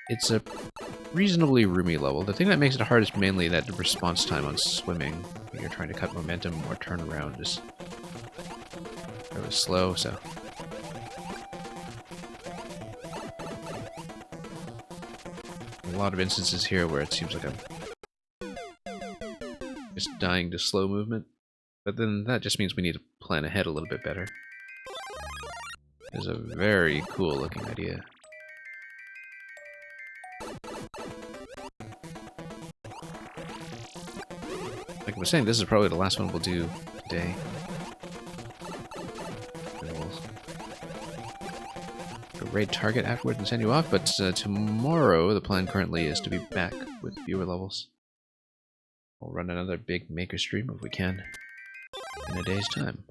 it's a reasonably roomy level. The thing that makes it hard is mainly that the response time on swimming, when you're trying to cut momentum or turn around, is really slow, so... A lot of instances here where it seems like I'm just dying to slow movement, but then that just means we need to plan ahead a little bit better. It's a very cool looking idea. Like I was saying, this is probably the last one we'll do today. And we'll raid target afterwards and send you off, but tomorrow the plan currently is to be back with viewer levels. We'll run another big maker stream if we can in a day's time.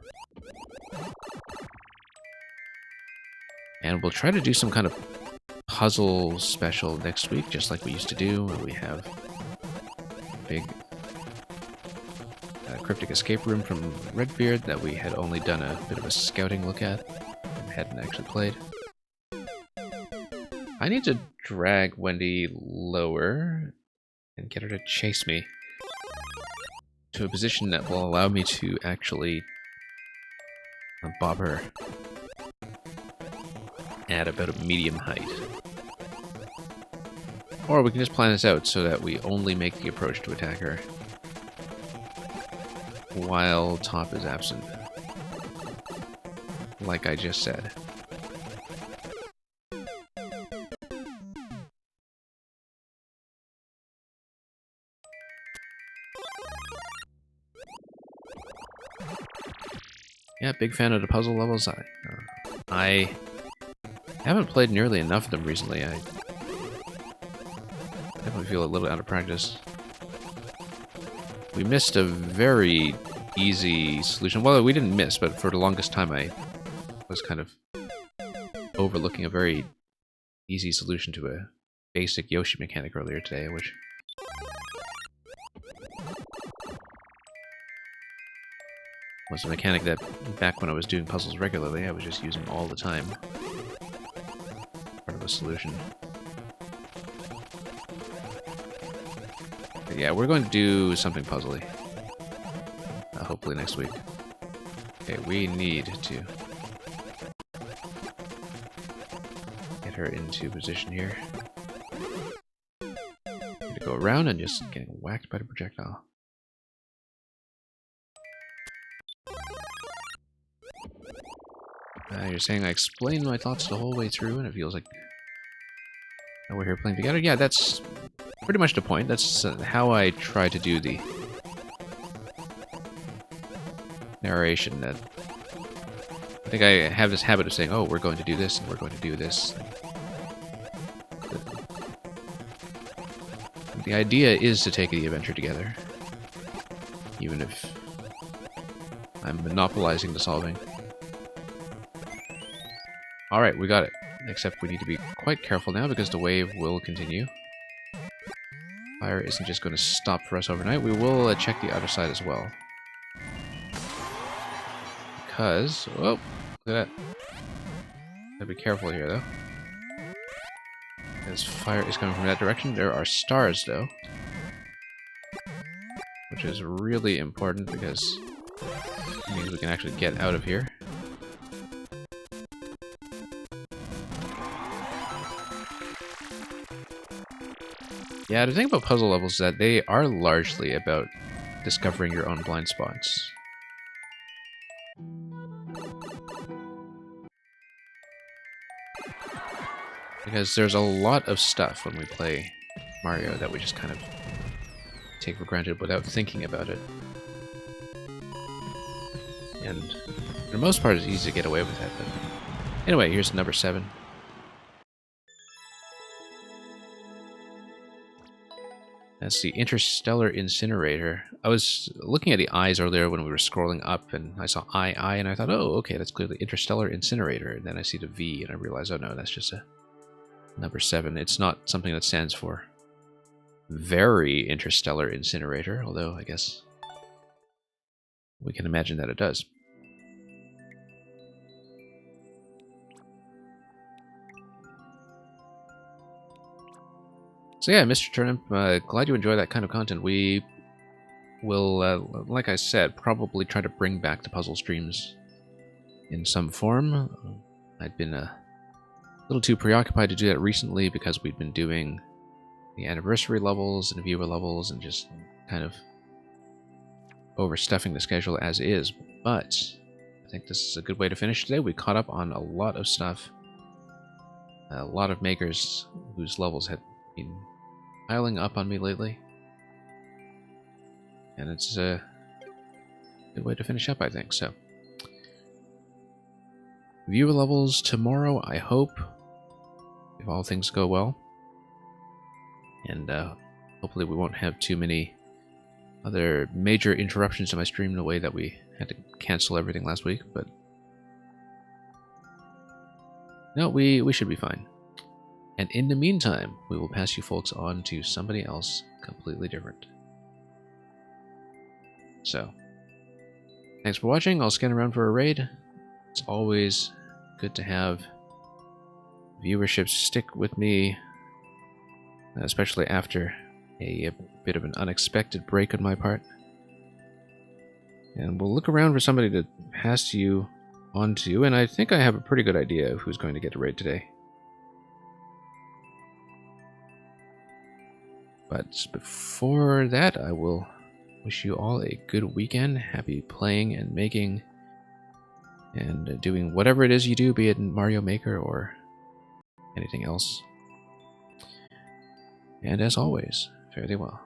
And we'll try to do some kind of puzzle special next week, just like we used to do, where we have a big cryptic escape room from Redbeard that we had only done a bit of a scouting look at and hadn't actually played. I need to drag Wendy lower and get her to chase me to a position that will allow me to actually bob her at about a medium height. Or we can just plan this out so that we only make the approach to attack her while top is absent. Like I just said. Yeah, big fan of the puzzle levels. I haven't played nearly enough of them recently. I definitely feel a little out of practice. We missed a very easy solution. Well, we didn't miss, but for the longest time I was kind of overlooking a very easy solution to a basic Yoshi mechanic earlier today, which was a mechanic that, back when I was doing puzzles regularly, I was just using all the time. Part of a solution. But yeah, we're going to do something puzzly. Hopefully next week. Okay, we need to get her into position here. Need to go around and just getting whacked by the projectile. You're saying I explained my thoughts the whole way through, and it feels like we're here playing together? Yeah, that's pretty much the point. That's how I try to do the narration. That I think I have this habit of saying, oh, we're going to do this, and we're going to do this. The idea is to take the adventure together. Even if I'm monopolizing the solving. Alright, we got it. Except we need to be quite careful now because the wave will continue. Fire isn't just going to stop for us overnight. We will check the other side as well. Because... oh, look at that. Gotta be careful here, though. As fire is coming from that direction. There are stars, though. Which is really important because it means we can actually get out of here. Yeah, the thing about puzzle levels is that they are largely about discovering your own blind spots. Because there's a lot of stuff when we play Mario that we just kind of take for granted without thinking about it. And for the most part, it's easy to get away with that. But anyway, here's number 7. That's the Interstellar Incinerator. I was looking at the eyes earlier when we were scrolling up, and I saw I, and I thought, oh, okay, that's clearly Interstellar Incinerator. And then I see the V, and I realized, oh no, that's just a number 7. It's not something that stands for Very Interstellar Incinerator, although I guess we can imagine that it does. So yeah, Mr. Turnip, glad you enjoy that kind of content. We will, like I said, probably try to bring back the puzzle streams in some form. I'd been a little too preoccupied to do that recently because we've been doing the anniversary levels and viewer levels and just kind of overstuffing the schedule as is. But I think this is a good way to finish today. We caught up on a lot of stuff. A lot of makers whose levels had been piling up on me lately. And it's a good way to finish up, I think. So, viewer levels tomorrow, I hope, if all things go well. And hopefully we won't have too many other major interruptions to my stream in a way that we had to cancel everything last week. But no, we should be fine. And in the meantime, we will pass you folks on to somebody else completely different. So, thanks for watching. I'll scan around for a raid. It's always good to have viewership stick with me, especially after a bit of an unexpected break on my part. And we'll look around for somebody to pass you on to, and I think I have a pretty good idea of who's going to get a raid today. But before that, I will wish you all a good weekend. Happy playing and making and doing whatever it is you do, be it in Mario Maker or anything else. And as always, fare thee well.